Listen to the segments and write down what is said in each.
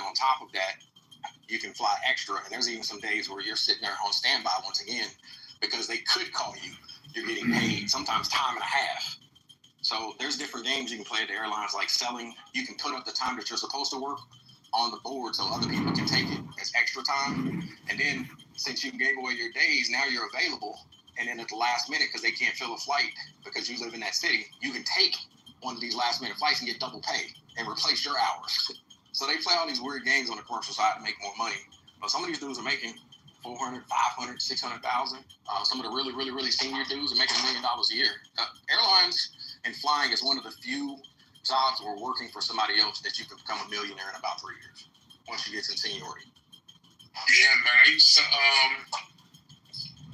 on top of that, you can fly extra. And there's even some days where you're sitting there on standby once again, because they could call you. You're getting paid, sometimes time and a half. So there's different games you can play at the airlines, like selling. You can put up the time that you're supposed to work on the board so other people can take it as extra time. And then since you gave away your days, now you're available. And then at the last minute, because they can't fill a flight because you live in that city, you can take one of these last minute flights and get double pay and replace your hours. So they play all these weird games on the commercial side to make more money. But some of these dudes are making 400, 500, 600,000. Some of the really, really, really senior dudes are making $1 million a year. Airlines and flying is one of the few jobs where working for somebody else that you can become a millionaire in about 3 years once you get some seniority. Yeah, man. I used to,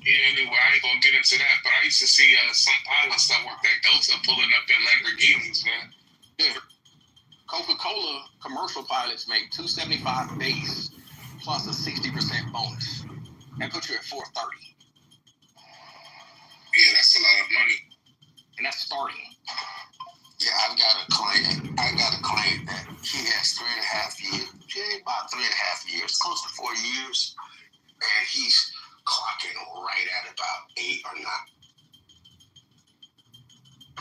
anyway, I ain't gonna get into that, but I used to see some pilots that worked at Delta pulling up in Lamborghinis, man. Yeah. Coca-Cola commercial pilots make $275 base plus a 60% bonus. That puts you at $430. Yeah, that's a lot of money. And that's starting. Yeah, I've got a client that he has 3.5 years, about 3.5 years, close to 4 years, and he's clocking right at about 8 or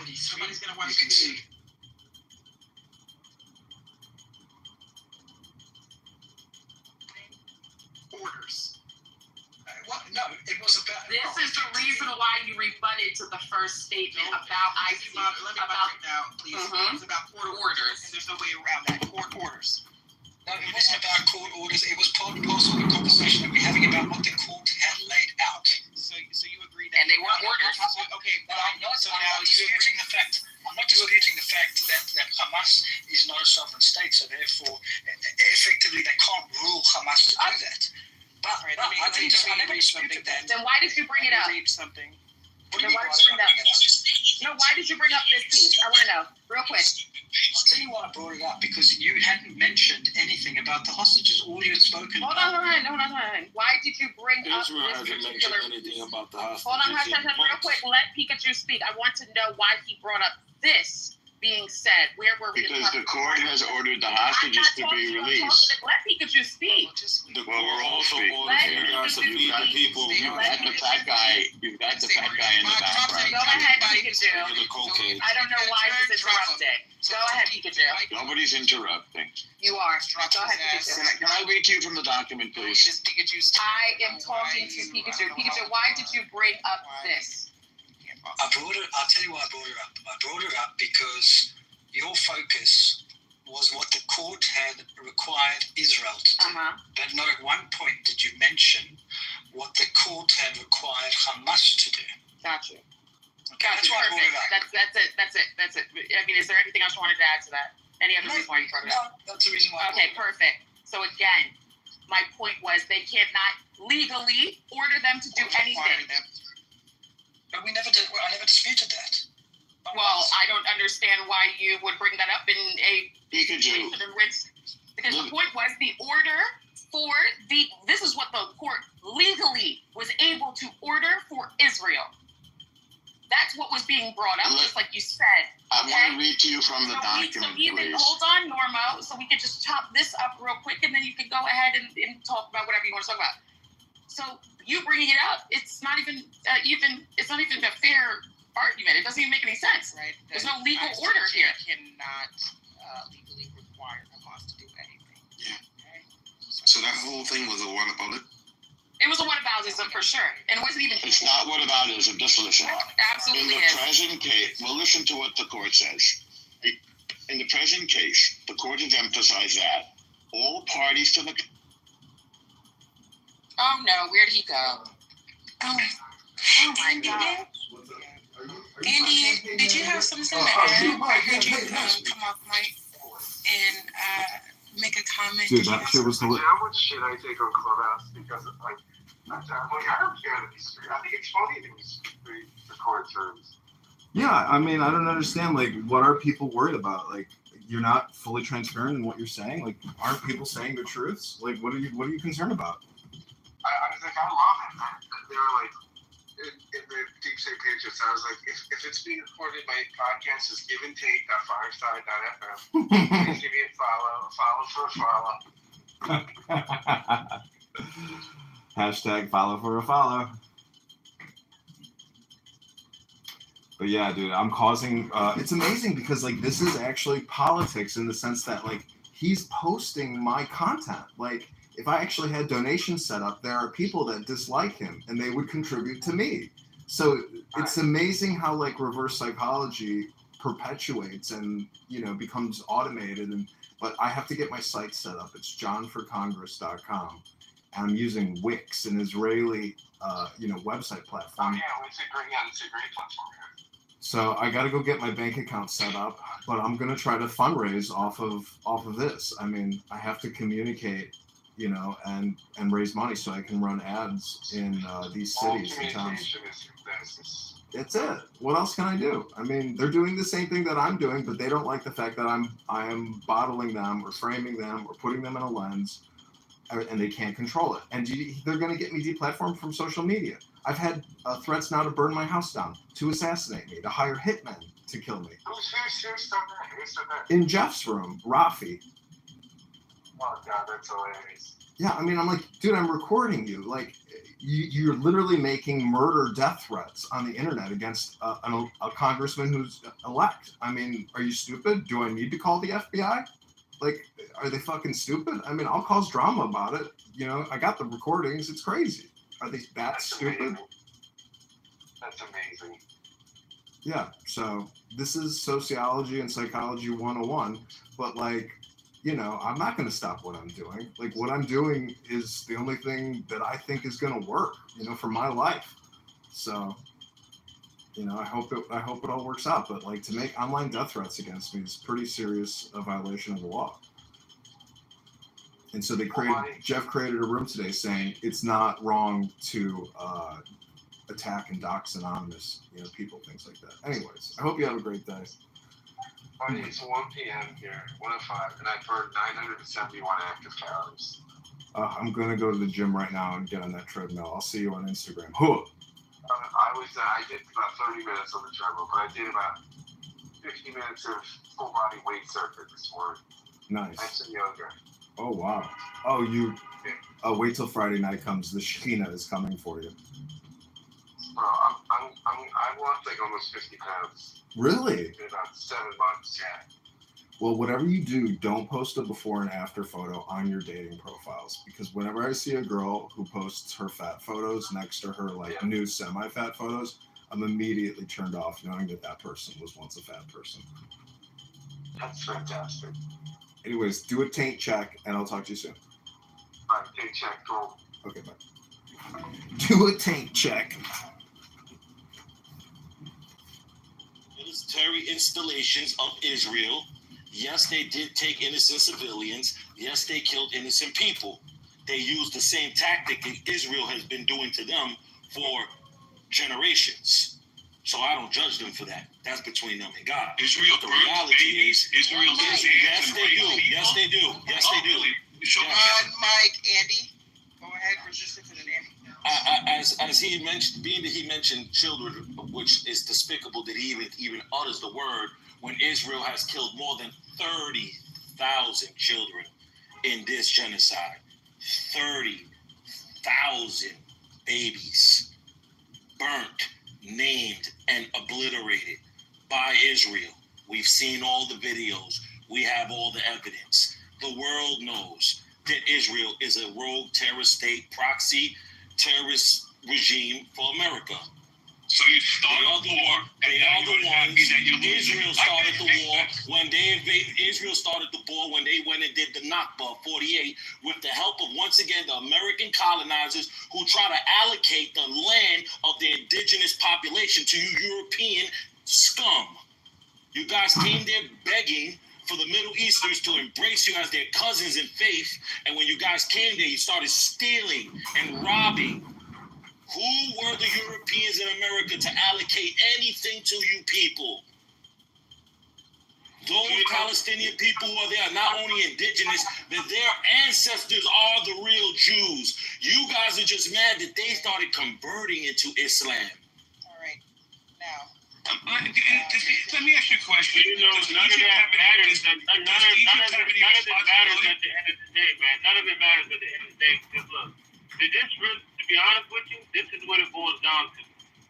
9. Somebody's gonna watch. You can see. Orders. What? No, it was about. This is the reason why you rebutted to the first statement about IC. Let me break down, please. Mhm. It's about court orders, and there's no way around that. Court orders. No, it wasn't about court orders. It was part and parcel of the conversation that we're having about what the court had laid out. So you agree that? And they weren't orders. Okay, No, I'm not you disputing the fact. I'm not disputing the fact that Hamas is not a sovereign state, so therefore, effectively, they can't rule Hamas to do that. But All right, I never disputed that. Then why did you bring it up? Read something. What do Then you why mean, did you bring why it did I bring it up? No, why did you bring up this piece? I want to know, real quick. I'll tell you why I brought it up, because you hadn't mentioned anything about the hostages. All you had spoken Hold about. on. Why did you bring up Israel this hasn't particular? mentioned anything about the hostages. Hold on, real quick. Let Pikachu speak. I want to know why he brought up this being said. Where were we? Because the court has ordered the hostages to be released. Let Pikachu speak. Well, we're also ordering Let you've got people. You've got the fat guy. You've got the fat guy in the background. Go ahead, Pikachu. The cocaine. I don't know why he's interrupted. Go ahead, Pikachu. Nobody's interrupting. You are. Go ahead, Pikachu. Can I read to you from the document, It please? is Pikachu's. I am talking to Pikachu. Pikachu, why did you bring up this? I'll tell you why I brought it up. I brought it up because your focus was what the court had required Israel to do. But not at one point did you mention what the court had required Hamas to do. Got you. That's why I brought it up. That's it. I mean, is there anything else you wanted to add to that? Any other reason why you brought it up? No, that's the reason why. Okay, perfect. So again, my point was they cannot legally order them to do anything. But we never did. I never disputed that. Well, I don't understand why you would bring that up in a Pikachu. situation in which, because the point was the order for this is what the court legally was able to order for Israel. That's what was being brought up, just like you said. I Okay? want to read to you from the document, So even please. hold on, Normo, so we could just chop this up real quick, and then you can go ahead and talk about whatever you want to talk about. So you bringing it up, it's not even it's not even a fair argument. It doesn't even make any sense. Right. There's no legal order here. Cannot legally require Hamas to do anything. Yeah. Okay? So that whole thing was a whataboutism? It was a whataboutism for sure, and it wasn't even. It's not whataboutism. Just listen. Absolutely In the is. present case, well, listen to what the court says. In the present case, the court has emphasized that all parties to the Oh no, where'd he go? Oh my God. Andy, did you have something to add? Or did you come off mic and make a comment? Dude, that shit was hilarious. How much shit I take on Clubhouse because of, like, I don't care that he's I think it's funny that he's the court terms. Yeah, I mean, I don't understand. Like, what are people worried about? Like, you're not fully transparent in what you're saying. Like, aren't people saying the truths? Like, what are you concerned about? I was like, I love it. They were like, in the Deep State Patriots, I was like, if it's being recorded by podcast, it's give and take.fireside.fm. Please give me a follow for a follow. Hashtag follow for a follow. But yeah, dude, I'm causing. It's amazing because like this is actually politics in the sense that like he's posting my content. Like if I actually had donations set up, there are people that dislike him and they would contribute to me. So it's amazing how like reverse psychology perpetuates and becomes automated. And but I have to get my site set up. It's johnforcongress.com. And I'm using Wix, an Israeli website platform. Oh yeah, it's a great platform. So I got to go get my bank account set up, but I'm gonna try to fundraise off of this. I mean, I have to communicate, and raise money so I can run ads in these cities and towns. That's it. What else can I do? I mean, they're doing the same thing that I'm doing, but they don't like the fact that I am bottling them or framing them or putting them in a lens, and they can't control it. And they're gonna get me deplatformed from social media. I've had threats now to burn my house down, to assassinate me, to hire hitmen to kill me. Who's done that? In Jeff's room, Rafi. Oh God, that's hilarious. Yeah, I mean, I'm like, dude, I'm recording you. Like, you're literally making murder death threats on the internet against a congressman who's elect. I mean, are you stupid? Do I need to call the FBI? Like, are they fucking stupid? I mean, I'll cause drama about it. I got the recordings. It's crazy. Are they that stupid? Amazing. That's amazing. Yeah, so this is sociology and psychology 101, but like, I'm not going to stop what I'm doing. Like what I'm doing is the only thing that I think is going to work, for my life. So, I hope it all works out, but like to make online death threats against me is pretty serious a violation of the law. And so Jeff created a room today saying it's not wrong to attack and dox anonymous, people, things like that. Anyways, I hope you have a great day. Buddy, it's 1 p.m. here, 1:05, and I've burned 971 active calories. I'm going to go to the gym right now and get on that treadmill. I'll see you on Instagram. Huh. I did about 30 minutes on the treadmill, but I did about 50 minutes of full body weight circuit this morning. Nice. And some yoga. Oh, wow. Oh, wait till Friday night comes. The Shekhinah is coming for you. Bro, I've lost like almost 50 pounds. Really? In about 7 months, yeah. Well, whatever you do, don't post a before and after photo on your dating profiles. Because whenever I see a girl who posts her fat photos next to her new semi-fat photos, I'm immediately turned off knowing that person was once a fat person. That's fantastic. Anyways, do a taint check, and I'll talk to you soon. All right, taint check, cool. Okay, bye. Do a taint check. Military installations of Israel. Yes, they did take innocent civilians. Yes, they killed innocent people. They used the same tactic that Israel has been doing to them for generations. So I don't judge them for that. That's between them and God. Israel the burns reality babies. is, Israel yes, they do. Yes, they do. Yes, they do. Mike, Andy, go ahead, resistant to the Andy. As he mentioned, being that he mentioned children, which is despicable that he even utters the word when Israel has killed more than 30,000 children in this genocide. 30,000 babies burnt, named, and obliterated by Israel. We've seen all the videos. We have all the evidence. The world knows that Israel is a rogue terrorist state, proxy terrorist regime for America. So you start a war. They are the ones. Israel started the war when they invaded. Israel started the war when they went and did the Nakba of 48 with the help of, once again, the American colonizers who try to allocate the land of the indigenous population to you European scum. You guys came there begging for the Middle Easterns to embrace you as their cousins in faith, and when you guys came there, you started stealing and robbing. Who were the Europeans in America to allocate anything to you people? Those Palestinian people who are there are not only indigenous, but their ancestors are the real Jews. You guys are just mad that they started converting into Islam. All right, now. Let me ask you a question. You know, none of that matters. None of it matters at the end of the day, man. None of it matters at the end of the day. Because look, to be honest with you, this is what it boils down to.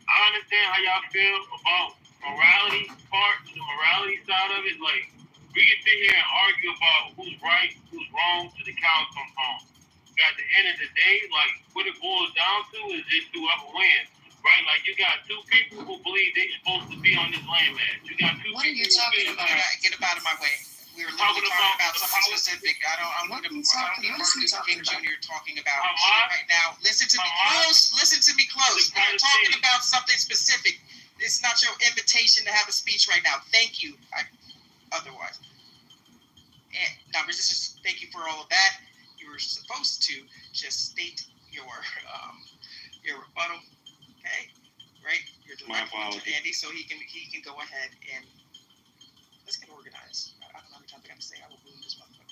I understand how y'all feel about morality part, the morality side of it. Like, we can sit here and argue about who's right, who's wrong, till the cows come home. But at the end of the day, like, what it boils down to is just whoever wins. Right? Like, you got two people who believe they're supposed to be on this land, man. You got two What are you talking about? Get up out of my way. We were literally talking about something specific. I don't need Martin Luther King Jr. talking about shit right now. Listen to me close. Listen to me close. We're talking about something specific. It's not your invitation to have a speech right now. Thank you. Otherwise. And now, resistance, thank you for all of that. You were supposed to just state your rebuttal. Okay, right? You're directing to Andy, so he can go ahead and let's get organized. I don't know how many times I got to say I will believe this motherfucker.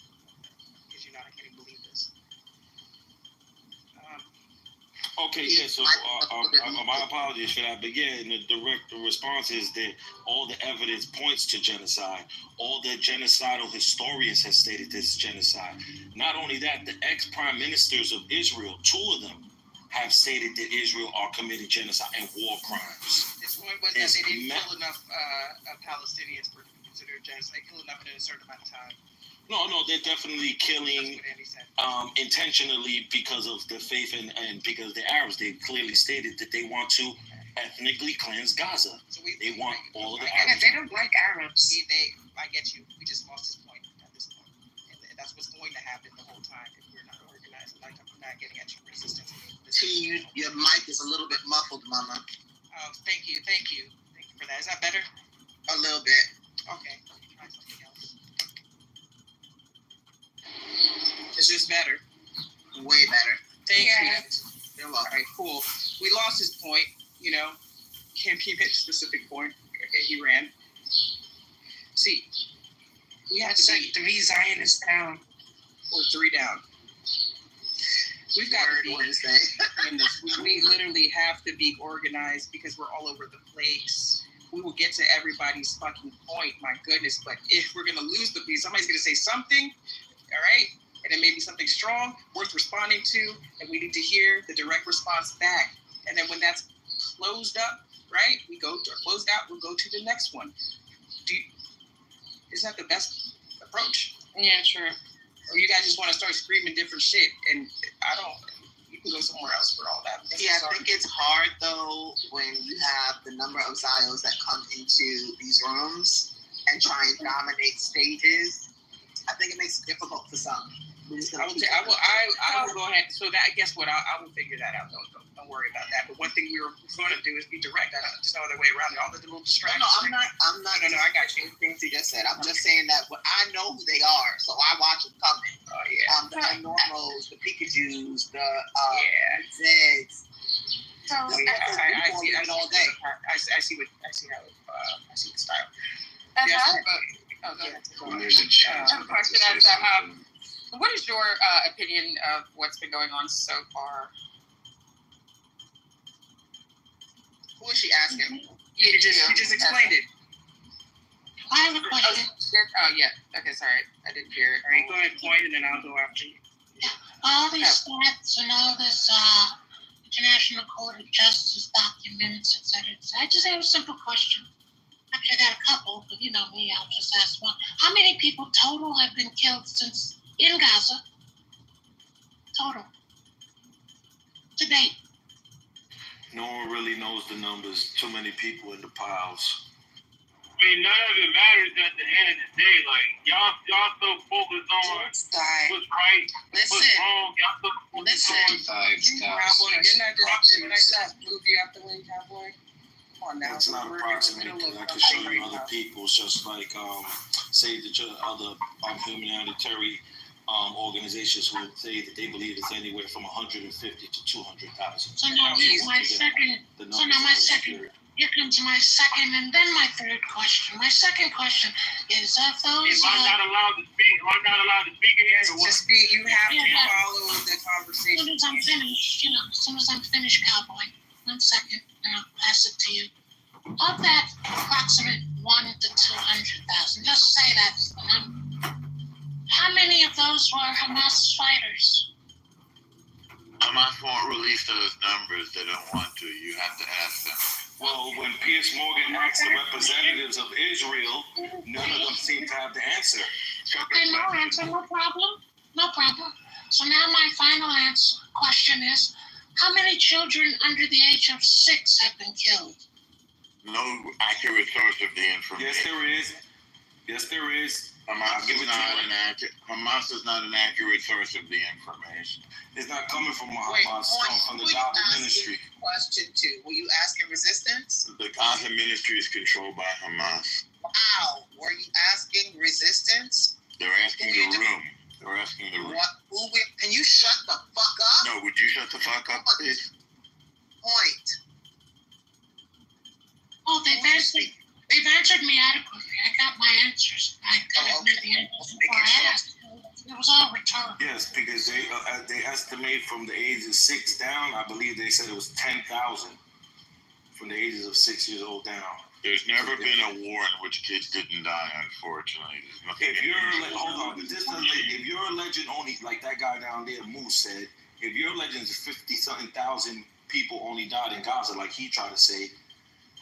Because I can't even believe this. Okay, yeah. So my apologies for that, but yeah, the direct response is that all the evidence points to genocide. All the genocidal historians have stated this genocide. Not only that, the ex-prime ministers of Israel, 2 of them, have stated that Israel are committing genocide and war crimes. This one was that they didn't kill enough Palestinians for considered genocide. They kill enough in a certain amount of time. No, they're definitely killing intentionally because of their faith and because they're Arabs. They clearly stated that they want to ethnically cleanse Gaza. So they want all of the Arabs. They don't like Arabs. I get you. We just lost this point at this point. And that's what's going to happen the whole time if we're not organized. I'm not getting at your resistance. Your mic is a little bit muffled, Mama. Oh, thank you for that. Is that better? A little bit. Okay. Try something else. Is this better? Way better. Thank you. You're welcome. All right, cool. We lost his point. Can't be a specific point. He ran. See, we have to be 3 Zionists down. Or 3 down. We've got to be Wednesday. We literally have to be organized because we're all over the place. We will get to everybody's fucking point, my goodness. But if we're gonna lose the piece, somebody's gonna say something, all right? And it may be something strong, worth responding to, and we need to hear the direct response back. And then when that's closed up, right? Closed out, we'll go to the next one. Isn't that the best approach? Yeah, sure. Or you guys just want to start screaming different shit, and you can go somewhere else for all that. Yeah, I think it's hard though when you have the number of Zios that come into these rooms and try and dominate stages. I think it makes it difficult for some. I will go ahead. So that, guess what? I will figure that out. Don't worry about that. But one thing we were going to do is be direct. There's no other way around it. All the little distractions. No, I'm not. No, I got you. Things you just said. I'm just saying that I know who they are, so I watch them coming. Oh yeah. The Normals, the Pikachus, the Zeds. So I see it all day. I see the style. Yes, There's a chance. I have a question. What is your opinion of what's been going on so far? Who is she asking? She just explained it. I have a question. Oh, yeah. Okay, sorry. I didn't hear it. All right, go ahead, point, and then I'll go after you. All these stats and all this International Court of Justice documents, etc. I just have a simple question. Actually, I got a couple, but you know me, I'll just ask one. How many people total have been killed in Gaza? Total. To date. No one really knows the numbers. Too many people in the piles. I mean, none of it matters at the end of the day. Like, y'all so focused on what's right, what's wrong. Y'all so focused on Cowboy, didn't I just move you out the way, Cowboy? Come on now. It's not approximating because I can show you other people. It's just like, say the other humanitarian organizations who say that they believe it's anywhere from 150 to 200,000. So now here's my second. Here comes my second and then my third question. My second question is of those. Am I not allowed to speak? Am I not allowed to speak in here? Just be. You have to follow the conversation. As soon as I'm finished, as soon as I'm finished, Cowboy. 1 second, and I'll pass it to you. Of that approximate 1 to 200,000, just say that's the number. How many of those were Hamas fighters? Hamas won't release those numbers. They don't want to. You have to ask them. Well, when Piers Morgan asked the representatives of Israel, none of them seem to have the answer. Okay, no answer, no problem. No problem. So now my final question is, how many children under the age of 6 have been killed? No accurate source of the information. Yes, there is. Yes, there is. Hamas is not an accurate source of the information. It's not coming from Hamas. Wait, It's coming from the Gaza ministry. Question 2. Were you asking resistance? The Gaza ministry is controlled by Hamas. Wow. Were you asking resistance? They're asking the room. They're asking the room. Can you shut the fuck up? No, would you shut the fuck up, please? Point. Oh, they've answered me adequately. I got my answers. I got the answers before I asked. It was all rhetorical. Yes, because they estimate from the age of 6 down. I believe they said it was 10,000 from the ages of 6 years old down. There's never been a war in which kids didn't die, unfortunately. If you're alleging only, like that guy down there, Moose said, if you're alleging 50-something thousand people only died in Gaza, like he tried to say,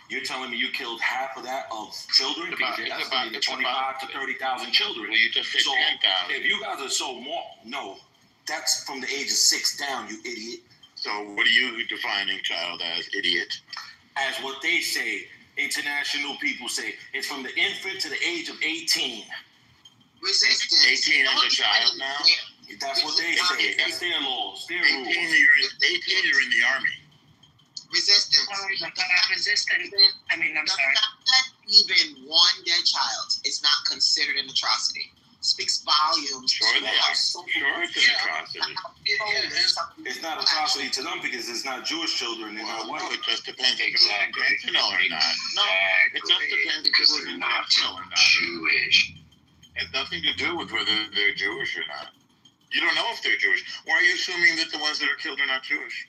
you're telling me you killed half of that of children? Because you're estimating 25 to 30,000 children. Well, you just said 10,000. If you guys are so more, no, that's from the age of 6 down, you idiot. So what are you defining child as, idiot? As what they say, international people say, it's from the infant to the age of 18. Resistance. 18 is a child now? That's what they say. That's their laws, their 18, rules. 18, you're in the army. Resistance. Resistance. I'm sorry. Even one dead child is not considered an atrocity. Speaks volumes. Sure they are. Sure it's an atrocity. It's not atrocity to them because it's not Jewish children. They're not white. It just depends if it was intentional or not. No, it just depends if it was intentional or not. Jewish. It has nothing to do with whether they're Jewish or not. You don't know if they're Jewish. Why are you assuming that the ones that are killed are not Jewish?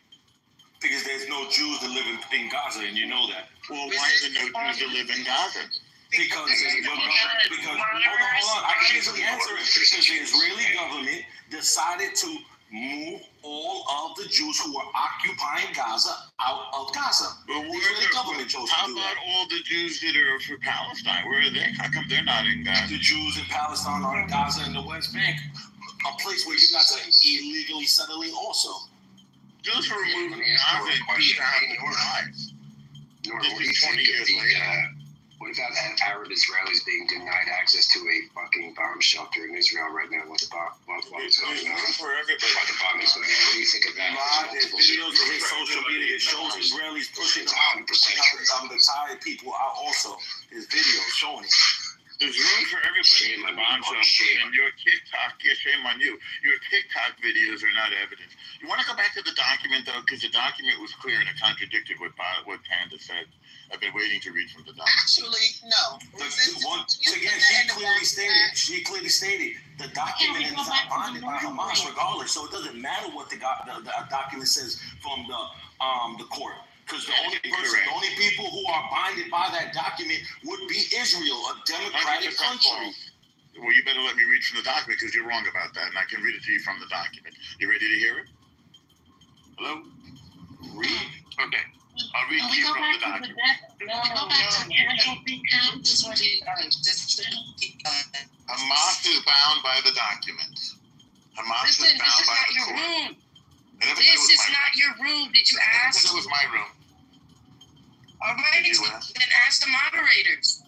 Because there's no Jews that live in Gaza, and you know that. Well, why are there no Jews that live in Gaza? Because hold on, I can easily answer it. Because the Israeli government decided to move all of the Jews who were occupying Gaza out of Gaza. But the Israeli government chose to do that. How about all the Jews that are for Palestine? Where are they? How come they're not in Gaza? The Jews in Palestine are in Gaza and the West Bank, a place where you guys are illegally settling also. Jews were removed from Gaza and Jews have more lives. This is 20 years later. What about Arab Israelis being denied access to a fucking bomb shelter in Israel right now? What is going on? For everybody. What the bomb is going on? What do you think of that? There's videos that hit social media that shows Israelis pushing the tired people out also. There's videos showing it. There's room for everybody in the bomb shelter, and your TikTok, shame on you. Your TikTok videos are not evidence. You want to go back to the document, though, because the document was clear and it contradicted what Panda said. I've been waiting to read from the document. Actually, no. She clearly stated the document is not binded by Hamas regardless, so it doesn't matter what the document says from the court. Because the only people who are binded by that document would be Israel, a democratic country. Well, you better let me read from the document because you're wrong about that, and I can read it to you from the document. You ready to hear it? Hello? Read. Okay. I'll read to you from the document. Hamas is bound by the document. Hamas is bound by the court. This is not your room. Did you ask? It was my room. All right, then ask the moderators.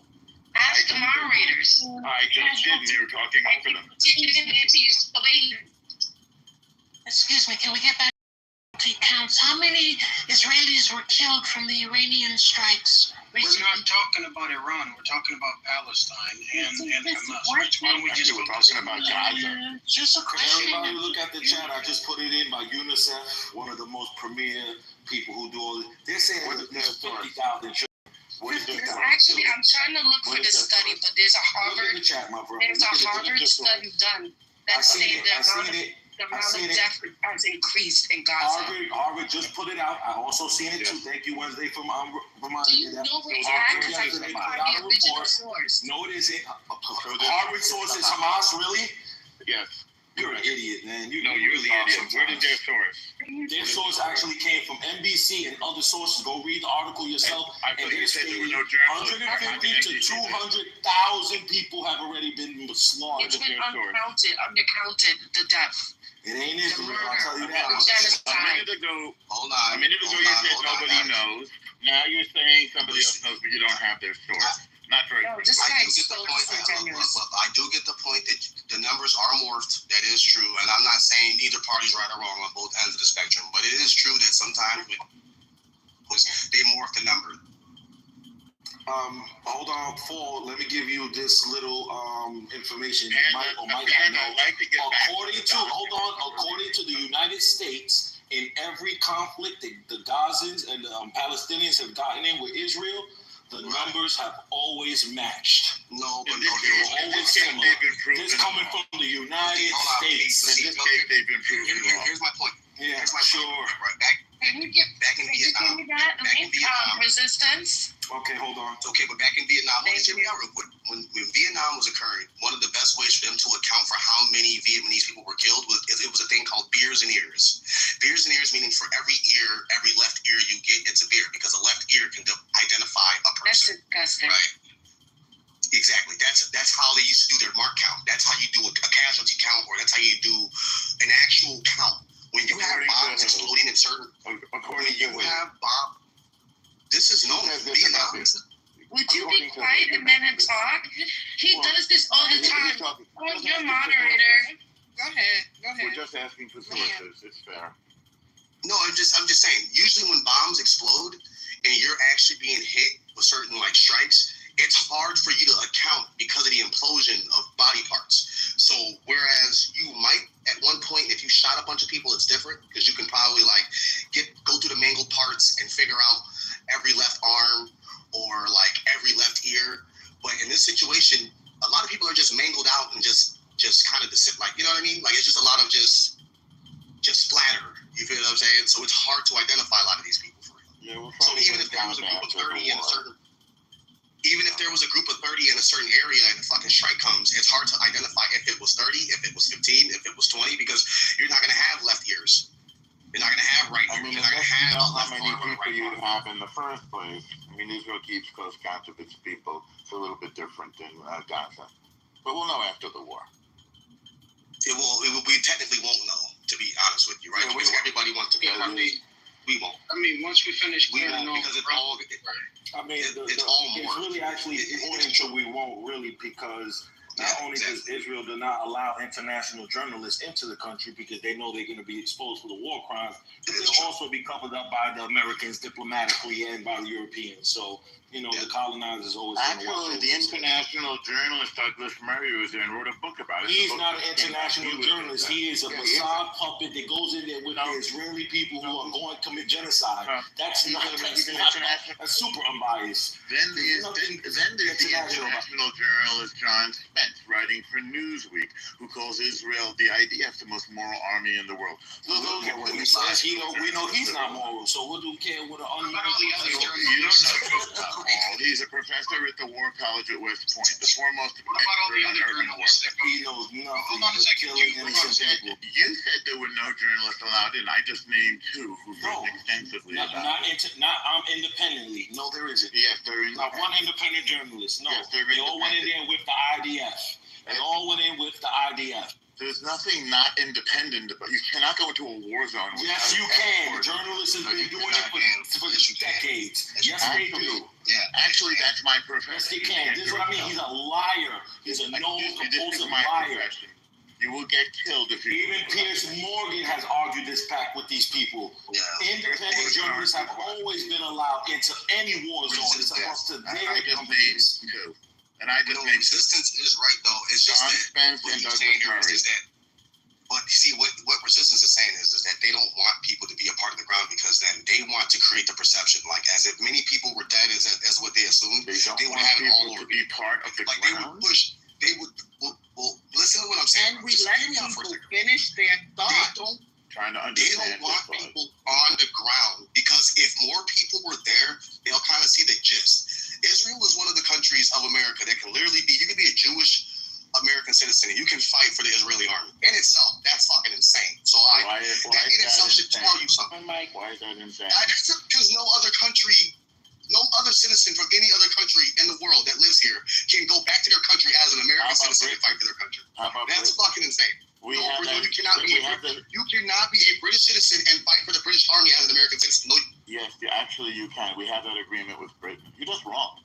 Ask the moderators. I just did, and they were talking over them. Excuse me, can we get back to counts? How many Israelis were killed from the Iranian strikes? We're not talking about Iran. We're talking about Palestine and Hamas. Why don't we just we're talking about Gaza? Just a question. Everybody look at the chat. I just put it in by UNICEF, one of the most premier people who do all this. They're saying there's 50,000 children. Actually, I'm trying to look for the study, but there's a Harvard study done that stated the the amount of death has increased in Gaza. Harvard just put it out. I also seen it too. Thank you, Wednesday, for reminding me that. Where it's at? Because I couldn't find the original source. No, it isn't. Harvard source is Hamas, really? Yes. You're an idiot, man. You're the idiot. Where did their source? Their source actually came from NBC and other sources. Go read the article yourself. I thought you said there were no journalists. 150 to 200,000 people have already been slaughtered. It's been undercounted, the death. It ain't Israel, I'll tell you that. A minute ago, you said nobody knows. Now you're saying somebody else knows, but you don't have their source. Not very I do get the point that the numbers are morphed. That is true, and I'm not saying either party's right or wrong on both ends of the spectrum. But it is true that sometimes they morph the number. Hold on, Paul. Let me give you this little information. You might or might not know. According to the United States, in every conflict the Gazans and the Palestinians have gotten in with Israel, the numbers have always matched. No, but they were always similar. This coming from the United States. In this case, they've been proven wrong. Here's my point. Yeah, sure. Right back in Vietnam. Resistance. Okay, hold on. Okay, but back in Vietnam, when Vietnam was occurring, one of the best ways for them to account for how many Vietnamese people were killed was it was a thing called beers and ears. Beers and ears meaning for every ear, every left ear you get, it's a beer, because a left ear can identify a person. That's disgusting. Right? Exactly. That's how they used to do their mark count. That's how you do a casualty count, or that's how you do an actual count. When you have bombs exploding in certain, this is known as Vietnam. Would you be quiet a minute and talk? He does this all the time. You're moderator. Go ahead. We're just asking for sources. It's fair. No, I'm just saying. Usually, when bombs explode and you're actually being hit with certain strikes, it's hard for you to account because of the implosion of body parts. So whereas you might at one point, if you shot a bunch of people, it's different because you can probably go through the mangled parts and figure out every left arm or every left ear. But in this situation, a lot of people are just mangled out and just kind of you know what I mean? It's just a lot of just splatter. You feel what I'm saying? So it's hard to identify a lot of these people for real. Yeah, so even if there was a group of 30 in a certain area and a fucking strike comes, it's hard to identify if it was 30, if it was 15, if it was 20, because you're not going to have left ears. You're not going to have right ears. You're not going to have how many people you have in the first place. I mean, Israel keeps close count of its people. It's a little bit different in Gaza. But we'll know after the war. We technically won't know, to be honest with you, right? Yeah, because everybody wants to be part of it. We won't. I mean, once we finish clearing all, because it's all. It's really actually important to we won't really, because not only does Israel do not allow international journalists into the country because they know they're going to be exposed for the war crimes, but they'll also be covered up by the Americans diplomatically and by the Europeans. So, the colonizers always. Actually, the international journalist Douglas Murray was there and wrote a book about it. He's not an international journalist. He is a facade puppet that goes in there with the Israeli people who are going to commit genocide. That's super unbiased. Then there's the international journalist John Spence, writing for Newsweek, who calls Israel the IDF, the most moral army in the world. So those are when he says we know he's not moral. So what do we care what an unknown? You don't know. He's a professor at the War College at West Point, the foremost expert on urban warfare. He knows nothing but killing innocent people. You said there were no journalists allowed in. I just named two who've written extensively about it. Not independently. No, there isn't. Yes, there is. Not one independent journalist. No, yes, they all went in there with the IDF. They all went in with the IDF. There's nothing not independent about. You cannot go into a war zone. Yes, you can. Journalists have been doing it for decades. Yes, they do. Yeah, actually, that's my profession. Yes, they can. This is what I mean. He's a liar. He's a known compulsive liar. You will get killed if you. Even Piers Morgan has argued this back with these people. Yeah. Independent journalists have always been allowed into any war zone. It's supposed to their companies. And I just think resistance is right though. It's just that Spence what and you're Douglas saying here Murray. is that. But you see, what resistance is saying is that they don't want people to be a part of the ground because then they want to create the perception, as if many people were dead as what they assumed. They don't would want have it people all over. to be part of the ground. They would push. They would. Well, listen to what I'm saying. And we let people finish their thought. trying to They understand. don't want people on the ground because if more people were there, they'll kind of see the gist. Israel is one of the countries of America that can literally be, you can be a Jewish American citizen and you can fight for the Israeli army. In itself, that's fucking insane. So that in itself should tell you something. Why is that insane? Because no other country, no other citizen from any other country in the world that lives here can go back to their country as an American citizen and fight for their country. That's fucking insane. You cannot be a British citizen and fight for the British army as an American citizen. No. Yes, actually you can. We have that agreement with Britain. You're just wrong.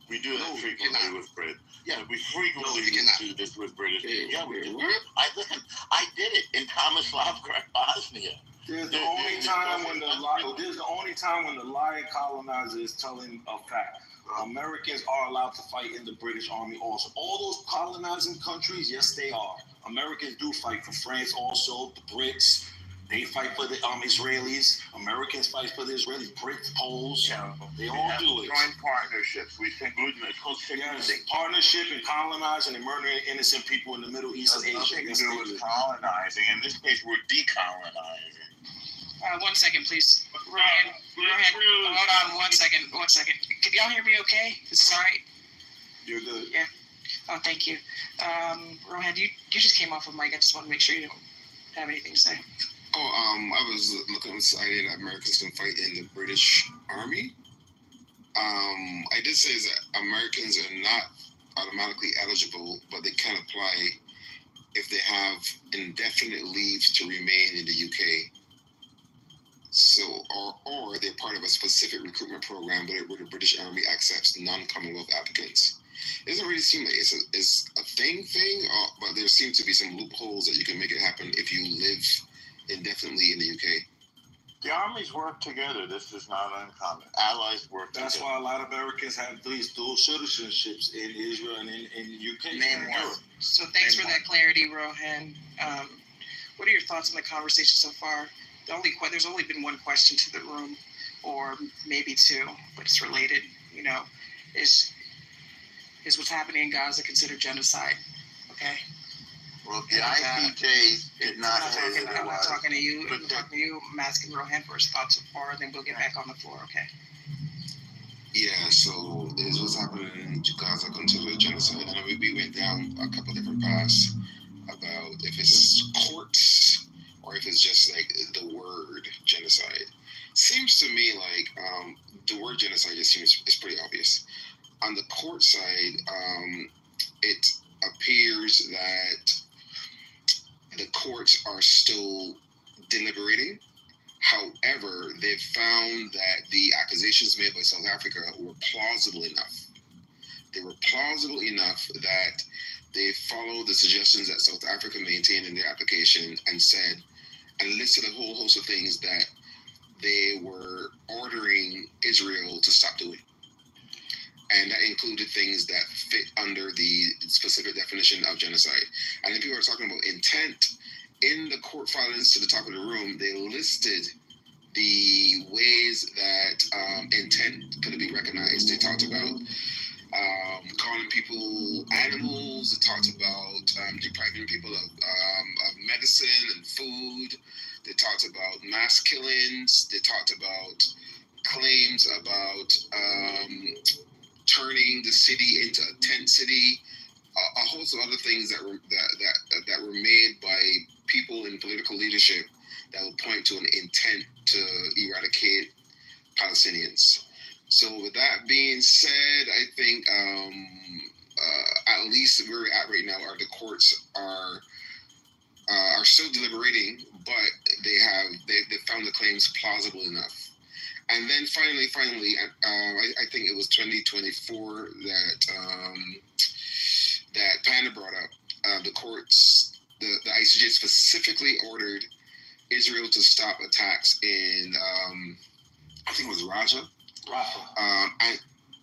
We do that frequently with Britain. Yeah, we frequently do this with British people. Yeah, we do. I did it in Tomislavgrad, Bosnia. There's the only time when the liar colonizer is telling a fact. Americans are allowed to fight in the British Army also. All those colonizing countries, yes, they are. Americans do fight for France also, the Brits. They fight for the Israelis. Americans fight for the Israelis. Brits, Poles. Yeah, they all do it. Joint partnerships. We think it's called partnership and colonizing and murdering innocent people in the Middle East and Asia. Nothing to do with colonizing. In this case, we're decolonizing. 1 second, please. Rohan, hold on 1 second. 1 second. Can y'all hear me okay? Is this all right? You're good. Yeah. Oh, thank you. Rohan, you just came off of mic. I just want to make sure you don't have anything to say. I was looking excited that Americans can fight in the British Army. I did say that Americans are not automatically eligible, but they can apply if they have indefinite leave to remain in the UK. So, or they're part of a specific recruitment program where the British Army accepts non-Commonwealth applicants. It doesn't really seem like it's a thing, but there seem to be some loopholes that you can make it happen if you live indefinitely in the UK. The armies work together. This is not uncommon. Allies work together. That's why a lot of Americans have these dual citizenships in Israel and in UK. Name one. So thanks for that clarity, Rohan. What are your thoughts on the conversation so far? There's only been one question to the room, or maybe two, but it's related. Is what's happening in Gaza considered genocide? Okay. Well, the IPJ did not say that it was. I'm not talking to you. I'm asking Rohan for his thoughts so far, then we'll get back on the floor, okay? Yeah, so is what's happening in Gaza considered genocide. And we went down a couple different paths about if it's courts or if it's just like the word genocide. Seems to me like the word genocide just seems it's pretty obvious. On the court side, it appears that the courts are still deliberating. However, they've found that the accusations made by South Africa were plausible enough. They were plausible enough that they followed the suggestions that South Africa maintained in their application and listed a whole host of things that they were ordering Israel to stop doing. And that included things that fit under the specific definition of genocide. And then people are talking about intent. In the court filings to the top of the room, they listed the ways that intent could be recognized. They talked about calling people animals. They talked about depriving people of medicine and food. They talked about mass killings. They talked about claims about turning the city into a tent city, a host of other things that were made by people in political leadership that would point to an intent to eradicate Palestinians. So with that being said, I think at least where we're at right now are the courts are still deliberating, but they found the claims plausible enough. And then finally, I think it was 2024 that Panda brought up. The courts, the ICJ specifically ordered Israel to stop attacks in, I think it was Raja,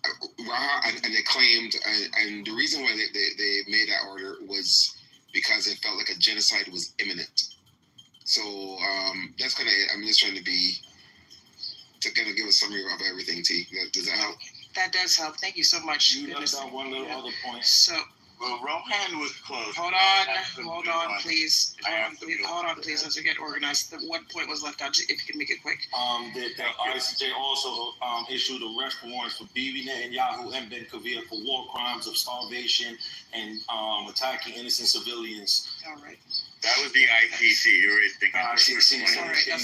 and they claimed, and the reason why they made that order was because they felt like a genocide was imminent. So that's kind of it. I'm just trying to kind of give a summary of everything, T. Does that help? That does help. Thank you so much. You left out one little other point. So, Well, Rohan was close. Hold on, please. Hold on, please, as we get organized. What point was left out? If you can make it quick. The ICJ also issued arrest warrants for Bibi Netanyahu and Ben Gvir for war crimes of starvation and attacking innocent civilians. All right. That was the ICC. You were thinking. ICC. All right.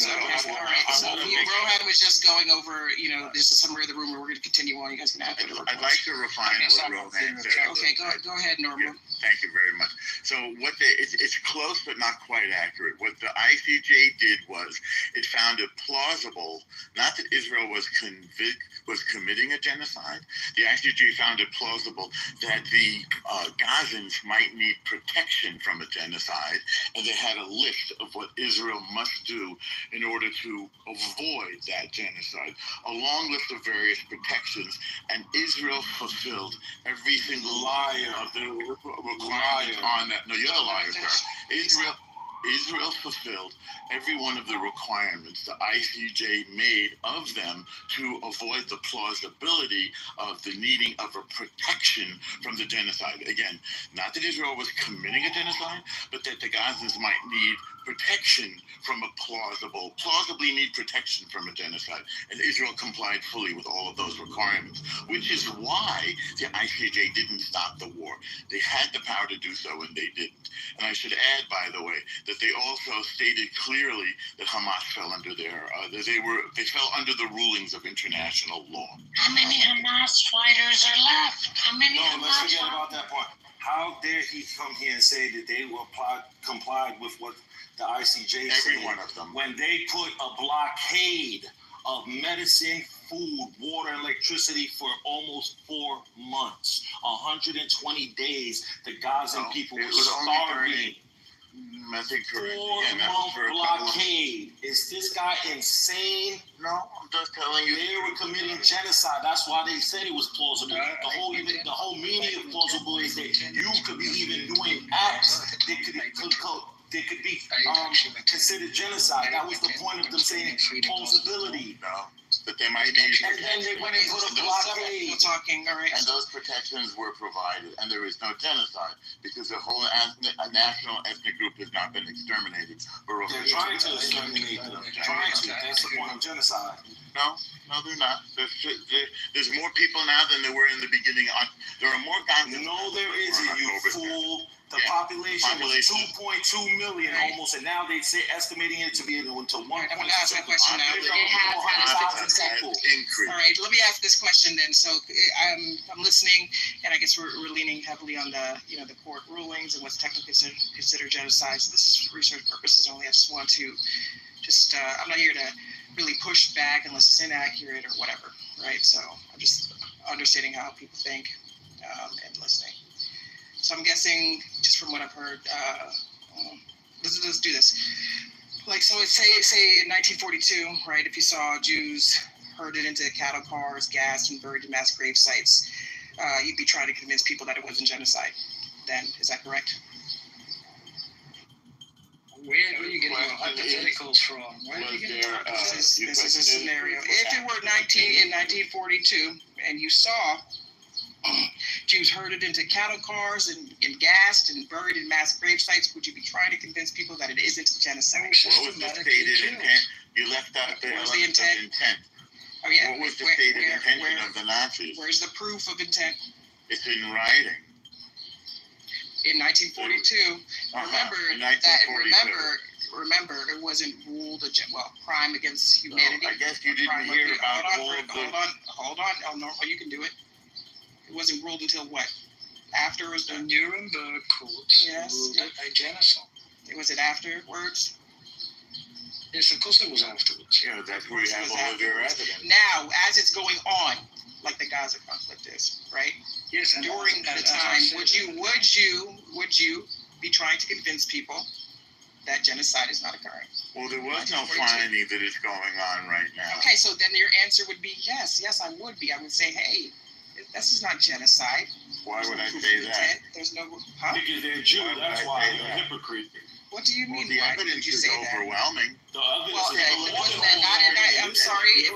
So Rohan was just going over, there's a summary of the room. We're going to continue on. You guys can add to the I'd like to refine what Rohan said. Okay, go ahead, Norma. Yeah, thank you very much. So it's close but not quite accurate. What the ICJ did was it found it plausible, not that Israel was committing a genocide. The ICJ found it plausible that the Gazans might need protection from a genocide, and they had a list of what Israel must do in order to avoid that genocide, a long list of various protections, and Israel fulfilled every single of the requirements on that. No, you're a liar, sir. Israel fulfilled every one of the requirements the ICJ made of them to avoid the plausibility of the needing of a protection from the genocide. Again, not that Israel was committing a genocide, but that the Gazans might need protection from a plausibly need protection from a genocide. And Israel complied fully with all of those requirements, which is why the ICJ didn't stop the war. They had the power to do so, and they didn't. And I should add, by the way, that they also stated clearly that Hamas fell under they fell under the rulings of international law. How many Hamas fighters are left? Let's forget about that part. How dare he come here and say that they were complied with what the ICJ said? Every one of them. When they put a blockade of medicine, food, water, and electricity for almost 4 months, 120 days, the Gazan people were starving. I think correct. 4-month blockade. Is this guy insane? No, I'm just telling you. They were committing genocide. That's why they said it was plausible. The whole meaning of plausible is that you could be even doing acts that could be considered genocide. That was the point of them saying plausibility. No, that they might need. And then they went and put a blockade. Talking, all right. And those protections were provided, and there is no genocide because the whole national ethnic group has not been exterminated. They're trying to exterminate them. That's the point of genocide. No, they're not. There's more people now than there were in the beginning. There are more Gazans. No, there isn't, you fool. The population is 2.2 million almost, and now they say estimating it to be into 1. I'm going to ask that question now. Increase. All right, let me ask this question then. So I'm listening, and I guess we're leaning heavily on the the court rulings and what's technically considered genocide. So this is for research purposes only. I just want to I'm not here to really push back unless it's inaccurate or whatever, right? So I'm just understanding how people think and listening. So I'm guessing, just from what I've heard, let's do this. Like, so it's say in 1942, right? If you saw Jews herded into cattle cars, gassed, and buried in mass grave sites, you'd be trying to convince people that it wasn't genocide. Then, is that correct? Where are you getting your hypotheticals from? This is a scenario. If it were in 1942, and you saw Jews herded into cattle cars and gassed and buried in mass grave sites, would you be trying to convince people that it isn't genocide? What was the stated intent? You left out the element of intent. Oh, yeah. What was the stated intention of the Nazis? Where's the proof of intent? It's in writing. In 1942, remember, it wasn't ruled crime against humanity. No, I guess you didn't hear about Hold on. Oh, no, you can do it. It wasn't ruled until what? After it was done? The Nuremberg courts ruled it a genocide. Was it afterwards? Yes, of course it was afterwards. Yeah, that's where you have all of your evidence. Now, as it's going on, like the Gaza conflict is, right? Yes. During the time, would you be trying to convince people that genocide is not occurring? Well, there was no finding that it's going on right now. Okay, so then your answer would be yes, I would be. I would say, hey, this is not genocide. Why would I say that? There's no. Because they're Jew. That's why they're a hypocrite. What do you mean? The evidence is overwhelming. I'm sorry.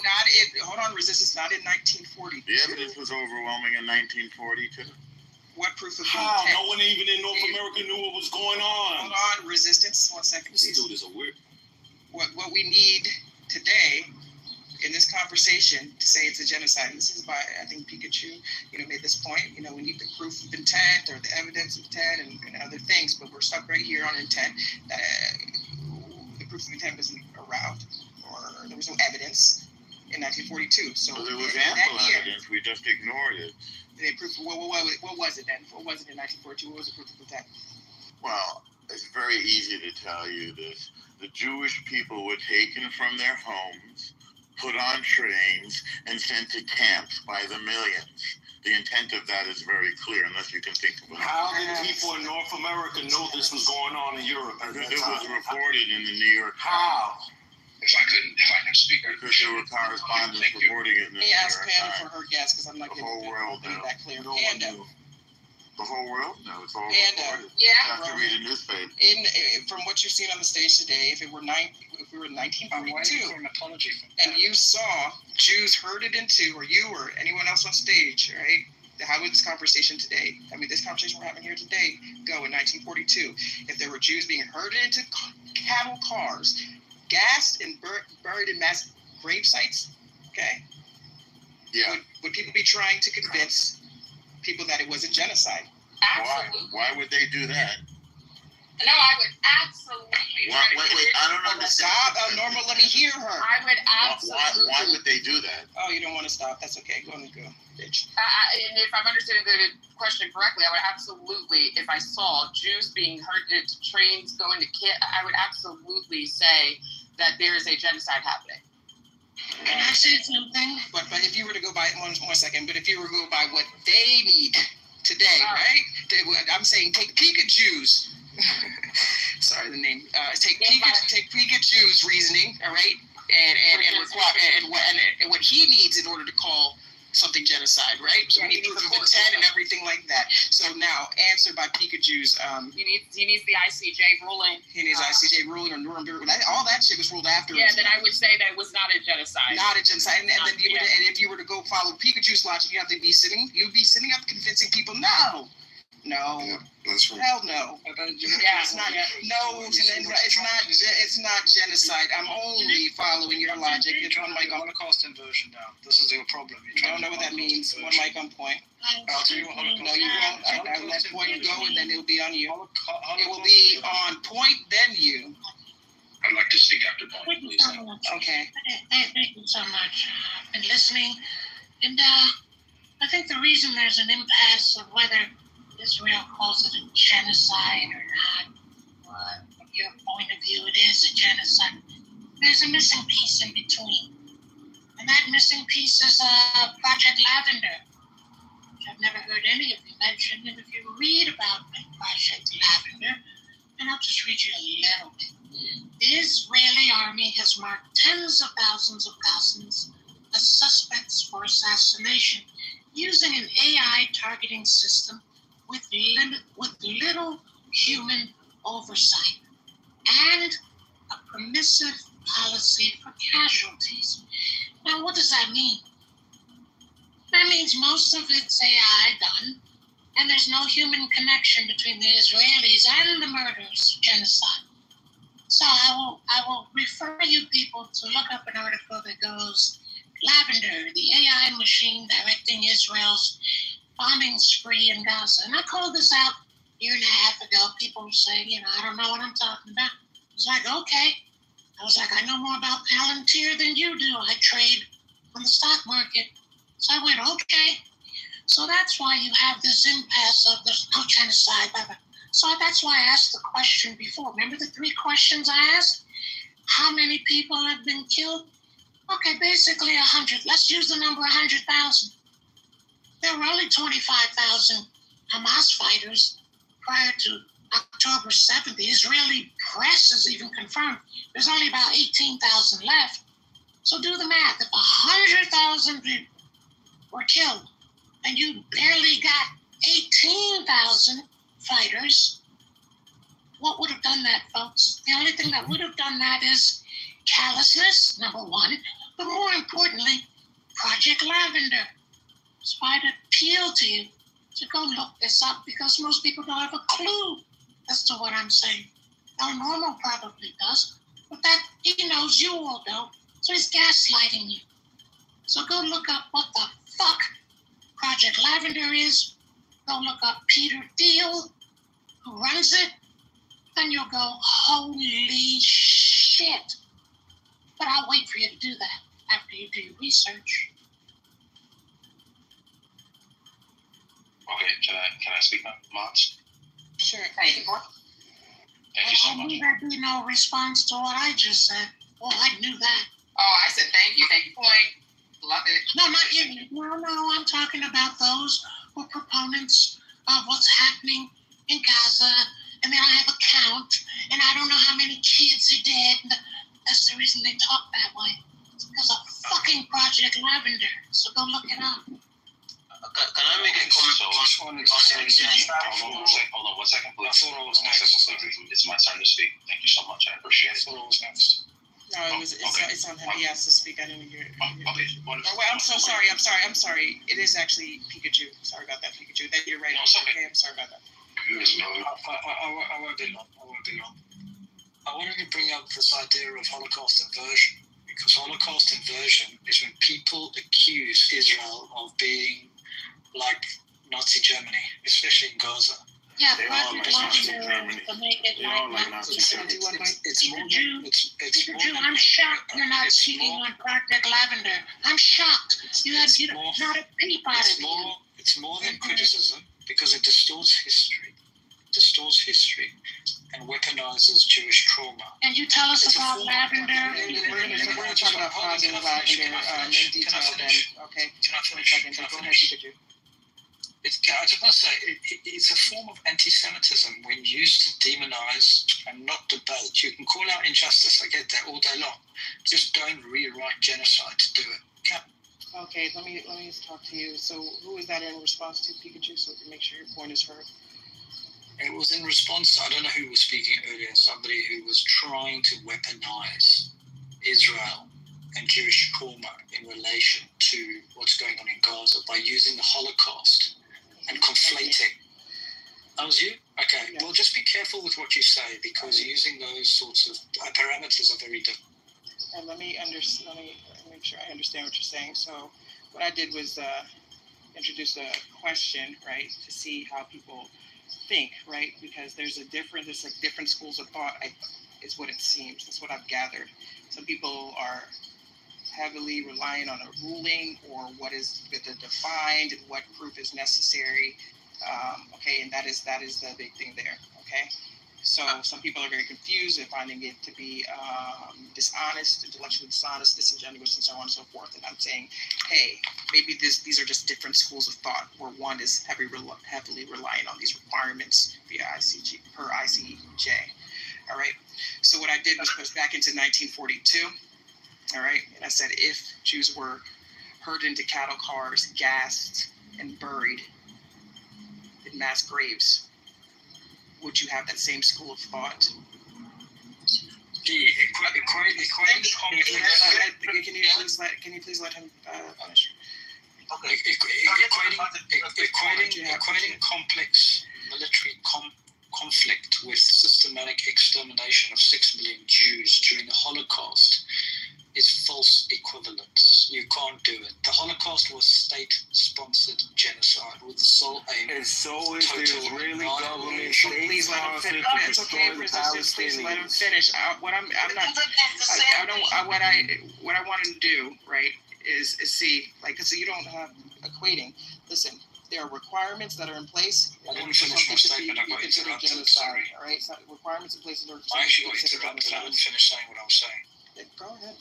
Hold on, resistance. Not in 1940. The evidence was overwhelming in 1940 too. What proof of How? intent? No one even in North America knew what was going on. Hold on, resistance. 1 second, This please. dude is a weird. What we need today in this conversation to say it's a genocide. This is why I think Pikachu, made this point. We need the proof of intent or the evidence of intent and other things, but we're stuck right here on intent. The proof of intent wasn't around, or there was no evidence in 1942. So there was ample evidence. We just ignored it. They proved, what was it then? What was it in 1942? What was the proof of intent? Well, it's very easy to tell you this. The Jewish people were taken from their homes, put on trains, and sent to camps by the millions. The intent of that is very clear, unless you can think of it. How did people in North America know this was going on in Europe at that It was time? reported in the New York How? If I can speak, because there were correspondents reporting it in the Let me New ask York Panda Times. for her guess, because I'm not The getting whole world knew. that clear. No one Panda. knew. The whole world? No, it's all Panda. reported. Yeah. You have to read a newspaper. From what you've seen on the stage today, if we were in I'm waiting 1942, for an apology from and you saw Jews herded into, or you or anyone else on stage, right? How would this conversation today, this conversation we're having here today, go in 1942? If there were Jews being herded into cattle cars, gassed and buried in mass grave sites, okay? Yeah. Would people be trying to convince people that it was a genocide? Absolutely. Why would they do that? No, I would absolutely. Wait, I don't understand. Stop, Norma, let me hear her. I would absolutely. Why would they do that? Oh, you don't want to stop. That's okay. Go, bitch. And if I'm understanding the question correctly, I would absolutely, if I saw Jews being herded to trains going to I would absolutely say that there is a genocide happening. Can I say something? But if you were to go by one second, but if you were to go by what they need today, right? I'm saying take Pikachu's. Sorry, the name. Take Pikachu's reasoning, all right, and what he needs in order to call something genocide, right? So we need proof of intent and everything like that. So now, answered by Pikachu's. He needs the ICJ ruling. He needs ICJ ruling or Nuremberg. All that shit was ruled after. Yeah, then I would say that it was not a genocide. Not a genocide. And then and if you were to go follow Pikachu's logic, you'd be sitting up convincing people, no. Yeah, that's right. Hell no. Yeah, it's not. No, it's not genocide. I'm only following your logic. It's one mic on. Holocaust inversion now. This is your problem. You don't know what that means. One mic on point. I'll tell you what Holocaust. No, you won't. I'll let point go, and then it'll be on you. It will be on point, then you. I'd like to speak after Paul, Thank you please. so much. Okay. Thank you so much. I've been listening, and I think the reason there's an impasse of whether Israel calls it a genocide or not, from your point of view, it is a genocide. There's a missing piece in between, and that missing piece is Project Lavender, which I've never heard any of you mention. And if you read about Project Lavender, and I'll just read you a little bit. The Israeli army has marked tens of thousands of dozens as suspects for assassination using an AI targeting system with little human oversight and a permissive policy for casualties. Now, what does that mean? That means most of it's AI done, and there's no human connection between the Israelis and the murders, genocide. So I will refer you people to look up an article that goes, Lavender, the AI machine directing Israel's bombing spree in Gaza. And I called this out a year and a half ago. People were saying, I don't know what I'm talking about. I was like, okay. I was like, I know more about Palantir than you do. I trade on the stock market. So I went, okay. So that's why you have this impasse of there's no genocide. Blah, blah. So that's why I asked the question before. Remember the 3 questions I asked? How many people have been killed? Okay, basically 100. Let's use the number 100,000. There were only 25,000 Hamas fighters prior to October 7th. The Israeli press has even confirmed there's only about 18,000 left. So do the math. If 100,000 people were killed and you barely got 18,000 fighters, what would have done that, folks? The only thing that would have done that is callousness, number 1, but more importantly, Project Lavender. So I'd appeal to you So go look this up because most people don't have a clue as to what I'm saying. Now, Normal probably does, but that he knows you all don't, so he's gaslighting you. So go look up what the fuck Project Lavender is. Go look up Peter Thiel, who runs it. Then you'll go, holy shit. But I'll wait for you to do that after you do your research. Okay, can I speak now, Mods? Sure. Thank you. Thank you so Well, much. there'd be no response to what I just said. Well, I knew that. Oh, I said thank you, point. Love it. No, not you. No, I'm talking about those who are proponents of what's happening in Gaza. And then I have a count, and I don't know how many kids are dead. That's the reason they talk that way. It's because of fucking Project Lavender. So go look it up. Can I make a comment? So, hold on 1 second, please. I thought I was next. It's my turn to speak. Thank you so much. I appreciate it. I thought I was next. No, it's on him. He has to speak. I didn't hear it. Okay. Oh, wait, I'm so sorry. I'm sorry. It is actually Pikachu. Sorry about that, Pikachu. That you're right. No, it's okay. I'm sorry about that. I won't be long. I wanted to bring up this idea of Holocaust inversion, because Holocaust inversion is when people accuse Israel of being like Nazi Germany, especially in Gaza. Yeah, They all Project like Nazi Lavender Germany. to make it They all like like Nazi Nazi Germany. It's more than it's Pikachu, I'm shocked you're not speaking on Project Lavender. I'm shocked. You had not a peep out of you. It's more than criticism because it distorts history and weaponizes Jewish trauma. And you tell us about Lavender. We're gonna talk about Project Lavender in detail then. Okay. Can I finish? Go ahead, Pikachu. I just want to say, it's a form of anti-Semitism when used to demonize and not debate. You can call out injustice, I get that, all day long. Just don't rewrite genocide to do it. Okay, let me just talk to you. So who is that in response to, Pikachu, so we can make sure your point is heard? It was in response, I don't know who was speaking earlier, somebody who was trying to weaponize Israel and Jewish trauma in relation to what's going on in Gaza by using the Holocaust and conflating. That was you? Okay. Yeah. Well, just be careful with what you say because using those sorts of parameters are very different. And let me make sure I understand what you're saying. So what I did was introduce a question, right, to see how people think, right? Because there's different schools of thought, is what it seems. That's what I've gathered. Some people are heavily reliant on a ruling or what is defined and what proof is necessary. Okay, and that is the big thing there. Okay, so some people are very confused and finding it to be dishonest, intellectually dishonest, disingenuous, and so on and so forth. And I'm saying, hey, maybe these are just different schools of thought, where one is heavily reliant on these requirements via ICJ. All right. So what I did was push back into 1942. All right, and I said if Jews were herded into cattle cars, gassed, and buried in mass graves, would you have that same school of thought? Can you please let him finish? Okay. Equating complex military conflict with systematic extermination of 6 million Jews during the Holocaust is false equivalence. You can't do it. The Holocaust was state-sponsored genocide with the sole aim. And so is the Israeli government. Please let him finish. It's okay, Princess. Please let him finish. What I want to do, right, is see, like, because you don't have equating. Listen, there are requirements that are in place. I didn't finish my statement. I got interrupted. Sorry. All right, so requirements in place in order to I actually got interrupted. I didn't finish saying what I was saying. Go ahead.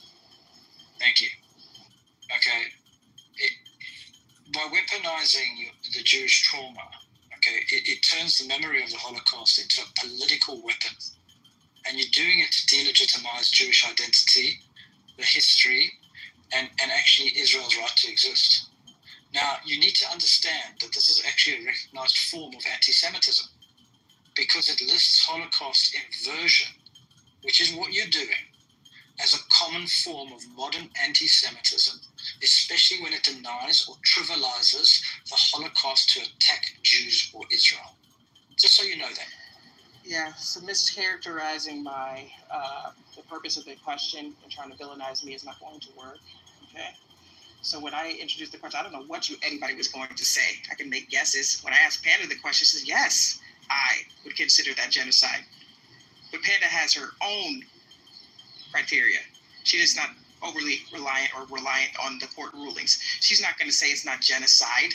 Thank you. Okay. By weaponizing the Jewish trauma, okay, it turns the memory of the Holocaust into a political weapon. And you're doing it to delegitimize Jewish identity, the history, and actually Israel's right to exist. Now, you need to understand that this is actually a recognized form of anti-Semitism because it lists Holocaust inversion, which is what you're doing. as a common form of modern anti-Semitism, especially when it denies or trivializes the Holocaust to attack Jews or Israel. Just so you know that. Yeah, so mischaracterizing the purpose of the question and trying to villainize me is not going to work. Okay. So when I introduced the question, I don't know what anybody was going to say. I can make guesses. When I asked Panda the question, she said, yes, I would consider that genocide. But Panda has her own criteria. She is not overly reliant on the court rulings. She's not going to say it's not genocide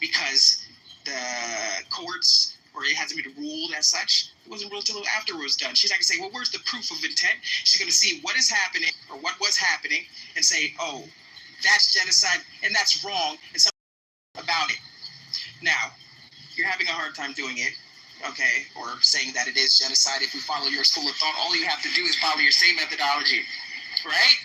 because the courts, or it hasn't been ruled as such. It wasn't ruled until after it was done. She's not going to say, well, where's the proof of intent? She's going to see what is happening or what was happening and say, oh, that's genocide and that's wrong and something about it. Now, you're having a hard time doing it, okay, or saying that it is genocide. If we follow your school of thought, all you have to do is follow your same methodology, right?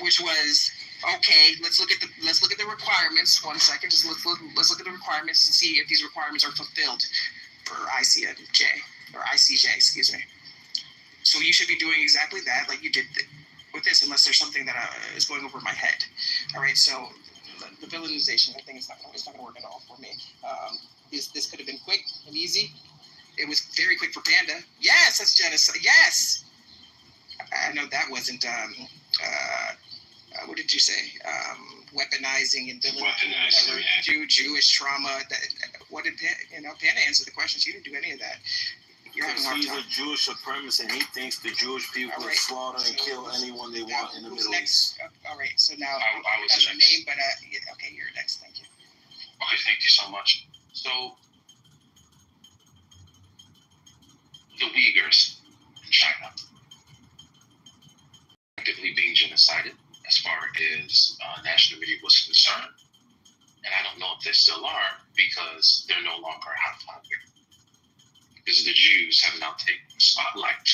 Which was, okay, let's look at the requirements. 1 second, just let's look at the requirements and see if these requirements are fulfilled for ICJ, excuse me. So you should be doing exactly that, like you did with this, unless there's something that is going over my head. All right, so the villainization, I think it's not going to work at all for me. This could have been quick and easy. It was very quick for Panda. Yes, that's genocide. Yes. I know that wasn't, what did you say? Weaponizing and villainizing, Jewish trauma. What did Panda answer the question? She didn't do any of that. He's a Jewish supremacist, and he thinks the Jewish people will slaughter and kill anyone they want in the Middle East. All right, so now I was that's your name, but okay, you're next. Thank you. Okay, thank you so much. So, the Uyghurs in China actively being genocided as far as national media was concerned. And I don't know if they still are because they're no longer out of power. Because the Jews have now taken the spotlight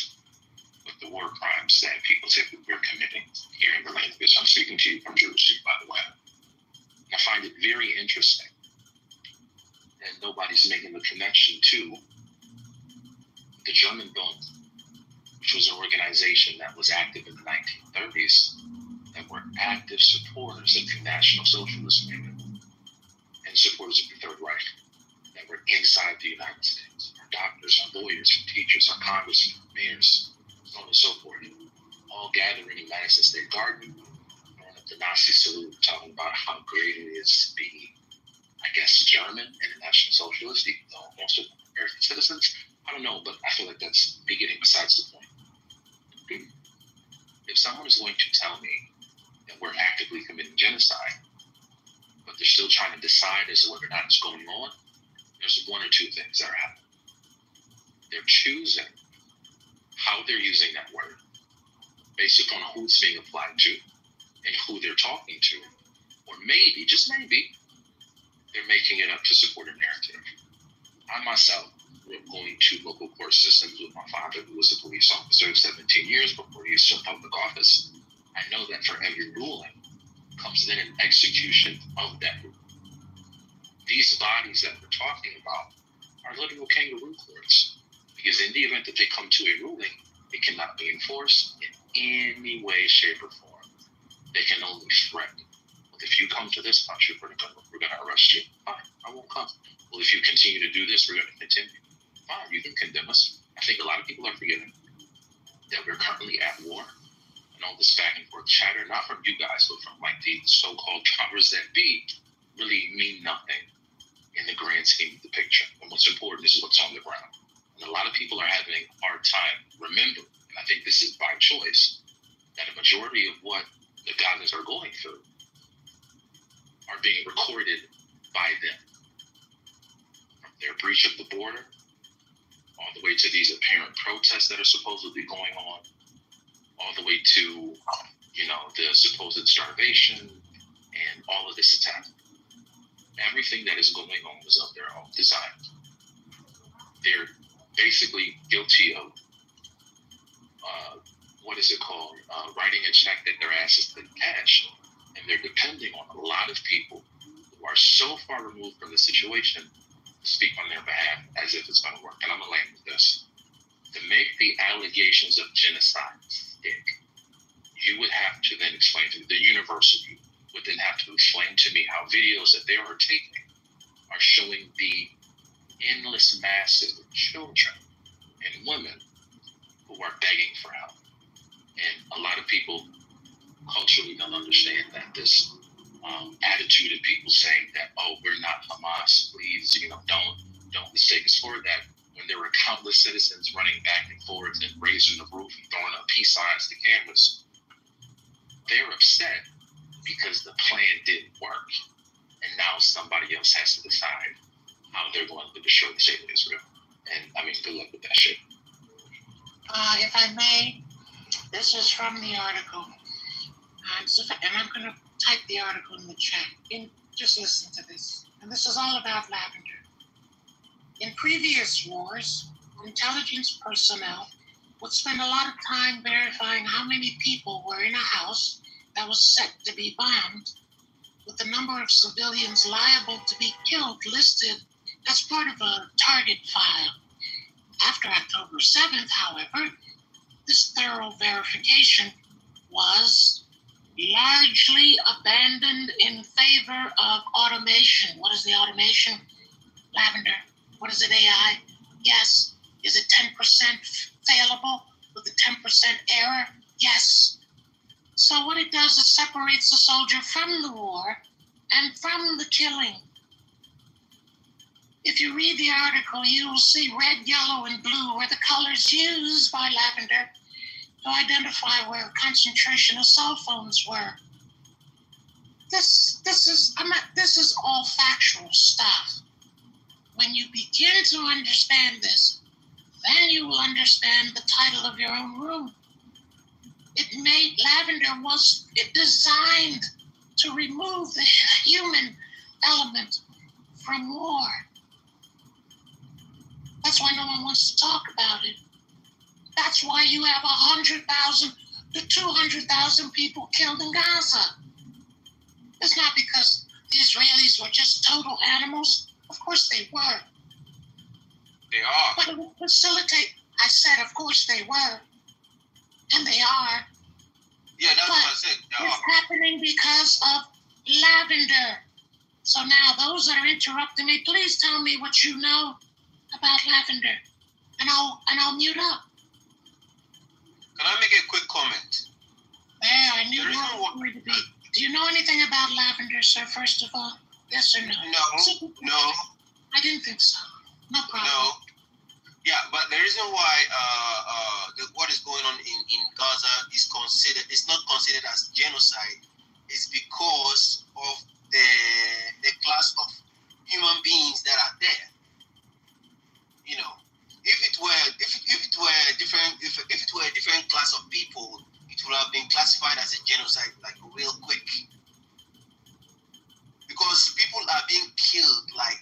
with the war crimes that people say that we're committing here in the language. I'm speaking to you from Jerusalem, by the way. I find it very interesting that nobody's making the connection to the German Bund, which was an organization that was active in the 1930s, that were active supporters of the National Socialist movement and supporters of the Third Reich, that were inside the United States. Our doctors, our lawyers, our teachers, our congressmen, our mayors, so on and so forth, all gathering in Madison Square Garden, throwing up the Nazi salute, talking about how great it is to be, I guess, German and a National Socialist, even though most of them are American citizens. I don't know, but I feel like that's me getting besides the point. If someone is going to tell me that we're actively committing genocide, but they're still trying to decide as to whether or not it's going on, there's one or two things that are happening. They're choosing how they're using that word based upon who it's being applied to and who they're talking to. Or maybe, just maybe, they're making it up to support a narrative. I myself grew up going to local court systems with my father, who was a police officer 17 years before he assumed public office. I know that for every ruling comes then an execution of that ruling. These bodies that we're talking about are literal kangaroo courts, because in the event that they come to a ruling, it cannot be enforced in any way, shape, or form. They can only threaten. Well, if you come to this country, we're going to arrest you. Fine, I won't come. Well, if you continue to do this, we're going to continue. Fine, you can condemn us. I think a lot of people are forgetting that we're currently at war, and all this back and forth chatter, not from you guys, but from like the so-called powers that be, really mean nothing in the grand scheme of the picture. And what's important is what's on the ground. And a lot of people are having a hard time remembering, and I think this is by choice, that a majority of what the Ghanaians are going through are being recorded by them. From their breach of the border, all the way to these apparent protests that are supposedly going on, all the way to, the supposed starvation and all of this attack. Everything that is going on was of their own design. They're basically guilty of, writing a check that their asses couldn't cash. And they're depending on a lot of people who are so far removed from the situation to speak on their behalf as if it's going to work. And I'm going to land with this. To make the allegations of genocide stick, you would have to then explain to me, the university would then have to explain to me how videos that they are taking are showing the endless masses of children and women who are begging for help. And a lot of people culturally don't understand that this attitude of people saying that, oh, we're not Hamas, please, don't mistake us for that. When there were countless citizens running back and forth and raising the roof and throwing up peace signs to cameras, they're upset because the plan didn't work. And now somebody else has to decide how they're going to destroy the state of Israel. And I mean, good luck with that shit. If I may, this is from the article. And I'm going to type the article in the chat. Just listen to this. And this is all about lavender. In previous wars, intelligence personnel would spend a lot of time verifying how many people were in a house that was set to be bombed, with the number of civilians liable to be killed listed as part of a target file. After October 7th, however, this thorough verification was largely abandoned in favor of automation. What is the automation? Lavender. What is it, AI? Yes. Is it 10% failable with a 10% error? Yes. So what it does is separates the soldier from the war and from the killing. If you read the article, you will see red, yellow, and blue were the colors used by lavender to identify where concentration of cell phones were. This is all factual stuff. When you begin to understand this, then you will understand the title of your own room. Lavender was designed to remove the human element from war. That's why no one wants to talk about it. That's why you have 100,000 to 200,000 people killed in Gaza. It's not because the Israelis were just total animals. Of course they were. They are. But it would facilitate. I said, of course they were. And they are. Yeah, that's what I said. It's happening because of lavender. So now those that are interrupting me, please tell me what you know about lavender. And I'll mute up. Can I make a quick comment? Yeah, I knew you were going to be. Do you know anything about lavender, sir, first of all? Yes or no? No. I didn't think so. No problem. No. Yeah, but the reason why what is going on in Gaza is not considered as genocide is because of the class of human beings that are there. You know, if it were a different class of people, it would have been classified as a genocide like real quick. Because people are being killed like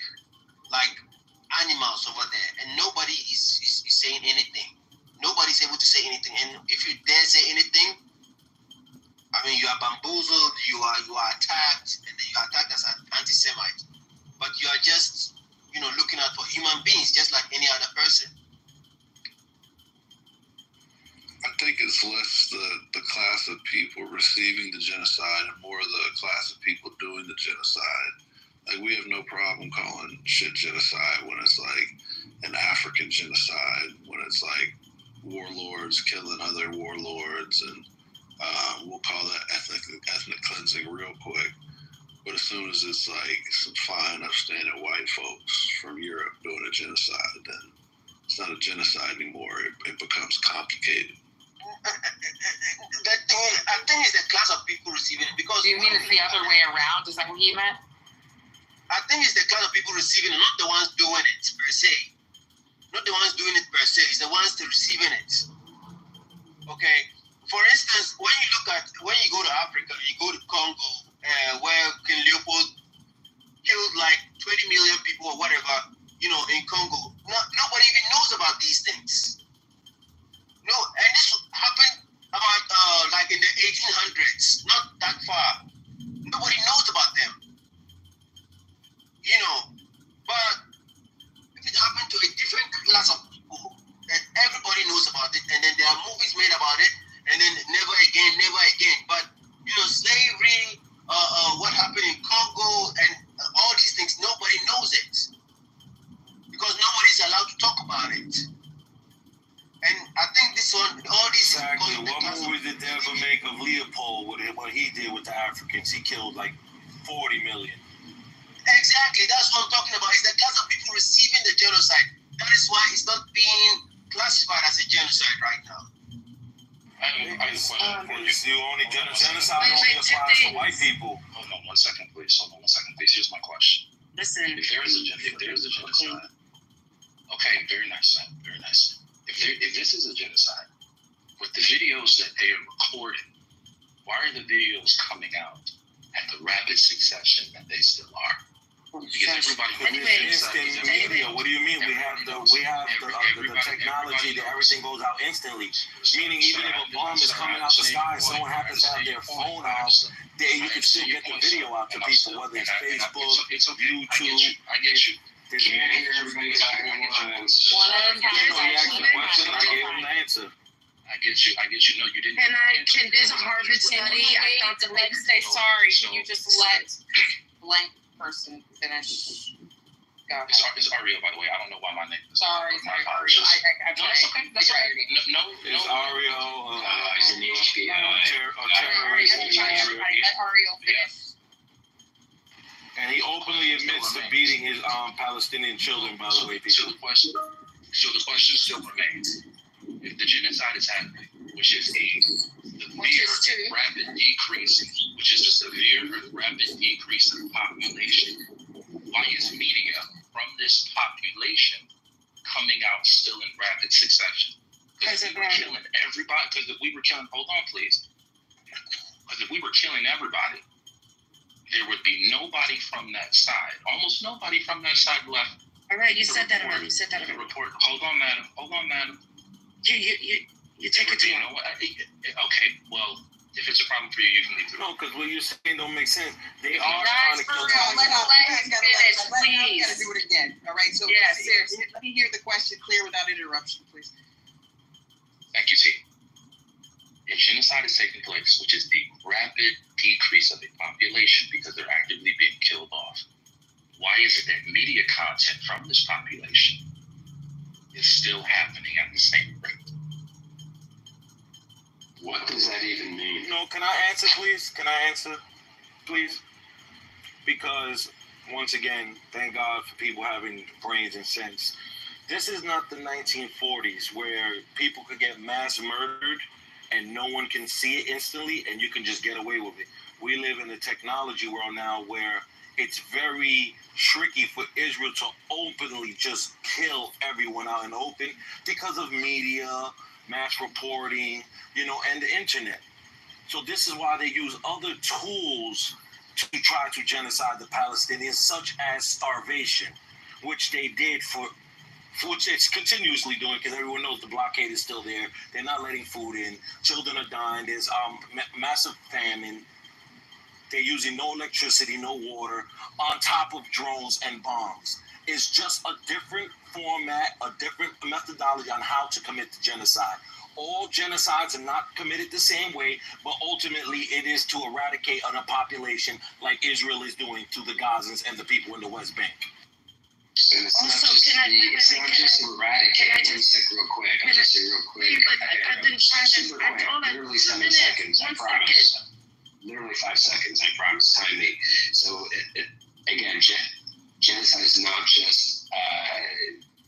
animals over there, and nobody is saying anything. Nobody's able to say anything, and if you dare say anything, I mean, you are bamboozled, you are attacked, and then you are attacked as an anti-Semite. But you are just, looking out for human beings, just like any other person. I think it's less the class of people receiving the genocide and more the class of people doing the genocide. Like, we have no problem calling shit genocide when it's like an African genocide, when it's like warlords killing other warlords, and we'll call that ethnic cleansing real quick. But as soon as it's like some fine, upstanding white folks from Europe doing a genocide, then it's not a genocide anymore. It becomes complicated. I think it's the class of people receiving it, because. Do you mean it's the other way around? Is that what you meant? I think it's the class of people receiving it, not the ones doing it per se. Not the ones doing it per se, it's the ones receiving it. Okay? For instance, when you go to Africa, you go to Congo, where King Leopold killed like 20 million people or whatever, in Congo. Nobody even knows about these things. No, and this happened about like in the 1800s, not that far. Nobody knows about them. But if it happened to a different class of people, then everybody knows about it, and then there are movies made about it, and then never again, did they ever make of Leopold with it, what he did with the Africans? He killed like 40 million. Exactly, that's what I'm talking about. It's the class of people receiving the genocide. That is why it's not being classified as a genocide right now. It's the only genocide only applies to white people. Hold on 1 second, please. Here's my question. Listen. If there is a genocide, okay, very nice, son. Very nice. If this is a genocide, with the videos that they are recording, why are the videos coming out at the rapid succession that they still are? Because everybody instant media. What do you mean? We have the technology that everything goes out instantly. Meaning, even if a bomb is coming out the sky, someone happens to have their phone out, you can still get the video out to people, whether it's Facebook, YouTube. I get you. There's more. Everybody talking at once. One at a time. I gave him the answer. I get you. No, you didn't. Can there's a Harvard study? I thought the lady say sorry. Can you just let blank person finish? Go ahead. It's Ario, by the way. I don't know why my name is. Sorry, Ario. No, that's okay. That's right. No. It's Ario. It's an HBO. I let Ario finish. And he openly admits to beating his Palestinian children, by the way, people. So the question still remains. If the genocide is happening, which is a rapid decrease, which is a severe and rapid decrease in population, why is media from this population coming out still in rapid succession? Because if we were killing everybody, hold on please, because if we were killing everybody, there would be nobody from that side, almost nobody from that side left. All right, you said that already. Report. Hold on, madam. You take it to you know what? Okay, well, if it's a problem for you, you can leave it. No, because what you're saying don't make sense. They are trying Guys, to for kill real, let him finish, please. Gotta do it again. All right. So Yes. seriously, let me hear the question clear without interruption, please. Thank you, T. If genocide is taking place, which is the rapid decrease of the population because they're actively being killed off, why is it that media content from this population is still happening at the same rate? What does that even mean? No, can I answer, please? Because, once again, thank God for people having brains and sense. This is not the 1940s where people could get mass murdered and no one can see it instantly and you can just get away with it. We live in a technology world now where it's very tricky for Israel to openly just kill everyone out in the open because of media, mass reporting, and the internet. So this is why they use other tools to try to genocide the Palestinians, such as starvation, which they did which it's continuously doing because everyone knows the blockade is still there. They're not letting food in. Children are dying. There's massive famine. They're using no electricity, no water, on top of drones and bombs. It's just a different format, a different methodology on how to commit the genocide. All genocides are not committed the same way, but ultimately it is to eradicate a population like Israel is doing to the Gazans and the people in the West Bank. And it's not just eradicate. Real quick. I've been trying to. I told literally 7 seconds. I promise. Literally 5 seconds. I promise. Time me. So again, genocide is not just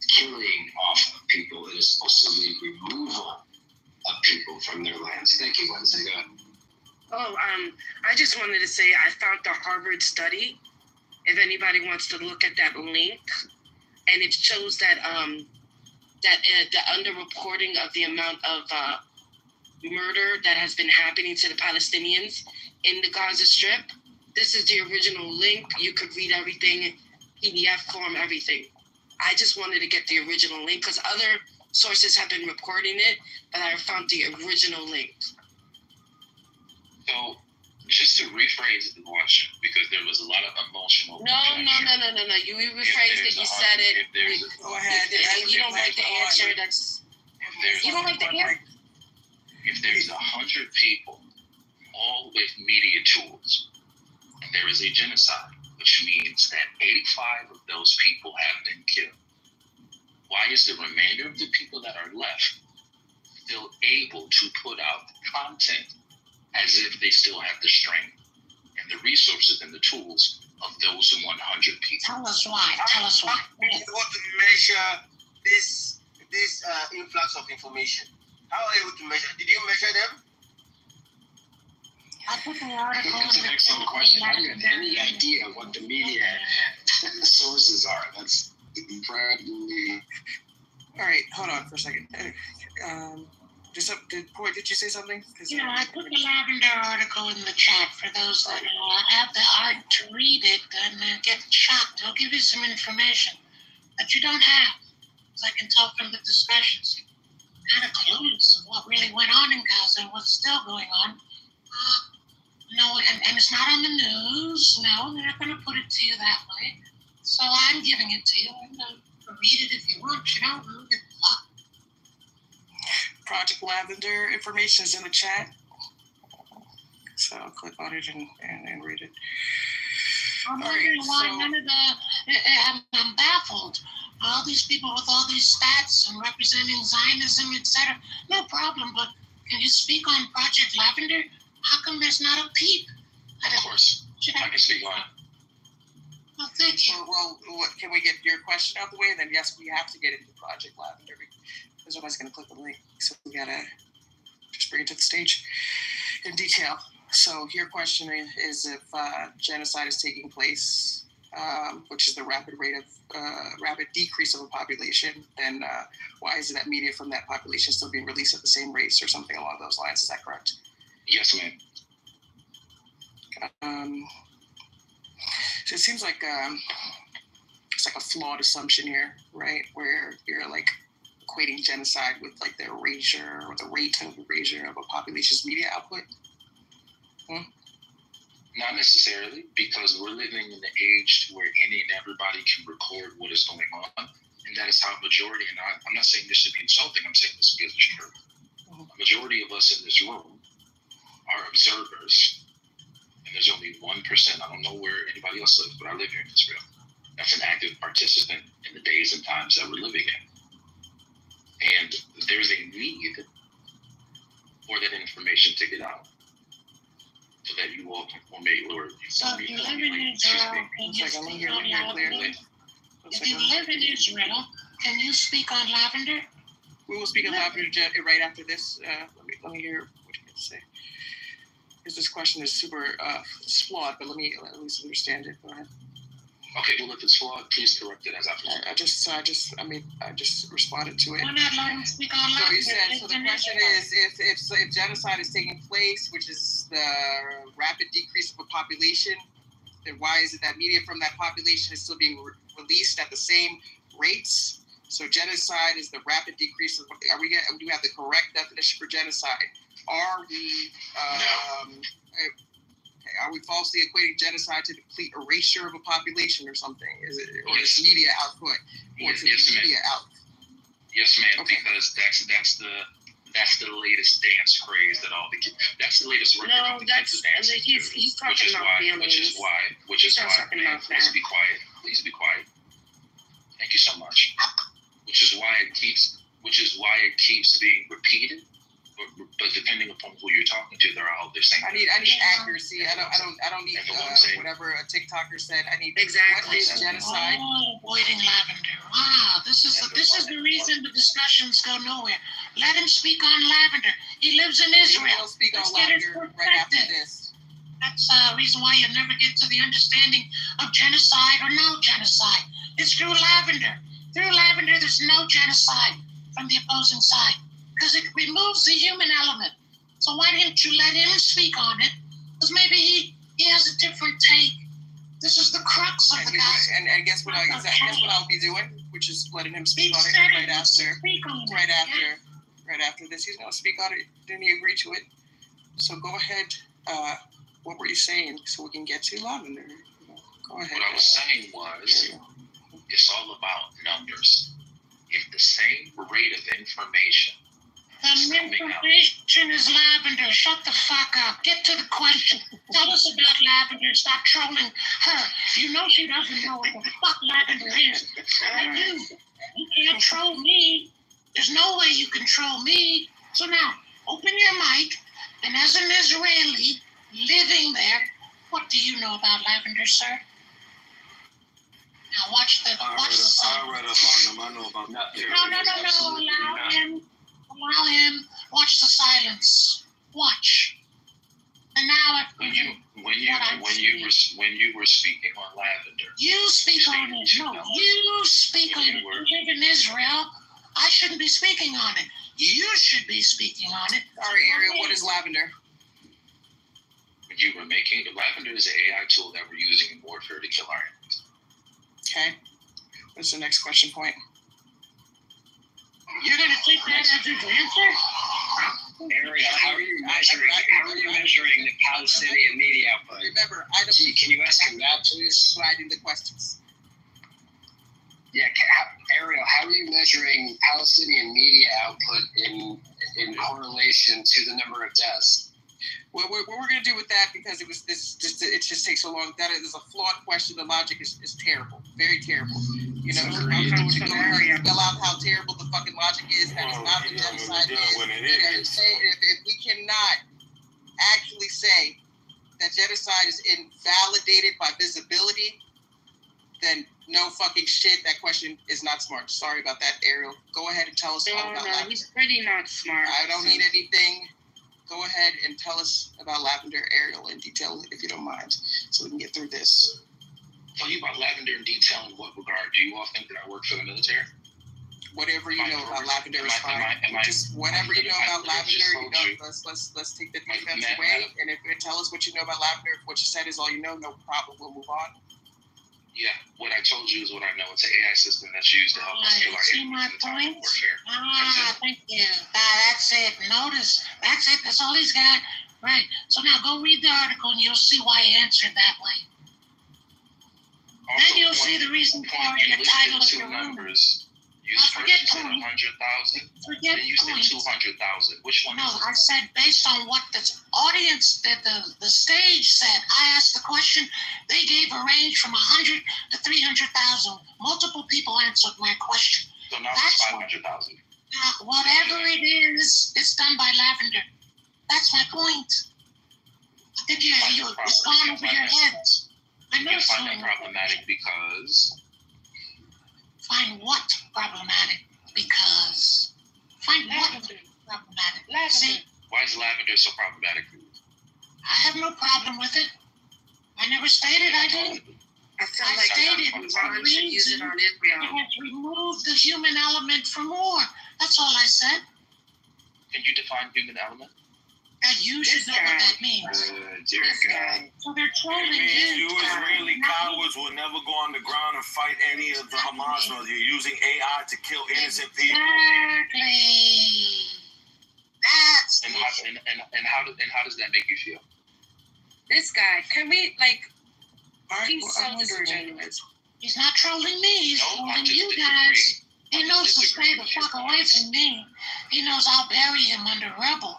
killing off of people. It is also the removal of people from their lands. Thank you, Wednesday. Go ahead. Oh, I just wanted to say I found the Harvard study. If anybody wants to look at that link, and it shows that the underreporting of the amount of murder that has been happening to the Palestinians in the Gaza Strip. This is the original link. You could read everything, PDF form, everything. I just wanted to get the original link because other sources have been reporting it, but I found the original link. So, just to rephrase the question, because there was a lot of emotional. No. You rephrased it. You said it. Go ahead. You don't like the answer. You don't like the answer. If there's 100 people, all with media tools, and there is a genocide, which means that 85 of those people have been killed, why is the remainder of the people that are left still able to put out content as if they still have the strength and the resources and the tools of those 100 people. Tell us why. Tell us why. How are you able to measure this influx of information? How are you able to measure? Did you measure them? I put the article. That's an excellent question. I don't have any idea what the media sources are. That's incredibly. All right, hold on for a second. Did you say something? Yeah, I put the Lavender article in the chat for those that have the heart to read it and get shocked. It'll give you some information that you don't have. As I can tell from the discussions, kind of clueless of what really went on in Gaza and what's still going on. No, and it's not on the news. No, they're not going to put it to you that way. So I'm giving it to you. And read it if you want. You don't know. Project Lavender information is in the chat. So I'll click on it and read it. I'm wondering why none of the. I'm baffled. All these people with all these stats and representing Zionism, etc. No problem, but can you speak on Project Lavender? How come there's not a peep? Of course. I can speak on it. Well, thank you. Well, can we get your question out the way? Then yes, we have to get into Project Lavender because nobody's going to click the link. So we got to just bring it to the stage in detail. So your question is if genocide is taking place, which is the rapid decrease of a population, then why is it that media from that population still being released at the same rates or something along those lines? Is that correct? Yes, ma'am. So it seems like it's like a flawed assumption here, right? Where you're like equating genocide with like the erasure or the rate of erasure of a population's media output. Not necessarily, because we're living in the age where any and everybody can record what is going on, and that is how majority. And I'm not saying this should be insulting. I'm saying this because it's true. A majority of us in this room are observers, and there's only 1%. I don't know where anybody else lives, but I live here in Israel. That's an active participant in the days and times that we're living in. And there's a need for that information to get out so that you all can formulate or If you live in Israel, can you speak on lavender? If you live in Israel, can you speak on lavender? We will speak on lavender right after this. Let me hear what you have to say. Because this question is super flawed, but let me at least understand it. Go ahead. Okay, well, if it's flawed, please correct it as I present. I just responded to it. Why not let him speak on lavender? So you said, so the question is, if genocide is taking place, which is the rapid decrease of a population, then why is it that media from that population is still being released at the same rates? So genocide is the rapid decrease of. Do we have the correct definition for genocide? Are we falsely equating genocide to the complete erasure of a population or something? Is it or yes. Is media output? Yes, media output? Yes, ma'am. Okay. Because that's the latest dance craze that all the kids. That's the latest record of the kids are dancing. He's talking about feelings. Which is why. Ma'am, please be quiet. Please be quiet. Thank you so much. Which is why it keeps being repeated. But depending upon who you're talking to, they're all the same. I need accuracy. I don't need whatever a TikToker said. I need exactly what is genocide. Avoiding lavender. Wow, this is the reason the discussions go nowhere. Let him speak on lavender. He lives in Israel. We'll speak on lavender right after this. That's the reason why you never get to the understanding of genocide or no genocide. It's through lavender. Through lavender, there's no genocide from the opposing side. Because it removes the human element. So why didn't you let him speak on it? Because maybe he has a different take. This is the crux of the gospel. And guess what I'll be doing? Which is letting him speak on it right after this. He's going to speak on it. Didn't he agree to it? So go ahead. What were you saying? So we can get to lavender. Go ahead. What I was saying was, it's all about numbers. If the same rate of information. The information is lavender. Shut the fuck up. Get to the question. Tell us about lavender. Stop trolling her. You know she doesn't know what the fuck lavender is. I do. You can't troll me. There's no way you can troll me. So now, open your mic lavender, sir? Now watch the silence. I read up on them. I know about that. No. Allow him. Watch the silence. Watch. And now when you were speaking on lavender. You speak on it. No, you speak on it. You live in Israel. I shouldn't be speaking on it. You should be speaking on it. Sorry, Ariel, what is lavender? When you were making lavender is an AI tool that we're using in warfare to kill our enemies. Okay. What's the next question point? You're gonna take that as his answer? Ariel, how are you measuring the Palestinian media output? Remember, can you ask him that, please? Providing the questions. Yeah, Ariel, how are you measuring Palestinian media output in correlation to the number of deaths? What we're going to do with that, because it just takes so long. That is a flawed question. The logic is terrible, very terrible. You know, spell out how terrible the fucking logic is. That is not the genocide. If we cannot actually say that genocide is invalidated by visibility, then no fucking shit. That question is not smart. Sorry about that, Ariel. Go ahead and tell us all about lavender. He's pretty not smart. I don't need anything. Go ahead and tell us about lavender, Ariel, in detail, if you don't mind, so we can get through this. Tell you about lavender in detail in what regard? Do you all think that I work for the military? Whatever you know about lavender is fine. Just whatever you know about lavender, let's take the defense away. And if you tell us what you know about lavender, if what you said is all you know, no problem. We'll move on. Yeah, what I told you is what I know. It's an AI system that's used to help us kill our enemies in the time of warfare. Thank you. That's it. Notice. That's it. That's all he's got. Right. So now go read the article and you'll see why he answered that way. Then you'll see the reason for it in the title of your room. You said 100,000. Forget then you said 200,000. Which one? No, I said based on what the audience, the stage said. I asked the question. They gave a range from 100 to 300,000. Multiple people answered my question. So now it's 500,000. Whatever it is, it's done by lavender. That's my point. I think it's gone over your heads. I know you find that problematic because. Find what problematic? Because. Find what problematic? See? Why is lavender so problematic for you? I have no problem with it. I never stated I did. I stated it should use it on Israel. It has removed the human element from war. That's all I said. Can you define human element? And you should know what that means. Dear God. So they're trolling you Israeli cowards will never go on the ground and fight any of the Hamas brothers. You're using AI to kill innocent people. Exactly. That's and how does that make you feel? This guy, can we he's so disingenuous. He's not trolling me, he's trolling you guys. He knows to stay the fuck away from me. He knows I'll bury him under rubble.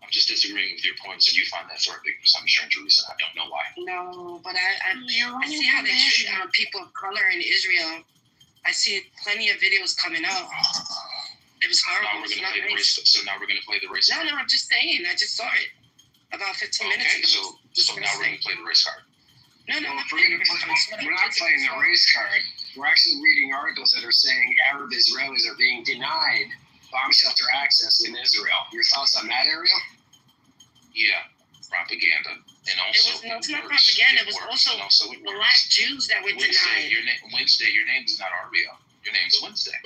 I'm just disagreeing with your points, and you find that sort of big assumption, Teresa. I don't know why. No, but I see how they treat people of color in Israel. I see plenty of videos coming up. It was horrible. So now we're going to play the race card. No, I'm just saying. I just saw it about 15 minutes ago. So now we're going to play the race card. No, we're not playing the race card. We're actually reading articles that are saying Arab Israelis are being denied bomb shelter access in Israel. Your thoughts on that, Ariel? Yeah, propaganda. And also, it's not propaganda. It was also the black Jews that were denied. Wednesday, your name is not Ariel. Your name's Wednesday.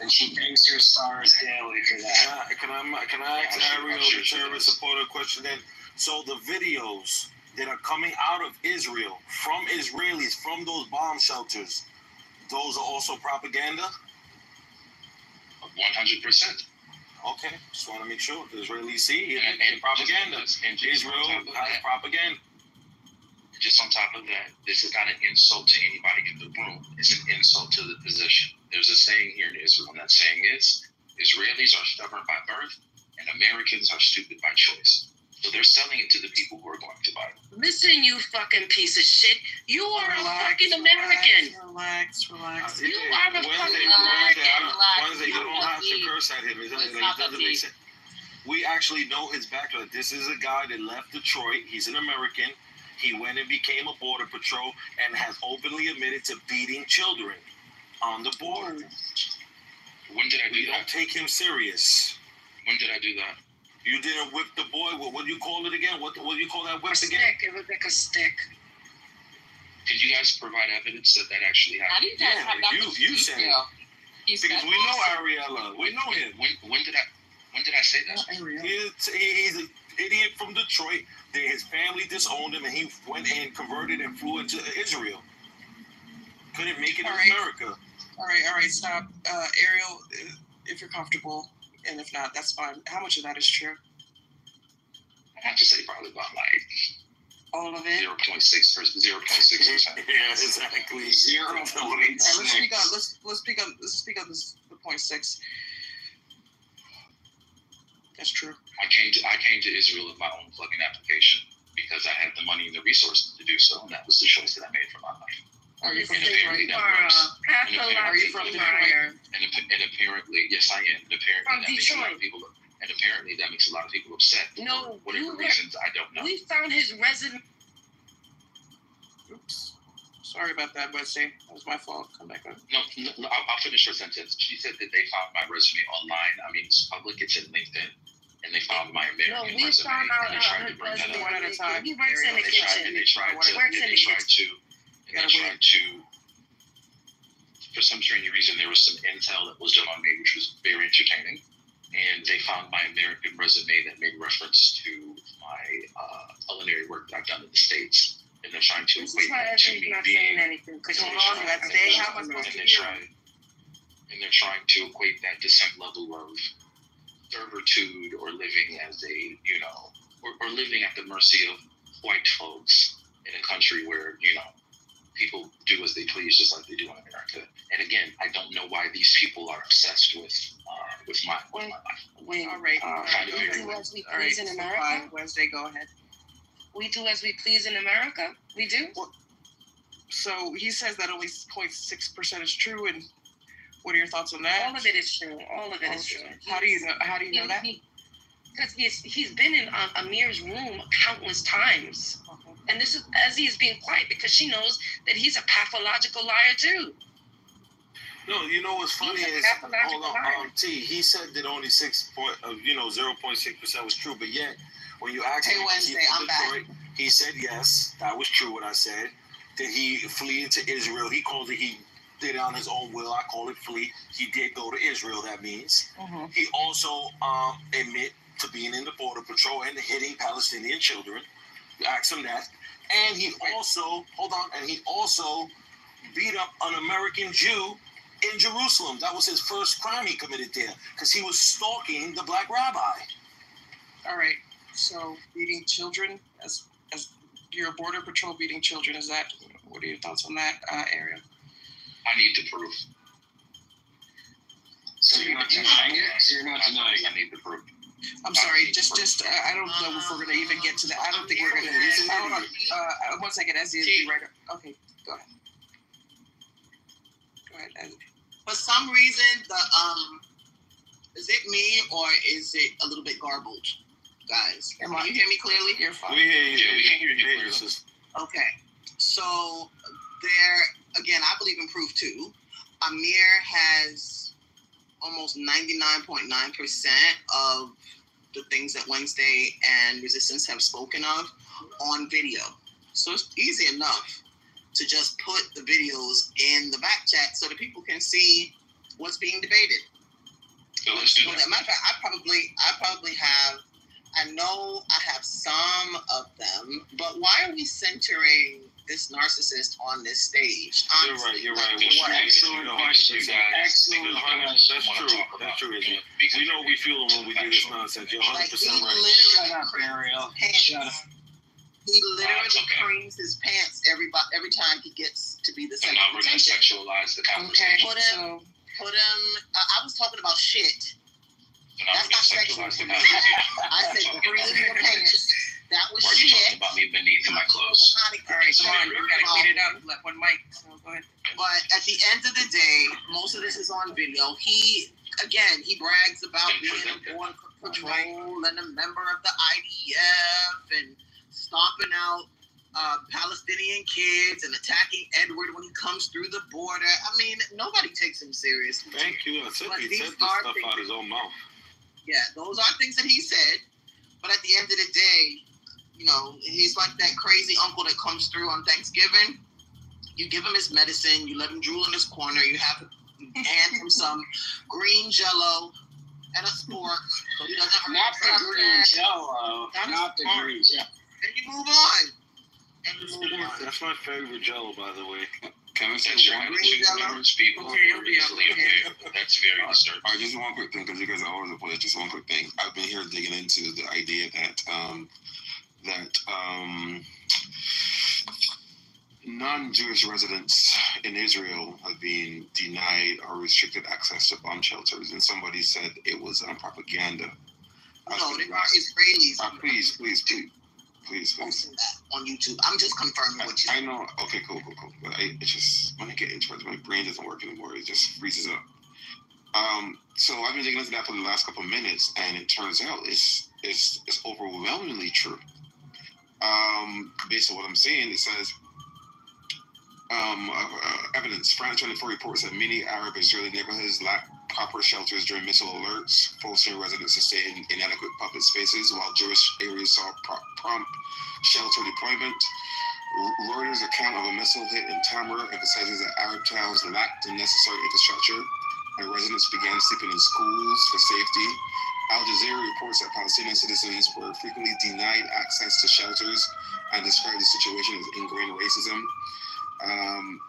And she banks her stars daily for that. Can I ask Ariel, the terrorist supporter, a question then? So the videos that are coming out of Israel, from Israelis, from those bomb shelters, those are also propaganda? 100%. Okay, just want to make sure the Israelis see and propaganda. And Israel has propaganda. Just on top of that, this is not an insult to anybody in the room. It's an insult to the position. There's a saying here in Israel, and that saying is, Israelis are stubborn by birth, and Americans are stupid by choice. So they're selling it to the people who are going to buy it. Listen, you fucking piece of shit. You are a fucking American. Relax. You are a fucking American. Wednesday, you don't have to curse at him. It doesn't make sense. we actually know his background. This is a guy that left Detroit. He's an American. He went and became a border patrol and has openly admitted to beating children on the border. When did I do We don't that? take him serious. When did I do that? You didn't whip the boy. What do you call it again? What do you call that whip A again? stick. It was like a stick. Could you guys provide evidence that that actually How happened? do you guys have that? You said it. Because we know Ariella. We know him. When did I say that? He's an idiot from Detroit. His family disowned him, and he went and converted and flew into Israel. Couldn't make it in America. All right, stop. Ariel, if you're comfortable, and if not, that's fine. How much of that is true? I have to say probably about like all of it. 0.6%. Yeah, exactly. 0.6. All right, let's speak on this the 0.6. That's true. I came to Israel with my own fucking application because I had the money and the resources to do so, and that was the choice that I made for my life. Are you from Detroit? Are you from Detroit? And apparently, yes, I am. And apparently, that makes a lot of people. And apparently, that makes a lot of people upset. No, for whatever reasons, I don't know. We found his resume. Oops. Sorry about that, Wednesday. That was my fault. Come back on. No, I'll finish her sentence. She said that they found my resume online. I mean, it's public. It's in LinkedIn. And they found my American we resume. found out And they tried to bring that resume up. one at a time. He works in the kitchen. And they tried to, for some strange reason, there was some intel that was done on me, which was very entertaining. And they found my American resume that made reference to my culinary work that I've done in the States. And they're trying to equate that to me being. Anything. And they're trying to equate that to some level of servitude or living as a, or living at the mercy of white folks in a country where, people do as they please, just like they do in America. And again, I don't know why these people are obsessed with my life. All right. We do as we please in America. Wednesday, go ahead. We do as we please in America. We do. So he says that only 0.6% is true, and what are your thoughts on that? All of it is true. All of it is true. How do you know that? Because he's been in Amir's room countless times. And this is as he is being quiet because she knows that he's a pathological liar too. No, you know what's funny is, hold on, T. He said that only 0.6% was true, but yet when you asked him, he said yes, that was true. What I said, that he flee into Israel. He called it. He did it on his own will. I call it flee. He did go to Israel. That means he also admit to being in the border patrol and hitting Palestinian children. You ask him that, and he also beat up an American Jew in Jerusalem. That was his first crime he committed there because he was stalking the black rabbi. All right. So beating children as you're a border patrol beating children, is that? What are your thoughts on that, Ariel? I need the proof. So you're not denying it? So you're not denying it? I need the proof. I'm sorry, just I don't know if we're gonna even get to that. I don't think we're gonna. Hold on, 1 second, Ezzy is right. Okay, go ahead. Go ahead, Ezzy. For some reason, is it me or is it a little bit garbled, guys? Can you hear me clearly? You're fine. We hear you. Yeah, we can hear you clearly. Okay, so there again, I believe in proof too. Amir has almost 99.9% of the things that Wednesday and Resistance have spoken of on video. So it's easy enough to just put the videos in the back chat so that people can see what's being debated. So let's do that. As a matter of fact, I probably have, I know I have some of them, but why are we centering this narcissist on this stage? Honestly, You're right. Excellent question. Excellent question. That's true. We know we feel it when we do this nonsense. You're 100% right. Shut up, Ariel. Shut up. He literally creams his pants every time he gets to be the So center now of we're going to attention. sexualize the conversation. Put him. I was talking about shit. So now That's not we're sexual going to to sexualize me. the conversation. I said cream your pants. That was Why are you shit. talking about me beneath my clothes? All right, come on, you gotta clean it up. Let one mic. So go ahead. But at the end of the day, most of this is on video. He again, he brags about being a border patrol and a member of the IDF and stomping out Palestinian kids and attacking Edward when he comes through the border. I mean, nobody takes him seriously. Thank you. He said this stuff out of his own mouth. Yeah, those are things that he said. But at the end of the day, you know, he's like that crazy uncle that comes through on Thanksgiving. You give him his medicine, you let him drool in his corner, you hand him some green Jello and a spork so he doesn't hurt Not the green Jello. Not the green Jello. And you move on. That's my favorite Jello, by the way. Can I say one people easily offended. That's very disturbing. All right, just one quick thing, because you guys are all over the place. Just one quick thing. I've been here digging into the idea that non-Jewish residents in Israel have been denied or restricted access to bomb shelters, and somebody said it was propaganda. No, they are Israelis. Please. Posting that on YouTube. I'm just confirming what you I know. Okay, cool. But it's just, when I get into it, my brain doesn't work anymore. It just freezes up. So I've been digging into that for the last couple of minutes, and it turns out it's overwhelmingly true. Based on what I'm saying, it says evidence. France 24 reports that many Arab Israeli neighborhoods lack proper shelters during missile alerts, forcing residents to stay in inadequate public spaces, while Jewish areas saw prompt shelter deployment. Reuters' account of a missile hit in Tamra emphasizes that Arab towns lacked the necessary infrastructure, and residents began sleeping in schools for safety. Al Jazeera reports that Palestinian citizens were frequently denied access to shelters and described the situation as ingrained racism.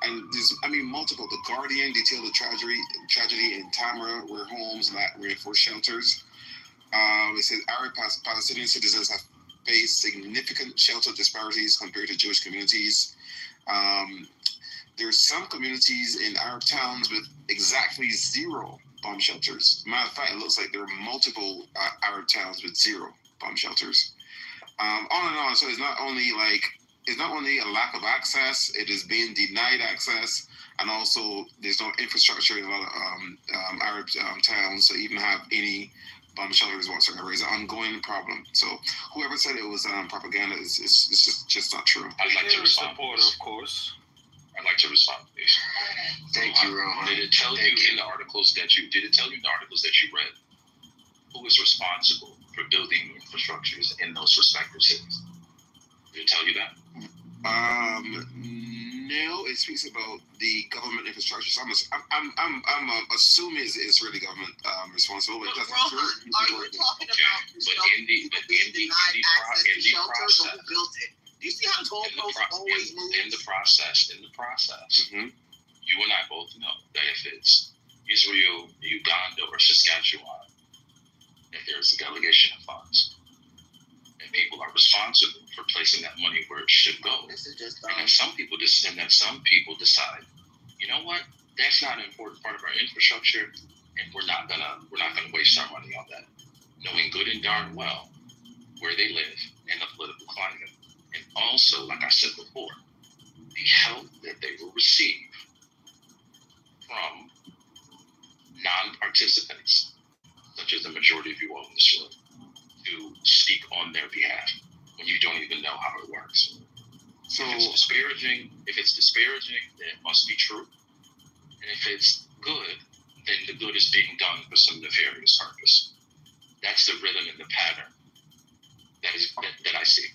And there's, multiple. The Guardian detailed the tragedy in Tamra, where homes lack reinforced shelters. It says Arab Palestinian citizens have faced significant shelter disparities compared to Jewish communities. There's some communities in Arab towns with exactly 0 bomb shelters. Matter of fact, it looks like there are multiple Arab towns with 0 bomb shelters. On and on. So it's not only a lack of access, it is being denied access, and also there's no infrastructure in a lot of Arab towns to even have any bomb shelters whatsoever. It's an ongoing problem. So whoever said it was propaganda is just not true. I'd like to respond. Of course. I'd like to respond, please. Thank you, Rohan. Did it tell you in the articles that you read who is responsible for building infrastructures in those respective cities? Did it tell you that? No, it speaks about the government infrastructure. So I'm assuming it's Israeli government responsible, but that's not true. Are you talking about in the process, who built it? Do you see how goalposts always move? In the process, Mm-hmm. You and I both know that if it's Israel, Uganda, or Saskatchewan, if there's a delegation of funds, and people are responsible for placing that money where it should go. This is just and then some people decide, you know what, that's not an important part of our infrastructure, and we're not gonna waste our money on that, knowing good and darn well where they live and the political climate, and also, like I said before, the help that they will receive from non-participants, such as the majority of you all in this room, to speak on their behalf when you don't even know how it works. So if it's disparaging, then it must be true. And if it's good, then the good is being done for some nefarious purpose. That's the rhythm and the pattern that I see.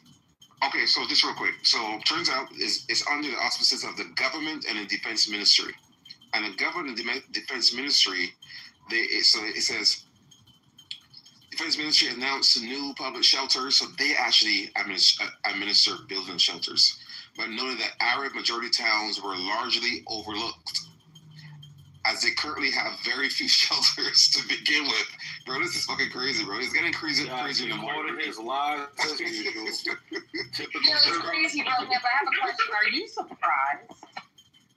Okay, so just real quick. So turns out it's under the auspices of the government and the defense ministry. And the government and defense ministry, it says, Defense Ministry announced new public shelters, so they actually administer building shelters, but noted that Arab majority towns were largely overlooked, as they currently have very few shelters to begin with. Bro, this is fucking crazy, bro. It's getting crazy in the morning. His lies as usual. It's crazy, bro. But I have a question. Are you surprised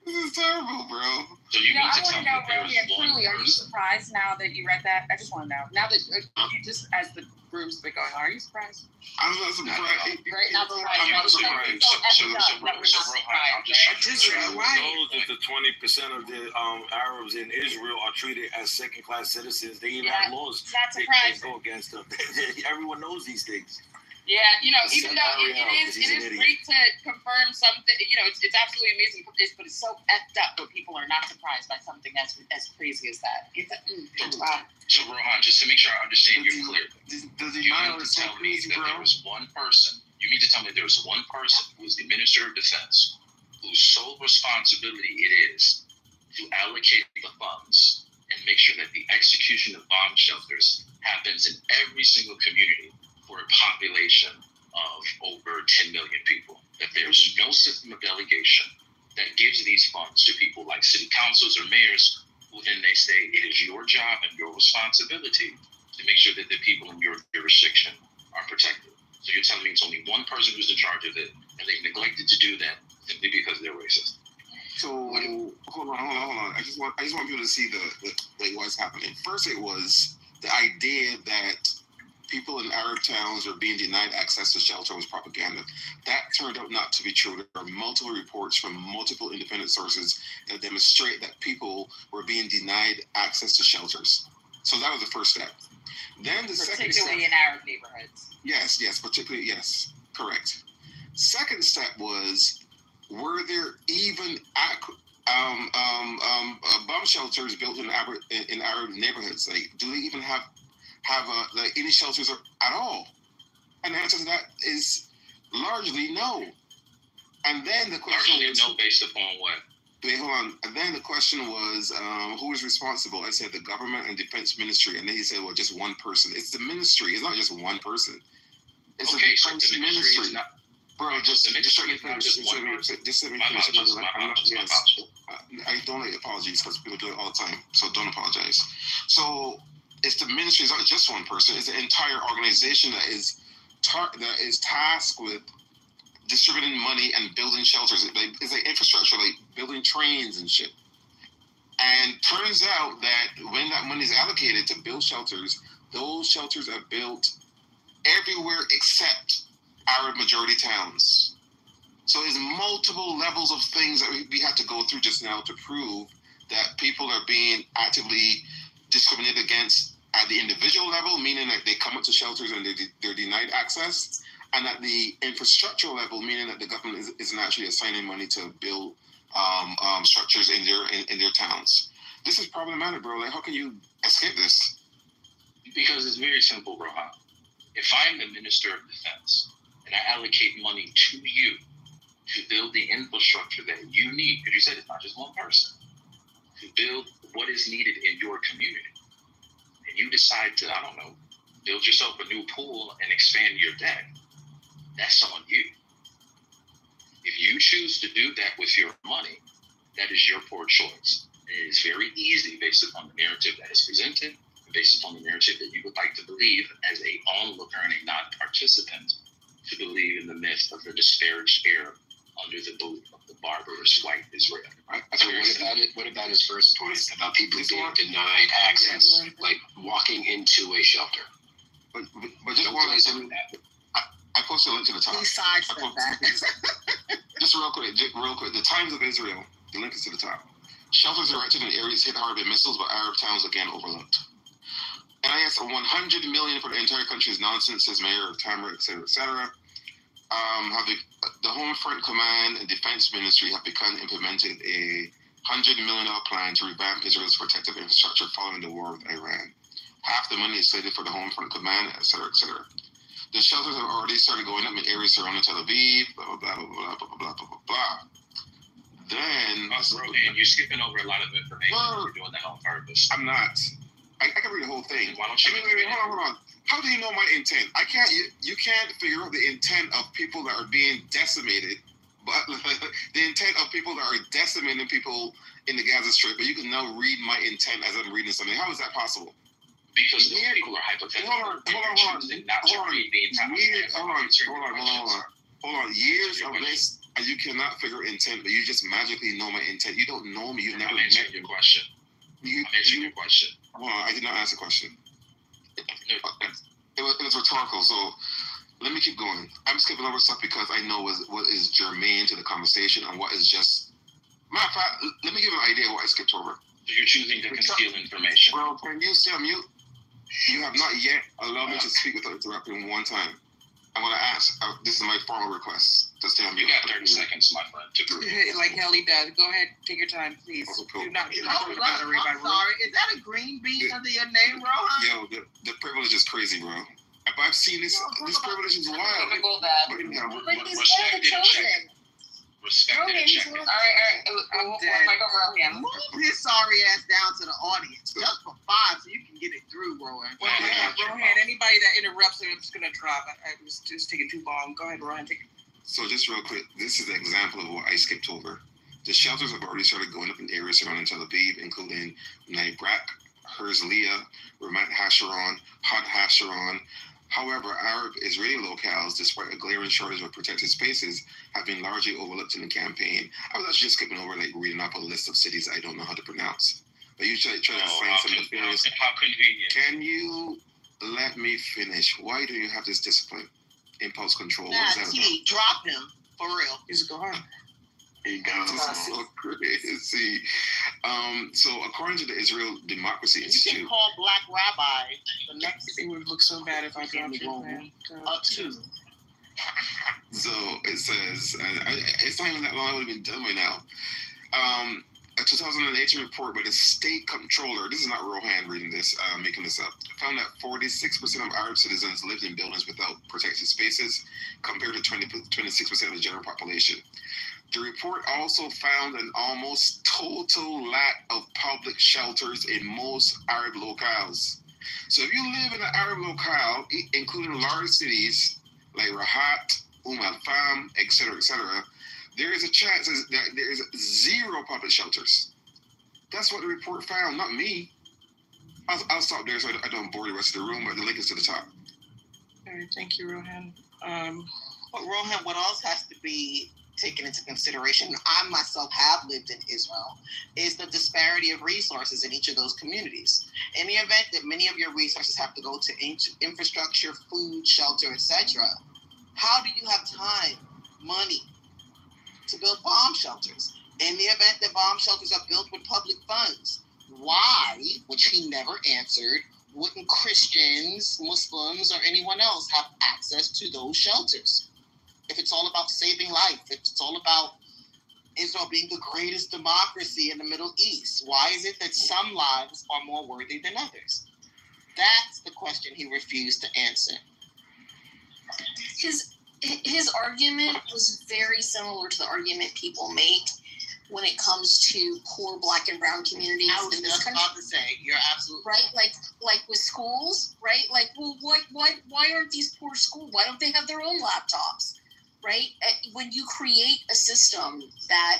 This is terrible, bro. So you mean I to tell want me to know, that there really and was one truly, are you person? surprised now that you read that? I just want to know. Now that you just, as the room's been going, are you surprised? I'm not surprised. Right, not surprised. I'm not surprised. knows that the 20% of the Arabs in Israel are treated as second-class citizens. They even have laws Not that surprised. go against them. Everyone knows these things. Yeah, even Except though it Ariel, 'cause he's an is idiot. great to confirm something, it's absolutely amazing, but it's so effed up when people are not surprised by something as crazy as that. Wow. So Rohan, just to make sure I understand you clearly, Does he you mind mean to so tell me crazy, that bro? there was one person? You mean to tell me there was one person who was the Minister of Defense, whose sole responsibility it is to allocate the funds and make sure that the execution of bomb shelters happens in every single community for a population of over 10 million people? That there's no system of delegation that gives these funds to people like city councils or mayors, who then they say it is your job and your responsibility to make sure that the people in your jurisdiction are protected. So you're telling me it's only one person who's in charge of it, and they neglected to do that simply because they're racist? So hold on. I just want people to see the what's happening. First, it was the idea that people in Arab towns are being denied access to shelter was propaganda. That turned out not to be true. There are multiple reports from multiple independent sources that demonstrate that people were being denied access to shelters. So that was the first step. Then the second step, Particularly in Arab neighborhoods. yes, particularly, yes, correct. Second step was, were there even bomb shelters built in Arab neighborhoods? Like, do they even have any shelters at all? And the answer to that is largely no. And then the question Largely was, no, based upon what? wait, hold on. And then the question was, who is responsible? I said the government and defense ministry. And then he said, well, just one person. It's the ministry. It's not just one person. It's Okay, a so defense the ministry is not. Bro, just the ministry let me is not finish. just one person. Just let me My finish. apologies. I don't like apologies because people do it all the time. So don't apologize. So it's the ministry. It's not just one person. It's an entire organization that is tasked with distributing money and building shelters. It's like infrastructure, like building trains and shit. And turns out that when that money is allocated to build shelters, those shelters are built everywhere except Arab majority towns. So there's multiple levels of things that we have to go through just now to prove that people are being actively discriminated against at the individual level, meaning that they come up to shelters and they're denied access, and at the infrastructural level, meaning that the government isn't actually assigning money to build structures in their towns. This is problematic, bro. Like, how can you escape this? Because it's very simple, Rohan. If I'm the Minister of Defense and I allocate money to you to build the infrastructure that you need, because you said it's not just one person, to build what is needed in your community, and you decide to, I don't know, build yourself a new pool and expand your deck, that's on you. If you choose to do that with your money, that is your poor choice. It is very easy, based upon the narrative that is presented, based upon the narrative that you would like to believe as a onlooker and a non-participant, to believe in the myth of the disparaged Arab under the boot of the barbarous white Israel. So what about his first point about people being denied access, like walking into a shelter? But just one that. I posted a link to the top. Besides that. Just real quick. The Times of Israel. The link is to the top. Shelters erected in areas hit hard by missiles, but Arab towns again overlooked. And I guess $100 million for the entire country is nonsense, says Mayor of Tamra, etc., etc. The Home Front Command and Defense Ministry have begun implementing a $100 million plan to revamp Israel's protective infrastructure following the war with Iran. Half the money is slated for the Home Front Command, etc., etc. The shelters have already started going up in areas surrounding Tel Aviv, blah, blah, blah, blah, blah, blah, blah, blah, blah. Then... Rohan, you're skipping over a lot of information. You're doing that on purpose. I'm not. I can read the whole thing. Why don't you? Hold on. How do you know my intent? You can't figure out the intent of people that are being decimated, but the intent of people that are decimating people in the Gaza Strip, but you can now read my intent as I'm reading something. How is that possible? Because those people are hypothetical. Hold on. Years of this and you cannot figure intent, but you just magically know my intent. You don't know me. You never met your question. I'm answering your question. Well, I did not ask a question. It was rhetorical, so let me keep going. I'm skipping over stuff because I know what is germane to the conversation and what is just... Matter of fact, let me give you an idea of what I skipped over. So you're choosing to conceal information. Well, can you stay on mute? You have not yet allowed me to speak without interrupting one time. I'm going to ask, this is my formal request to stay on mute. You got 30 seconds, my friend, to prove it. Like Helly does. Go ahead, take your time, please. Okay, cool. Do not I'm by sorry. Is that a green bean under your name, Rohan? Yo, the privilege is crazy, bro. If I've seen this privilege is wild. But he's one of the chosen. Respect and check. All right. We'll fight over Rohan. Move his sorry ass down to the audience just for 5 so you can get it through, Rohan. Rohan, anybody that interrupts him, I'm just going to drop. It was just taking too long. Go ahead, Rohan. So just real quick, this is an example of what I skipped over. The shelters have already started going up in areas surrounding Tel Aviv, including Nibrak, Herzliya, Ramat Hasharon, Had Hasharon. However, Arab-Israeli locales, despite a glaring shortage of protected spaces, have been largely overlooked in the campaign. I was actually just skipping over, reading up a list of cities I don't know how to pronounce. But you try to find some nefarious... How convenient. Can you let me finish? Why do you have this discipline? Impulse control. What is that about? Drop him. For real. Just go ahead. He goes so crazy. So according to the Israel Democracy Institute... You can call Black Rabbi the next... It would look so bad if I dropped you, man. Up to. So it says, it's not even that long, I would have been done by now. A 2018 report by the state comptroller, this is not Rohan reading this, making this up, found that 46% of Arab citizens lived in buildings without protected spaces, compared to 26% of the general population. The report also found an almost total lack of public shelters in most Arab locales. So if you live in an Arab locale, including large cities like Rahat, Al-Fam, etc., there is a chance that there is 0 public shelters. That's what the report found, not me. I'll stop there so I don't bore the rest of the room, but the link is to the top. All right, thank you, Rohan. But Rohan, what else has to be taken into consideration, I myself have lived in Israel, is the disparity of resources in each of those communities. In the event that many of your resources have to go to infrastructure, food, shelter, etc., how do you have time, money, to build bomb shelters? In the event that bomb shelters are built with public funds, why, which he never answered, wouldn't Christians, Muslims, or anyone else have access to those shelters? If it's all about saving life, if it's all about Israel being the greatest democracy in the Middle East, why is it that some lives are more worthy than others? That's the question he refused to answer. His argument was very similar to the argument people make when it comes to poor Black and brown communities in this country. About to say, you're absolutely right. Like with schools, right? Like, well, why aren't these poor schools? Why don't they have their own laptops? Right? When you create a system that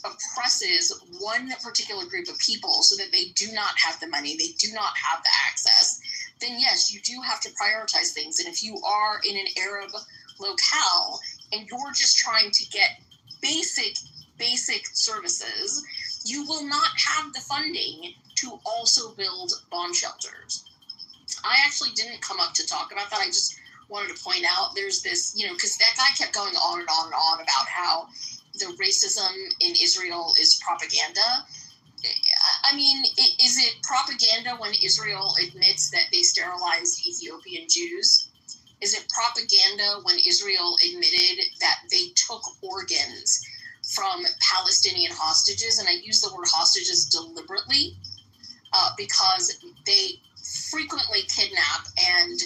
oppresses one particular group of people so that they do not have the money, they do not have the access, then yes, you do have to prioritize things. And if you are in an Arab locale and you're just trying to get basic services, you will not have the funding to also build bomb shelters. I actually didn't come up to talk about that. I just wanted to point out there's this, because that guy kept going on and on and on about how the racism in Israel is propaganda. I mean, is it propaganda when Israel admits that they sterilized Ethiopian Jews? Is it propaganda when Israel admitted that they took organs from Palestinian hostages? And I use the word hostages deliberately because they frequently kidnap and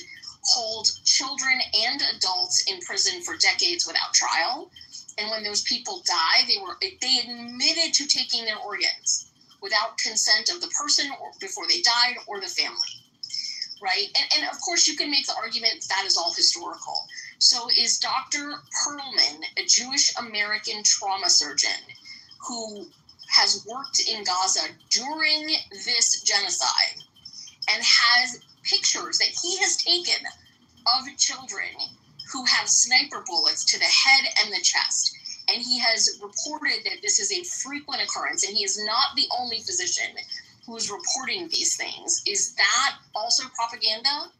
hold children and adults in prison for decades without trial. And when those people die, they admitted to taking their organs without consent of the person or before they died or the family, right? And of course, you can make the argument that is all historical. So is Dr. Perlman a Jewish-American trauma surgeon who has worked in Gaza during this genocide and has pictures that he has taken of children who have sniper bullets to the head and the chest. And he has reported that this is a frequent occurrence, and he is not the only physician who is reporting these things. Is that also propaganda?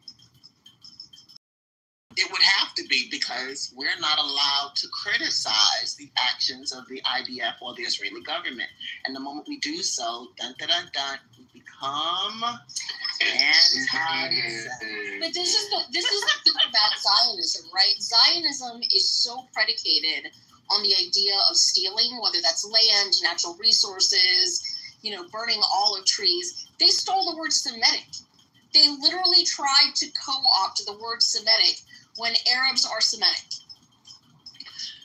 It would have to be, because we're not allowed to criticize the actions of the IDF or the Israeli government. And the moment we do so, dun, dun, dun, dun, we become anti-Semitic. But this is the thing about Zionism, right? Zionism is so predicated on the idea of stealing, whether that's land, natural resources, burning olive trees. They stole the word Semitic. They literally tried to co-opt the word Semitic when Arabs are Semitic.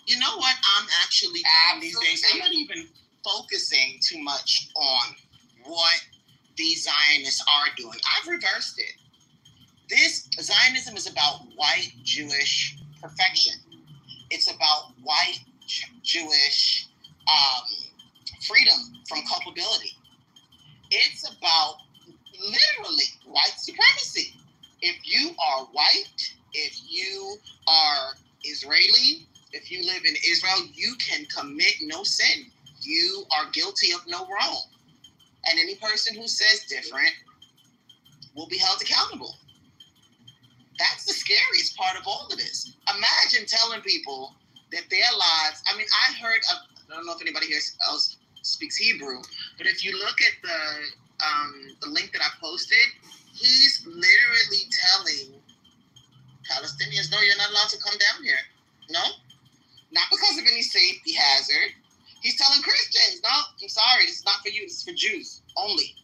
You know what I'm actually doing these days? I'm not even focusing too much on what these Zionists are doing. I've reversed it. This Zionism is about white Jewish perfection. It's about white Jewish freedom from culpability. It's about literally white supremacy. If you are white, if you are Israeli, if you live in Israel, you can commit no sin. You are guilty of no wrong. And any person who says different will be held accountable. That's the scariest part of all of this. Imagine telling people that their lives, I don't know if anybody here else speaks Hebrew, but if you look at the link that I posted, he's literally telling Palestinians, no, you're not allowed to come down here. No, not because of any safety hazard. He's telling Christians, no, I'm sorry, this is not for you, this is for Jews only.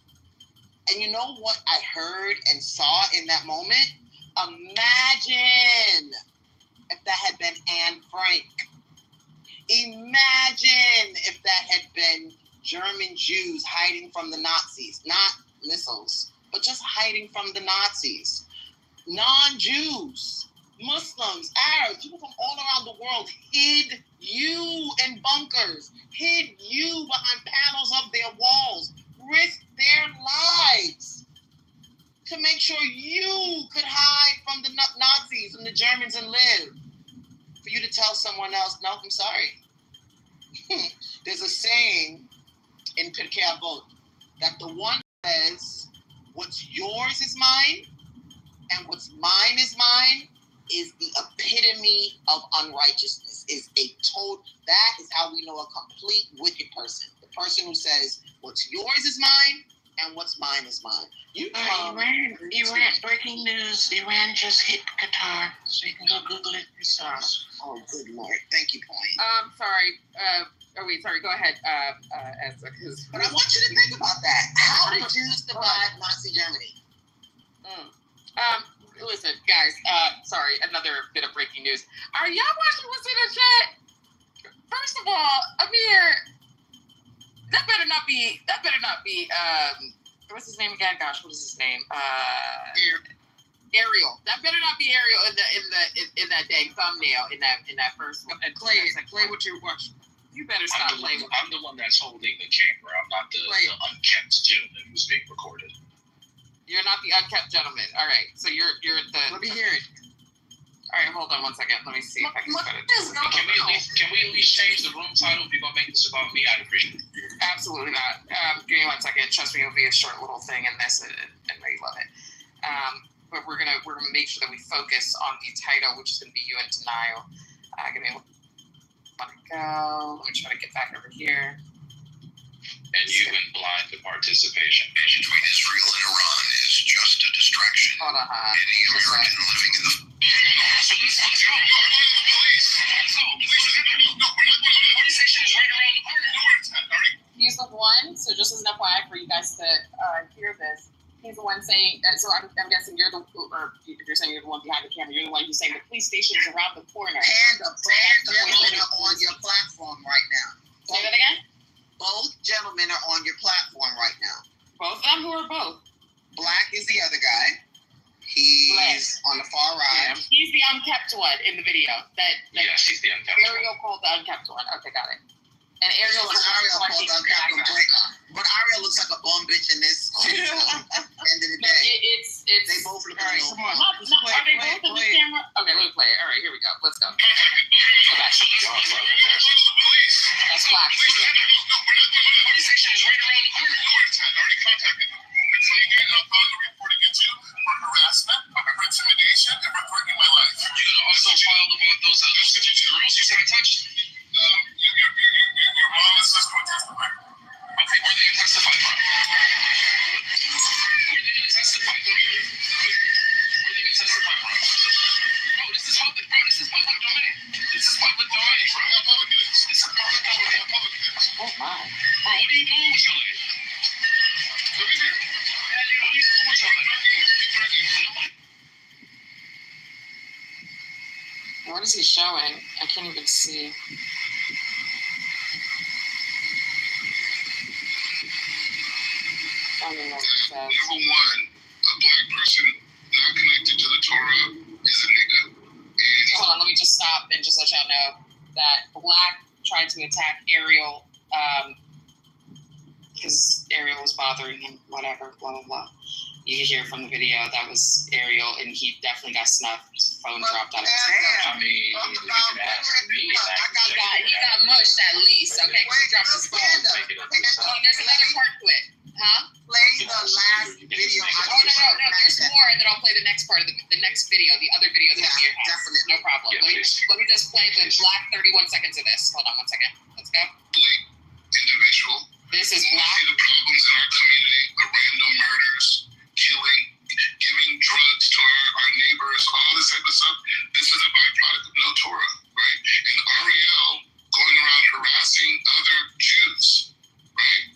And you know what I heard and saw in that moment? Imagine if that had been Anne Frank. Imagine if that had been German Jews hiding from the Nazis, not missiles, but just hiding from the Nazis. Non-Jews, Muslims, Arabs, people from all around the world hid you in bunkers, hid you behind panels of their walls, risked their lives to make sure you could hide from the Nazis and the Germans and live. For you to tell someone else, no, I'm sorry. There's a saying in Pirkei Avot that the one says, what's yours is mine, and what's mine is the epitome of unrighteousness. That is how we know a complete wicked person. The person who says, what's yours is mine, and what's mine is mine. Iran, breaking news, Iran just hit Qatar, so you can go Google it yourself. Oh, good Lord. Thank you, Point. Sorry. Sorry, go ahead, But I want you to think about that. How did Jews survive Nazi Germany? Listen, guys, sorry, another bit of breaking news. Are y'all watching what's in the chat? First of all, Amir, that better not be, what's his name again? Gosh, what is his name? Ariel. That better not be Ariel in that dang thumbnail in that first one. Play what you're watching. You better stop playing. I'm the one that's holding the camera. I'm not the unkept gentleman who's being recorded. You're not the unkept gentleman. All right. So you're the. Let me hear it. All right, hold on 1 second. Let me see if I can put it. Can we at least change the room title? If you're gonna make this about me, I'd appreciate it. Absolutely not. Give me 1 second. Trust me, it'll be a short little thing in this, and they love it. But we're gonna make sure that we focus on the title, which is gonna be "You in Denial." Give me 1 go. Let me try to get back over here. And you've been blind to participation. Between Israel and Iran is just a distraction. Hold on, Any American living in the... So let's go. Please. So, please. No, we're not going to... The party station is right around the corner. No, it's not. All right. He's the one, so just as an FYI for you guys to hear this, he's the one saying, so I'm guessing you're the, or if you're saying you're the one behind the camera, you're the one who's saying the police station is around the corner. And the gentlemen are on your platform right now. Say that again? Both gentlemen are on your platform right now. Both of them? Who are both? Black is the other guy. He's on the far right. Yeah, he's the unkept one in the video. Yes, he's the unkept one. Ariel called the unkept one. Okay, got it. And Ariel But is Ariel like pulled up Captain Blake. But Ariel looks like a bum bitch in this. End of the day, they both look like. Come on, are they both in the camera? Okay, let me play it. All right, here we go. Let's go. Let's go back. That's Black. Police station is right around the corner. I already contacted them. I'm telling you, I'll file a report against you for harassment, for intimidation, and for threatening my life. You gonna also file about those girls you said I touched? Your mom is just going to testify. Okay, where are they gonna testify from? Where are they gonna testify from? Where are they gonna testify from? Bro, this is public, bro. This is public domain. This is public domain, bro. How public it is? This is public domain. How public it is? Oh my. Bro, what are you doing with your life? What are you doing with your life? What is he showing? I can't even see. I don't know what it says. Number one, a black person not connected to the Torah is a nigga. Hold on, let me just stop and just let y'all know that Black tried to attack Ariel because Ariel was bothering him, whatever, blah, blah, blah. You can hear from the video, that was Ariel, and he definitely got snuffed. His phone dropped out of his hand. I mean, you can ask me. He got mushed at least, okay? Because he dropped his phone. Oh, there's another part to it. Huh? Play the last video. Oh, no, there's more, and then I'll play the next part of the next video, the other video that Amir has. Definitely. No problem. Let me just play the Black 31 seconds of this. Hold on one second. Let's go. Individual. This is See Black. the problems in our community, the random murders, killing, giving drugs to our neighbors, all this type of stuff. This is a byproduct of no Torah, right? And Ariel going around harassing other Jews, right?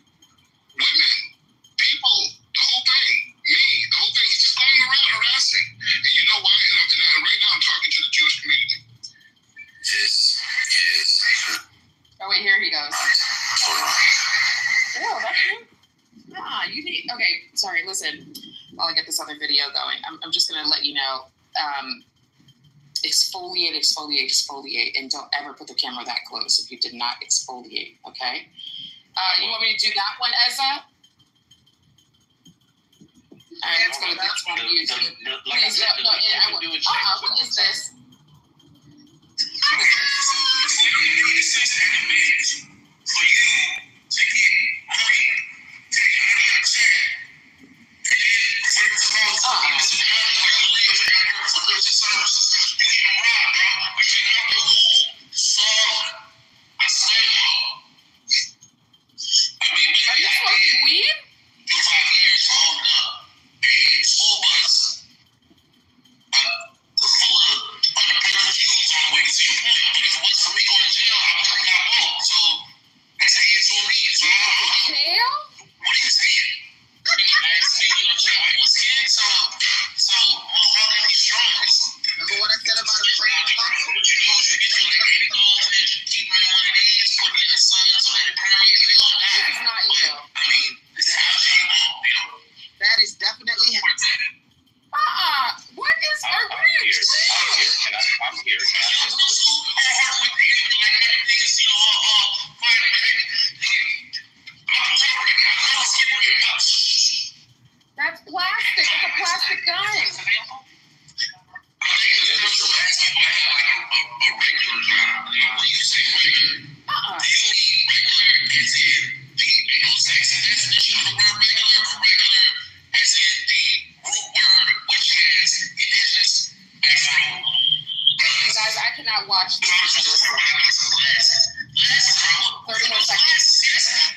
Women, people, the whole thing, me, the whole thing. He's just going around harassing. And you know why? And right now I'm talking to the Jewish community. This is. Oh, wait, here he goes. Oh, that's you? Nah, you need. Okay, sorry, listen. While I get this other video going, I'm just going to let you know. Exfoliate, exfoliate, exfoliate, and don't ever put the camera that close if you did not exfoliate, okay? You want me to do that one, Ezra? All right, let's go to this one. Please, what is this? Are you smoking weed? Jail? What are you saying? You're gonna ask me, you know, why you scared? So motherfucker, be strong. Remember what I said about a free country? What you do is you get you like $80 and you keep me in one of these, put me in the sun so that it permeates and they don't die. This is not you. I mean, this is how you want, you know. That is definitely him. What is her reach? I'm here. That's plastic. It's a plastic gun. You guys, I cannot watch this. 30 more seconds.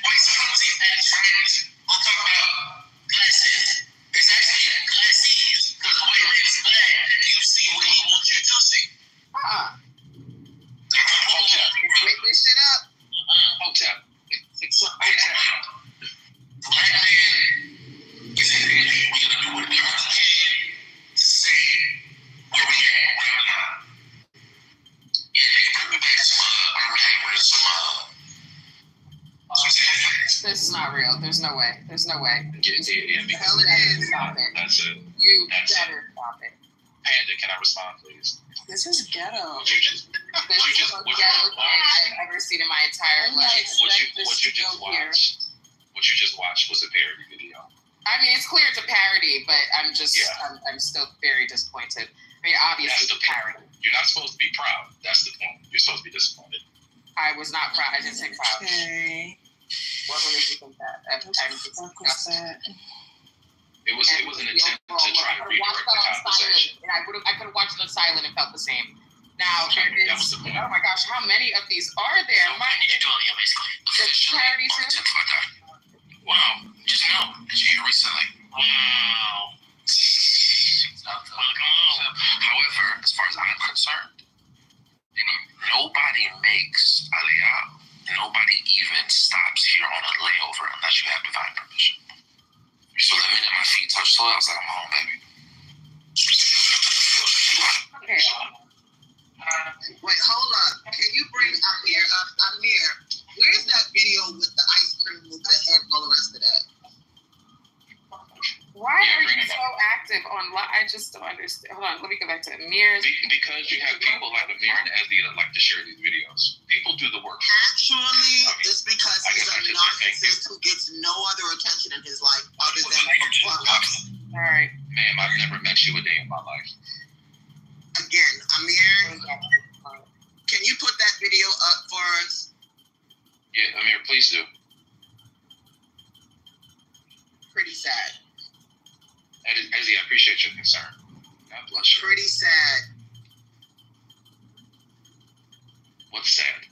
White supremacy at its finest. We'll talk about glasses. It's actually glasses because the white man is black and you see what he wants you to see. Make this shit up. Hotep. Black man is in there. We're gonna do whatever we can to say where we at right now. Yeah, bring me back some hammers, This is not real. There's no way. There's no way. Yeah, Hell it is. Stop it. That's it. You better stop it. Panda, can I respond, please? This is ghetto. Would you just This is the most ghetto thing I've ever seen in my entire life. What you just watched was a parody video. I mean, it's clear it's a parody, but I'm still very disappointed. I mean, obviously, That's the parody. You're not supposed to be proud. That's the point. You're supposed to be disappointed. I was not proud. I didn't say proud. Okay. What made you think that? What the fuck was that? It was an attempt to try to redirect the conversation. And I could have watched it on silent and felt the same. Now, that was the point. Oh my gosh, how many of these are there? It's parody too? Wow, just know that you're here recently. Wow. However, as far as I'm concerned, nobody makes Aliyah. Nobody even stops here on a layover unless you have divine permission. So the minute my feet touch soil, I was like, I'm home, baby. Okay. Wait, hold on. Can you bring Amir up? Amir, where's that video with the ice cream with the head and all the rest of that? Why are you so active on live? I just don't understand. Hold on, let me go back to Amir's. Because you have people like Amir and Ezzy that like to share these videos. People do the work. Actually, it's because he's a narcissist who gets no other attention in his life other than Clubhouse. All right. Ma'am, I've never met you a day in my life. Again, Amir, can you put that video up for us? Yeah, Amir, please do. Pretty sad. Ezzy, I appreciate your concern. God bless you. Pretty sad. What's sad?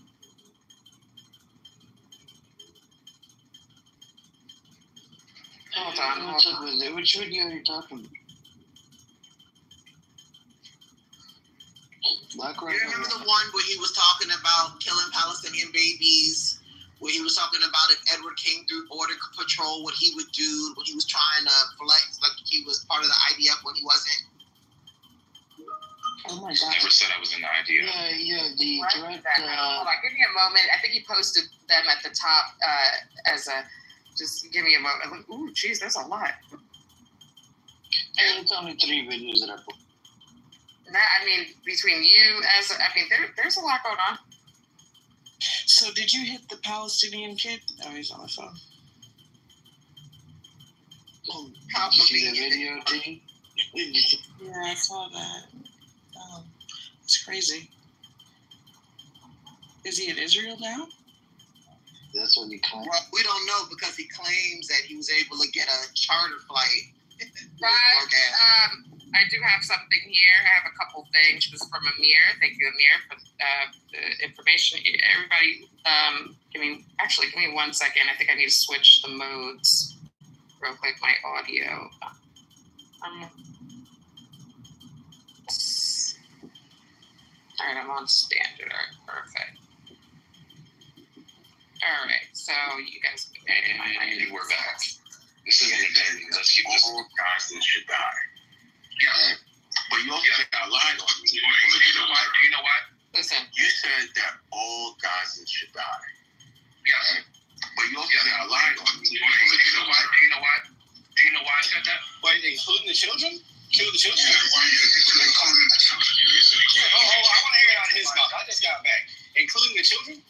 Hold on. What's up with it? Which video are you talking about? You remember the one where he was talking about killing Palestinian babies? Where he was talking about if Edward came through Border Patrol, what he would do, when he was trying to flex like he was part of the IDF when he wasn't. Oh my God. Never said I was in the IDF. Yeah, the direct. Hold on, give me a moment. I think he posted them at the top as a. Just give me a moment. Ooh, geez, there's a lot. And it's only 3 videos that I put. I mean, between you there's a lot going on. So did you hit the Palestinian kid? Oh, he's on the phone. Did you see the video, G? Yeah, I saw that. It's crazy. Is he in Israel now? That's what he claims. Well, we don't know because he claims that he was able to get a charter flight. Right. I do have something here. I have a couple things. This is from Amir. Thank you, Amir, for the information. Everybody, give me 1 second. I think I need to switch the modes real quick. My audio. All right, I'm on standard. All right, perfect. All right, so you guys. And we're back. This is entertaining. Let's keep this. All Gazans should die. Yeah, but you also got lied on me. You know what? Listen. You said that all Gazans should die. Yeah, but you also got lied on me. You know what? Do you know why I said that? Wait, including the children? Kill the children? Yeah, why you including the children? I want to hear it out of his mouth. I just got back. Including the children?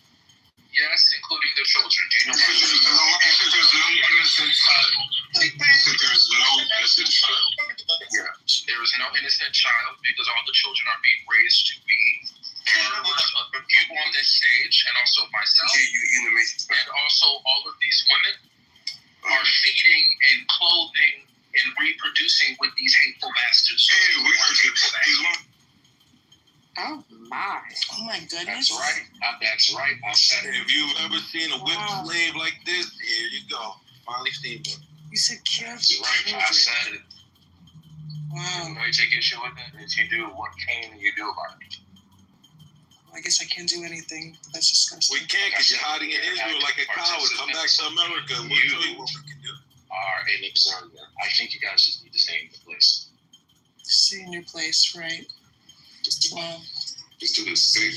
Yes, including the children. Do you know why? There's no innocent child. There's no innocent child. Yeah. There is no innocent child because all the children are being raised to be people on this stage and also myself. And also all of these women are feeding and clothing and reproducing with these hateful bastards. Yeah, we heard it. Oh my! Oh my goodness! That's right. That's right. I said it. If you've ever seen a whipped slave like this, here you go. Finally seen one. You said careful. That's right. I said it. Wow. Anybody take issue with it? If you do, what can you do about it? I guess I can't do anything. That's disgusting. We can't because you're hiding in Israel like a coward. Come back to America. We'll tell you what we can do. Are an observer. I think you guys just need to stay in your place. Stay in your place, right? Wow. Just do this safe.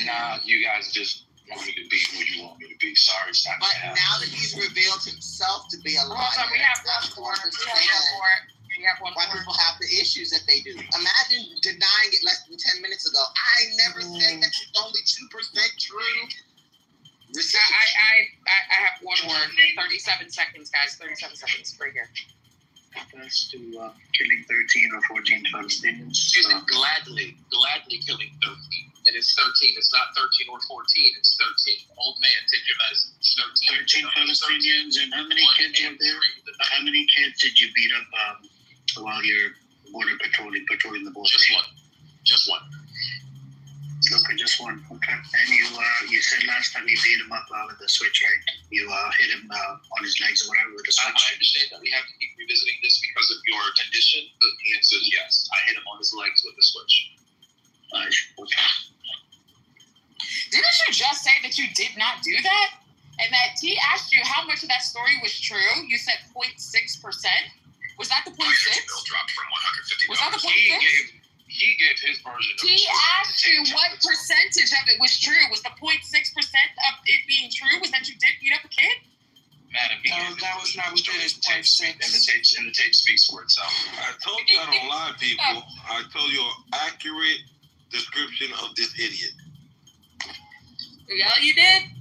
Nah, you guys just want me to be who you want me to be. Sorry, it's not But now that he's revealed himself to be a liar, We have one more. You have one why more. people have the issues that they do. Imagine denying it less than 10 minutes ago. I never said that it's only 2% true. I have one more. 37 seconds, guys. 37 seconds right here. That's to killing 13 or 14 Palestinians. Excuse me, gladly killing 13. And it's 13. It's not 13 or 14. It's 13. Old man, take your medicine. It's 13. 13 Palestinians, and how many kids were there? How many kids did you beat up while you're border patrolling the border? Just one. Okay, just one. Okay. And you said last time you beat him up with the switch, right? You hit him on his legs or whatever with the switch. I understand that we have to keep revisiting this because of your condition. The answer is yes. I hit him on his legs with the switch. Okay. Didn't you just say that you did not do that? And that he asked you how much of that story was true? You said 0.6%. Was that the 0.6? Bill dropped from $150. Was that the 0.6? He gave his version of He asked you what percentage of it was true. Was the 0.6% of it being true? Was that you did beat up a kid? Madam, that was not within his 0.6. And the tape speaks for itself. I told you I don't lie, people. I told you an accurate description of this idiot. Yeah, you did.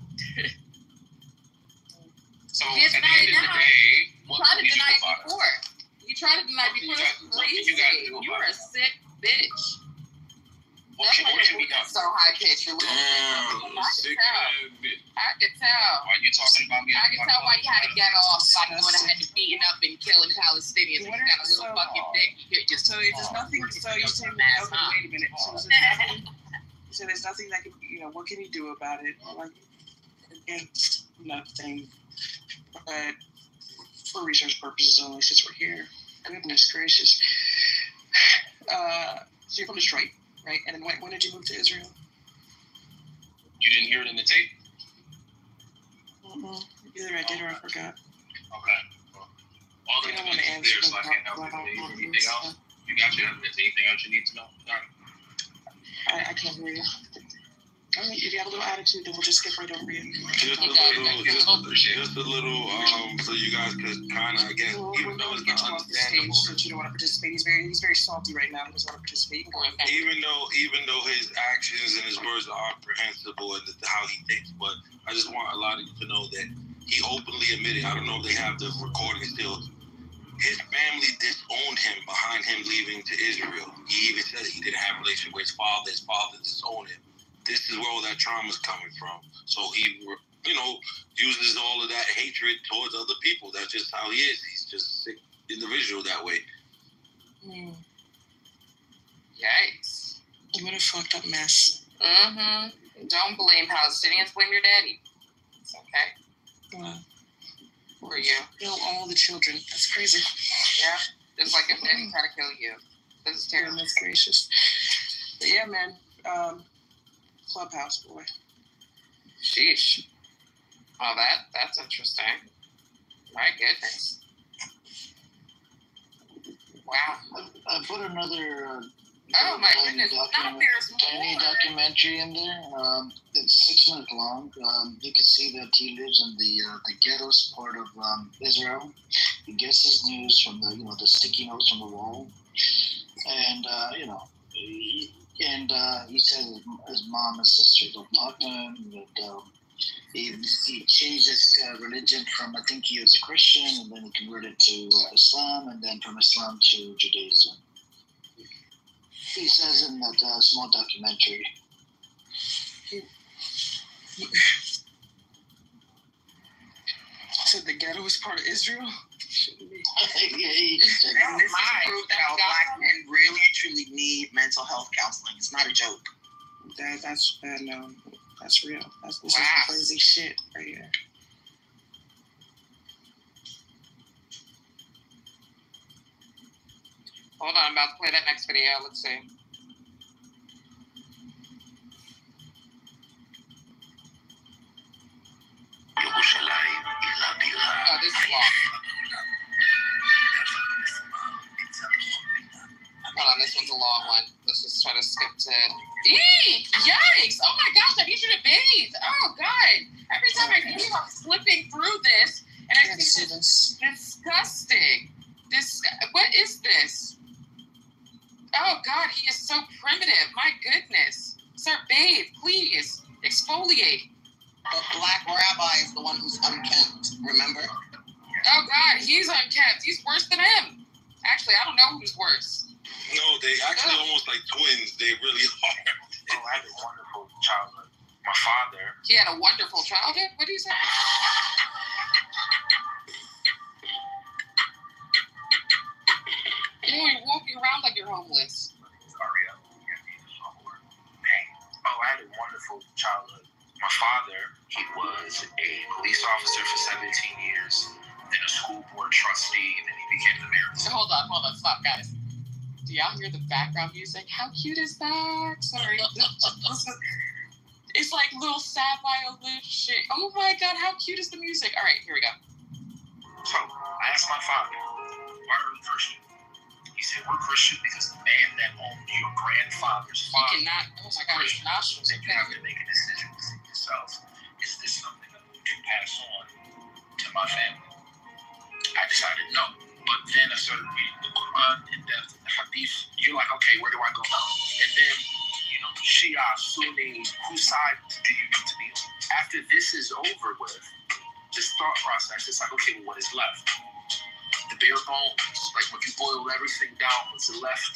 So Yes, at the end of the day, you tried to deny it before. You tried to deny it before. That's crazy. You are a sick bitch. What can be done? So high pitched. You're Damn, sick ass bitch. I could tell. Why are you talking about me? I can tell why you had to get off by going ahead and beating up and killing Palestinians. You got a little fucking dick. You just So there's nothing. So you say, okay, wait a minute. So there's nothing. So there's nothing that can, what can you do about it? Like, again, nothing. But for research purposes only, since we're here. Goodness gracious. So you're from Detroit, right? And then when did you move to Israel? You didn't hear it in the tape? Either I did or I forgot. Okay. Well, all the evidence is there, so I can't help you. Anything else? You got your evidence. Anything else you need to know? I can't hear you. I mean, if you have a little attitude, then we'll just skip right over you. Just a little, so you guys could kind of, again, even though it's not understandable. Since you don't want to participate, he's very salty right now. He doesn't want to participate. Even though his actions and his words are reprehensible and how he thinks, but I just want a lot of you to know that he openly admitted. I don't know if they have the recording still. His family disowned him behind him leaving to Israel. He even said he didn't have a relationship with his father. His father disowned him. This is where all that trauma is coming from. So he, uses all of that hatred towards other people. That's just how he is. He's just a sick individual that way. Yikes. What a fucked up mess. Don't blame Palestinians. Blame your daddy. It's okay. Wow. Who are you? Kill all the children. That's crazy. Yeah. Just like if daddy tried to kill you. This is terrible. Goodness gracious. But yeah, man. Clubhouse, boy. Sheesh. Well, that's interesting. My goodness. Wow. I put another oh my goodness. Now there's tiny more. documentary in there. It's 6 minutes long. You can see that he lives in the ghettos part of Israel. He gets his news from the sticky notes on the wall, and he says his mom and sister don't talk to him. That he changed his religion from, I think he was a Christian, and then he converted to Islam, and then from Islam to Judaism. He says in that small documentary. So the ghetto is part of Israel? This is proof that black men really and truly need mental health counseling. It's not a joke. That's real. That's some crazy shit right here. Hold on, I'm about to play that next video. Let's see. Oh, this is long. Hold on, this one's a long one. Let's just try to skip to... Eee! Yikes! Oh my gosh, I need you to bathe! Oh god! Every time I see you, I'm slipping through this, and I see this disgusting. This guy, what is this? Oh God, he is so primitive. My goodness. Sir, babe, please exfoliate. The black rabbi is the one who's unkempt, remember? Oh God, he's unkempt. He's worse than him. Actually, I don't know who's worse. No, they actually almost like twins. They really are. Oh, I had a wonderful childhood. My father. He had a wonderful childhood? What do you say? You're walking around like you're homeless. Ariel. Hey. Oh, I had a wonderful childhood. My father, he was a police officer for 17 years, then a school board trustee, and then he became the mayor. So hold on, stop, guys. Do y'all hear the background music? How cute is that? Sorry. It's like little sad violin shit. Oh my God, how cute is the music? All right, here we go. So, I asked my father, why are we Christian? He said, we're Christian because the man that owned your grandfather's father. He cannot, oh my God, his nostrils. Then you have to make a decision within yourself. Is this something that we can pass on to my family? I decided no. But then I started reading the Quran in depth, the Hadith. You're like, okay, where do I go now? And then, Shia, Sunni, whose side do you need to be on? After this is over with, this thought process, it's like, okay, well, what is left? The bare bones, like when you boil everything down, what's left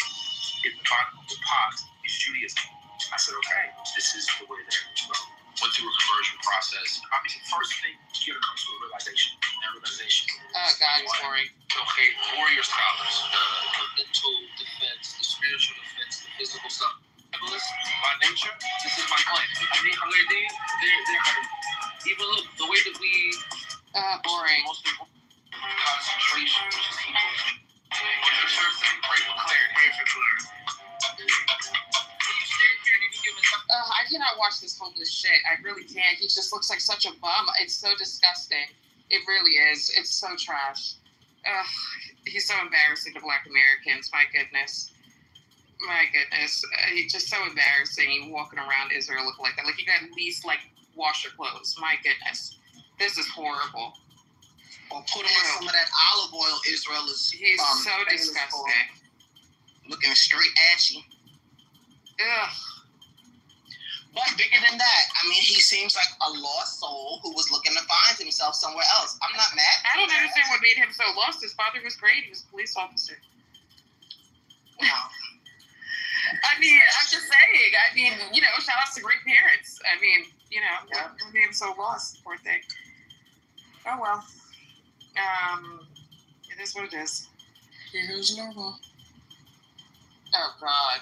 in the bottom of the pot is Judaism. I said, okay, this is the way there to go. Went through a conversion process. I mean, first thing, you gotta come to a realization. And realization. Oh, God, it's boring. Okay, warrior scholars, the mental defense, the spiritual defense, the physical stuff. By nature, this is my claim. I mean, they're even look, the way that we boring. Most people concentration, which is Hebrew. Pray for clarity. Pray for clarity. I cannot watch this homeless shit. I really can't. He just looks like such a bum. It's so disgusting. It really is. It's so trash. He's so embarrassing to Black Americans. My goodness. He's just so embarrassing. Walking around Israel looking like that. Like, you gotta at least, wash your clothes. My goodness. This is horrible. Or put on some of that olive oil Israel is. He's so disgusting. Looking straight ashy. Ugh. But bigger than that, I mean, he seems like a lost soul who was looking to find himself somewhere else. I'm not mad. I don't understand what made him so lost. His father was great. He was a police officer. Wow. I mean, I'm just saying. I mean, shout outs to great parents. I mean, what made him so lost? Poor thing. Oh, well. It is what it is. Here's normal. Oh, God.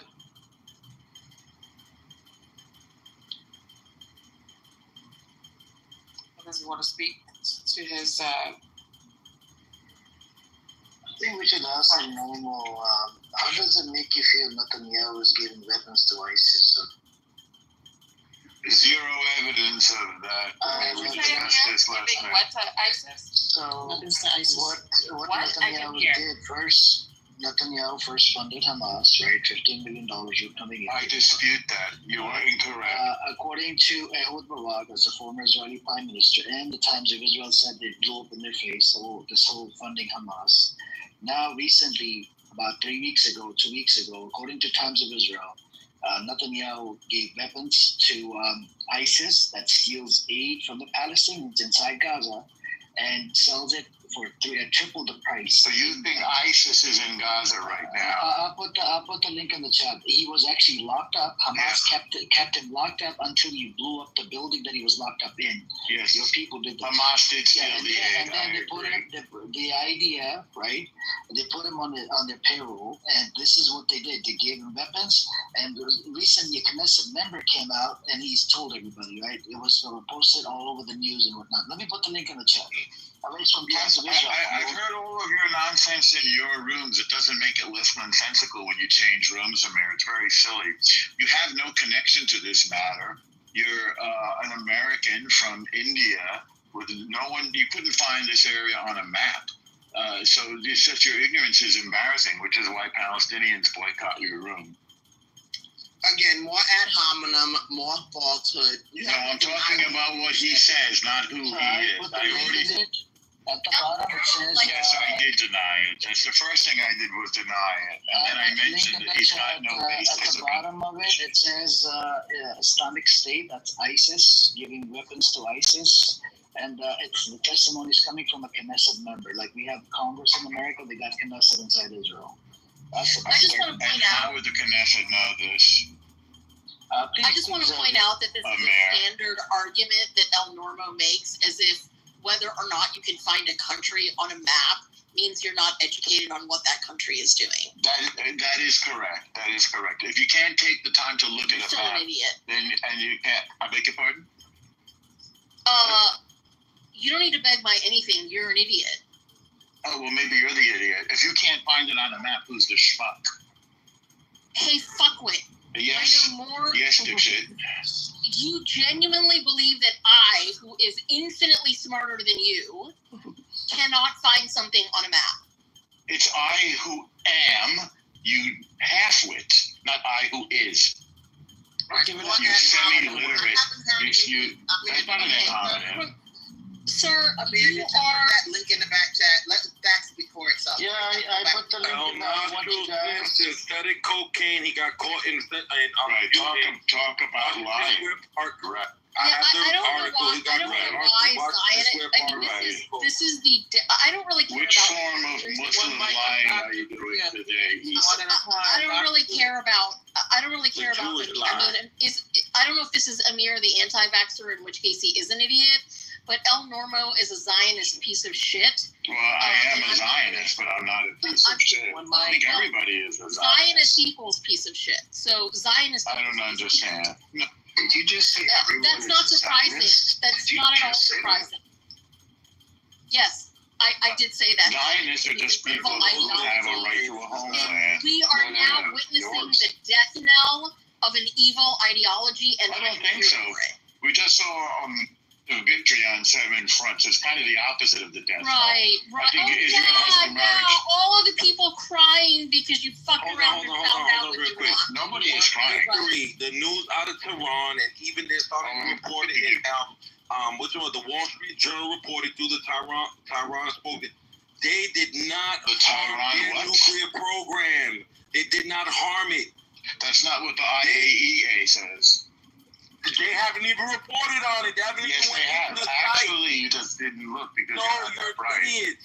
Does he want to speak to his? I think we should ask a normal. How does it make you feel Netanyahu is giving weapons to ISIS? Zero evidence of that. Giving what to ISIS? So Weapons to ISIS. What Netanyahu did first? Netanyahu first funded Hamas, right? $15 million were coming in. I dispute that. You are incorrect. According to Ehud Barak, as a former Israeli prime minister, and the Times of Israel said they blew up in their face, this whole funding Hamas. Now, recently, about 2 weeks ago, according to Times of Israel, Netanyahu gave weapons to ISIS that steals aid from the Palestinians inside Gaza and sells it for triple the price. So you think ISIS is in Gaza right now? I'll put the link in the chat. He was actually locked up. Hamas kept him locked up until you blew up the building that he was locked up in. Yes. Your people did that. Hamas did steal the aid. And then they put him, the idea, right? They put him on their payroll, and this is what they did. They gave him weapons, and recently a Knesset member came out, and he's told everybody, right? It was posted all over the news and whatnot. Let me put the link in the chat. Yes, I've heard all of your nonsense in your rooms. It doesn't make it less nonsensical when you change rooms, Amir. It's very silly. You have no connection to this matter. You're an American from India with no one. You couldn't find this area on a map. So it's just your ignorance is embarrassing, which is why Palestinians boycott your room. Again, more ad hominem, more falsehood. No, I'm talking about what he says, not who he is. I already. At the bottom it says. Yes, I did deny it. That's the first thing I did was deny it, and then I mentioned that he's got no basis. At the bottom of it, it says Islamic State. That's ISIS, giving weapons to ISIS, and it's the testimony is coming from a Knesset member. Like we have Congress in America, they got Knesset inside Israel. I just want to point out. How would the Knesset know this? I just want to point out that this is a standard argument that El Normo makes, as if whether or not you can find a country on a map means you're not educated on what that country is doing. That is correct. That is correct. If you can't take the time to look at a map, an idiot. then and you can't. I beg your pardon. You don't need to beg my anything. You're an idiot. Oh well, maybe you're the idiot. If you can't find it on a map, who's the schmuck? Hey, fuckwit. Yes. I know more. Yes, dipshit. You genuinely believe that I, who is infinitely smarter than you, cannot find something on a map. It's I who am, you half-wit, not I who is. You semi-literate. That's not an homonym. Sir, you are that link in the back chat. Let that speak for itself. Yeah, I put the link in the synthetic cocaine. He got caught in right. Talk about lying. Correct. I don't know why this is the. I don't really care Which about. form of Muslim lying are you doing today? I don't really care about. I don't really care about. I mean, I don't know if this is Amir the anti-vaxxer, in which case he is an idiot. But El Normo is a Zionist piece of shit. Well, I am a Zionist, but I'm not a piece of shit. I think everybody is a Zionist. Zionist equals piece of shit. So Zionist. I don't understand. No. Did you just say everyone that's not surprising. That's not at all surprising. Yes, I did say that. Zionists are just people who have a right to a homeland. We are now witnessing the death knell of an evil ideology, and I don't think so. We just saw a victory on 7 fronts. It's kind of the opposite of the death knell. Right. I think Israel has the marriage. All of the people crying because you fucked around and found out what you want. Nobody is crying. The news out of Tehran, and even they're starting to report it in the Wall Street Journal reported through the Tehran spoken. They did not harm their nuclear program. They did not harm it. That's not what the IAEA says. They haven't even reported on it. They haven't yes, even they have. Actually, you just didn't look because you're right. idiots.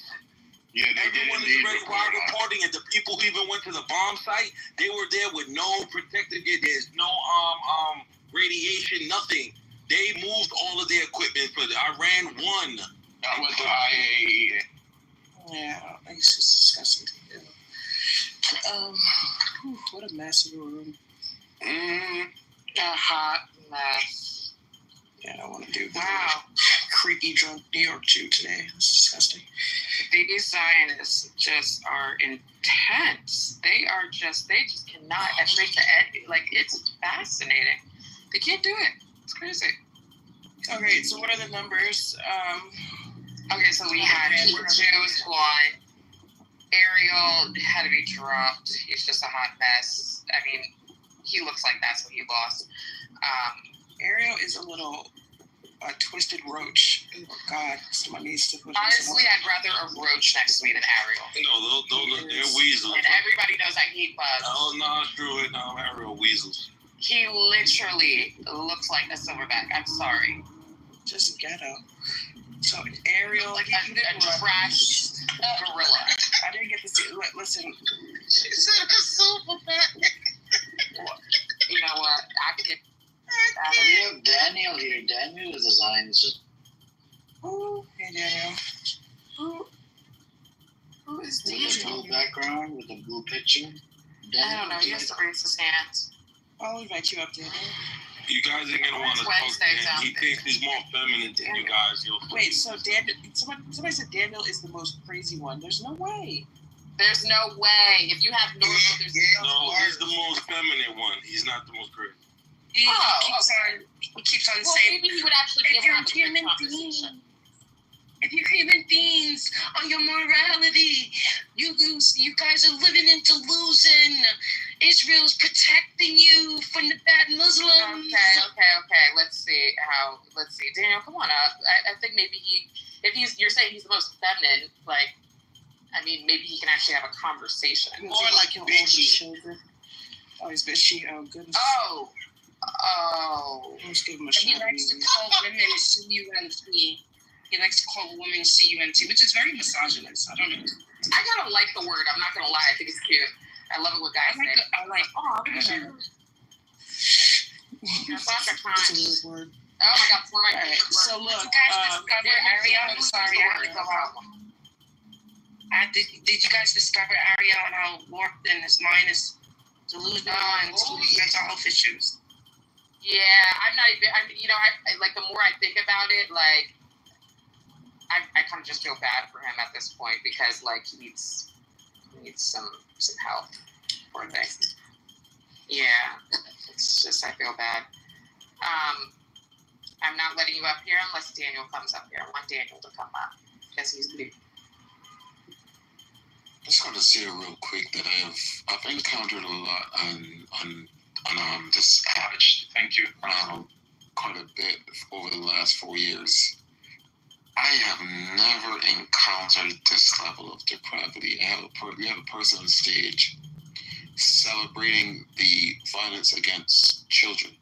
Yeah, they Everyone did is already while reporting it. The people who even went to the bomb site, they were there with no protective gear. There's no radiation, nothing. They moved all of their equipment, but Iran won. Not with the IAEA. Yeah, it's just disgusting to hear. What a mess of a room. A hot mess. Yeah, I don't want to do that. Wow. Creepy drunk New York Jew today. It's disgusting. These Zionists just are intense. They just cannot admit to it. Like, it's fascinating. They can't do it. It's crazy. Okay, so what are the numbers? Okay, so we had Kitover was blind. Ariel had to be dropped. He's just a hot mess. I mean, he looks like that's what he lost. Ariel is a little twisted roach. Oh God, someone needs to put. Honestly, I'd rather a roach next to me than Ariel. No, they're weasels. And everybody knows I hate bugs. Oh no, screw it. No, Ariel weasels. He literally looks like a silverback. I'm sorry. Just ghetto. So Ariel, like a trash gorilla. I didn't get to see. Listen, she said a silverback. You know what? I could. We have Daniel here. Daniel is a Zionist. Oh, hey Daniel. Who is Daniel? With a blue background with a blue picture. Daniel, I don't know. He has to raise his hands. I'll invite you up, Daniel. You guys are gonna want to talk to him. He thinks he's more feminine than you guys. Wait, so Daniel? Somebody said Daniel is the most crazy one. There's no way. There's no way. If you have normal, there's no. He's the most feminine one. He's not the most crazy. He keeps on saying. Maybe he would actually be able to have a good conversation. If you're human beings on your morality, you guys are living in delusion. Israel's protecting you from the bad Muslims. Okay. Let's see how how. Let's see, Daniel, come on up. I think maybe you're saying he's the most feminine, like, I mean, maybe he can actually have a conversation. More like bitchy. Oh, he's bitchy. Oh, goodness. Oh. Let's give him a He shot. likes to call women C-U-N-T. He likes to call women C-U-N-T, which is very misogynist. I don't know. I kind of like the word. I'm not gonna lie. I think it's cute. I love it when guys say. I like. Oh, that's a word. Oh my God, it's one of my favorite words. So look, Did you guys discover Ariel? I'm sorry, did you guys discover Ariel and how warped and his mind is delusional and mental health issues? Yeah, I'm not even. I like the more I think about it, like I kind of just feel bad for him at this point because like he needs some help. Poor thing. Yeah, it's just I feel bad. I'm not letting you up here unless Daniel comes up here. I want Daniel to come up because he's blue. I just want to say real quick that I've encountered a lot on this app. Thank you. Quite a bit over the last 4 years. I have never encountered this level of depravity. We have a person on stage celebrating the violence against children.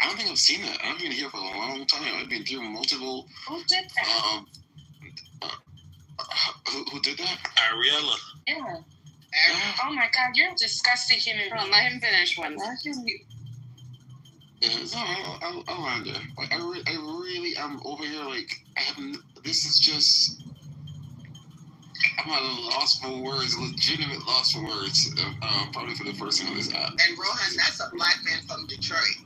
I don't think I've seen that. I've been here for a long time. I've been through multiple. Who did that? Who did that? Ariella. Yeah. Oh my God, you're a disgusting human being. Let him finish one. Yeah, no, I'll land there. Like, I really am over here. Like, this is just. I'm at a loss for words, legitimate loss for words. Probably for the person on this app. And Rohan, that's a black man from Detroit.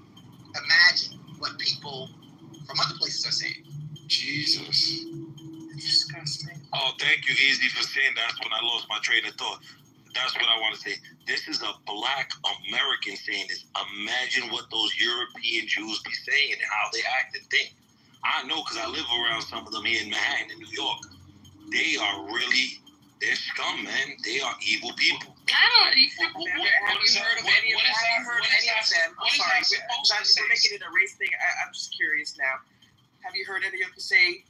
Imagine what people from other places are saying. Jesus. Disgusting. Oh, thank you, Easy, for saying that's when I lost my train of thought. That's what I want to say. This is a black American saying this. Imagine what those European Jews be saying and how they act and think. I know because I live around some of them here in Manhattan, in New York. They're scum, man. They are evil people. Have you heard of any of them? I'm sorry, we're making it a race thing. I'm just curious now. Have you heard any of them say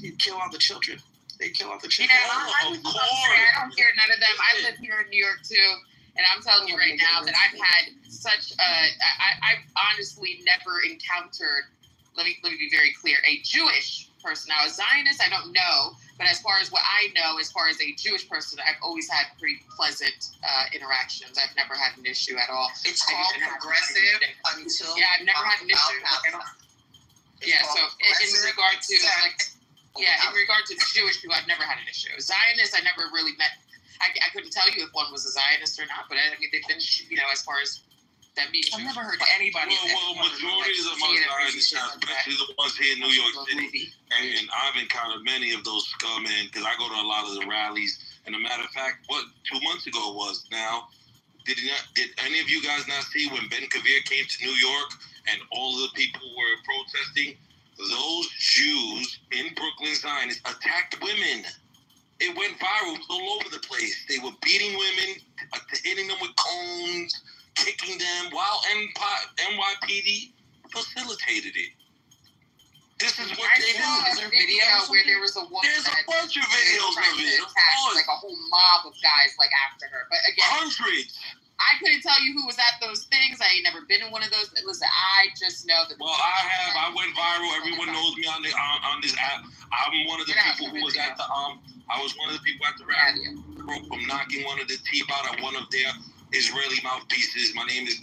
you kill all the children? They kill all the children. Yeah, I don't hear none of them. I live here in New York too, and I'm telling you right now that I've had such I've honestly never encountered. Let me be very clear. A Jewish person. Now, a Zionist, I don't know, but as far as what I know, as far as a Jewish person, I've always had pretty pleasant interactions. I've never had an issue at all. It's called progressive until. Yeah, I've never had an issue. Yeah, so in regard to in regard to Jewish people, I've never had an issue. Zionists, I never really met. I couldn't tell you if one was a Zionist or not, but I mean, they've been, as far as them being. I've never heard anybody. Well, majority of my Zionists, especially the ones here in New York City, and I've encountered many of those scum, and because I go to a lot of the rallies. And a matter of fact, 2 months ago it was now. Did any of you guys not see when Ben Kavir came to New York and all of the people were protesting? Those Jews in Brooklyn Zionists attacked women. It went viral all over the place. They were beating women, hitting them with cones, kicking them, while NYPD facilitated it. This is what they do. There's a video where there was a woman. There's a bunch of videos of it. Like a whole mob of guys like after her. But again, hundreds. I couldn't tell you who was at those things. I ain't never been in one of those. Listen, I just know that. Well, I have. I went viral. Everyone knows me on this app. I'm one of the people who was at the I was one of the people at the rally. From knocking one of the teeth out of one of their Israeli mouthpieces. My name is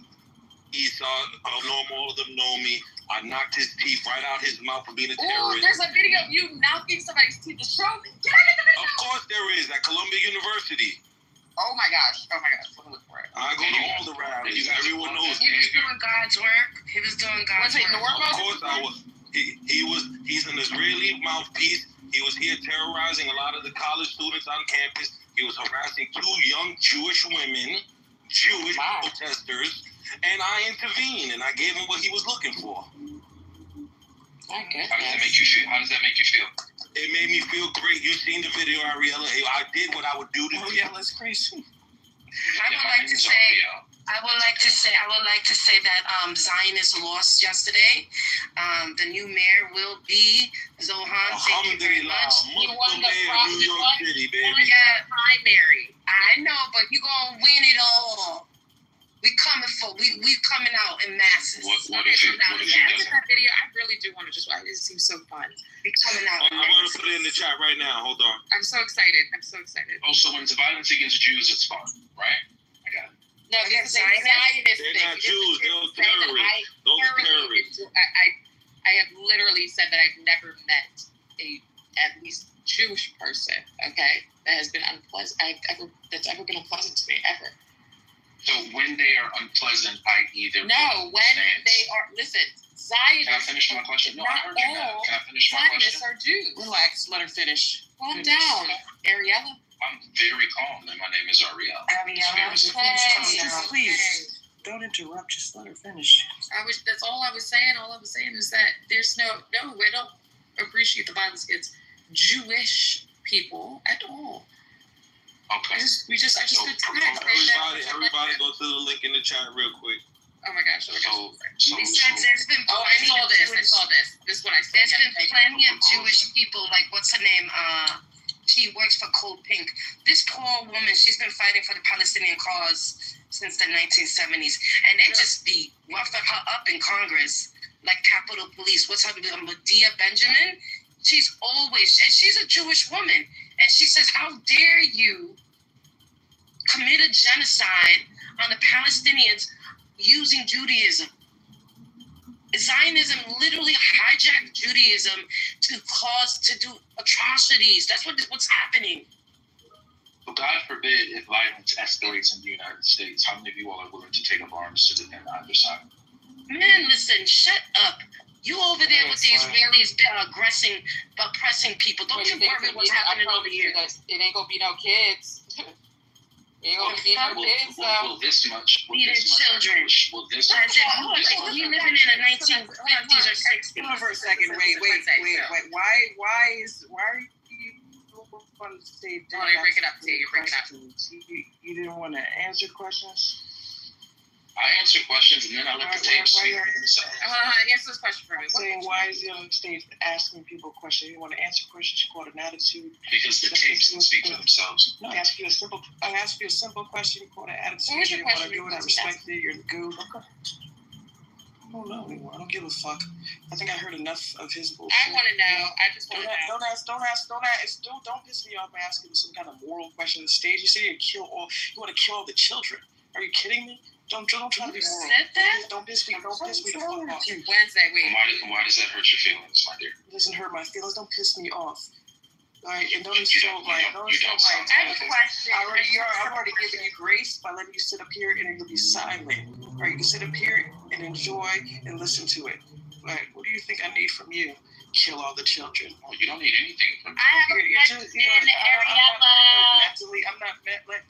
Esau. I know all of them know me. I knocked his teeth right out his mouth for being a terrorist. There's a video of you knocking somebody's teeth. Show me. Can I get the video? Of course there is. At Columbia University. Oh my gosh. Let me look for it. I go to all the rallies. Everyone knows me. He was doing God's work. Was it normal? Of course I was. He's an Israeli mouthpiece. He was here terrorizing a lot of the college students on campus. He was harassing 2 young Jewish women, protesters, and I intervened and I gave him what he was looking for. Okay. How does that make you feel? It made me feel great. You've seen the video, Ariella. I did what I would do to you. Yeah, that's crazy. I would like to say like to say that Zionists lost yesterday. The new mayor will be Zohan. Thank you very much. He won the primary. I know, but you gonna win it all. We coming out in masses. What if it doesn't? That video, I really do want to just watch it. It seems so fun. We coming out. I'm going to put it in the chat right now. Hold on. I'm so excited. Also, when it's violence against Jews, it's fun, right? I got it. No, because they're Zionists. They're not Jews. They're terrorists. Those are terrorists. I have literally said that I've never met a at least Jewish person, okay, that has been unpleasant. That's ever been unpleasant to me ever. So when they are unpleasant, i.e. they're they are, listen, Zionists. Can I finish my question? No, I heard you now. Can I finish my Zionists question? are Jews. Relax, let her finish. Calm down, Ariella. I'm very calm, and my name is Ariel. Please, don't interrupt. Just let her finish. That's all I was saying. All I was saying is that there's I don't appreciate the violence against Jewish people at all. Okay. I just good time. Everybody go to the link in the chat real quick. Oh my gosh. There's been I saw this. This is what I said. There's been plenty of Jewish people, like, what's her name? She works for Cold Pink. This poor woman, she's been fighting for the Palestinian cause since the 1970s. And they just be roughing her up in Congress, like Capitol Police. What's her name? Medea Benjamin? She's a Jewish woman. And she says, how dare you commit a genocide on the Palestinians using Judaism? Zionism literally hijacked Judaism to do atrocities. That's what's happening. So God forbid if violence escalates in the United States, how many of you all are willing to take up arms to defend either side? Man, listen, shut up. You over there with the Israelis oppressing people. Don't you worry what's happening over here. It ain't gonna be no kids. It ain't gonna be no kids, though. Will this much? Feeding children. We living in the 1950s or 60s. Hold on for a second. Wait. Why are you on the stage? Hold on, you're breaking up. You didn't want to answer questions? I answer questions and then I let the tape speak for themselves. Answer this question for me. Saying why is he on the stage asking people questions? You want to answer questions, you call it an attitude. Because the tapes can speak for themselves. No, I ask you a simple question, you call it an attitude. Where's your you want question? to do it, I respect it, you're the goo. I don't know anymore. I don't give a fuck. I think I heard enough of his bullshit. I want to know. I just want to know. Don't piss me off by asking some kind of moral question on the stage. You say you want to kill all the children. Are you kidding me? Don't try to be moral. Said that? Don't piss me the fuck off. Wednesday, wait. Why does that hurt your feelings, my dear? It doesn't hurt my feelings. Don't piss me off. Alright, and don't I have a question. I've already given you grace by letting you sit up here and you'll be silent. Alright, you can sit up here and enjoy and listen to it. Like, what do you think I need from you? Kill all the children. Oh, you don't need anything from me. I have a question, Ariella.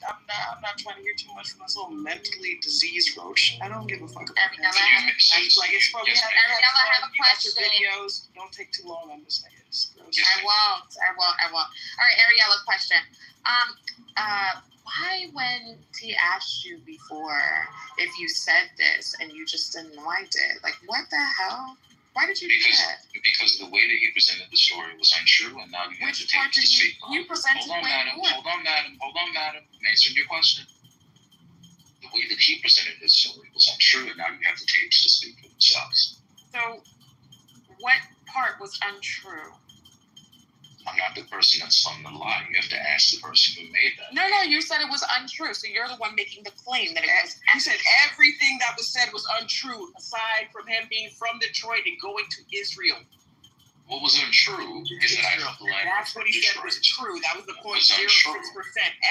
I'm not trying to hear too much from this little mentally diseased roach. I don't give a fuck about that. Ariella, I have a question. Videos. Don't take too long on this thing. I won't. All right, Ariella, question. Why, when he asked you before if you said this and you just denied it, like, what the hell? Why did you do that? Because the way that he presented the story was untrue, and now you have to take it to speak. You presented Hold on, madam. I'm answering your question. The way that he presented his story was untrue, and now you have the tapes to speak for themselves. So, what part was untrue? I'm not the person that's telling the lie. You have to ask the person who made that. No, you said it was untrue. So you're the one making the claim that it was. You said everything that was said was untrue, aside from him being from Detroit and going to Israel. What was untrue is that I fled. That's what he said was true. That was the 0.06%.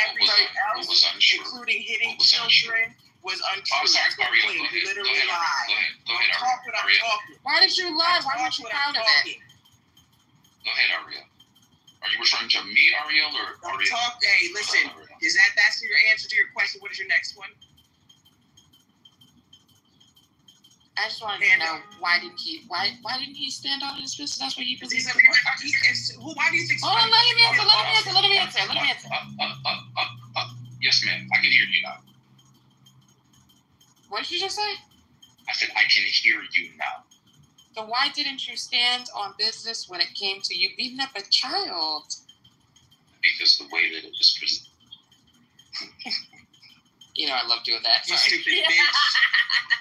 Everything else, including hitting children, was untrue. That's what he literally lied. Go ahead, Ariel. Why did you lie? Why weren't you proud of it? Go ahead, Ariel. Are you referring to me, Ariel, or Ariel? Hey, listen. That's your answer to your question? What is your next one? I just wanted to know why didn't he stand on his business? That's what he presented. Why do you think? Hold on, let me answer. Yes, ma'am. I can hear you now. What did you just say? I said, I can hear you now. So why didn't you stand on business when it came to you beating up a child? Because the way that it was presented. You know, I love doing that. You stupid bitch.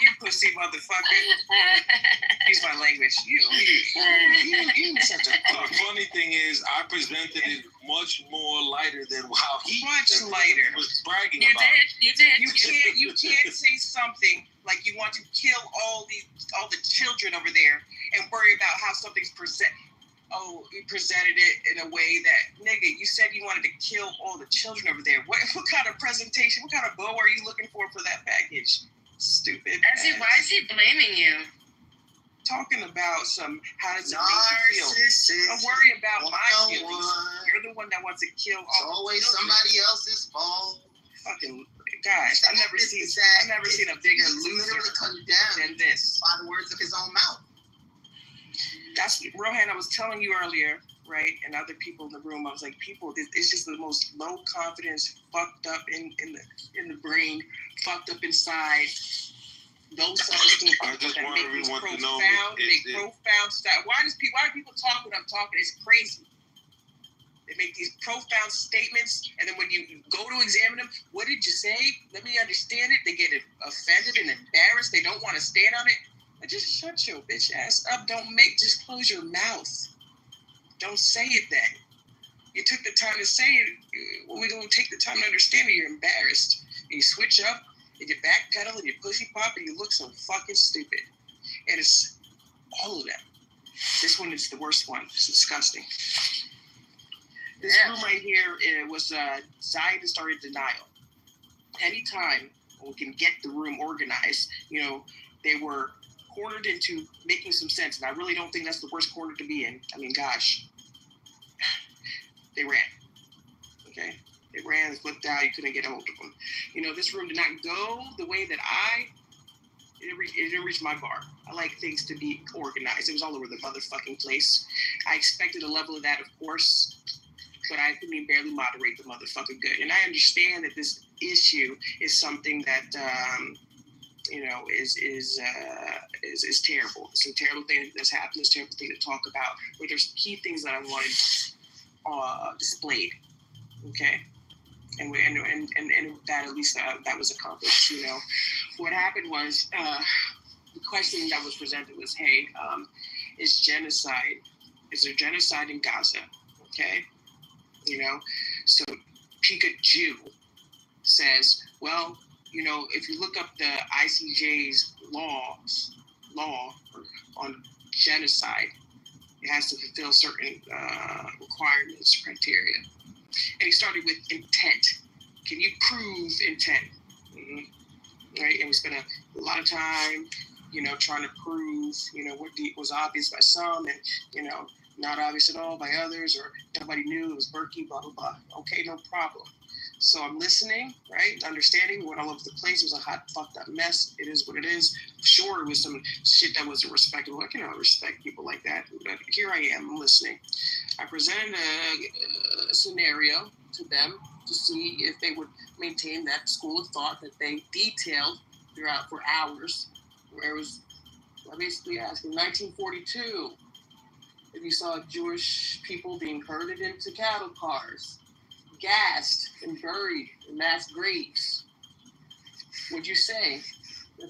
You pussy motherfucker. Use my language. You such a The funny thing is, I presented it much more lighter than how he was bragging about. You did. You can't say something like you want to kill all the children over there and worry about how something's presented. Oh, you presented it in a way that, nigga, you said you wanted to kill all the children over there. What kind of presentation, what kind of bow are you looking for that package? Stupid. Why is he blaming you? Talking about how does it make you feel? Don't worry about my feelings. You're the one that wants to kill all the always children. somebody else's fault. Fucking guys, I've never seen a bigger loser than this. By the words of his own mouth. That's Rohan. I was telling you earlier, right, and other people in the room. I was like, people, it's just the most low confidence, fucked up in the brain, fucked up inside. Those self-esteem people that make these profound stuff. Why do people talk when I'm talking? It's crazy. They make these profound statements, and then when you go to examine them, what did you say? Let me understand it. They get offended and embarrassed. They don't want to stand on it. Just shut your bitch ass up. Just close your mouth. Don't say it then. You took the time to say it. When we don't take the time to understand it, you're embarrassed. And you switch up, and you backpedal, and you pussy pop, and you look so fucking stupid. And it's all of them. This one is the worst one. It's disgusting. This room right here, it was Zion started denial. Anytime we can get the room organized, they were cornered into making some sense, and I really don't think that's the worst corner to be in. I mean, gosh, they ran. Okay, they ran, they flipped out. You couldn't get a hold of them. This room did not go the way that it didn't reach my bar. I like things to be organized. It was all over the motherfucking place. I expected a level of that, of course, but I couldn't barely moderate the motherfucking good. And I understand that this issue is something that is terrible. It's a terrible thing that's happened. It's a terrible thing to talk about. But there's key things that I wanted displayed. Okay, and that at least that was accomplished. What happened was the question that was presented was, hey, is there genocide in Gaza? Okay, so Pikachu says, well, if you look up the ICJ's law on genocide, it has to fulfill certain requirements, criteria. And he started with intent. Can you prove intent? Mm-hmm. Right? And we spent a lot of time, trying to prove, what was obvious by some and, not obvious at all by others, or nobody knew it was Berkey, blah, blah, blah. Okay, no problem. So I'm listening, right? Understanding, went all over the place. It was a hot, fucked up mess. It is what it is. Sure, it was some shit that wasn't respectable. I cannot respect people like that. But here I am, I'm listening. I presented a scenario to them to see if they would maintain that school of thought that they detailed throughout for hours, where it was, I basically asking, 1942, if you saw Jewish people being herded into cattle cars, gassed and buried in mass graves, would you say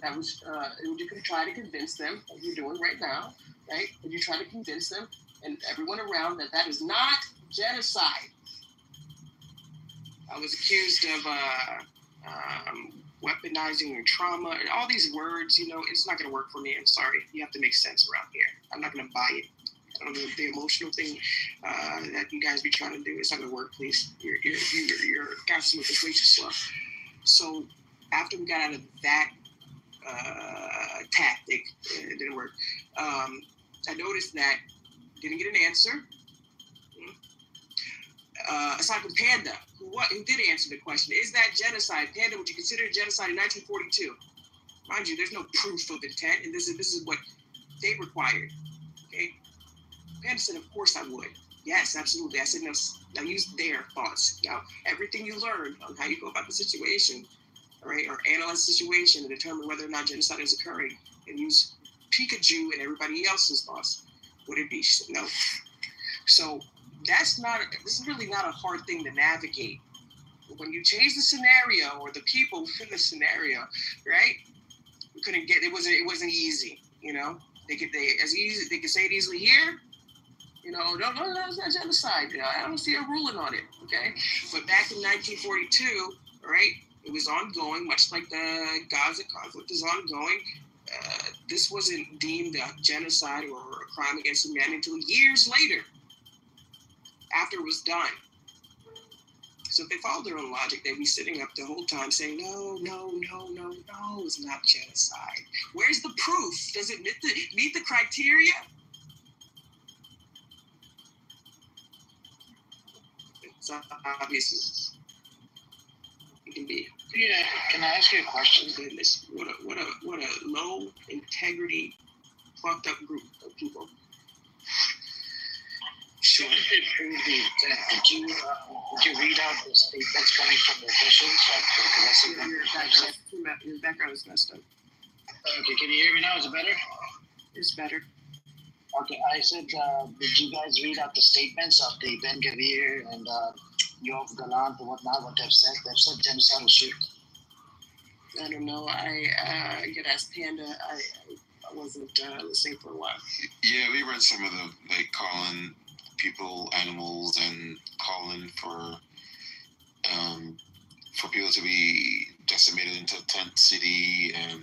that was, would you try to convince them, like you're doing right now, right? Would you try to convince them and everyone around that is not genocide? I was accused of weaponizing trauma and all these words, it's not going to work for me. I'm sorry. You have to make sense around here. I'm not going to buy it. I don't know, the emotional thing that you guys be trying to do. It's not going to work, please. You're gossiping with this way too slow. So after we got out of that tactic, it didn't work. I noticed that didn't get an answer. Aside from Panda, who did answer the question, is that genocide? Panda, would you consider it genocide in 1942? Mind you, there's no proof of intent, and this is what they required. Okay, Panda said, of course I would. Yes, absolutely. I said, no, I used their thoughts. Everything you learn on how you go about the situation, right, or analyze the situation and determine whether or not genocide is occurring, and use Pikachu and everybody else's thoughts, would it be no? So this is really not a hard thing to navigate. When you change the scenario or the people within the scenario, right? We couldn't get it wasn't easy, you know. They could say it easily here. You know, no, it's not genocide. You know, I don't see a ruling on it. Okay, but back in 1942, right, it was ongoing, much like the Gaza conflict is ongoing. This wasn't deemed a genocide or a crime against humanity until years later, after it was done. So if they followed their own logic, they'd be sitting up the whole time saying, no, it's not genocide. Where's the proof? Does it meet the criteria? It's obvious it can be. Yeah, can I ask you a question? Goodness, what a low integrity, fucked up group of people. Sure. Did you read out the statements coming from the officials? Your background is messed up. Okay, can you hear me now? Is it better? It's better. Okay, I said, did you guys read out the statements of the Ben Gavir and Yoav Gallant and whatnot, what they've said? They've said genocidal shoot. I don't know. I get asked Panda. I wasn't listening for a while. Yeah, we read some of the, like, calling people animals and calling for people to be decimated into a tent city and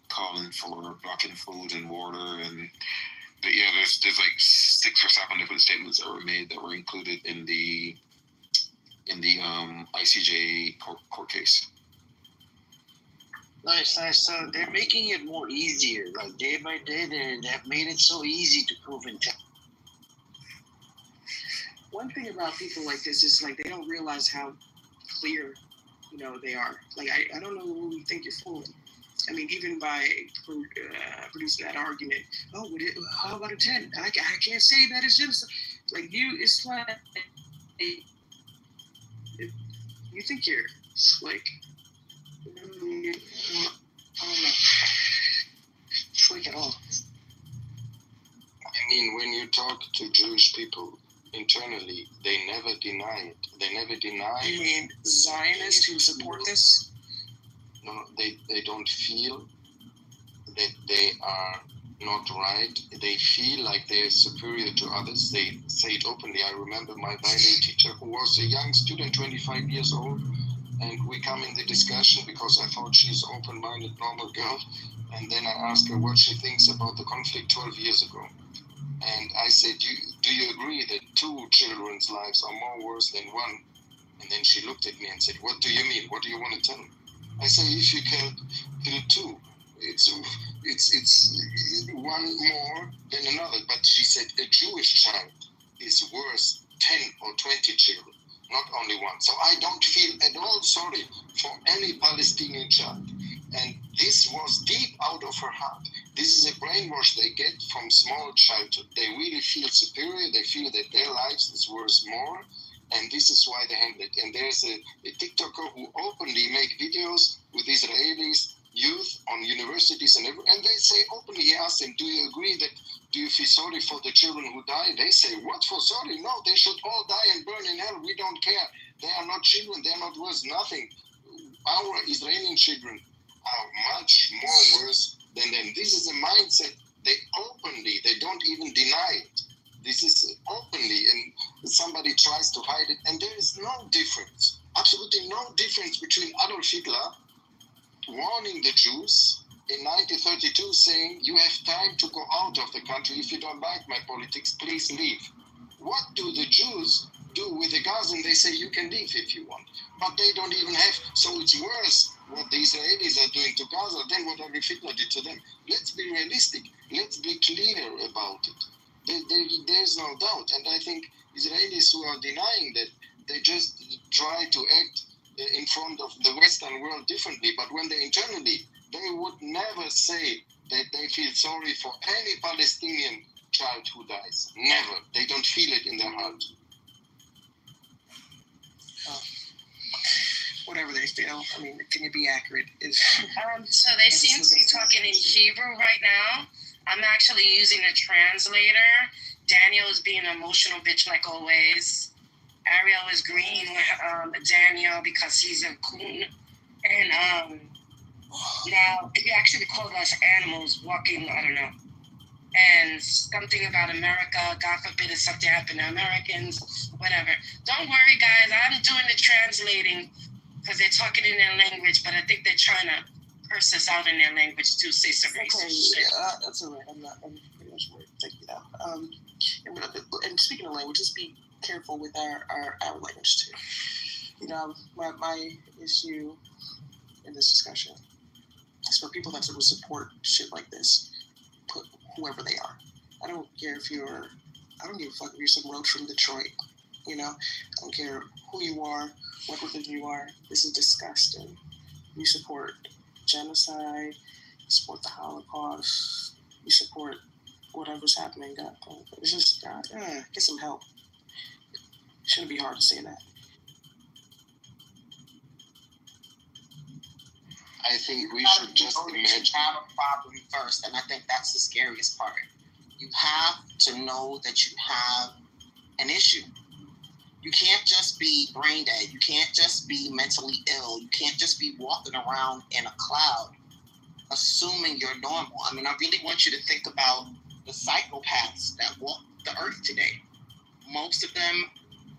calling for blocking food and water but yeah, there's like 6 or 7 different statements that were made that were included in the ICJ court case. Nice. So they're making it more easier. Like day by day, they have made it so easy to prove intent. One thing about people like this is like they don't realize how clear, you know, they are. Like I don't know who you think you're fooling. I mean, even by producing that argument, how about a 10? I can't say that it's genocide. Like it's like you think you're slick. I don't know. Slick at all. I mean, when you talk to Jewish people internally, they never deny it. They never deny. You mean Zionists who support this? No, they don't feel that they are not right. They feel like they're superior to others. They say it openly. I remember my violin teacher who was a young student, 25 years old, and we come in the discussion because I thought she's an open-minded, normal girl, and then I asked her what she thinks about the conflict 12 years ago. And I said, do you agree that 2 children's lives are more worse than 1? And then she looked at me and said, what do you mean? What do you want to tell me? I say, if you kill 2, it's one more than another. But she said, a Jewish child is worse 10 or 20 children, not only 1. So I don't feel at all sorry for any Palestinian child. And this was deep out of her heart. This is a brainwash they get from small childhood. They really feel superior. They feel that their lives is worth more. And this is why they handle it. And there's a TikToker who openly make videos with Israelis, youth on universities and they say openly, he asked them, do you feel sorry for the children who die? They say, what for sorry? No, they should all die and burn in hell. We don't care. They are not children. They are not worth nothing. Our Israeli children are much more worse than them. This is a mindset. They don't even deny it. This is openly, and somebody tries to hide it, and there is no difference, absolutely no difference between Adolf Hitler warning the Jews in 1932 saying, you have time to go out of the country. If you don't like my politics, please leave. What do the Jews do with the Gazans? They say, you can leave if you want. But they don't even have, so it's worse what the Israelis are doing to Gaza than what Adolf Hitler did to them. Let's be realistic. Let's be clear about it. There's no doubt. And I think Israelis who are denying that, they just try to act in front of the Western world differently. But when they internally, they would never say that they feel sorry for any Palestinian child who dies. Never. They don't feel it in their heart. whatever they feel. I mean, can you be accurate? So they seem to be talking in Hebrew right now. I'm actually using a translator. Daniel is being an emotional bitch like always. Ariel is agreeing with Daniel because he's a coon. And now, he actually called us animals walking, I don't know. And something about America, God forbid if something happened to Americans, whatever. Don't worry, guys. I'm doing the translating because they're talking in their language, but I think they're trying to curse us out in their language to say some racist shit. That's all right. I'm pretty much worried. Thank you, though. And speaking of language, just be careful with our language, too. You know, my issue in this discussion is for people that would support shit like this, put whoever they are. I don't care if I don't give a fuck if you're some roach from Detroit, you know? I don't care who you are, what religion you are. This is disgusting. You support genocide, you support the Holocaust, you support whatever's happening. God, it's just, get some help. It shouldn't be hard to say that. I think we should just imagine. Have a problem first, and I think that's the scariest part. You have to know that you have an issue. You can't just be brain dead. You can't just be mentally ill. You can't just be walking around in a cloud assuming you're normal. I mean, I really want you to think about the psychopaths that walk the earth today. Most of them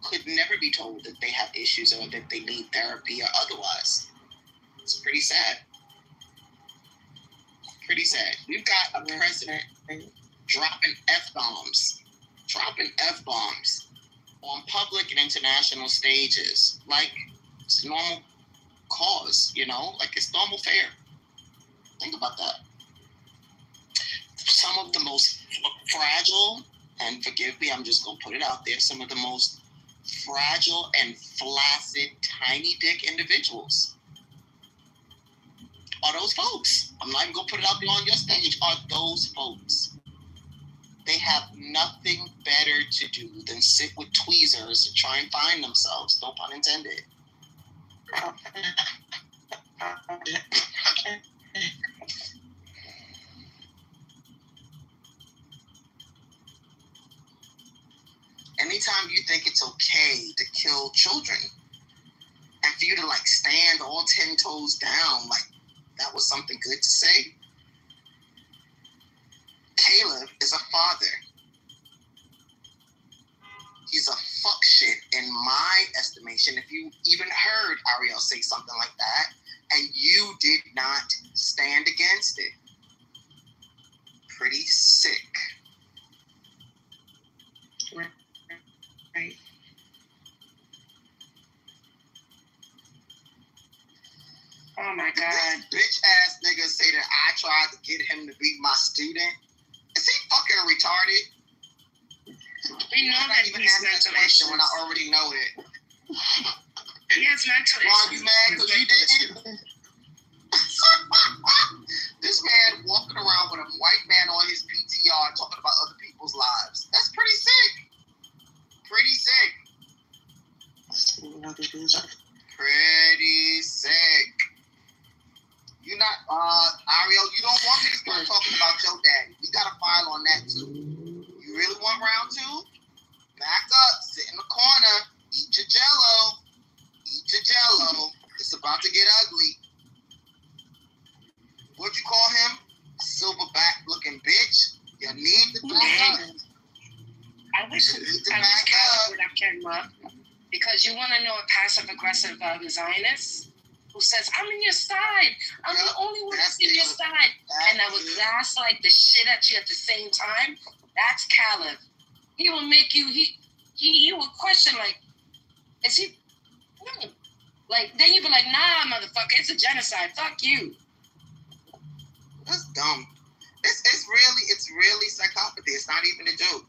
could never be told that they have issues or that they need therapy or otherwise. It's pretty sad. Pretty sad. We've got a president dropping F-bombs on public and international stages. Like, it's normal cause, you know? Like, it's normal fare. Think about that. Some of the most fragile, and forgive me, I'm just going to put it out there, some of the most fragile and flaccid, tiny dick individuals are those folks. I'm not even going to put it out there on your stage. Are those folks. They have nothing better to do than sit with tweezers and try and find themselves. No pun intended. Anytime you think it's okay to kill children and for you to like stand all 10 toes down, like that was something good to say. Caleb is a father. He's a fuck shit in my estimation. If you even heard Ariel say something like that and you did not stand against it, pretty sick. Right. Oh my God. This bitch ass nigga say that I tried to get him to be my student. Is he fucking retarded? We know that he's mental issues. When I already know it. He has mental issues. Ron, you mad because you didn't? This man walking around with a white man on his PTR talking about other people's lives. That's pretty sick. Pretty sick. Pretty sick. You not, Ariel, you don't want me to start talking about your daddy. We got a file on that too. You really want round two? Back up, sit in the corner, eat your jello. Eat your jello. It's about to get ugly. What'd you call him? Silverback looking bitch. You need to back up. I wish Caleb would have came up because you want to know a passive-aggressive Zionist who says, I'm in your side. I'm the only one that's in your side. And I would gaslight the shit at you at the same time. That's Caleb. He will make you, he will question, like, is he, no. Like, then you be like, nah, motherfucker, it's a genocide. Fuck you. That's dumb. It's really psychopathy. It's not even a joke.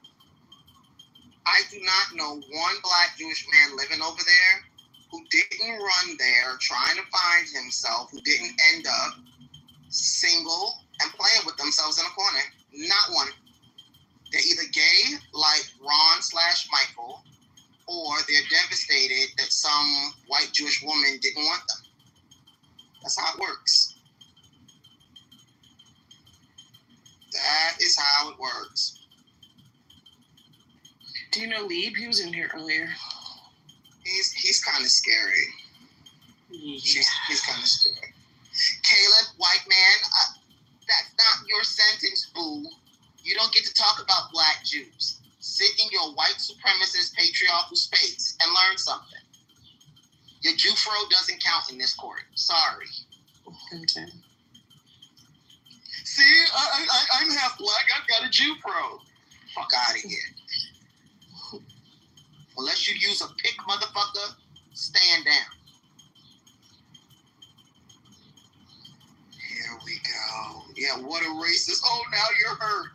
I do not know one black Jewish man living over there who didn't run there trying to find himself, who didn't end up single and playing with themselves in a corner. Not one. They're either gay, like Ron/Michael, or they're devastated that some white white Jewish woman didn't want them. That's how it works. That is how it works. Do you know Lieb? He was in here earlier. He's kind of scary. Yeah. He's kind of scary. Caleb, white man, that's not your sentence, boo. You don't get to talk about black Jews. Sit in your white supremacist patriarchal space and learn something. Your Jewfro doesn't count in this court. Sorry. Okay. See, I'm half black. I've got a Jewfro. Fuck out of here. Unless you use a pick, motherfucker, stand down. Here we go. Yeah, what a racist. Oh, now you're hurt.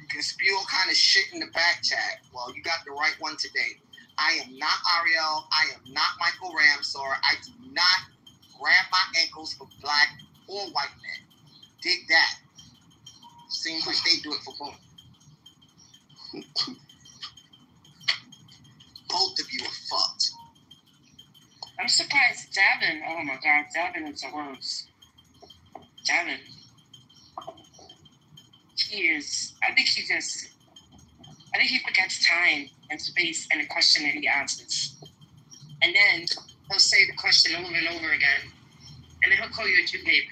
You can spew all kind of shit in the back chat. Well, you got the right one today. I am not Ariel. I am not Michael Ramsor. I do not grab my ankles for black or white men. Dig that. Seems like they do it for both. Both of you are fucked. I'm surprised Davin. Oh my God, Davin is the worst. Davin. He is. I think he forgets time and space and the question that he answers. And then he'll say the question over and over again. And then he'll call you a Jew babe.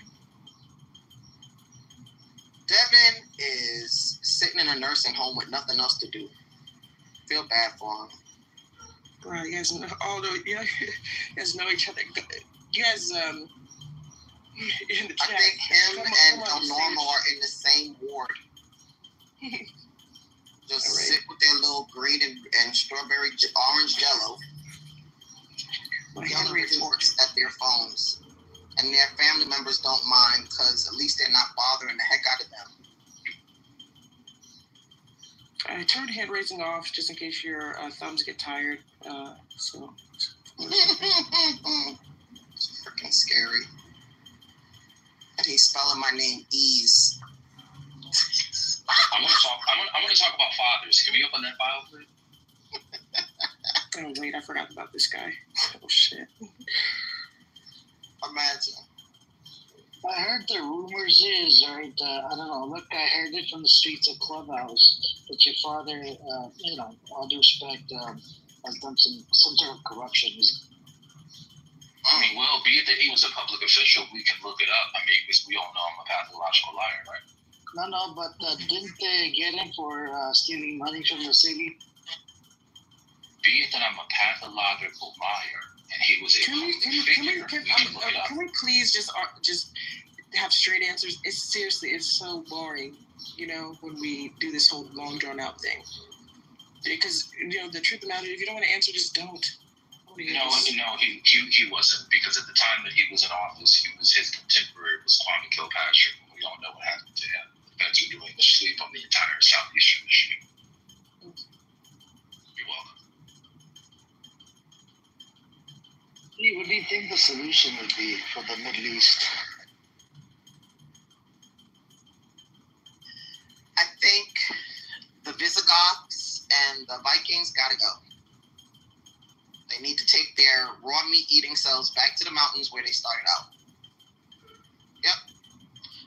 Devin is sitting in a nursing home with nothing else to do. Feel bad for him. Bro, you guys know, you guys know each other. You guys, in the chat. I think him and Normal are in the same ward. Just sit with their little green and strawberry orange jello. Yelling reports at their phones. And their family members don't mind because at least they're not bothering the heck out of them. I turned hand raising off just in case your thumbs get tired. So. It's freaking scary. And he's spelling my name Ease. I want to talk about fathers. Can we open that file, please? Oh wait, I forgot about this guy. Oh shit. Imagine. I heard the rumors is, right, I don't know, look, I heard it from the streets of Clubhouse that your father, all due respect, has done some sort of corruption. I mean, well, be it that he was a public official, we can look it up. I mean, because we all know I'm a pathological liar, right? No, but didn't they get him for stealing money from the city? Be it that I'm a pathological liar, and he was a Can we please just have straight answers? It's seriously, it's so boring, when we do this whole long drawn out thing. Because the truth of the matter, if you don't want to answer, just don't. No, he wasn't, because at the time that he was in office, his contemporary was Kwame Kilpatrick. We all know what happened to him. The feds were doing the sweep on the entire southeastern Michigan. You're welcome. What do you think the solution would be for the Middle East? I think the Visigoths and the Vikings gotta go. They need to take their raw meat eating selves back to the mountains where they started out. Yep.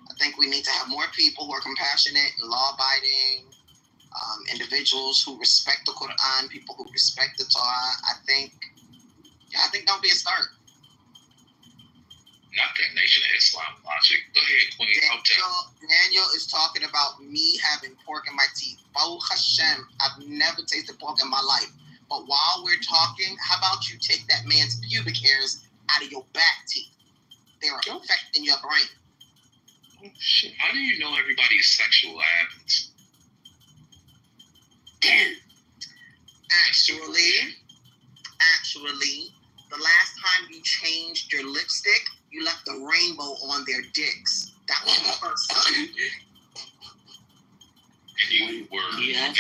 I think we need to have more people who are compassionate and law-abiding, individuals who respect the Quran, people who respect the Torah. I think that would be a start. Not that Nation of Islam logic. Go ahead, Queen. Daniel is talking about me having pork in my teeth. Baruch Hashem, I've never tasted pork in my life. But while we're talking, how about you take that man's pubic hairs out of your back teeth? They're affecting your brain. Oh, shit. How do you know everybody's sexual habits? Actually, the last time you changed your lipstick, you left the rainbow on their dicks. That was the first time. And you have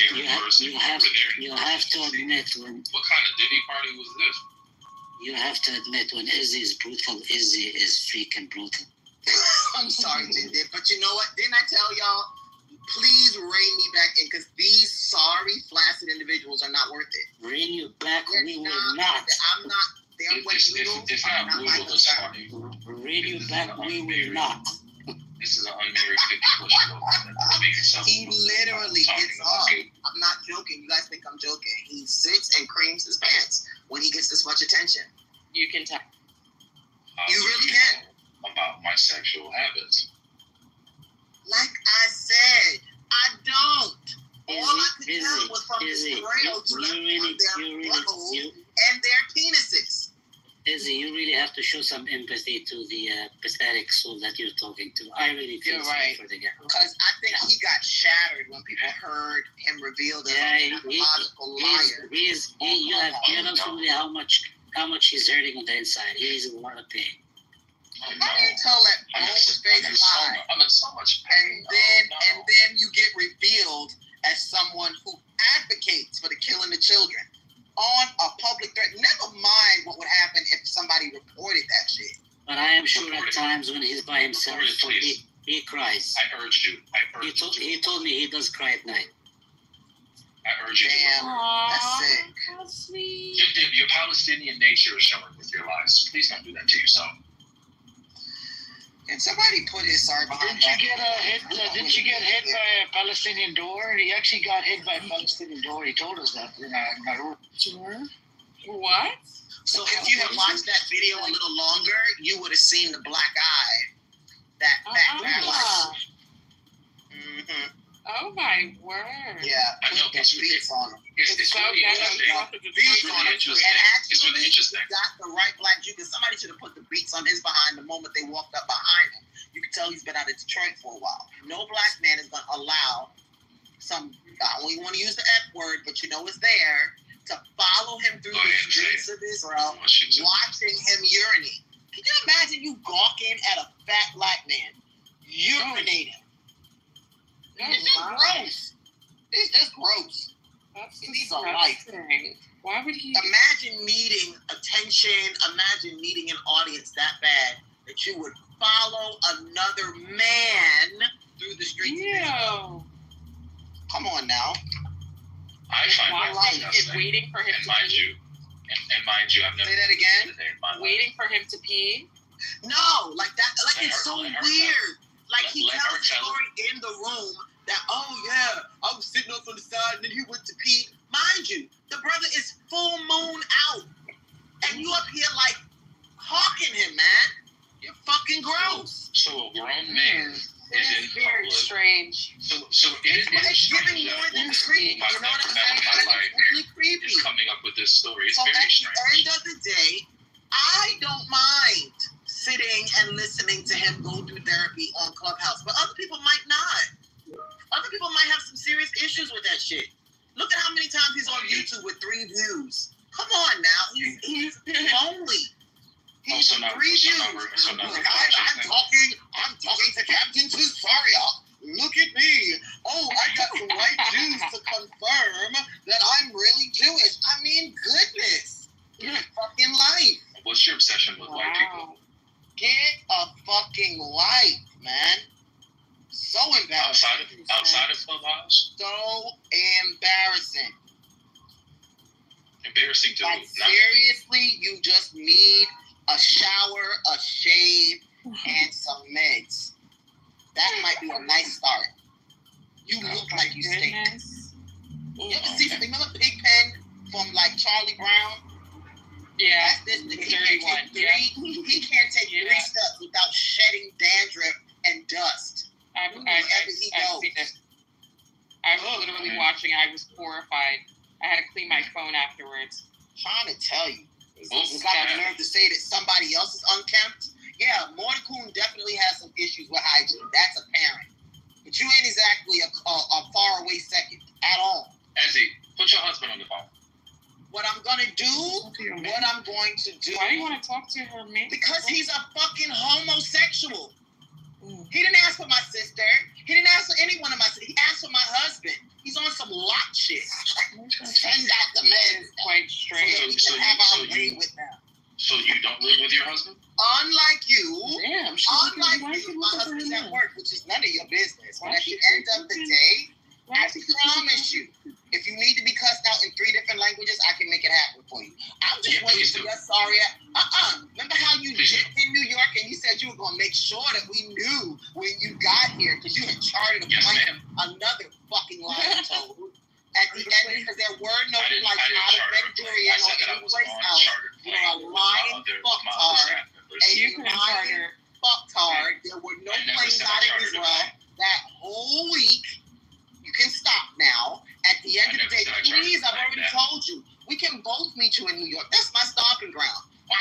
to admit when. What kind of Diddy party was this? You have to admit when Izzy is brutal, Izzy is freaking brutal. I'm sorry, Jinder, but you know what? Didn't I tell y'all? Please rein me back in, because these sorry, flaccid individuals are not worth it. Rein you back? We will not. Their It's not brutal, it's funny. Radio back, we will not. This is an unmarried 50-plus-year-old. He literally gets up. I'm not joking. You guys think I'm joking. He sits and creams his pants when he gets this much attention. You can tell. You really can. About my sexual habits. Like I said, I don't. All I could tell was from his trail to their buttholes and their penises. Izzy, you really have to show some empathy to the pathetic soul that you're talking to. I really feel sorry for the guy. Because I think he got shattered when people heard him revealed as a pathological liar. You don't know how much he's hurting on the inside. He's in a lot of pain. How do you tell that bold-faced lie? I'm in so much pain. And then you get revealed as someone who advocates for the killing of children on a public threat. Never mind what would happen if somebody reported that shit. But I am sure at times when he's by himself, he cries. I urged you. He told me he does cry at night. I urge you. Damn, that's sick. How sweet. Your Palestinian nature is showing with your lies. Please don't do that to yourself. Can somebody put his sorry behind Didn't you get hit by a Palestinian door? He actually got hit by a Palestinian door. He told us that in our Sure. What? So if you had watched that video a little longer, you would have seen the black eye. That paralyzed. Mm-hmm. Oh my word. Yeah, I know. it's beats on him. It's really interesting. Beats on him. And It's really interesting. he got the right black Jew, because somebody should have put the beats on his behind the moment they walked up behind him. You can tell he's been out of Detroit for a while. No black man is going to allow some, I don't even want to use the F word, but you know it's there, to follow him through the streets of Israel, watching him urinate. Can you imagine you gawking at a fat black man urinating? It's just gross. It's just gross. That's He needs a life. Why would he? Imagine needing attention. Imagine needing an audience that bad that you would follow another man through the streets. Ew. Come on now. I find My that life is disgusting. waiting for him And to mind pee. you, and mind you, I've never Say that again. Waiting for him to pee. No, like that. Like Let it's her- so let her weird. Like he let her tells the tell story in the room that, oh yeah, I was sitting up on the side and then he went to pee. Mind you, the brother is full moon out, and you up here like hawking him, man. You're fucking gross. So a grown man is in Very public. strange. So It's giving more than creepy. You know what I'm saying? It's really creepy. Is coming up with this story. It's So at very the strange. end of the day, I don't mind sitting and listening to him go through therapy on Clubhouse, but other people might not. Other people might have some serious issues with that shit. Look at how many times he's on YouTube with 3 views. Come on now, he's lonely. He's So now- 3 so views. now we're- so now we're- I'm talking to Captain Cesaria. Look at me. Oh, I got the right Jews to confirm that I'm really Jewish. I mean, goodness. Your fucking life. What's your obsession with white people? Get a fucking life, man. So embarrassing. Outside of Clubhouse? So embarrassing. Embarrassing to Like, who? Not- seriously, you just need a shower, a shave, and some meds. That might be a nice start. You look like you stink. You ever see, remember Pigpen from like Charlie Brown? Yeah. That's this. He Dirty can't take one. three. He can't take 3 steps without shedding dandruff and dust. I've Wherever he seen goes. it. I was literally watching. I was horrified. I had to clean my phone afterwards. Trying to tell you. Oh, You got the nerve to say that somebody else is unkempt? Yeah, Mordecai definitely has some issues with hygiene. That's apparent. But you ain't exactly a far away second at all. Ezzy, put your husband on the phone. What I'm gonna do, Why do you want to talk to her, man? Because he's a fucking homosexual. He didn't ask for my sister. He didn't ask for any one of my sisters. He asked for my husband. He's on some lot shit. Send out the men. Quite strange. So we can have our way with them. So you don't live with your husband? Unlike you, Damn, my husband's at work, which is none of your business. But at the end of the day, I promise you, If you need to be cussed out in 3 different languages, I can make it happen for you. I'm just waiting for your sorry ass. Remember how you dipped in New York and you said you were going to make sure that we knew when you got here because you had chartered a plane. Another fucking lie you told. At the end, because there were no flights out of Nigeria or any place else. You're a lying fucktard. And you lying fucktard. There were no planes out of Israel that whole week. You can stop now. At the end of the day, please, I've already told you, we can both meet you in New York. That's my stomping ground. I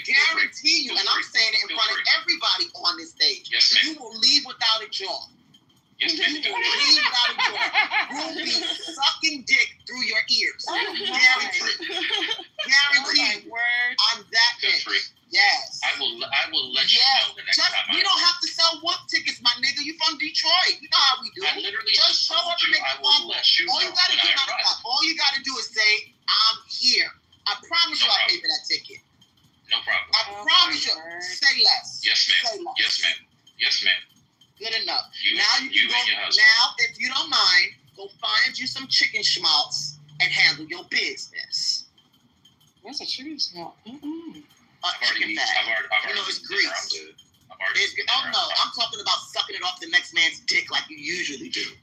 guarantee you, and I'm saying it in front of everybody on this stage, you will leave without a jaw. You will leave without a jaw. You will be sucking dick through your ears. Guarantee. Guarantee. I'm that bitch. Yes. I will let you know the next time. We don't have to sell one tickets, my nigga. You from Detroit. You know how we do. I literally just show up and make it possible. All you gotta do, all you gotta do is say, I'm here. I promise you I'll pay for that ticket. No problem. I promise you. Say less. Yes, ma'am. Yes, ma'am. Yes, ma'am. Good enough. Now you can go. Now, if you don't mind, go find you some chicken schmaltz and handle your business. What's a chicken schmaltz? Chicken fat. You know, it's grease. Oh no, I'm talking about sucking it off the next man's dick like you usually do.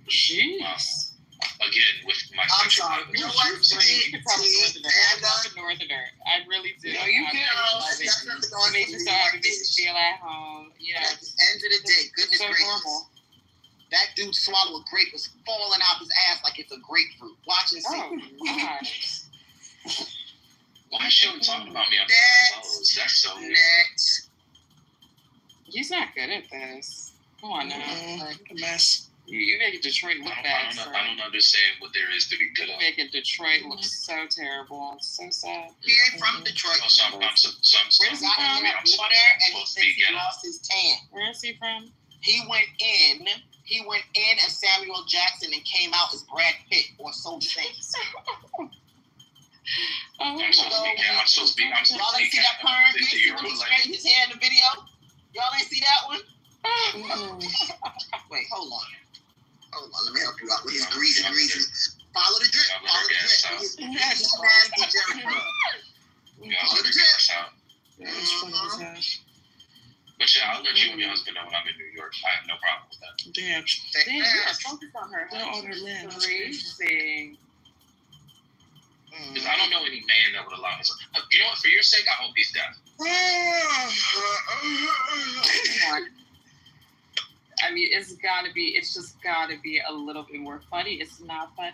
Jeez. Again, with my I'm sorry. You know what? You could probably north of there. I really do. No, you can. It makes you so happy to feel at home. You know, at the end of the day, goodness so gracious. normal. That dude swallow a grape was falling out his ass like it's a grapefruit. Watch and see. Oh, God. Why is she talking about me? That's so next. He's not good at this. Come on now. Like a mess. You make Detroit look bad. I don't understand what there is to be good at. You're making Detroit look so terrible. It's so sad. He ain't from Detroit. Where's he from? Water and he thinks he lost his tan. Where is he from? He went in as Samuel Jackson and came out as Brad Pitt or so things. I'm so speaking. Y'all ain't see that perm bitch when he straightened his hair in the video? Y'all ain't see that one? Wait, hold on, let me help you out with his greasy. Follow the drip. Follow the drip. But yeah, I'll let you and your husband know when I'm in New York. I have no problem with that. Damn, you are focused on her. Crazy. Because I don't know any man that would allow his. You know what? For your sake, I hope he's dead. I mean, it's just gotta be a little bit more funny. It's not funny.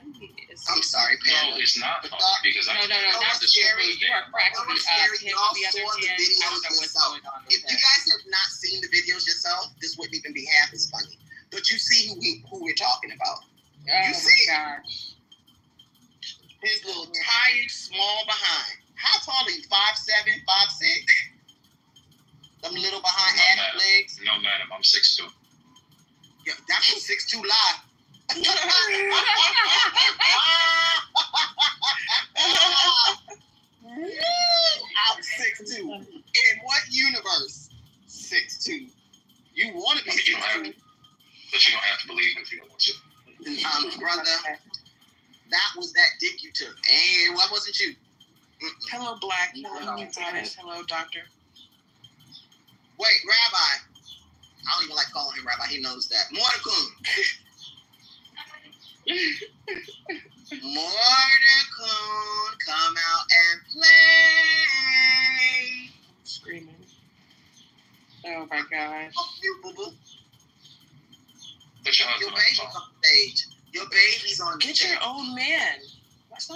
I'm sorry, Pam. No, it's not funny because no, not scary. You are cracking me up. The other hand, I don't know what's going on. If you guys have not seen the videos yourself, this wouldn't even be half as funny. But you see who we're talking about. Oh my gosh. His little tired, small behind. How tall are you? 5'7", 5'6"? Them little behind ass legs? No, madam. I'm 6'2". Yeah, that's a 6'2" lie. I'm 6'2". In what universe? 6'2". You want to be 6'2". But you don't have to believe if you don't want to. Brother, that was that dick you took. Hey, why wasn't you? Hello, Black. Hello, Doctor. Wait, Rabbi. I don't even like calling him Rabbi. He knows that. Mordecai. Mordecai, come out and play. Screaming. Oh my gosh. You, boo-boo. Your baby's on stage. Your baby's on stage. Get your own man.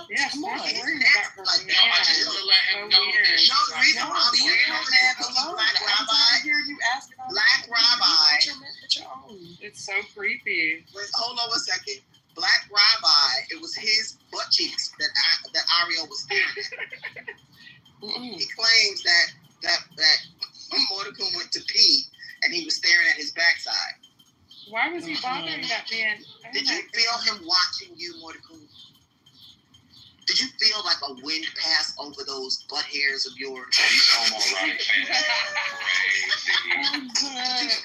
Yeah, come on. Like No, I just want to let him know. No, the reason why I'm saying that Black Rabbi. Black Rabbi. It's so creepy. Wait, hold on 1 second. Black Rabbi. It was his butt cheeks that Ariel was staring at. He claims that Mordecai went to pee and he was staring at his backside. Why was he bothering that man? Did you feel him watching you, Mordecai? Did you feel like a wind pass over those butt hairs of yours? Did you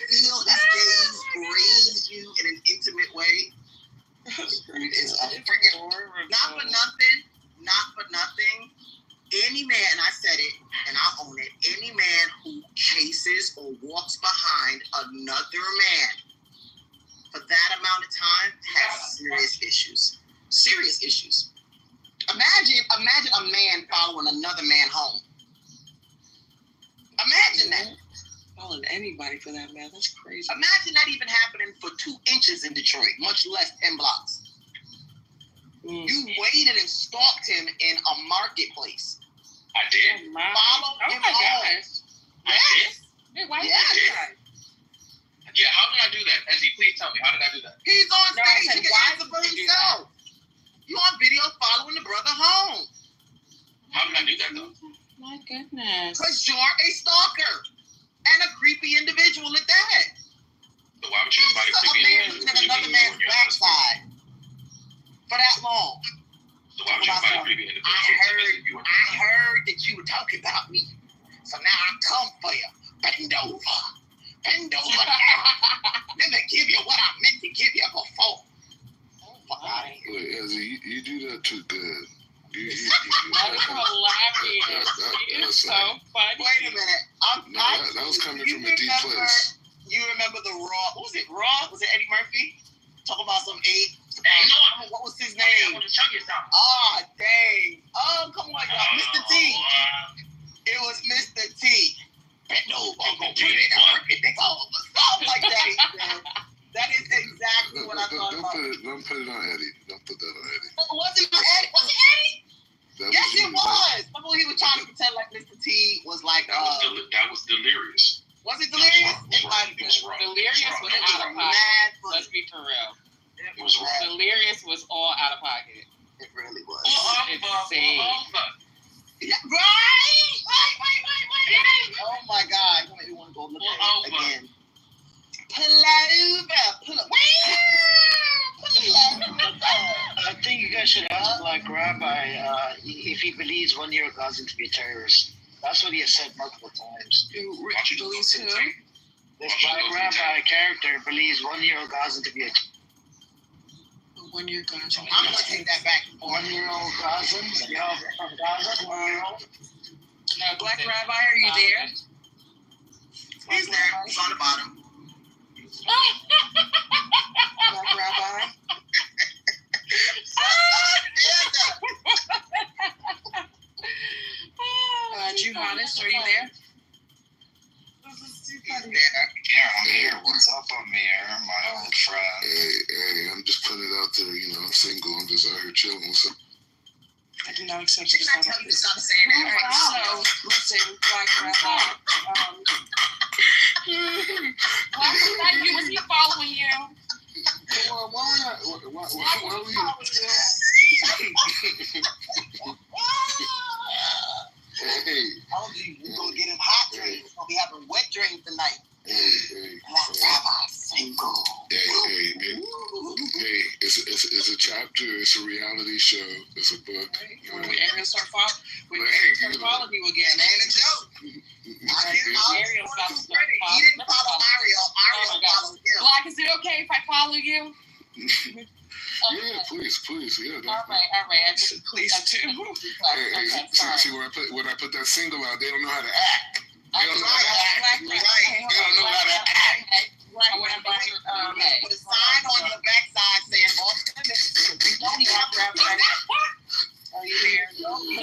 feel his gaze graze you in an intimate way? you're a man, for that amount of time, has serious issues. Serious issues. Imagine a man following another man home. Imagine that. Following anybody for that, man. That's crazy. Imagine that even happening for 2 inches in Detroit, much less 10 blocks. You waited and stalked him in a marketplace. I did. Follow him home. Gosh. Yes. Hey, why Yes. you do that? Yeah, how did I do that? Ezzy, please tell me, how did I do that? He's on No, I stage. said, He can why answer for did you do himself. You on video following the brother home. How did I do that, though? My goodness. Because you're a stalker and a creepy individual at that. So why would you invite a A creepy man individual looking at to another be man's on your backside for that long. So why would you invite a creepy individual I to visit you? heard that you were talking about me. So now I come for you. Bend over. Bend over now. Let me give you what I meant to give you before. Oh, my. Wait, Ezzy, you do that too good. That's hilarious. He is so funny. Wait a minute. That was coming from a deep place. You remember the Raw? What was it? Raw? Was it Eddie Murphy? Talking about some eight. Hey, no, What was his I name? want to tell you something. Ah, dang. Oh, come on, y'all. Mr. T. It was Mr. T. Bend over. Go put it on. Think over. Something like that, he said. That is exactly what I thought about. Don't put it on Eddie. Don't put that on Eddie. Was it Eddie? Was it Eddie? Yes, it was. Remember when he was trying to pretend like Mr. T was like, That was delirious. was it Delirious? It might have It been. was wrong. Delirious was out of pocket. Mad Let's be for real. It was wrong. Delirious was all out of pocket. It really was. Insane. Yeah, right. Oh my God! You made me want to go look at it again. Pull over. I think you guys should ask Black Rabbi if he believes 1 year Gazans to be terrorists. That's what he has said multiple times. Believes who? This Black Rabbi character believes 1 year Gazan to be a 1 year Gaza. I'm gonna take that back. 1 year old Gazans, you know, from Gaza, 1 year old. No, Black Rabbi, are you there? He's there. He's on the bottom. Black Rabbi? Juhanis, are you there? I'm here. What's up, Amir, my old friend? Hey, I'm just putting it out there. You know, I'm single. I'm just out here chilling. What's up? I did not accept Didn't I tell you to stop saying that? Alright, so listen, Black Rabbi. Thank you. Was he following you? Well, why were you? Hey. I told you, we're gonna get him hot dreams. We're gonna be having wet dreams tonight. Hey. Black Rabbi single. Hey, it's a chapter, it's a reality show, it's a book. When Ariel start following you again, It ain't a joke. Ariel stopped. He didn't follow Ariel. Ariel followed him. Black, is it okay if I follow you? Yeah, please, yeah. All right. Please too. Hey, see, when I put that single out, they don't know how to act. They don't know how to act. Right. They don't know how to act. Put a sign on your backside saying, Are you there?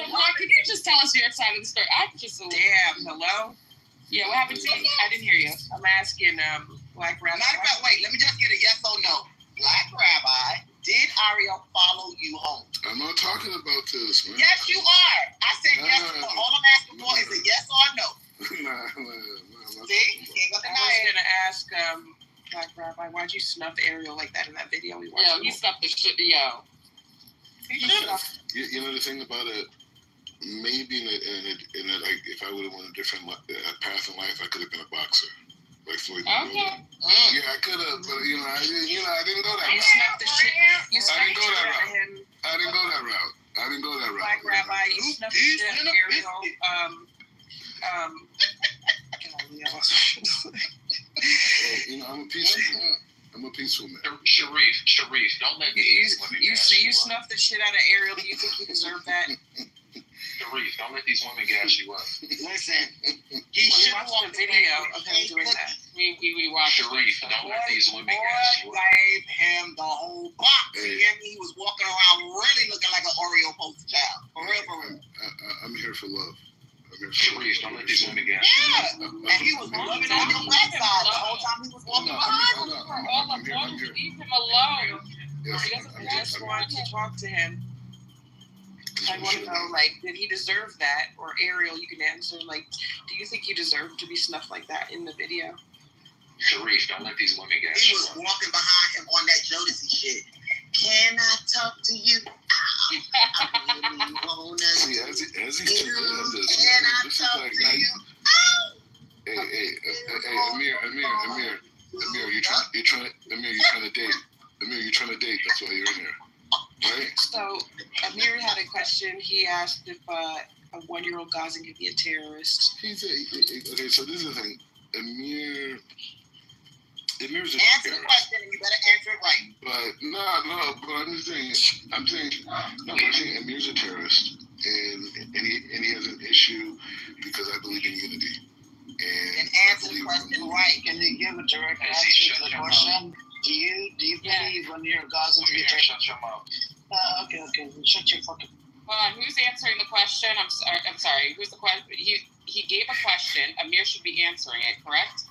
Black, can you just tell us your side of the story? I'm just a Damn, hello? Yeah, what happened to you? I didn't hear you. I'm asking Black Rabbi. Matter of fact, wait, let me just get a yes or no. Black Rabbi, did Ariel follow you home? I'm not talking about this, man. Yes, you are. I said yes or no. All I'm asking for is a yes or no. Nah. See? You can't go I deny was it. gonna ask Black Rabbi, why'd you snuff Ariel like that in that video we watched? Yo, he stuffed the shit. Yo. You know the thing about it, maybe in a, like if I would have went a different path in life, I could have been a boxer, like Floyd Mayweather. Okay. Yeah, I could have, but I didn't go that You route. snuffed the shit. You snuffed I didn't the go shit that out of route. him. I didn't go that route. Black Rabbi, you snuffed the shit out of Ariel. I'm a peaceful man. Sharif, don't let me. You snuffed the shit out of Ariel. Do you think you deserve that? Sharif, don't let these women gas you up. Listen, he should have watched the video of him doing that. We watched. Sharif, don't let these women gas you up. Gave him the whole box. He was walking around really looking like an Oreo poster child. For real, for real. I'm here for love. Sharif, don't let these women gas you up. Yeah, and he was loving on your backside the whole time he was walking behind. Leave him alone. I just wanted to talk to him. I want to know, like, did he deserve that? Or Ariel, you can answer, like, do you think you deserve to be snuffed like that in the video? Sharif, don't let these women gas He you was up. walking behind him on that Jodeci shit. Can I talk to you? I really wanna See, as he's too good at this, Can I this is talk like, to you? hey, Amir, you're trying to date. That's why you're in here, right? So, Amir had a question. He asked if a 1-year-old Gazan could be a terrorist. Okay, so this is the thing. Amir's a Answer the terrorist. question and you better answer it right. But I'm just saying, Amir's a terrorist, and he has an issue because I believe in unity. And answer the question right. Can you give a direct answer to the question? Do you believe when you're a Gazan to be terrorist? Shut your mouth. Okay. Shut your fucking. Hold on, who's answering the question? I'm sorry. Who's the question? He gave a question. Amir should be answering it, correct?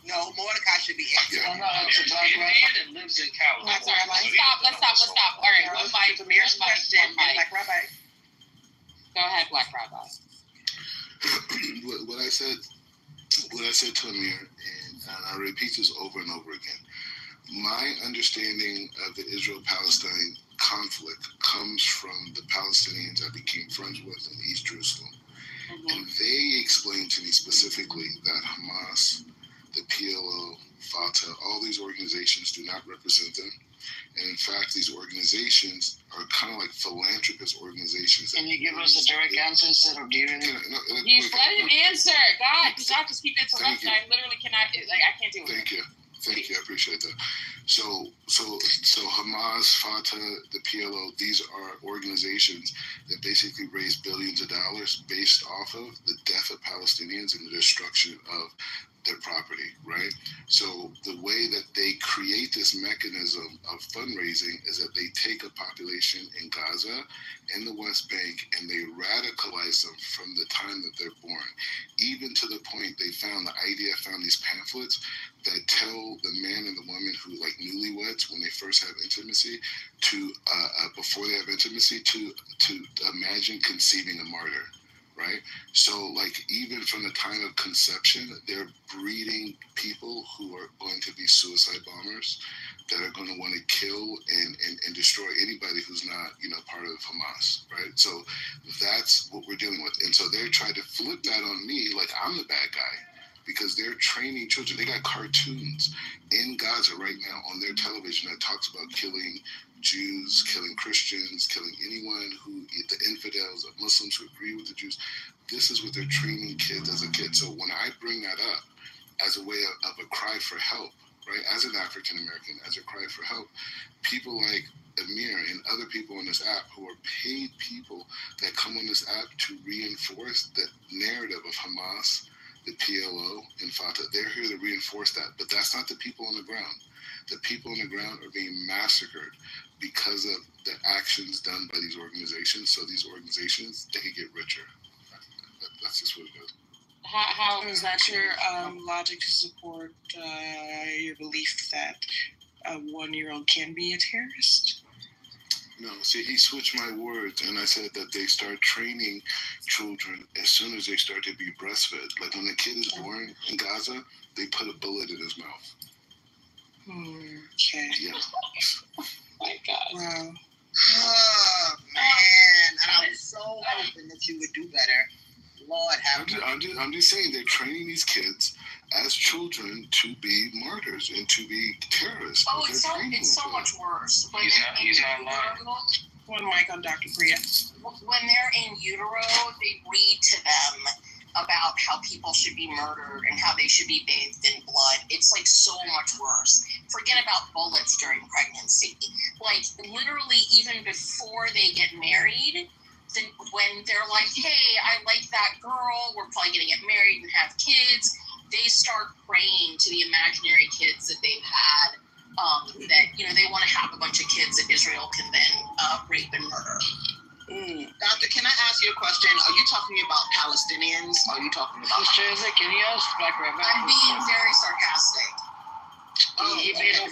No, Mordecai should be answering. It's a black man that lives in California. I'm sorry. Let's stop. All right, one mic. Amir's question. Black Rabbi. Go ahead, Black Rabbi. What I said to Amir, and I repeat this over and over again. My understanding of the Israel-Palestine conflict comes from the Palestinians I became friends with in East Jerusalem. Mm-hmm. And they explained to me specifically that Hamas, the PLO, Fatah, all these organizations do not represent them. And in fact, these organizations are kind of like philanthropist organizations. Can you give us a direct answer instead of giving it? Let him answer. God, you got to keep interrupting. I literally cannot, I can't do it. Thank you. I appreciate that. So Hamas, Fatah, the PLO, these are organizations that basically raise billions of dollars based off of the death of Palestinians and the destruction of their property, right? So the way that they create this mechanism of fundraising is that they take a population in Gaza and the West Bank and they radicalize them from the time that they're born, even to the point they found these pamphlets that tell the man and the woman who like newlyweds when they first have intimacy to before they have intimacy to imagine conceiving a martyr. Right? So, like, even from the time of conception, they're breeding people who are going to be suicide bombers that are going to want to kill and destroy anybody who's not, part of Hamas, right? So that's what we're dealing with. And so they're trying to flip that on me like I'm the bad guy because they're training children. They got cartoons in Gaza right now on their television that talks about killing Jews, killing Christians, killing anyone the infidels, Muslims who agree with the Jews. This is what they're training kids as a kid. So when I bring that up as a way of a cry for help, right, as an African American, as a cry for help, people like Amir and other people on this app who are paid people that come on this app to reinforce the narrative of Hamas, the PLO, and Fatah, they're here to reinforce that. But that's not the people on the ground. The people on the ground are being massacred because of the actions done by these organizations. So these organizations, they get richer. That's just what it is. How is that your logic to support your belief that a 1-year-old can be a terrorist? No, see, he switched my words, and I said that they start training children as soon as they start to be breastfed. Like when the kid is born in Gaza, they put a bullet in his mouth. Okay. Yeah. My God. Wow. Oh, man. And I was so hoping that you would do better. Lord have mercy. I'm just saying they're training these kids as children to be martyrs and to be terrorists. Oh, it's so much worse. He's not lying. One mic on Dr. Priya. When they're in utero, they read to them about how people should be murdered and how they should be bathed in blood. It's like so much worse. Forget about bullets during pregnancy. Like literally even before they get married, when they're like, hey, I like that girl, we're probably going to get married and have kids, they start praying to the imaginary kids that they've had, that, you know, they want to have a bunch of kids that Israel can then rape and murder. Doctor, can I ask you a question? Are you talking about Palestinians? Or are you talking about... Can you ask Black Rabbi? I'm being very sarcastic. Making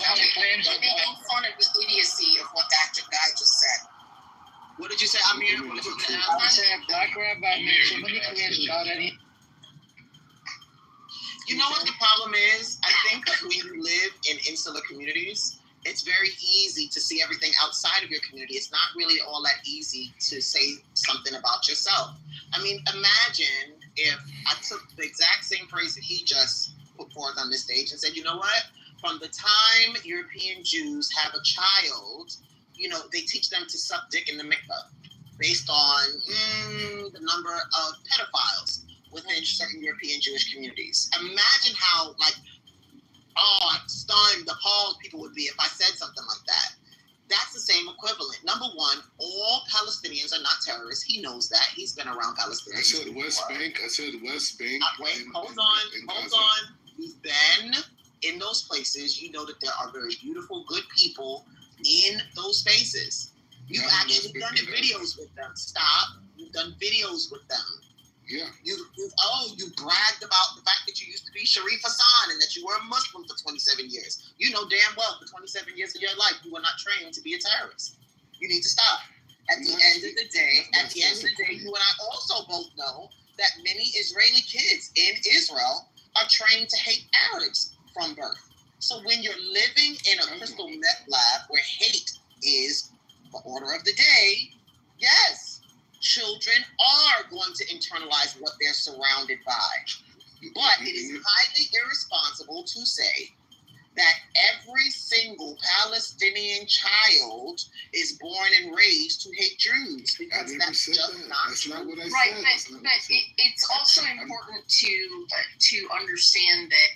fun of the idiocy of what that guy just said. What did you say, Amir? What did you say? I said Black Rabbi made so many claims without any... You know what the problem is? I think that when you live in insular communities, it's very easy to see everything outside of your community. It's not really all that easy to say something about yourself. I mean, imagine if I took the exact same phrase that he just put forth on this stage and said, you know what? From the time European Jews have a child, you know, they teach them to suck dick in the mikveh based on the number of pedophiles within certain European Jewish communities. Imagine how, like, stunned, appalled people would be if I said something like that. That's the same equivalent. Number one, all Palestinians are not terrorists. He knows that. He's been around Palestinians. I said West Bank. Wait, hold on. You've been in those places. You know that there are very beautiful, good people in those spaces. You've actually done videos with them. Stop. You've done videos with them. Yeah. You bragged about the fact that you used to be Sharif Hassan and that you were a Muslim for 27 years. You know damn well for 27 years of your life you were not trained to be a terrorist. You need to stop. At the end of the day, you and I also both know that many Israeli kids in Israel are trained to hate Arabs from birth. So when you're living in a crystal meth lab where hate is the order of the day, yes, children are going to internalize what they're surrounded by. But it is highly irresponsible to say that every single Palestinian child is born and raised to hate Jews, because that's just not true. Right, but it's also important to understand that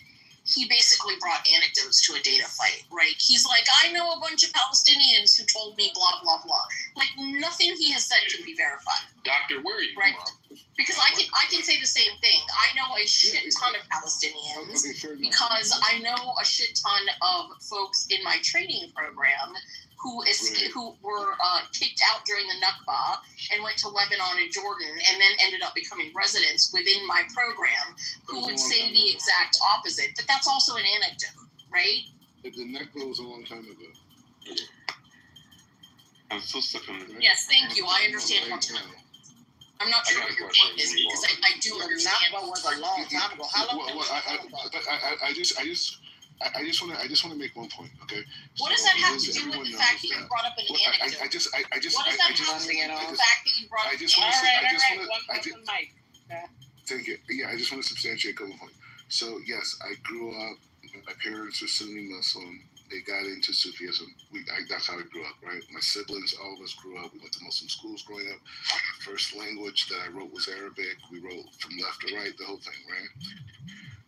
he basically brought anecdotes to a data fight, right? He's like, I know a bunch of Palestinians who told me blah, blah, blah. Like, nothing he has said can be verified. Doctor, where are you right? from? Because I can say the same thing. I know a shit ton of Palestinians because I know a shit ton of folks in my training program who were kicked out during the Nakba and went to Lebanon and Jordan and then ended up becoming residents within my program who would say the exact opposite. But that's also an anecdote, right? The Nakba was a long time ago. I'm so stuck on the Yes, thank you. I understand what I'm not sure what your point is because I do understand. Nakba was a long time ago. How long ago? I just want to make one point, okay? What does that have to do with the fact that you brought up an anecdote? What does that have to do with the fact that you brought up an anecdote? Thank you. Yeah, I just want to substantiate a couple points. So yes, I grew up. My parents were Sunni Muslim. They got into Sufism. That's how I grew up, right? My siblings, all of us grew up. We went to Muslim schools growing up. First language that I wrote was Arabic. We wrote from left to right, the whole thing, right?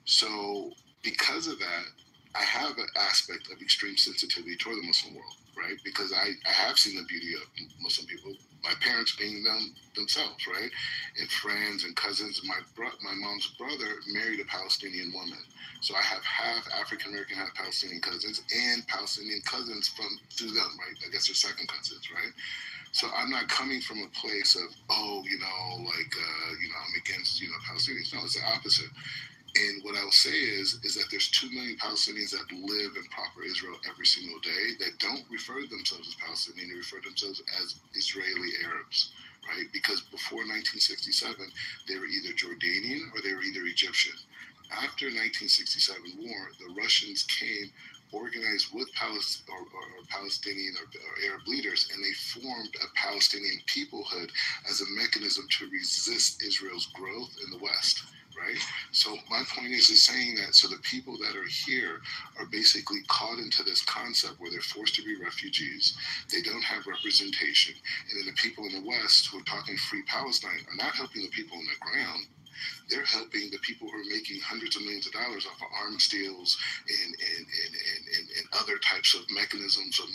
So because of that, I have an aspect of extreme sensitivity toward the Muslim world, right? Because I have seen the beauty of Muslim people, my parents being them themselves, right? And friends and cousins. My mom's brother married a Palestinian woman. So I have half African-American, half Palestinian cousins, and Palestinian cousins through them, right? I guess they're second cousins, right? So I'm not coming from a place of, I'm against, Palestinians. No, it's the opposite. And what I'll say is that there's 2 million Palestinians that live in proper Israel every single day that don't refer to themselves as Palestinian, they refer to themselves as Israeli Arabs, right? Because before 1967, they were either Jordanian or they were either Egyptian. After 1967 war, the Russians came organized with Palestinian or Arab leaders, and they formed a Palestinian peoplehood as a mechanism to resist Israel's growth in the West. Right? So my point is saying that so the people that are here are basically caught into this concept where they're forced to be refugees, they don't have representation, and then the people in the West who are talking free Palestine are not helping the people on the ground. They're helping the people who are making hundreds of millions of dollars off of arms deals and other types of mechanisms of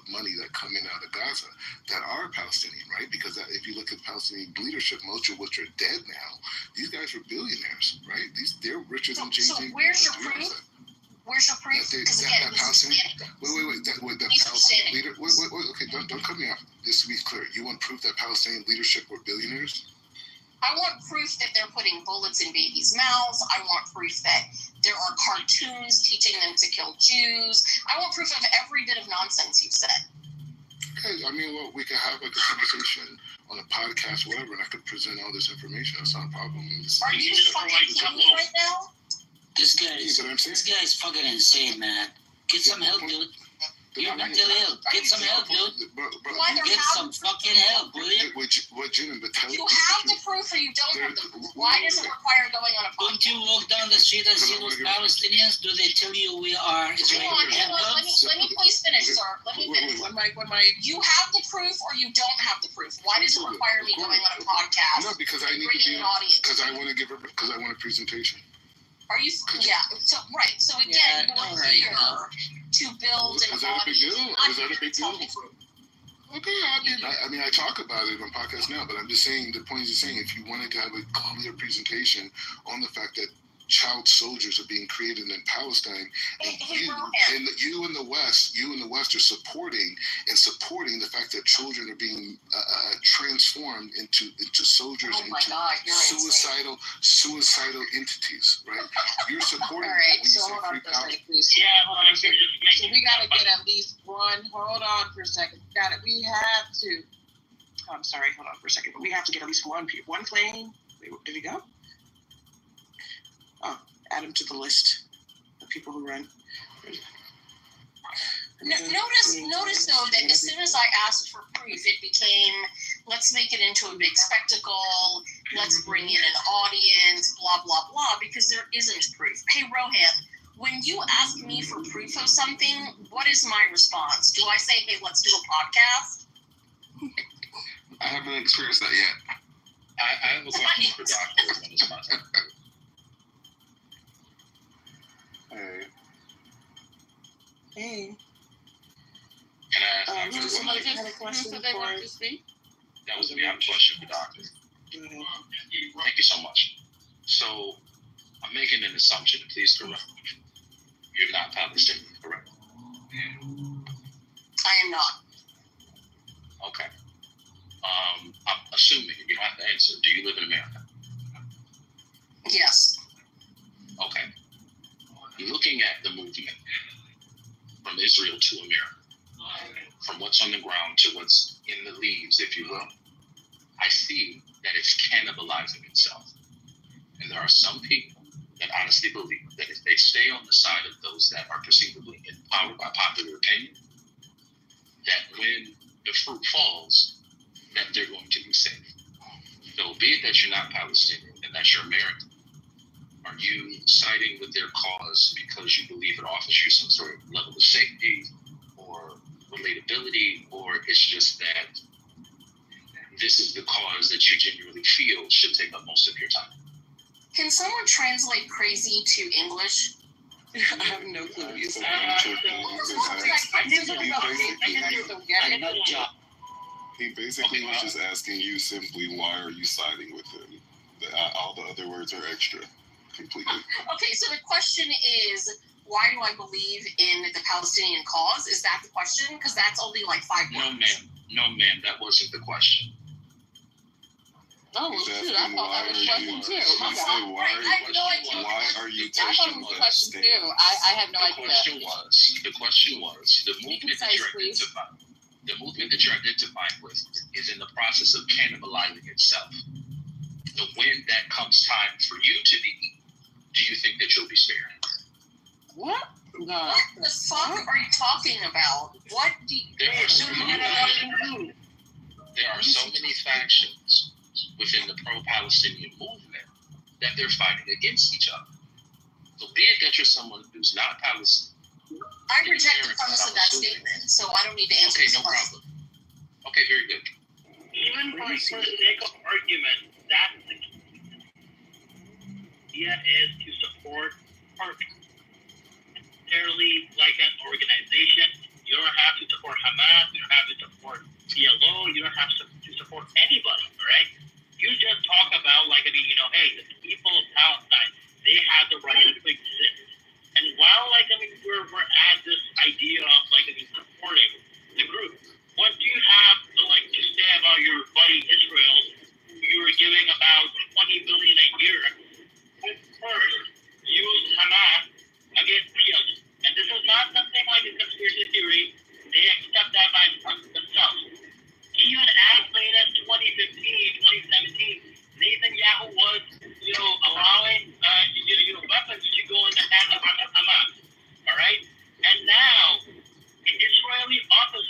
money that come in out of Gaza that are Palestinian, right? Because if you look at Palestinian leadership, most of which are dead now, these guys were billionaires, right? They're richer than Jay-Z. So where's your proof? Where's your proof? Because again, this is Palestinian leader. Wait. Okay, don't cut me off. Just to be clear, you want proof that Palestinian leadership were billionaires? I want proof that they're putting bullets in babies' mouths. I want proof that there are cartoons teaching them to kill Jews. I want proof of every bit of nonsense you've said. Okay, I mean, well, we could have like a conversation on a podcast, whatever, and I could present all this information. That's not a problem. Are you fucking kidding me right now? This guy's fucking insane, man. Get some help, dude. You're mentally ill. Get some help, dude. Get some fucking help, will you? You have the proof or you don't have the proof. Why does it require going on a podcast? Don't you walk down the street and see those Palestinians? Do they tell you we are Israeli? Hang on. Let me please finish, sir. Let me finish. You have the proof or you don't have the proof. Why does it require me going on a podcast? No, because I need to be. Because I want to give her. Because I want a presentation. Are you? Yeah. So right. So again, you're here to build an audience. Is that a big deal? Okay, I mean, I talk about it on podcast now, but I'm just saying the point is saying if you wanted to have a clear presentation on the fact that child soldiers are being created in Palestine, and you in the West are supporting the fact that children are being transformed into soldiers, suicidal entities, right? You're supporting. All right, so hold on for a second, please. Yeah, hold on. So we gotta get at least one. Hold on for a second. Got it. We have to. Oh, I'm sorry. Hold on for a second. But we have to get at least one plane. Wait, did he go? Oh, add him to the list of people who run. Notice though that as soon as I asked for proof, it became, let's make it into a big spectacle, let's bring in an audience, blah, blah, blah, because there isn't proof. Hey, Rohan, when you ask me for proof of something, what is my response? Do I say, hey, let's do a podcast? I haven't experienced that yet. I have a question for Dr. when it's possible. Hey. Can I ask somebody had a question so they want to speak? That was me. I have a question for Doctor. Thank you so much. So, I'm making an assumption, please correct me. You're not Palestinian, correct? I am not. Okay. I'm assuming, you don't have to answer, do you live in America? Yes. Okay. Looking at the movement from Israel to America, from what's on the ground to what's in the leaves, if you will, I see that it's cannibalizing itself. And there are some people that honestly believe that if they stay on the side of those that are perceivably empowered by popular opinion, that when the fruit falls, that they're going to be safe. So be it that you're not Palestinian and that you're American, are you siding with their cause because you believe it offers you some sort of level of safety or relatability, or it's just that this is the cause that you genuinely feel should take up most of your time? Can someone translate crazy to English? I have no clue. He basically was just asking you simply, why are you siding with him? All the other words are extra. Completely. Okay, so the question is, why do I believe in the Palestinian cause? Is that the question? Because that's only like 5 words. No, ma'am, that wasn't the question. Oh, well, shoot, I thought that was a question too. I have no idea. Why are you I thought it was a question too. I have no idea. The question was, the movement that you're identifying with is in the process of cannibalizing itself. So when that comes time for you to be eaten, do you think that you'll be spared? What? No. What the fuck are you talking about? What do you... There are so many factions within the pro-Palestinian movement that they're fighting against each other. So be it that you're someone who's not Palestinian. I reject the premise of that statement, so I don't need to answer this question. Okay, very good. Even for the sake of argument, that's the idea is to support necessarily like an organization.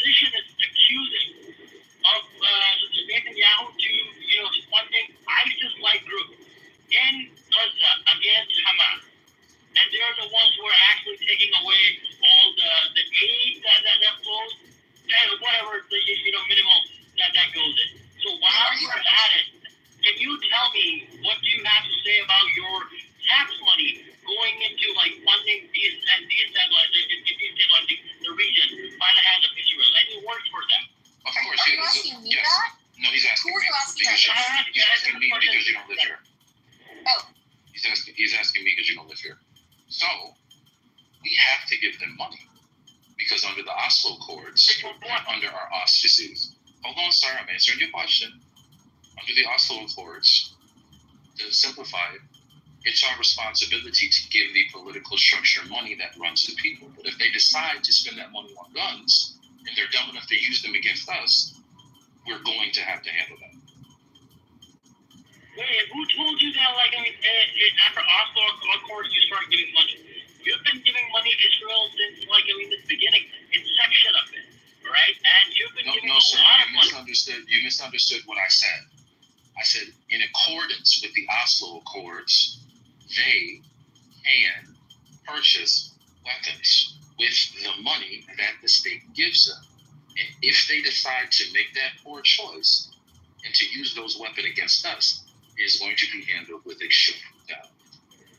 opposition is accusing of Netanyahu to, funding ISIS-like group in Gaza against Hamas. And they're the ones who are actually taking away all the aid that flows, and whatever the minimum that goes in. So while we're at it, can you tell me what do you have to say about your tax money going into like funding these destabilizing the region by the hands of Israel? Any words for that? Of course, Are you asking me that? No, he's asking Who are me. you asking Because that? he's asking me because you don't live here. Oh. He's asking me because you don't live here. So, we have to give them money. Because under the Oslo Accords, under our auspices, hold on, sir, I'm answering your question. Under the Oslo Accords, to simplify it, it's our responsibility to give the political structure money that runs the people. But if they decide to spend that money on guns, and they're dumb enough to use them against us, we're going to have to handle that. Wait, who told you that, after Oslo Accords, you started giving money? You've been giving money to Israel since, the beginning, inception of it, right? And you've been giving a lot of money. You misunderstood what I said. I said, in accordance with the Oslo Accords, they can purchase weapons with the money that the state gives them. And if they decide to make that poor choice and to use those weapons against us, it is going to be handled with extreme brutality.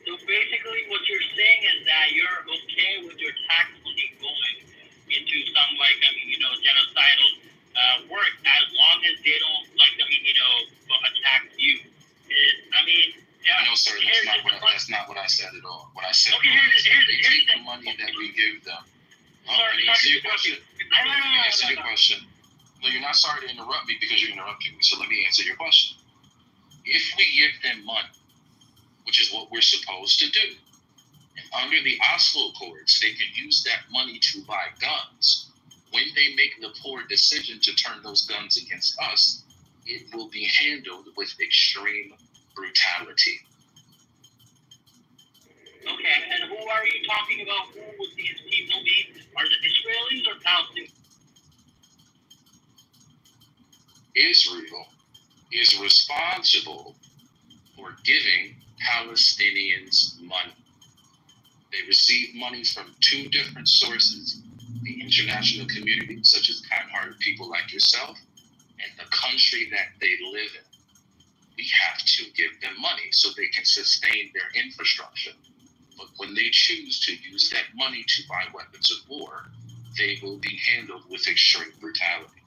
So basically what you're saying is that you're okay with your tax money going into some, genocidal work as long as they don't, attack you. No, sir, that's not what I said at all. What I said was they take the money that we give them. Let me answer your question. No, you're not sorry to interrupt me because you're interrupting me. So let me answer your question. If we give them money, which is what we're supposed to do, and under the Oslo Accords, they can use that money to buy guns. When they make the poor decision to turn those guns against us, it will be handled with extreme brutality. Okay, and who are you talking about? Who would these people be? Are the Israelis or Palestinians? Israel is responsible for giving Palestinians money. They receive money from two different sources: the international community, such as kind-hearted people like yourself, and the country that they live in. We have to give them money so they can sustain their infrastructure. But when they choose to use that money to buy weapons of war, they will be handled with extreme brutality.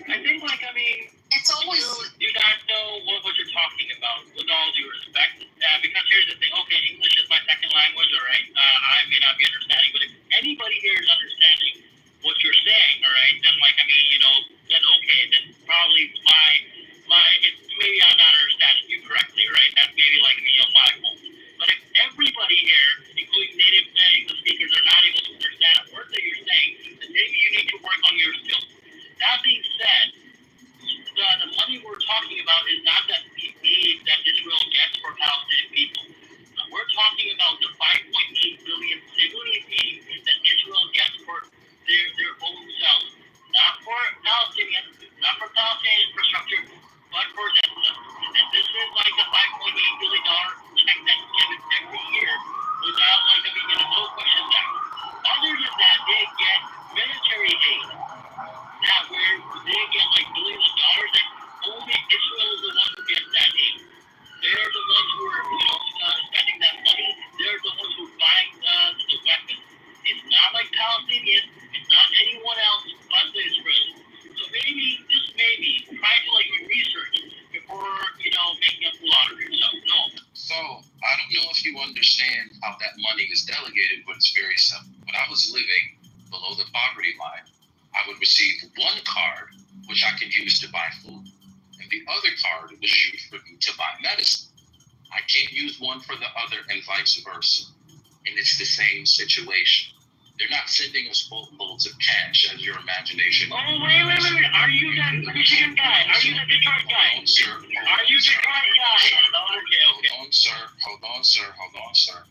I think, it's always... You guys know what you're talking about, with all due respect. Because here's the thing, okay, English is my second language, all right? I may not be understanding, but if anybody here is understanding what you're saying, all right, then, then okay, then probably maybe I'm not understanding you correctly, right? That's maybe my fault. But if everybody here, including native English speakers, are not able to understand a word that you're saying, then maybe you need to work on your skills. That being said, the money we're talking about is not that aid that Israel gets for Palestinian people. We're talking about the 5.8 billion civilian aid that Israel gets for their own selves. Not for Palestinians, not for Palestinian infrastructure, but for themselves. And this is the $5.8 billion check that's given every year without, no question asked. Other than that, they get military aid. Now, where they get billions of dollars, and only Israel is the one who gets that aid. They're the ones who are, spending that money. They're the ones who are buying the weapons. It's not like Palestinians. It's not anyone else but the Israelis. So maybe, just maybe, try to research before, making a fool out of yourself. No. So, I don't know if you understand how that money is delegated, but it's very simple. When I was living below the poverty line, I would receive one card, which I could use to buy food, and the other card was used for me to buy medicine. I can't use one for the other and vice versa. And it's the same situation. They're not sending us boatloads of cash as your imagination. Oh, wait. Are you that Michigan guy? Are you the Detroit guy? Hold on, sir. Are you the Detroit guy? Okay. Hold on, sir.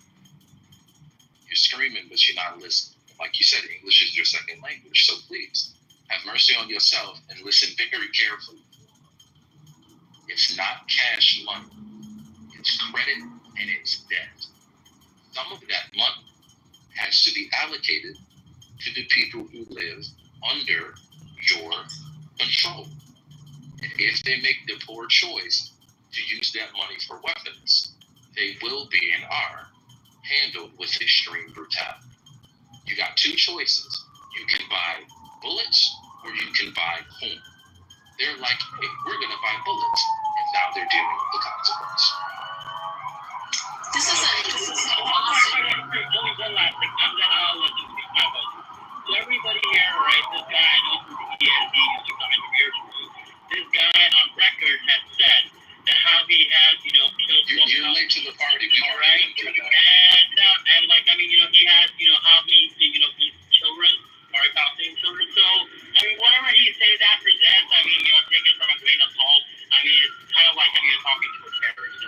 You're screaming, but you're not listening. like you said, English is your second language, so please have mercy on yourself and listen very carefully. It's not cash money. It's credit and it's debt. Some of that money has to be allocated to the people who live under your control. And if they make the poor choice to use that money for weapons, they will be and are handled with extreme brutality. You got two choices. You can buy bullets or you can buy corn. They're like, hey, we're going to buy bullets. And now they're dealing with the consequence. This is only one last thing. I'm gonna let them speak my vote. So everybody here, right? This guy, I know who he is. He used to come into your school. This guy on record has said that how he has, killed. You're late to the party. We all right. And like, I mean, he has, how he's, he's children, or Palestinian children. So, I mean, whatever he says after this, I mean, take it from a grain of salt. I mean, it's kind of like, talking to a terrorist.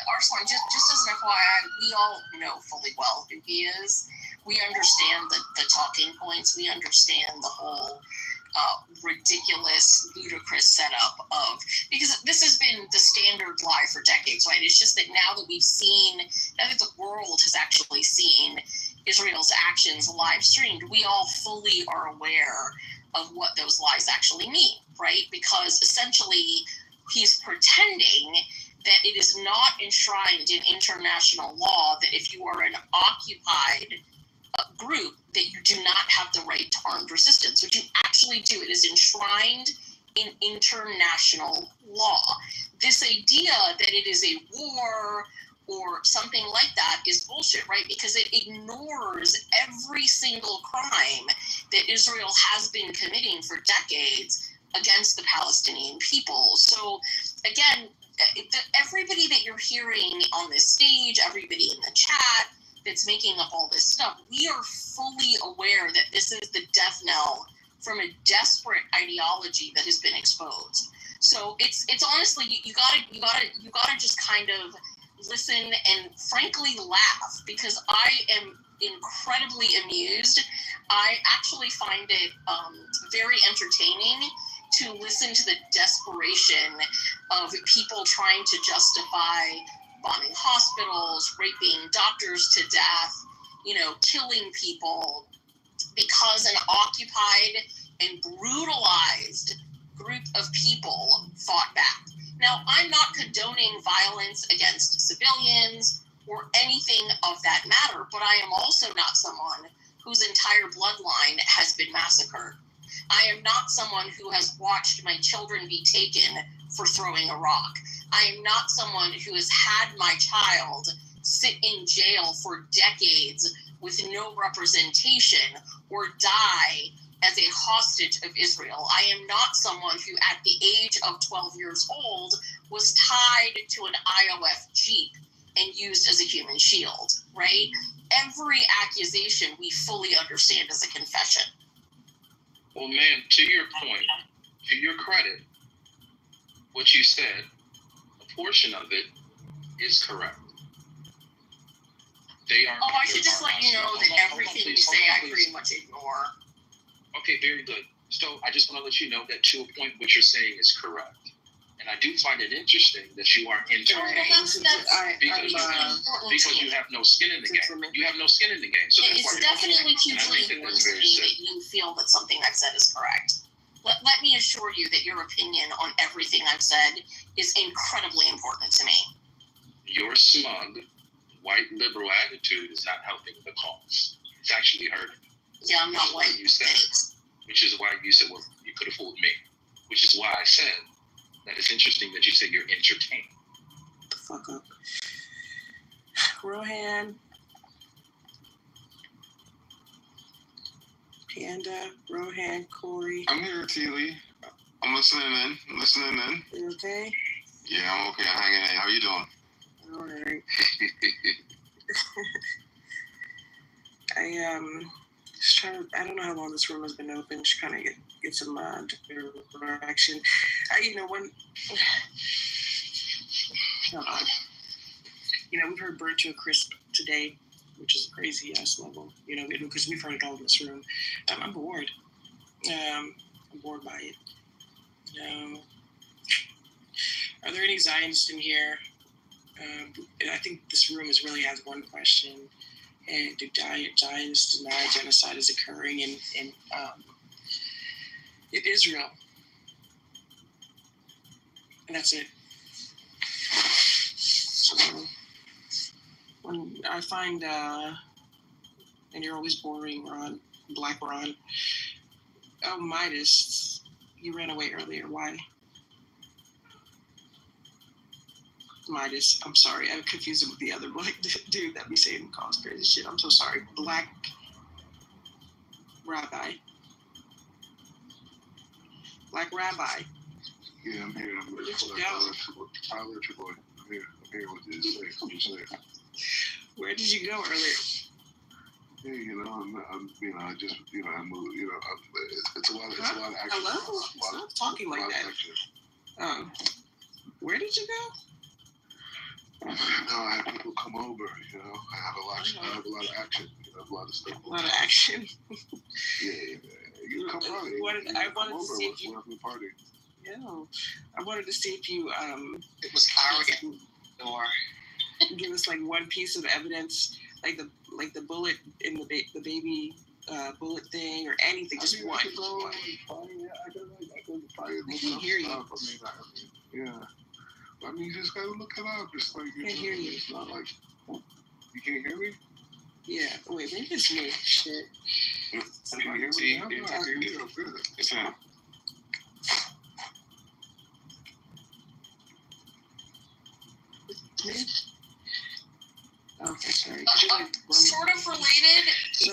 Arslan, just as an FYI, we all know fully well who he is. We understand the talking points. We understand the whole ridiculous, ludicrous setup of, because this has been the standard lie for decades, right? It's just that now that the world has actually seen Israel's actions live streamed, we all fully are aware of what those lies actually mean, right? Because essentially he's pretending that it is not enshrined in international law that if you are an occupied group that you do not have the right to armed resistance, which you actually do. It is enshrined in international law. This idea that it is a war or something like that is bullshit, right? Because it ignores every single crime that Israel has been committing for decades against the Palestinian people. So again, everybody that you're hearing on this stage, everybody in the chat that's making up all this stuff, we are fully aware that this is the death knell from a desperate ideology that has been exposed. So it's honestly, you gotta just kind of listen and frankly laugh, because I am incredibly amused. I actually find it very entertaining to listen to the desperation of people trying to justify bombing hospitals, raping doctors to death, killing people, because an occupied and brutalized group of people fought back. Now, I'm not condoning violence against civilians or anything of that matter, but I am also not someone whose entire bloodline has been massacred. I am not someone who has watched my children be taken for throwing a rock. I am not someone who has had my child sit in jail for decades with no representation or die as a hostage of Israel. I am not someone who, at the age of 12 years old, was tied to an IOF Jeep and used as a human shield, right? Every accusation we fully understand as a confession. Well, ma'am, to your point, to your credit, what you said, a portion of it is correct. They are. Oh, I should just let you know that everything you say I pretty much ignore. Okay, very good. So I just want to let you know that to a point what you're saying is correct. And I do find it interesting that you are entertained because you have no skin in the game. You have no skin in the game. So it's definitely hugely important to me that you feel that something I've said is correct. Let me assure you that your opinion on everything I've said is incredibly important to me. Your smug, white liberal attitude is not helping the cause. It's actually hurting. Yeah, I'm not white. You said, which is why you said, well, you could have fooled me. Which is why I said that it's interesting that you say you're entertained. Fuck up. Rohan. Panda, Rohan, Corey. I'm here, T. Lee. I'm listening in. You okay? Yeah, I'm okay. I'm hanging in. How you doing? All right. Just trying to, I don't know how long this room has been open. Just kind of get some direction. We've heard Burnt to a Crisp today. which is a crazy ass level, because we've heard it all in this room. I'm bored. I'm bored by it. Are there any Zionists in here? I think this room really has one question. And do Zionists deny genocide is occurring in Israel? And that's it. So when I find, and you're always boring, Ron, Black Ron. Oh, Midas, you ran away earlier. Why? Midas, I'm sorry. I confused him with the other black dude that be saying cause crazy shit. I'm so sorry. Black Rabbi. Black Rabbi. Yeah, I'm here. I'm here. I'll let you go. I'm here. I'm here with you. Say. Where did you go earlier? Yeah, I just, I moved, it's a lot of action. Hello? Stop talking like that. Where did you go? No, I have people come over, I have a lot of action, a lot of stuff. A lot of action? Yeah. You come over. I wanted to see if you... Party. Yeah. I wanted to see if you, it was arrogant. Or give us like one piece of evidence, like the bullet in the baby bullet thing, or anything, just one. I can hear you. I mean, you just gotta look it up. It's like, I can't hear you. It's not like, you can't hear me? Yeah. Wait, maybe it's me. Shit. Can you hear me? I'm good. It's him. Okay, sorry. Sort of related. So.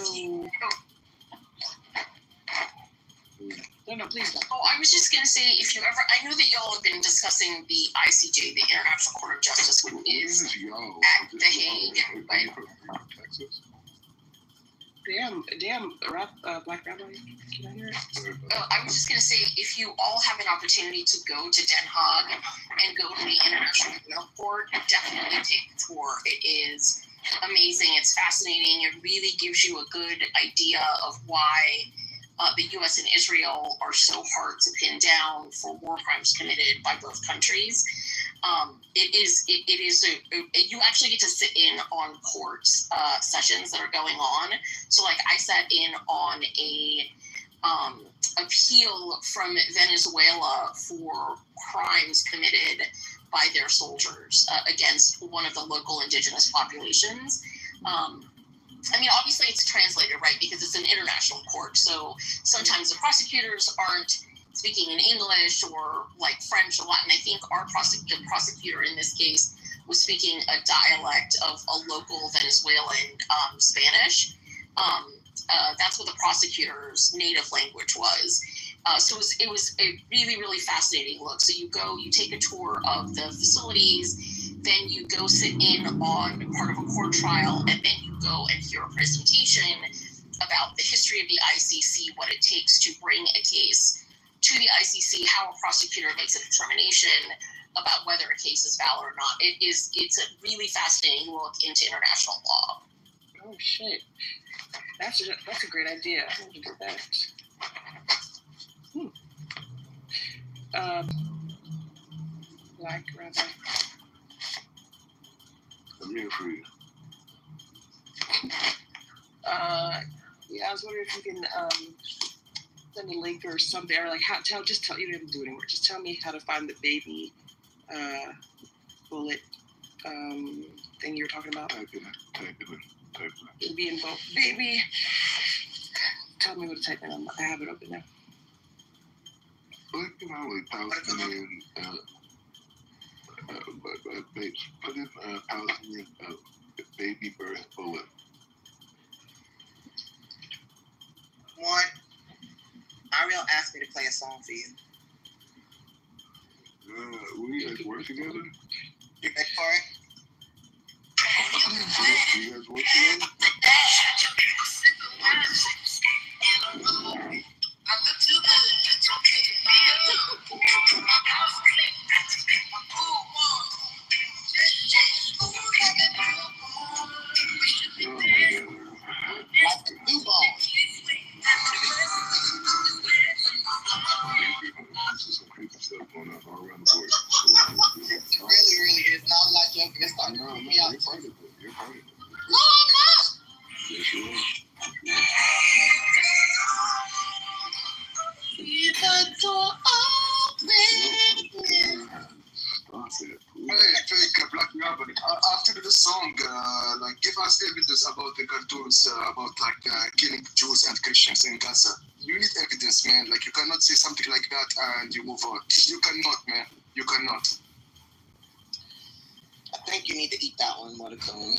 No, please don't. Oh, I was just going to say, if you ever, I know that y'all have been discussing the ICJ, the International Court of Justice, which is at The Hague, right? Damn, Black Rabbi, can I hear it? I was just going to say, if you all have an opportunity to go to Den Haag and go to the International Criminal Court, definitely take the tour. It is amazing. It's fascinating. It really gives you a good idea of why the U.S. and Israel are so hard to pin down for war crimes committed by both countries. You actually get to sit in on court sessions that are going on. So like I sat in on a appeal from Venezuela for crimes committed by their soldiers against one of the local indigenous populations. I mean, obviously it's translated, right, because it's an international court. So sometimes the prosecutors aren't speaking in English or like French or Latin. I think our prosecutor in this case was speaking a dialect of a local Venezuelan Spanish. That's what the prosecutor's native language was. So it was a really, really fascinating look. So you take a tour of the facilities, then you go sit in on part of a court trial, and then you go and hear a presentation about the history of the ICC, what it takes to bring a case to the ICC, how a prosecutor makes a determination about whether a case is valid or not. It's a really fascinating look into international law. Oh shit, that's a great idea. I'm gonna do that. Black Rabbi. I'm here for you. Yeah, I was wondering if you can send a link or something, or like you don't have to do it anymore. Just tell me how to find the baby bullet thing you were talking about. Type it in. It'll be in both. Baby. Tell me what to type in. I have it open now. Like Palestinian, put in Palestinian baby birth bullet. One, Ariel asked me to play a song for you. We guys work together? You ready for it? You guys work together? Oh my Leave the door open. Hey, fake Black Robert. After the song, like, give us evidence about the cartoons about killing Jews and Christians in Gaza. You need evidence, man. Like, you cannot say something like that and you move on. You cannot, man. You cannot. I think you need to eat that one, Mordecai.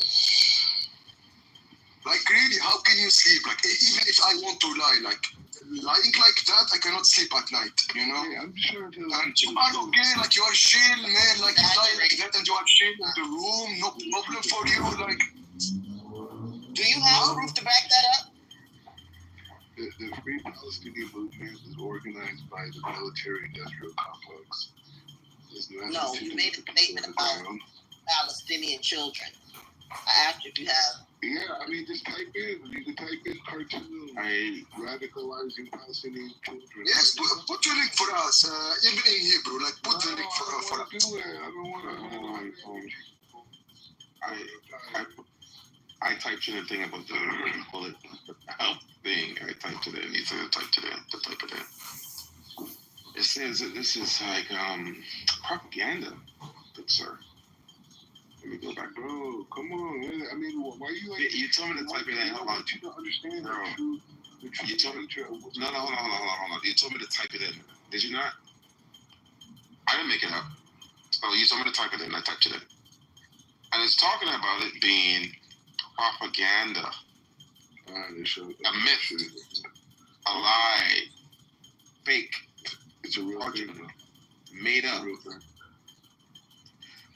Like, really, how can you sleep? Like, even if I want to lie, like, lying like that, I cannot sleep at night, you know? Yeah, I'm sure to lie. And you are okay, like, you are chill, man, like, you lie like that and you are chill in the room, no problem for you, like. Do you have proof to back that up? The Free Palestinian movement is organized by the military-industrial complex. No, you made a statement about Palestinian children. I asked you if you have. Yeah, I mean, just type in. You can type in cartoon. Radicalizing Palestinian children. Yes, put your link for us, even in Hebrew. Like, put the link for us. I don't want to. I typed in a thing about the bullet help thing. I typed it in. You said type it in. It says that this is like propaganda, good sir. Let me go back. Bro, come on, man. I mean, why you like? You told me to type it in. Hold on. You don't understand, bro. You told me. No, hold on. You told me to type it in. Did you not? I didn't make it up. Oh, you told me to type it in. I typed it in. And it's talking about it being propaganda, a myth, a lie, fake. It's a real thing, made up.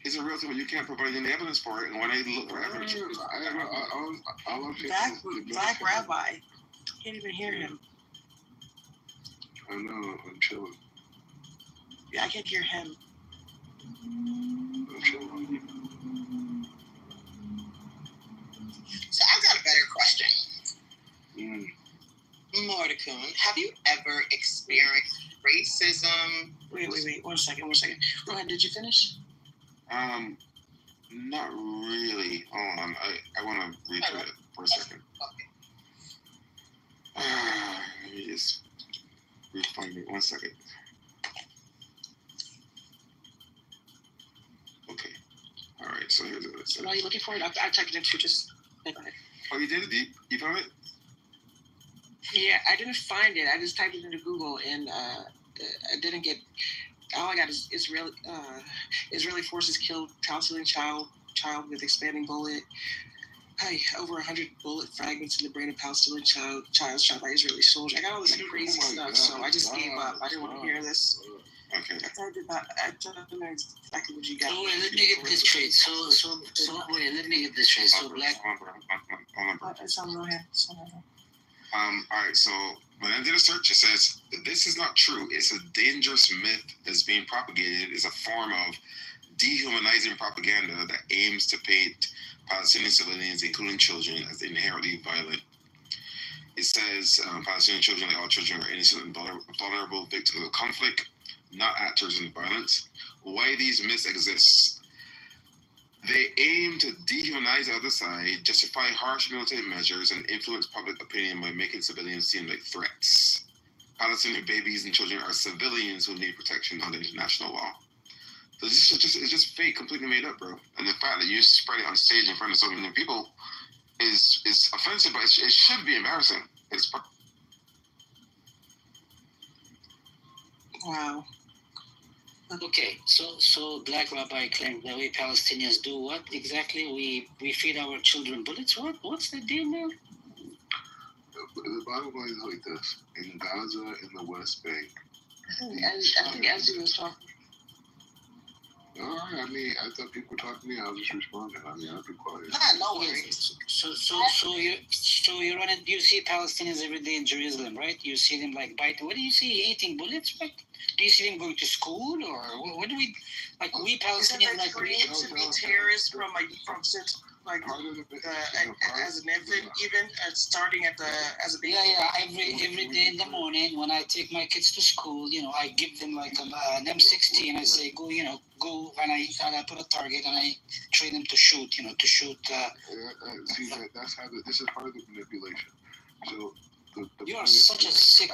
It's a real thing, but you can't provide any evidence for it. And when they look for evidence, Black Rabbi, can't even hear him. I know, I'm chilling. Yeah, I can't hear him. I'm chilling. So I got a better question. Mordecai, have you ever experienced racism? Wait. 1 second. Go ahead. Did you finish? Not really. Hold on. I want to read through it for a second. Okay. Let me just refind it. 1 second. Okay. All right. So here's what it says. While you're looking for it, I typed it into just. Oh, you did it? You found it? Yeah, I didn't find it. I just typed it into Google and I didn't get. All I got is Israeli forces killed Palestinian child with expanding bullet. Hey, over 100 bullet fragments in the brain of Palestinian child shot by Israeli soldiers. I got all this crazy stuff, so I just gave up. I didn't want to hear this. Okay. I don't know exactly what you got. So wait, let me get this straight. Let me get this straight. So Black. It's on Rohan. All right, so when I did a search, it says this is not true. It's a dangerous myth that's being propagated. It's a form of dehumanizing propaganda that aims to paint Palestinian civilians, including children, as inherently violent. It says Palestinian children, like all children, are innocent and vulnerable victims of conflict, not actors in violence. Why these myths exist? They aim to dehumanize the other side, justify harsh military measures, and influence public opinion by making civilians seem like threats. Palestinian babies and children are civilians who need protection under international law. So this is it's just fake, completely made up, bro. And the fact that you spread it on stage in front of so many people is offensive, but it should be embarrassing. Wow. Okay, so Black Rabbi claimed that we Palestinians do what exactly? We feed our children bullets. What's the deal now? The bottom line is like this: in Gaza, in the West Bank. I think Ezzy was talking. All right. I mean, I thought people were talking to me. I was just responding. I mean, I'd be quiet. No worries. So you're running. You see Palestinians every day in Jerusalem, right? You see them like biting. What do you see? Eating bullets, right? Do you see them going to school, or what do we like? We Palestinians like created to be terrorists from since like as an infant, even starting at as a baby? Every day in the morning when I take my kids to school, I give them like an M16. I say go, go, and I put a target and I train them to shoot. See, that's how this is part of the manipulation. So. You're such a sick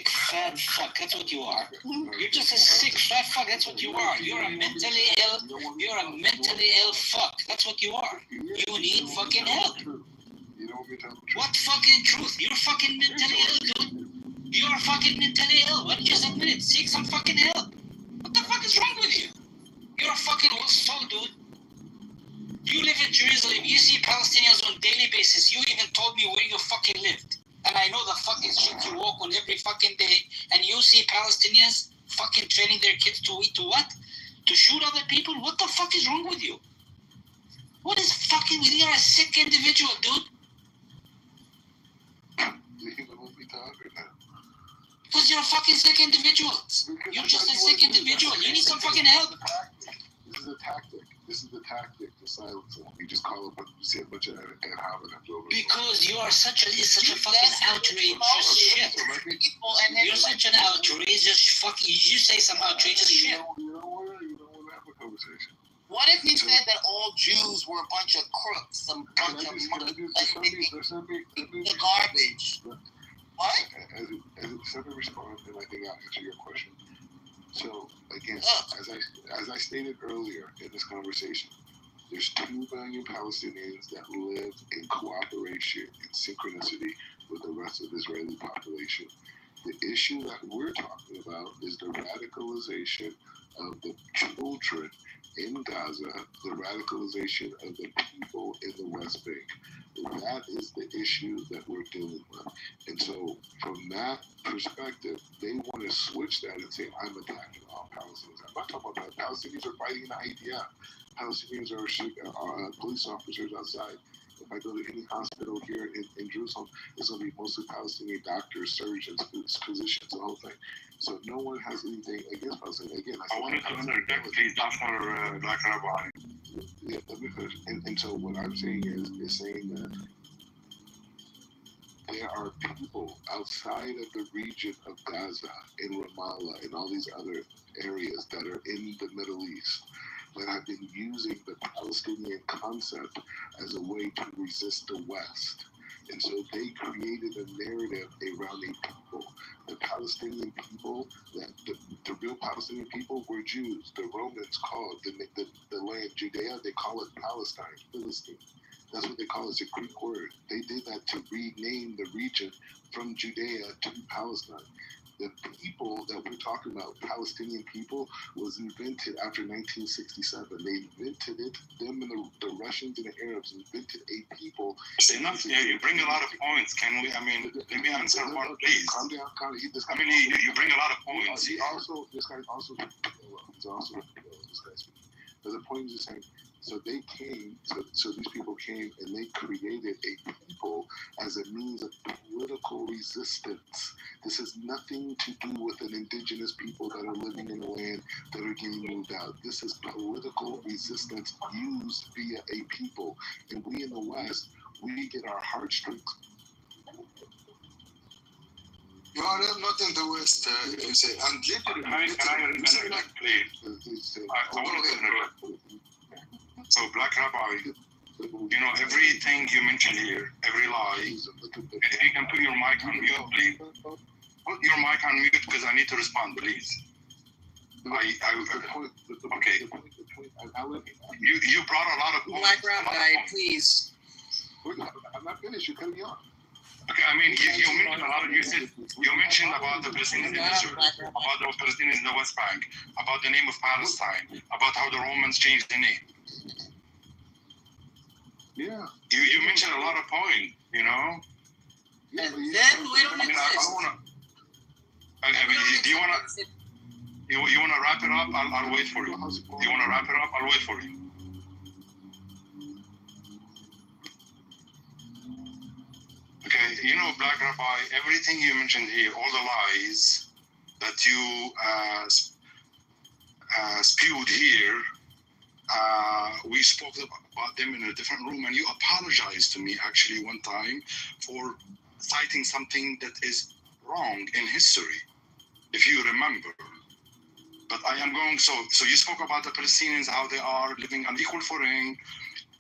fat fuck. That's what you are. You're just a sick fat fuck. That's what you are. You're a mentally ill fuck. That's what you are. You need fucking help. What fucking truth? You're fucking mentally ill, dude. You're fucking mentally ill. Why don't you just admit it? Seek some fucking help. What the fuck is wrong with you? You're a fucking lost soul, dude. You live in Jerusalem. You see Palestinians on a daily basis. You even told me where you fucking lived. And I know the fucking shit you walk on every fucking day. And you see Palestinians fucking training their kids to what? To shoot other people? What the fuck is wrong with you? What is fucking with you? You're a sick individual, dude. Because you're a fucking sick individual. You're just a sick individual. You need some fucking help. This is a tactic. This is the tactic to silence them. You just call up, you say a bunch of ad hominems over. Because you are such a fucking outrageous shit. You're such an outrageous fucking. You say some outrageous shit. You don't want to have a conversation. What if he said that all Jews were a bunch of crooks, the garbage? What? As a separate response, and I think I'll answer your question. So again, as I stated earlier in this conversation, there's 2 million Palestinians that live in cooperation and synchronicity with the rest of the Israeli population. The issue that we're talking about is the radicalization of the children in Gaza, the radicalization of the people in the West Bank. That is the issue that we're dealing with. And so from that perspective, they want to switch that and say, I'm attacking all Palestinians. I'm not talking about that. Palestinians are fighting in the IDF. Palestinians are police officers outside. If I go to any hospital here in Jerusalem, it's going to be mostly Palestinian doctors, surgeons, physicians, the whole thing. So no one has anything against Palestinians. Again, I wanted to interject, please, Dr. Black Rabbi. Yeah, and so what I'm saying is saying that there are people outside of the region of Gaza, in Ramallah, and all these other areas that are in the Middle East that have been using the Palestinian concept as a way to resist the West. And so they created a narrative around a people. The Palestinian people, the real Palestinian people were Jews. The Romans called the land Judea, they call it Palestine, Philistine. That's what they call it. It's a Greek word. They did that to rename the region from Judea to Palestine. The people that we're talking about, Palestinian people, was invented after 1967. They invented it. Them and the Russians and the Arabs invented a people. Enough. Yeah, you bring a lot of points. Can we? I mean, let me answer one, please. Calm down. I mean, you bring a lot of points. This guy also. He's also. This guy's. But the point is the same. So they came, so these people came and they created a people as a means of political resistance. This has nothing to do with an indigenous people that are living in the land that are getting moved out. This is political resistance used via a people. And we in the West, we get our heartstrings. You are not in the West, you say. And can I interject, please? I want to interject. So, Black Rabbi, everything you mentioned here, every lie, if you can put your mic on mute, please. Put your mic on mute because I need to respond, please. Okay. You brought a lot of points. Black Rabbi, please. I'm not finished. You cut me off. Okay, I mean, you mentioned a lot of, you mentioned about the Palestinians in Israel, about the Palestinians in the West Bank, about the name of Palestine, about how the Romans changed the name. Yeah. You mentioned a lot of points, Yeah, and then we don't exist. I don't want to. Do you want to? You want to wrap it up? I'll wait for you. You want to wrap it up? I'll wait for you. Okay, Black Rabbi, everything you mentioned here, all the lies that you spewed here, we spoke about. about them in a different room, and you apologized to me actually one time for citing something that is wrong in history, if you remember. But I am going, so you spoke about the Palestinians, how they are living on equal footing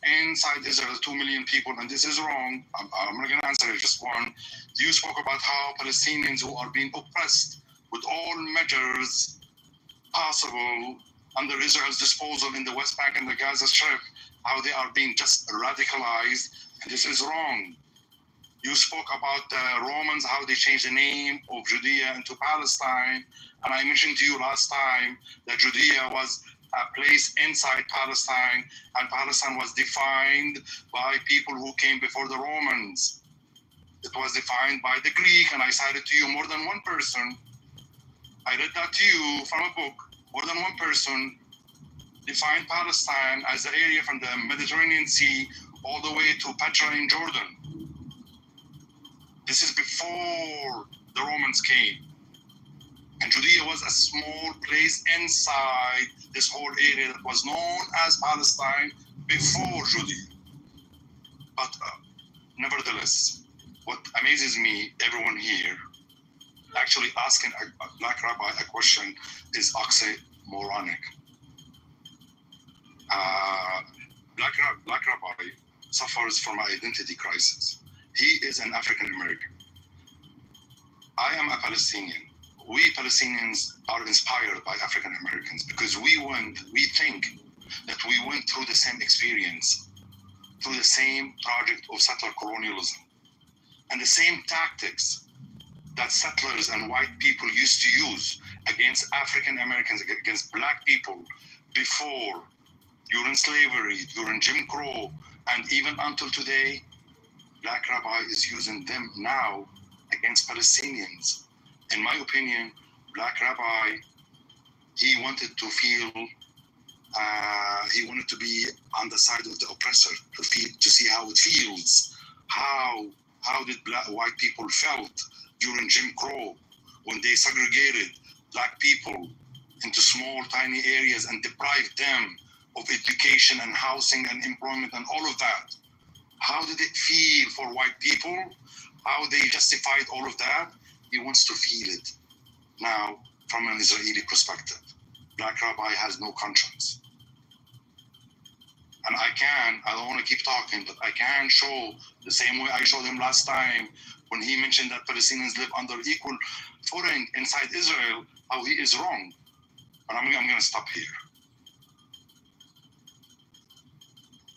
inside Israel, 2 million people, and this is wrong. I'm not going to answer it, just one. You spoke about how Palestinians who are being oppressed with all measures possible under Israel's disposal in the West Bank and the Gaza Strip, how they are being just radicalized, and this is wrong. You spoke about the Romans, how they changed the name of Judea into Palestine, and I mentioned to you last time that Judea was a place inside Palestine, and Palestine was defined by people who came before the Romans. It was defined by the Greek, and I cited to you more than one person. I read that to you from a book. More than one person defined Palestine as the area from the Mediterranean Sea all the way to Petra in Jordan. This is before the Romans came. And Judea was a small place inside this whole area that was known as Palestine before Judea. But nevertheless, what amazes me, everyone here, actually asking a black rabbi a question is oxymoronic. Black rabbi suffers from an identity crisis. He is an African American. I am a Palestinian. We Palestinians are inspired by African Americans because we think that we went through the same experience, through the same project of settler colonialism, and the same tactics that settlers and white people used to use against African Americans, against black people before, during slavery, during Jim Crow, and even until today. Black rabbi is using them now against Palestinians. In my opinion, black rabbi, he wanted to feel, he wanted to be on the side of the oppressor, to see how it feels. How did white people felt during Jim Crow when they segregated black people into small, tiny areas and deprived them of education and housing and employment and all of that. How did it feel for white people? How they justified all of that? He wants to feel it now from an Israeli perspective. Black rabbi has no conscience. And I don't want to keep talking, but I can show the same way I showed him last time when he mentioned that Palestinians live under equal footing inside Israel, how he is wrong. But I'm going to stop here.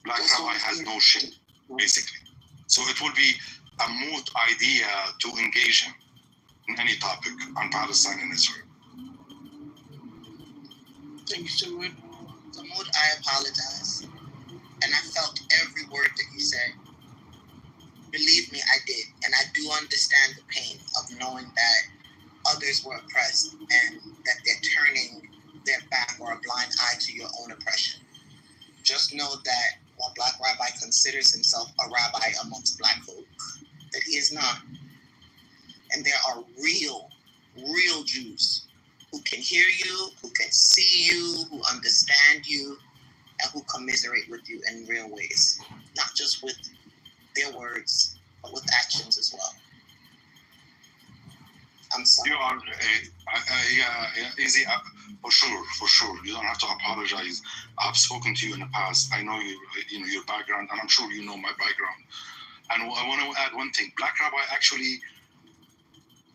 Black rabbi has no shame, basically. So it will be a moot idea to engage him in any topic on Palestine and Israel. Thank you, Stuart. Mahmoud, I apologize. And I felt every word that you said. Believe me, I did. And I do understand the pain of knowing that others were oppressed and that they're turning their back or a blind eye to your own oppression. Just know that while Black Rabbi considers himself a rabbi amongst Black folk, that he is not. And there are real Jews who can hear you, who can see you, who understand you, and who commiserate with you in real ways. Not just with their words, but with actions as well. I'm sorry. You are, easy, for sure. You don't have to apologize. I've spoken to you in the past. I know your background, and I'm sure you know my background. And I want to add one thing. Black Rabbi actually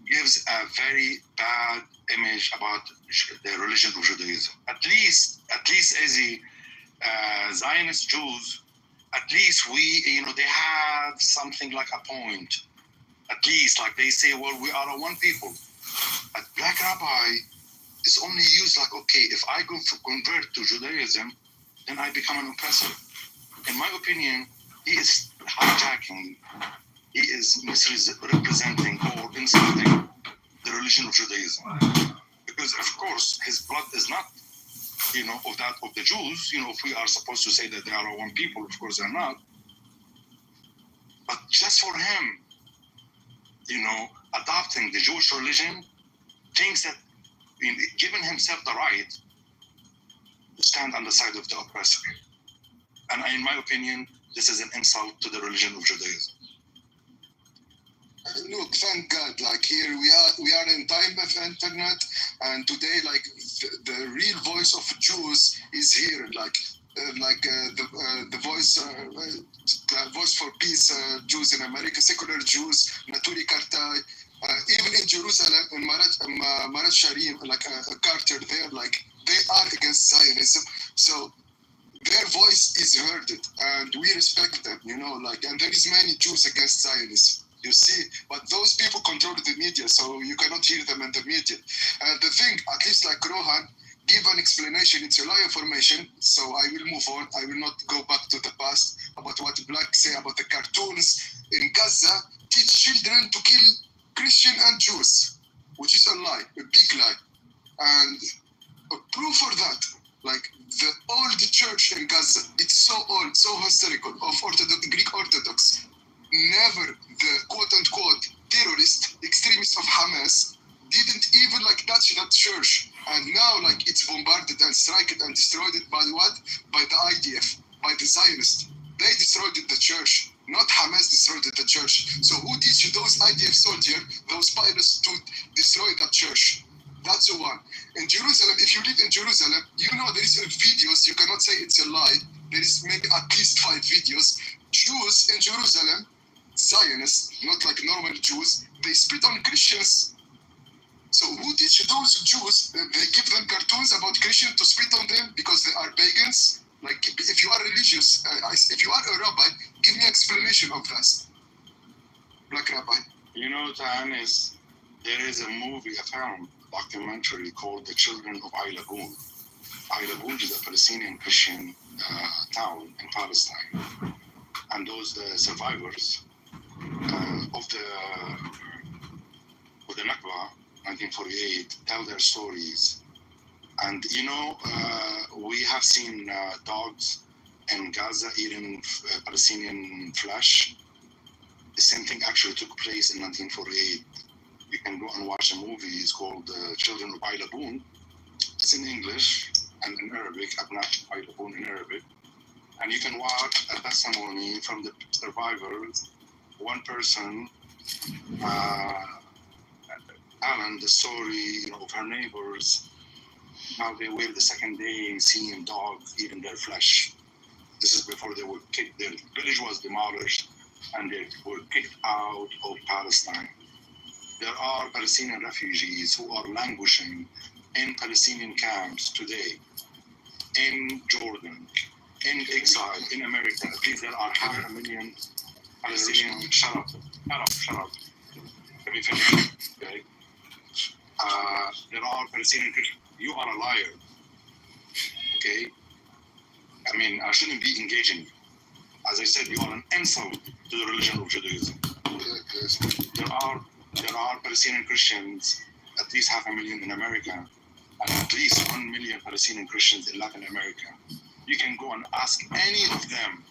gives a very bad image about the religion of Judaism. At least as a Zionist Jews, at least they have something like a point. At least, like they say, well, we are a one people. But Black Rabbi is only used like, okay, if I go to convert to Judaism, then I become an oppressor. In my opinion, he is hijacking, he is misrepresenting or insulting the religion of Judaism. Because, of course, his blood is not, of the Jews. If we are supposed to say that they are one people, of course they're not. But just for him, adopting the Jewish religion, thinks that giving himself the right to stand on the side of the oppressor. And in my opinion, this is an insult to the religion of Judaism. Look, thank God, like here we are in time of internet, and today, like the real voice of Jews is here, the voice for peace, Jews in America, secular Jews, Naturi Kartai, even in Jerusalem, in Marat Sharim, Carter there, like they are against Zionism, so their voice is heard, and we respect them, and there is many Jews against Zionism. You see, but those people control the media, so you cannot hear them in the media. And the thing, at least like Rohan, give an explanation. It's a lie information, so I will move on. I will not go back to the past about what Black say about the cartoons in Gaza. Teach children to kill Christian and Jews, which is a lie, a big lie. And a proof for that, like the old church in Gaza, it's so old, so historical, of Greek Orthodox. Never the quote-unquote terrorist extremists of Hamas didn't even touch that church, and now it's bombarded and struck and destroyed by what? By the IDF, by the Zionists. They destroyed the church, not Hamas destroyed the church. So who teach those IDF soldiers, those pilots, to destroy that church? That's the one. In Jerusalem, if you live in Jerusalem, there is videos. You cannot say it's a lie. There is maybe at least 5 videos. Jews in Jerusalem, Zionists, not like normal Jews, they spit on Christians. So who teach those Jews? They give them cartoons about Christians to spit on them because they are pagans. Like if you are religious, if you are a rabbi, give me explanation of that. Black rabbi. Tahanis, there is a movie, a film, documentary called The Children of Ailabun. Ailabun is a Palestinian Christian town in Palestine. And those survivors of the Nakba, 1948, tell their stories. And we have seen dogs in Gaza eating Palestinian flesh. The same thing actually took place in 1948. You can go and watch a movie. It's called Children of Ailabun. It's in English and in Arabic, Abnat Ailabun in Arabic. And you can watch a testimony from the survivors. One person, Alan, the story of her neighbors, how they were the second day seeing dogs eating their flesh. This is before they were kicked. Their village was demolished and they were kicked out of Palestine. There are Palestinian refugees who are languishing in Palestinian camps today, in Jordan, in exile, in America. Please, there are 500,000 Palestinian. Shut up. Let me finish. Okay. There are Palestinian Christians. You are a liar. Okay. I mean, I shouldn't be engaging you. As I said, you are an insult to the religion of Judaism. There are Palestinian Christians, at least 500,000 in America, and at least 1 million Palestinian Christians in Latin America. You can go and ask any of them,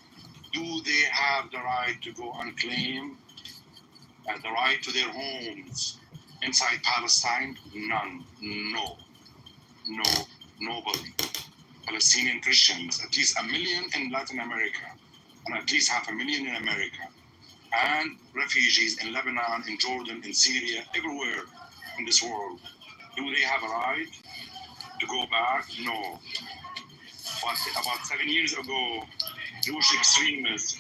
do they have the right to go and claim the right to their homes inside Palestine? None. No. Nobody. Palestinian Christians, at least 1 million in Latin America, and at least 500,000 in America, and refugees in Lebanon, in Jordan, in Syria, everywhere in this world. Do they have a right to go back? No. But about 7 years ago, Jewish extremists,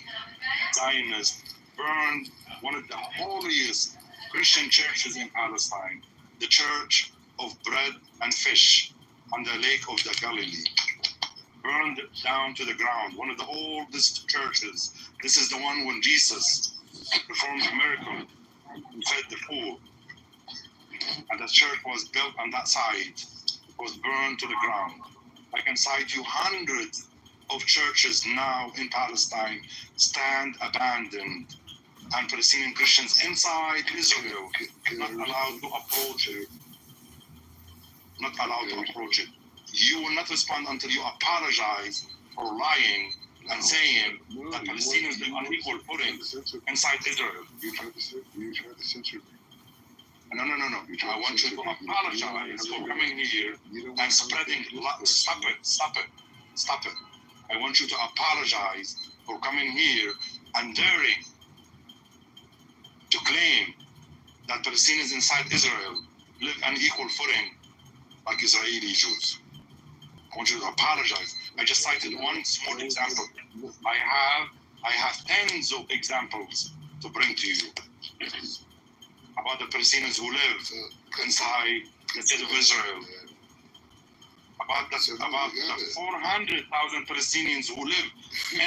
Zionists, burned one of the holiest Christian churches in Palestine, the Church of Bread and Fish on the Lake of the Galilee. Burned down to the ground, one of the oldest churches. This is the one when Jesus performed a miracle and fed the poor. And the church was built on that side. It was burned to the ground. I can cite you hundreds of churches now in Palestine stand abandoned, and Palestinian Christians inside Israel not allowed to approach it. Not allowed to approach it. You will not respond until you apologize for lying and saying that Palestinians live on equal footing inside Israel. You tried to censor me. No. I want you to apologize for coming here and spreading lies. Stop it. I want you to apologize for coming here and daring to claim that Palestinians inside Israel live on equal footing like Israeli Jews. I want you to apologize. I just cited one small example. I have tens of examples to bring to you about the Palestinians who live inside the state of Israel. About the 400,000 Palestinians who live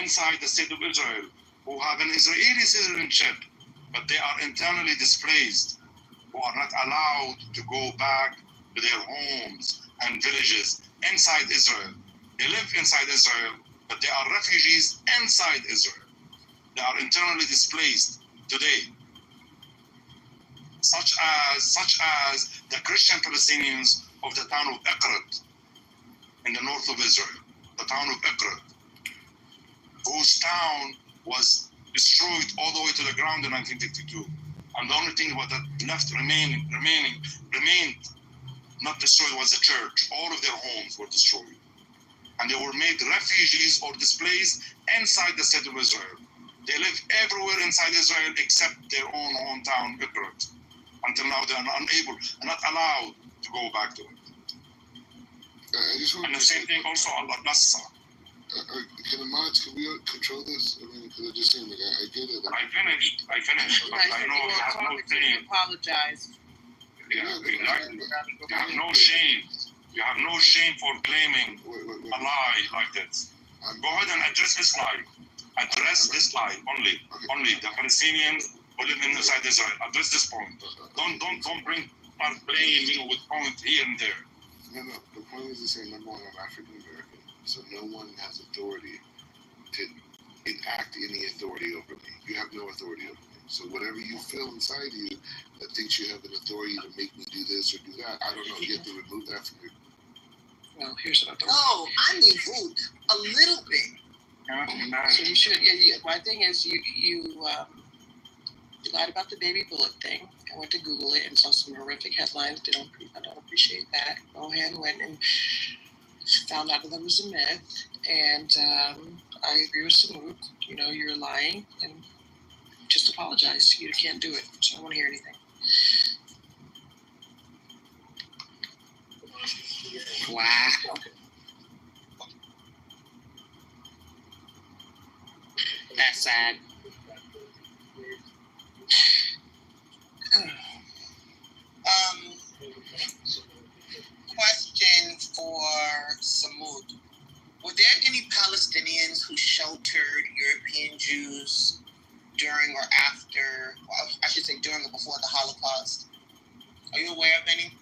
inside the state of Israel, who have an Israeli citizenship, but they are internally displaced, who are not allowed to go back to their homes and villages inside Israel. They live inside Israel, but they are refugees inside Israel. They are internally displaced today. Such as the Christian Palestinians of the town of Ekrat in the north of Israel, the town of Ekrat, whose town was destroyed all the way to the ground in 1952. And the only thing that left remained not destroyed was the church. All of their homes were destroyed. And they were made refugees or displaced inside the state of Israel. They live everywhere inside Israel except their own hometown, Ekrat. Until now, they are not allowed to go back to it. And the same thing also on Al-Nassa. Can we control this? I mean, because it just seemed like I get it. I finished, but I know you have no shame. Apologize. Yeah, exactly. You have no shame. You have no shame for claiming a lie like this. Go ahead and address this lie. Address this lie only. Only the Palestinians who live inside Israel. Address this point. Don't bring part playing, with points here and there. No. The point is the same. Number one, I'm African American, so no one has authority to enact any authority over me. You have no authority over me. So whatever you feel inside you that thinks you have an authority to make me do this or do that, I don't know. You have to remove that from you. Well, here's an authority. Oh, I need food a little bit. So you should. Yeah, my thing is, you lied about the baby bullet thing. I went to Google it and saw some horrific headlines. I don't appreciate that. Go ahead and went and found out that it was a myth. And I agree with Samud. You're lying, and just apologize. You can't do it. So I don't want to hear anything. Wow. That's sad. Question for Samud. Were there any Palestinians who sheltered European Jews during or after, well, I should say during or before the Holocaust? Are you aware of any?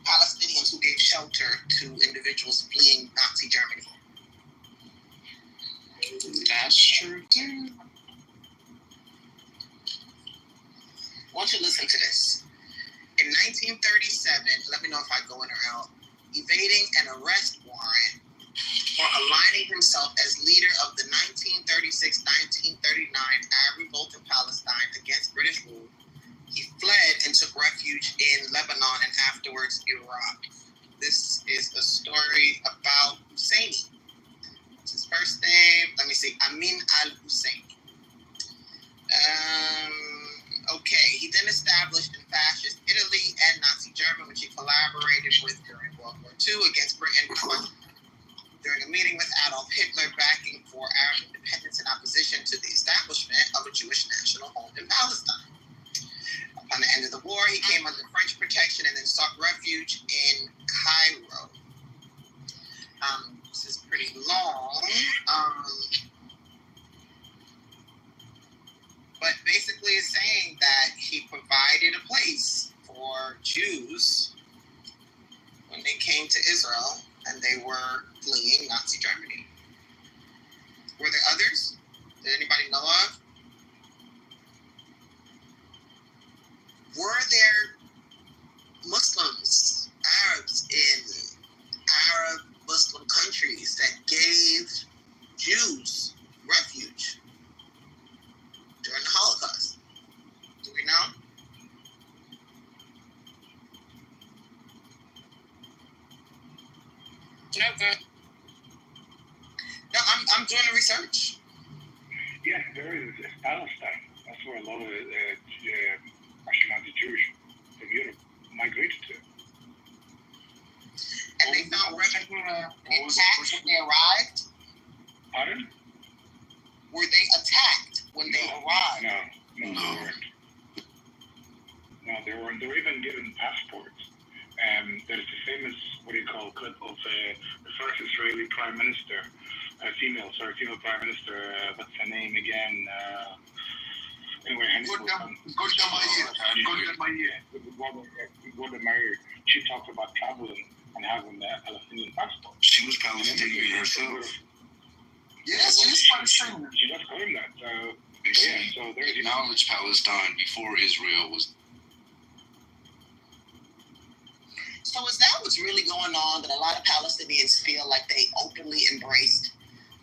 Palestinians who gave shelter to individuals fleeing Nazi Germany. That's true too. I want you to listen to this. In 1937, let me know if I go in or out, evading an arrest warrant for aligning himself as leader of the 1936-1939 Arab revolt in Palestine against British rule, he fled and took refuge in Lebanon and afterwards Iraq. This is a story about Husseini. What's his first name? Let me see. Amin al-Husseini. Okay, he then established in fascist Italy and Nazi Germany, which he collaborated with during World War II against Britain during a meeting with Adolf Hitler backing for Arab independence in opposition to the establishment of a Jewish national home in Palestine. Upon the end of the war, he came under French protection and then sought refuge in Cairo. This is pretty long. But basically it's saying that he provided a place for Jews when they came to Israel and they were fleeing Nazi Germany. Were there others that anybody know of? Were there Muslims, Arabs in Arab Muslim countries that gave Jews refuge during the Holocaust? Do we know? Okay. No, I'm doing the research. Yeah, there is Palestine. That's where a lot of Ashkenazi Jewish from Europe migrated to. And they found attacked when they arrived? Pardon? Were they attacked when they arrived? No, they weren't. No, they weren't. They were even given passports. There's the famous, clip of the first Israeli prime minister, female prime minister, what's her name again? Golda Meir. She talked about traveling and having a Palestinian passport. She was Palestinian herself. Yes, she was Palestinian. She does claim that. So there's acknowledged Palestine before Israel was. So is that what's really going on, that a lot of Palestinians feel like they openly embraced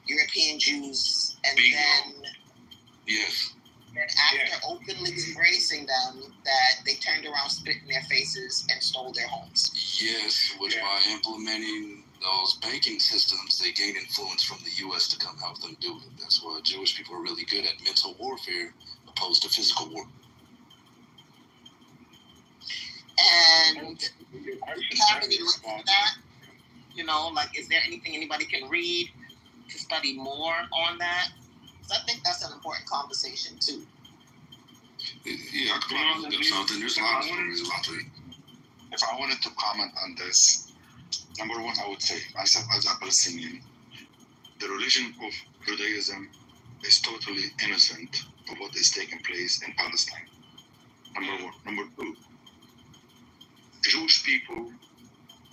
European Jews and Yes. then after openly embracing them, that they turned around, spit in their faces, and stole their homes? Yes, which by implementing those banking systems, they gained influence from the U.S. to come help them do it. That's why Jewish people are really good at mental warfare opposed to physical war. And do you have any links to that? Is there anything anybody can read to study more on that? Because I think that's an important conversation too. Yeah, I could probably look up something. There's a lot of stories about it. If I wanted to comment on this, number one, I would say, myself as a Palestinian, the religion of Judaism is totally innocent of what is taking place in Palestine. Number one. Number two, Jewish people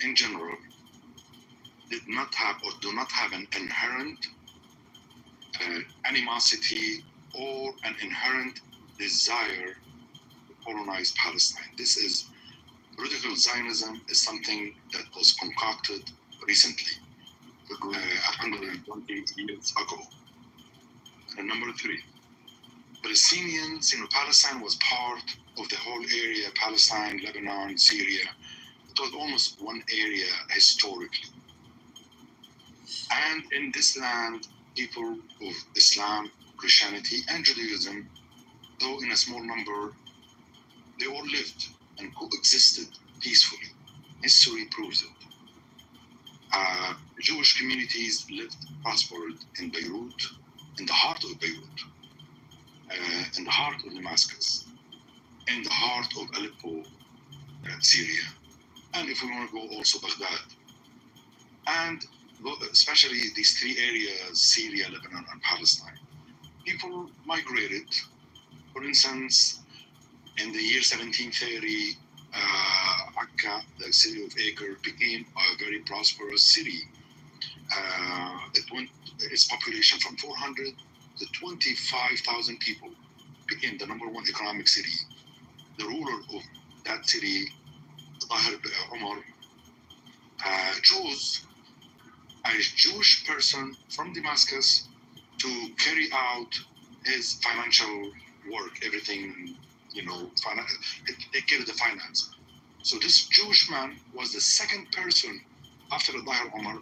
in general did not have or do not have an inherent animosity or an inherent desire to colonize Palestine. This is political Zionism is something that was concocted recently, 120 years ago. And number three, Palestinians, Palestine was part of the whole area, Palestine, Lebanon, Syria. It was almost one area historically. And in this land, people of Islam, Christianity, and Judaism, though in a small number, they all lived and coexisted peacefully. History proves it. Jewish communities lived, prospered in Beirut, in the heart of Beirut, in the heart of Damascus, in the heart of Aleppo, Syria, and if we want to go also Baghdad. And especially these three areas, Syria, Lebanon, and Palestine, people migrated. For instance, in the year 1730, Akka, the city of Acre, became a very prosperous city. Its population from 400 to 25,000 people, became the number one economic city. The ruler of that city, Tahir Umar, chose a Jewish person from Damascus to carry out his financial work, everything, take care of the finance. So this Jewish man was the second person after Tahir Umar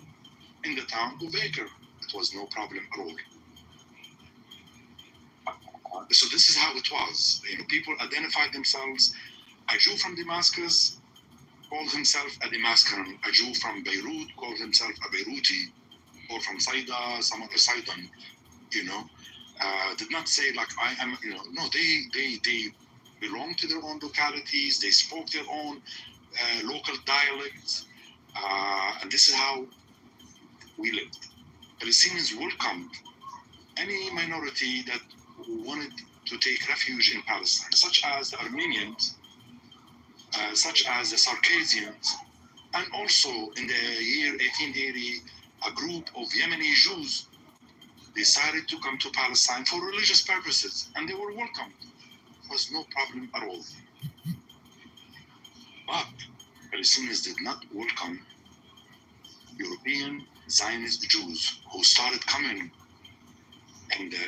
in the town of Acre. It was no problem at all. So this is how it was. People identified themselves. A Jew from Damascus called himself a Damascus. A Jew from Beirut called himself a Beiruti, or from Saida, some other Sidon. Did not say like I am. No, they belonged to their own localities. They spoke their own local dialects, and this is how we lived. Palestinians welcomed any minority that wanted to take refuge in Palestine, such as the Armenians, such as the Circassians, and also in the year 1880, a group of Yemeni Jews decided to come to Palestine for religious purposes, and they were welcomed. There was no problem at all. But Palestinians did not welcome European Zionist Jews who started coming in the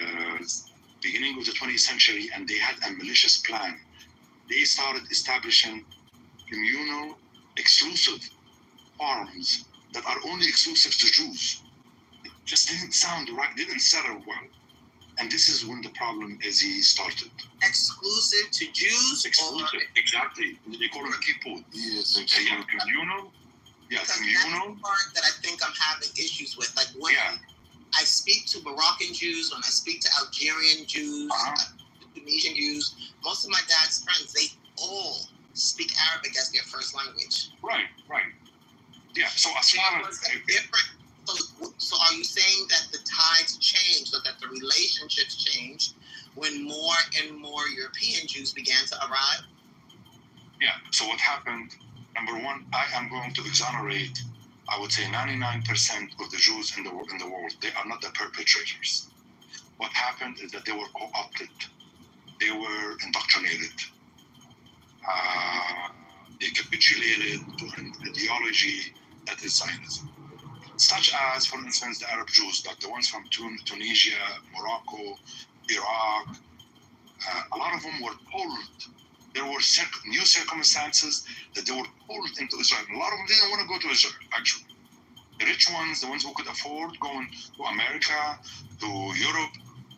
beginning of the 20th century, and they had a malicious plan. They started establishing communal, exclusive farms that are only exclusive to Jews. It just didn't sound right, didn't settle well. And this is when the problem started. Exclusive to Jews? Exclusive, exactly. They call it kipput. Yes, communal. Yeah, Because communal. that's the part that I think I'm having issues with. Like when I speak to Moroccan Jews, when I speak to Algerian Jews, Tunisian Jews, most of my dad's friends, they all speak Arabic as their first language. Right. Yeah, so as far as different. So are you saying that the tides changed, or that the relationships changed when more and more European Jews began to arrive? Yeah, so what happened, number one, I am going to exonerate, I would say 99% of the Jews in the world. They are not the perpetrators. What happened is that they were co-opted. They were indoctrinated. They capitulated to an ideology that is Zionism. Such as, for instance, the Arab Jews, like the ones from Tunisia, Morocco, Iraq. A lot of them were pulled. There were new circumstances that they were pulled into Israel. A lot of them didn't want to go to Israel, actually. The rich ones, the ones who could afford going to America, to Europe,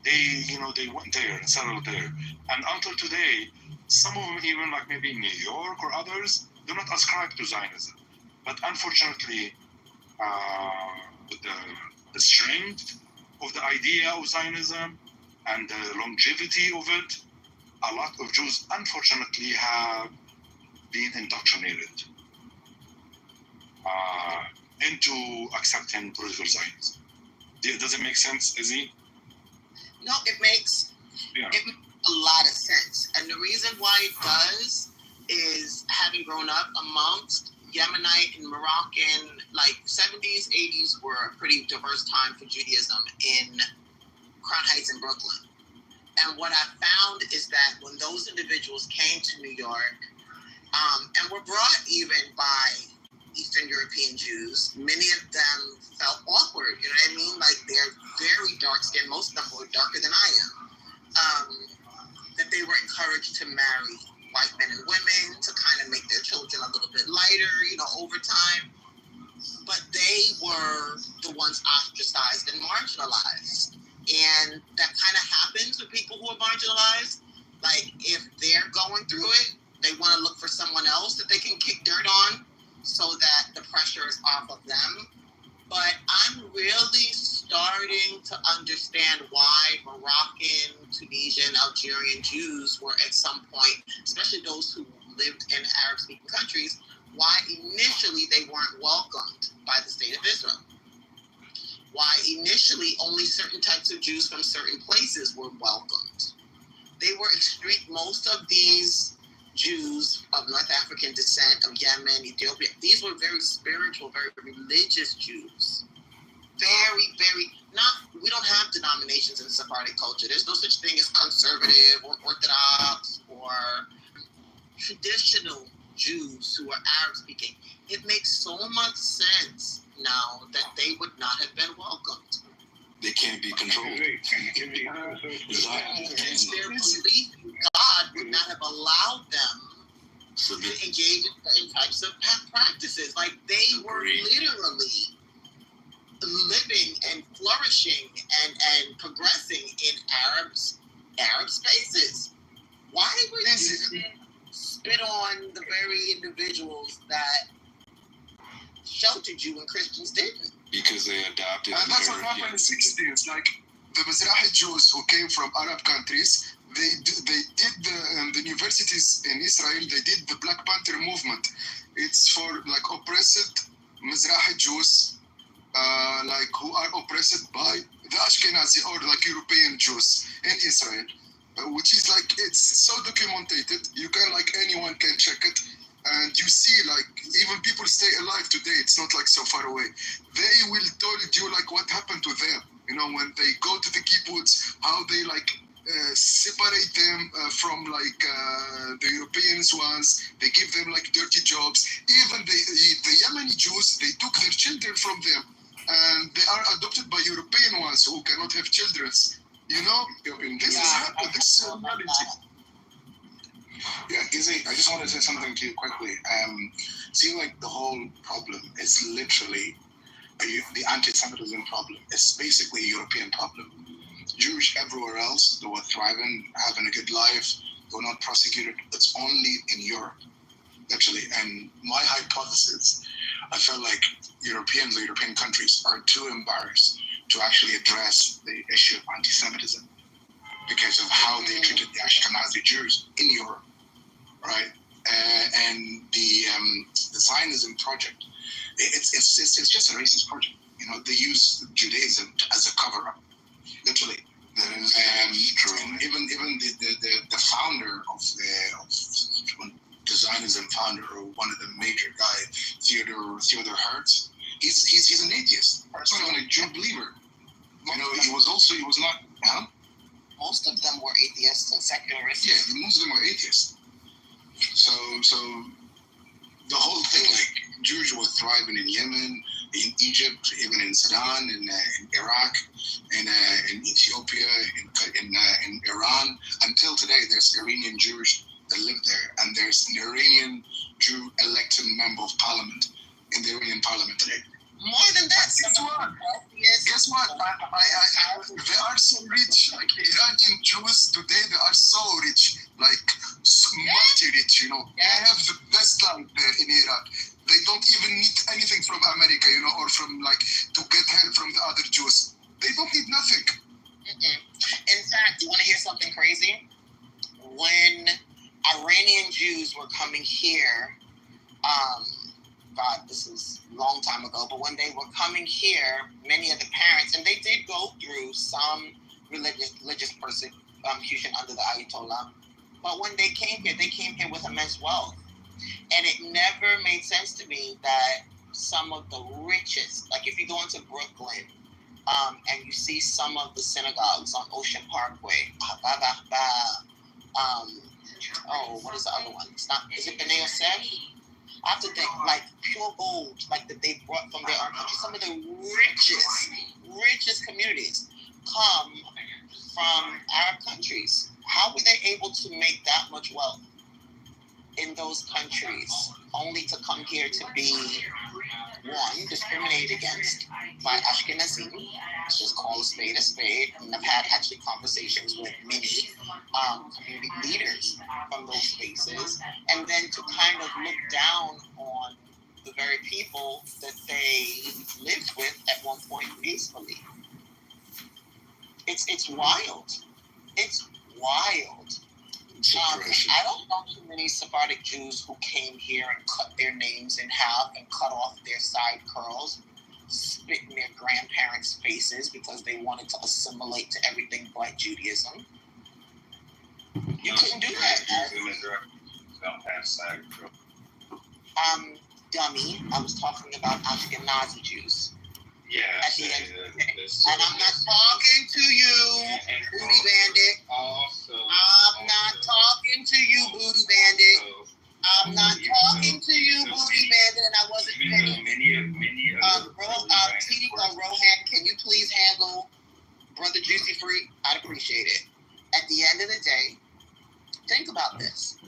they went there and settled there. And until today, some of them, even like maybe in New York or others, do not ascribe to Zionism. But unfortunately, the strength of the idea of Zionism and the longevity of it, a lot of Jews, unfortunately, have been indoctrinated into accepting political Zionism. Does it make sense, Izzy? No, it makes a lot of sense. And the reason why it does is having grown up amongst Yemenite and Moroccan, like 70s, 80s were a pretty diverse time for Judaism in Crown Heights and Brooklyn. And what I found is that when those individuals came to New York and were brought even by Eastern European Jews, many of them felt awkward, you know what I mean? Like they're very dark skinned, most of them were darker than I am. That they were encouraged to marry white men and women to kind of make their children a little bit lighter, over time. But they were the ones ostracized and marginalized. And that kind of happens with people who are marginalized. Like if they're going through it, they want to look for someone else that they can kick dirt on so that the pressure is off of them. But I'm really starting to understand why Moroccan, Tunisian, Algerian Jews were at some point, especially those who lived in Arab-speaking countries, why initially they weren't welcomed by the state of Israel. Why initially only certain types of Jews from certain places were welcomed. They were extreme. Most of these Jews of North African descent, of Yemen, Ethiopia, these were very spiritual, very religious Jews. Very, very, we don't have denominations in Sephardic culture. There's no such thing as conservative or Orthodox or traditional Jews who are Arab speaking. It makes so much sense now that they would not have been welcomed. They can't be controlled. It's their belief in God would not have allowed them to engage in certain types of practices. Like they were literally living and flourishing and progressing in Arab spaces. Why would you spit on the very individuals that sheltered you when Christians didn't? Because they adopted. That's what happened in the 60s. Like the Mizrahi Jews who came from Arab countries, they did the universities in Israel. They did the Black Panther movement. It's for like oppressed Mizrahi Jews, like who are oppressed by the Ashkenazi or like European Jews in Israel, which is like it's so documented. You can anyone can check it. And you see, even people stay alive today. It's not so far away. They will tell you what happened to them. When they go to the kibbutz, how they separate them from the Europeans ones. They give them dirty jobs. Even the Yemeni Jews, they took their children from them, and they are adopted by European ones who cannot have children. This is happening. This is reality. Yeah, Izzy, I just want to say something to you quickly. See, the whole problem is literally the anti-Semitism problem. It's basically a European problem. Jewish everywhere else, they were thriving, having a good life, they were not prosecuted. It's only in Europe, actually. And my hypothesis, I felt like European countries are too embarrassed to actually address the issue of anti-Semitism because of how they treated the Ashkenazi Jews in Europe, right? And the Zionism project, it's just a racist project. You know, they use Judaism as a cover-up, literally. Even the founder of the Zionism founder, or one of the major guys, Theodor Herz, he's an atheist. He's not even a Jew believer. You know, he was not. Huh? Most of them were atheists and secularists. Yeah, most of them were atheists. So the whole thing, like, Jews were thriving in Yemen, in Egypt, even in Sudan, in Iraq, in Ethiopia, in Iran. Until today, there's Iranian Jews that live there, and there's an Iranian Jew elected member of parliament in the Iranian parliament today. More than that, Guess what? They are so rich. Like, Iranian Jews today, they are so rich, like multi-rich. You know, they have the best land there in Iraq. They don't even need anything from America, you know, or from, like, to get help from the other Jews. They don't need nothing. In fact, you want to hear something crazy? When Iranian Jews were coming here, God, this is a long time ago, but when they were coming here, many of the parents, and they did go through some religious persecution under the Ayatollah, but when they came here with immense wealth. And it never made sense to me that some of the richest, like if you go into Brooklyn, and you see some of the synagogues on Ocean Parkway, what is the other one? Is it B'nai Yosef? I have to think, like, pure gold, like, that they brought from their own country. Some of the richest communities come from Arab countries. How were they able to make that much wealth in those countries, only to come here to be, one, discriminated against by Ashkenazim? Let's just call a spade a spade. And I've had actually conversations with many community leaders from those spaces, and then to kind of look down on the very people that they lived with at one point peacefully. It's wild. It's wild. I don't know too many Sephardic Jews who came here and cut their names in half and cut off their side curls, spit in their grandparents' faces because they wanted to assimilate to everything but Judaism. You couldn't do that. Dummy, I was talking about Ashkenazi Jews. Yeah, and I'm not talking to you, booty bandit. I'm not talking to you, booty bandit. I'm not talking to you, booty bandit, and I wasn't kidding. Rohan, can you please handle Brother Juicy Fruit? I'd appreciate it. At the end of the day, think about this.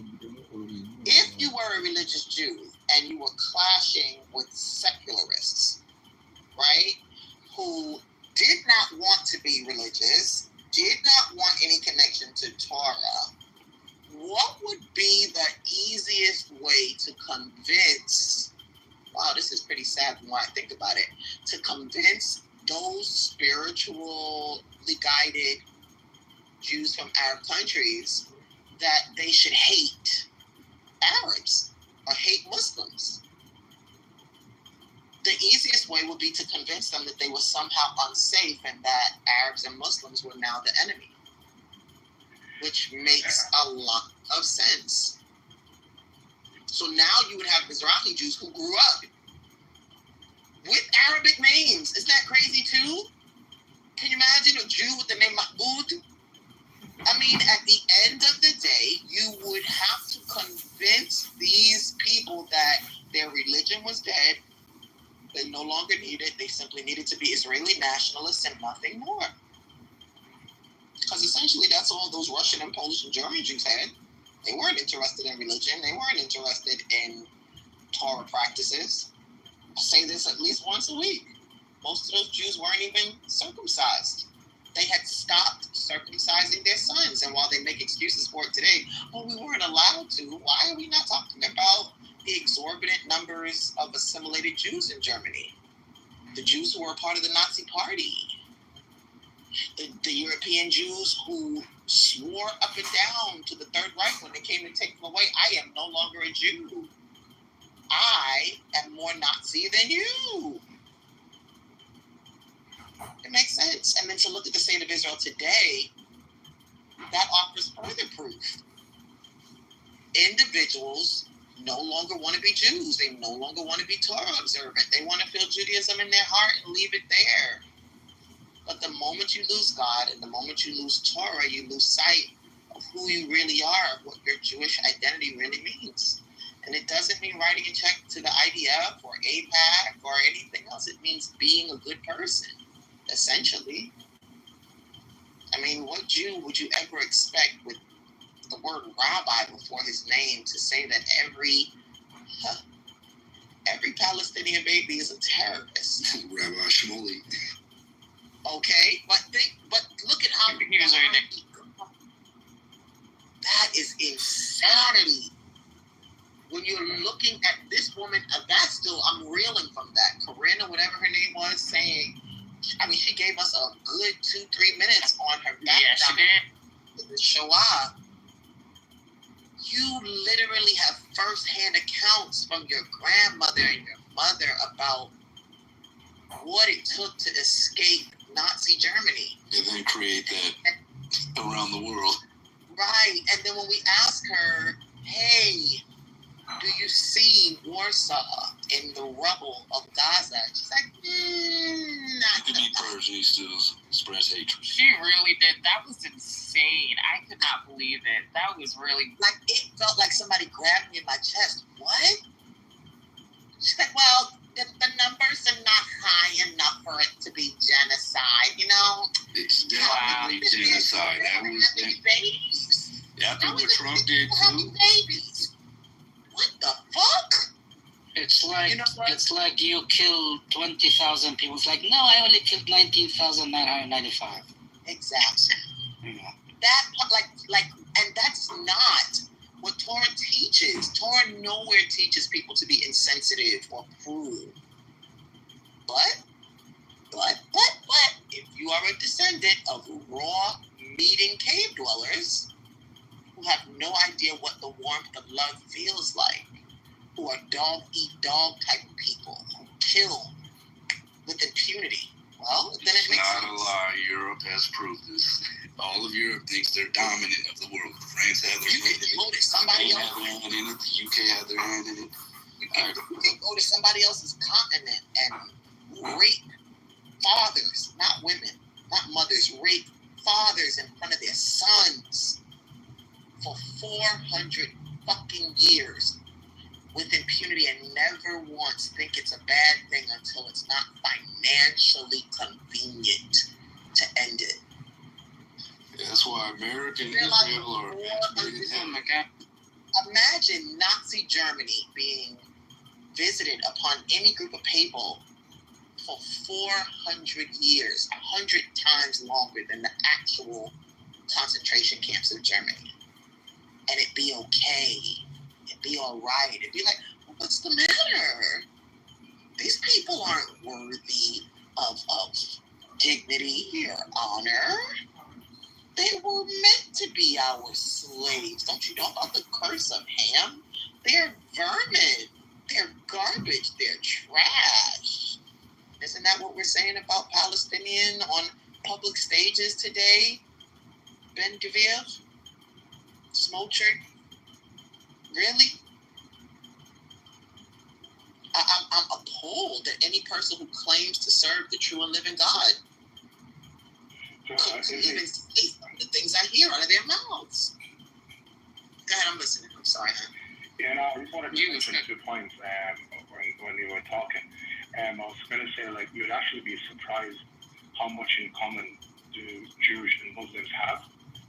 If you were a religious Jew and you were clashing with secularists, right, who did not want to be religious, did not want any connection to Torah, what would be the easiest way to convince, wow, this is pretty sad when I think about it, to convince those spiritually guided Jews from Arab countries that they should hate Arabs or hate Muslims? The easiest way would be to convince them that they were somehow unsafe and that Arabs and Muslims were now the enemy, which makes a lot of sense. So now you would have Mizrahi Jews who grew up with Arabic names. Isn't that crazy too? Can you imagine a Jew with the name Mahmoud? I mean, at the end of the day, you would have to convince these people that their religion was dead. They no longer needed. They simply needed to be Israeli nationalists and nothing more. Because essentially, that's all those Russian and Polish and German Jews had. They weren't interested in religion. They weren't interested in Torah practices. I say this at least once a week. most of those Jews weren't even circumcised. They had stopped circumcising their sons. And while they make excuses for it today, we weren't allowed to. Why are we not talking about the exorbitant numbers of assimilated Jews in Germany? The Jews who were a part of the Nazi Party. The European Jews who swore up and down to the Third Reich when they came to take them away, I am no longer a Jew. I am more Nazi than you. It makes sense. And then to look at the state of Israel today, that offers further proof. Individuals no longer want to be Jews. They no longer want to be Torah observant. They want to feel Judaism in their heart and leave it there. But the moment you lose God and the moment you lose Torah, you lose sight of who you really are, of what your Jewish identity really means. And it doesn't mean writing a check to the IDF or AIPAC or anything else. It means being a good person, essentially. I mean, what Jew would you ever expect with the word rabbi before his name to say that every Palestinian baby is a terrorist? Rabbi Shmuley. Okay, but look at how that is insanity. When you're looking at this woman, that's still, I'm reeling from that. Corinna, whatever her name was, saying, I mean, she gave us a good 2-3 minutes on her background in the Shoah. You literally have first-hand accounts from your grandmother and your mother about what it took to escape Nazi Germany. And then create that around the world. Right. And then when we ask her, hey, do you see Warsaw in the rubble of Gaza? She's like, not. You can be Persian, still express hatred. She really did. That was insane. I could not believe it. That was really... Like, it felt like somebody grabbed me in my chest. What? She's like, well, the numbers are not high enough for it to be genocide, you know? It's definitely genocide. That was babies. After what Trump did too. Babies. What the fuck? It's like you killed 20,000 people. It's like, no, I only killed 19,995. Exactly. Yeah. That and that's not what Torah teaches. Torah nowhere teaches people to be insensitive or cruel. But, if you are a descendant of raw, meat-eating cave dwellers who have no idea what the warmth of love feels like, who are dog-eat-dog type of people, who kill with impunity, well, then it makes sense. Not a lie. Europe has proved this. All of Europe thinks they're dominant of the world. France had their hand in it. Somebody else. The UK had their hand in it. You can go to somebody else's continent and rape fathers, not women, not mothers, rape fathers in front of their sons for 400 fucking years with impunity and never once think it's a bad thing until it's not financially convenient to end it. Yeah, that's why American Israel are... Oh my God. Imagine Nazi Germany being visited upon any group of people for 400 years, 100 times longer than the actual concentration camps of Germany. And it'd be okay. It'd be all right. It'd be like, what's the matter? These people aren't worthy of dignity or honor. They were meant to be our slaves. Don't you know about the curse of Ham? They're vermin. They're garbage. They're trash. Isn't that what we're saying about Palestinian on public stages today? Ben Gvir? Smotrick? Really? I'm appalled that any person who claims to serve the true and living God couldn't even say some of the things I hear out of their mouths. Go ahead, I'm listening. I'm sorry. Yeah, no, I just wanted to mention 2 points when you were talking. I was going to say, like, you'd actually be surprised how much in common do Jews and Muslims have.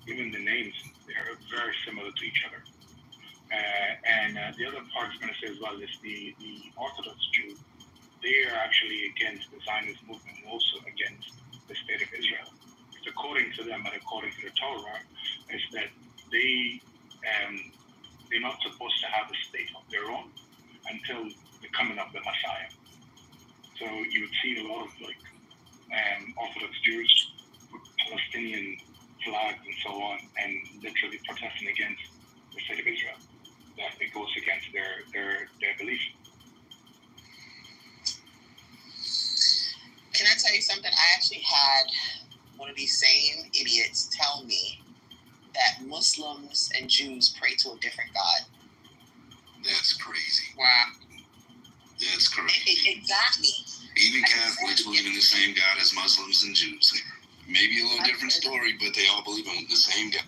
Even the names, they're very similar to each other. And the other part I was going to say as well is the Orthodox Jew they are actually against the Zionist movement and also against the state of Israel. It's according to them and according to the Torah, is that they're not supposed to have a state of their own until the coming of the Messiah. So you would see a lot of Orthodox Jews with Palestinian flags and so on, and literally protesting against the state of Israel. That it goes against their belief. Can I tell you something? I actually had one of these same idiots tell me that Muslims and Jews pray to a different God. That's crazy. Wow. That's crazy. Exactly. Even Catholics believe in the same God as Muslims and Jews. Maybe a little different story, but they all believe in the same God.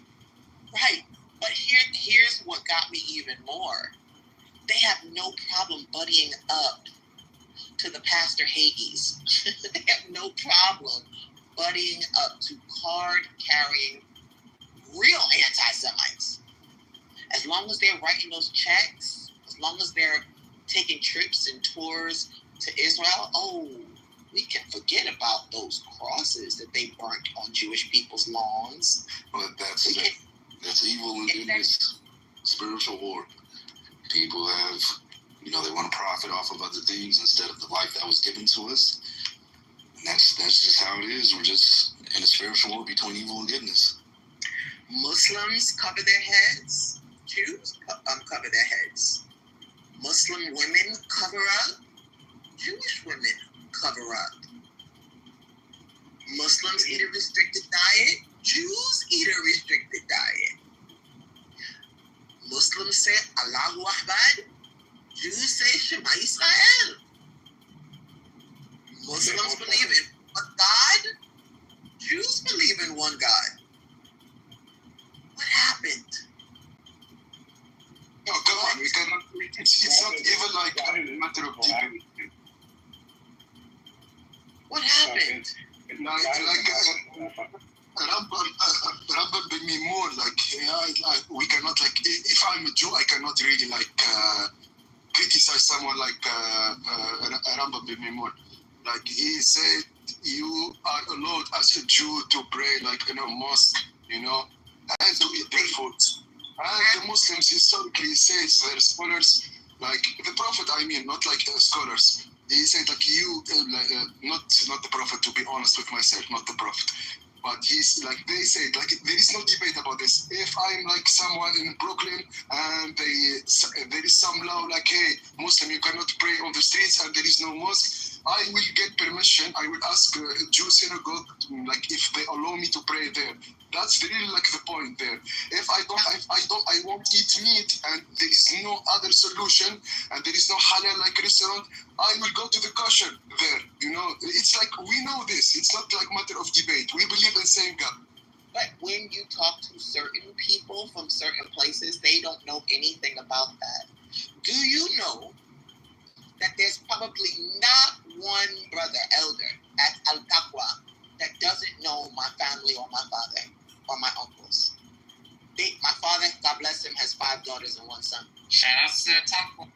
Right. But here's what got me even more. They have no problem buddying up to the Pastor Hagees. They have no problem buddying up to card-carrying real anti-Semites. As long as they're writing those checks, as long as they're taking trips and tours to Israel, we can forget about those crosses that they burnt on Jewish people's lawns. But that's evil and goodness, spiritual war. People have, they want to profit off of other things instead of the life that was given to us. And that's just how it is. We're just in a spiritual war between evil and goodness. Muslims cover their heads. Jews cover their heads. Muslim women cover up. Jewish women cover up. Muslims eat a restricted diet. Jews eat a restricted diet. Muslims say Allahu Akbar. Jews say Shema Yisrael. Muslims believe in one God. Jews believe in one God. What happened? No, come on. It's not even like a matter of debate. What happened? Rambam me more we cannot if I'm a Jew I cannot really criticize someone like Rambam me more. Like he said, you are allowed as a Jew to pray mosque, and to eat their food. And the Muslims historically says their scholars the Prophet, not scholars. He said not the Prophet, to be honest with myself, not the Prophet. But he's they said there is no debate about this. If I'm someone in Brooklyn and there is some law hey, Muslim, you cannot pray on the streets and there is no mosque, I will get permission. I will ask a Jew synagogue if they allow me to pray there. That's really the point there. If I won't eat meat and there is no other solution and there is no halal restaurant, I will go to the kosher there. It's we know this. It's not matter of debate. We believe in the same God. But when you talk to certain people from certain places, they don't know anything about that. Do you know that there's probably not one brother, elder, at Al-Taqwa that doesn't know my family or my father or my uncles? My father, God bless him, has 5 daughters and 1 son. Shout out to Taqwa.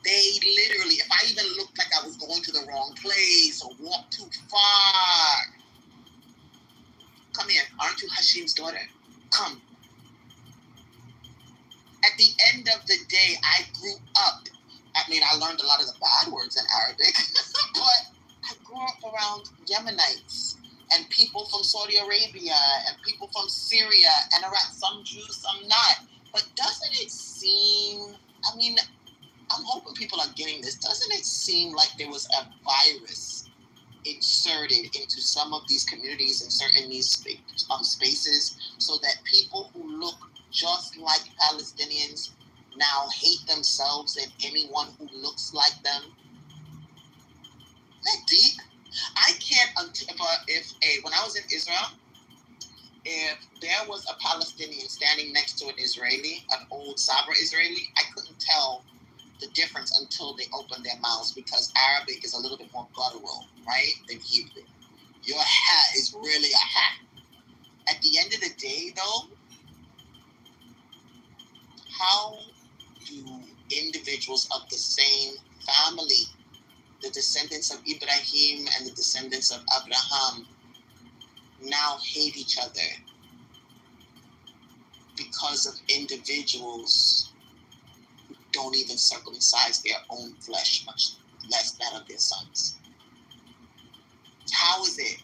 They literally, if I even looked like I was going to the wrong place or walked too far, come here, aren't you Hashim's daughter? Come. At the end of the day, I grew up. I learned a lot of the bad words in Arabic, but I grew up around Yemenites and people from Saudi Arabia and people from Syria and Iraq, some Jews, some not. But doesn't it seem, I'm hoping people are getting this, doesn't it seem like there was a virus inserted into some of these communities and certain these spaces so that people who look just like Palestinians now hate themselves and anyone who looks like them? That deep? I can't, when I was in Israel, if there was a Palestinian standing next to an Israeli, an old Sabra Israeli, I couldn't tell the difference until they opened their mouths, because Arabic is a little bit more guttural, right, than Hebrew. Your hat is really a hat. At the end of the day, though, how do individuals of the same family, the descendants of Ibrahim and the descendants of Abraham, now hate each other because of individuals who don't even circumcise their own flesh, much less that of their sons. How is it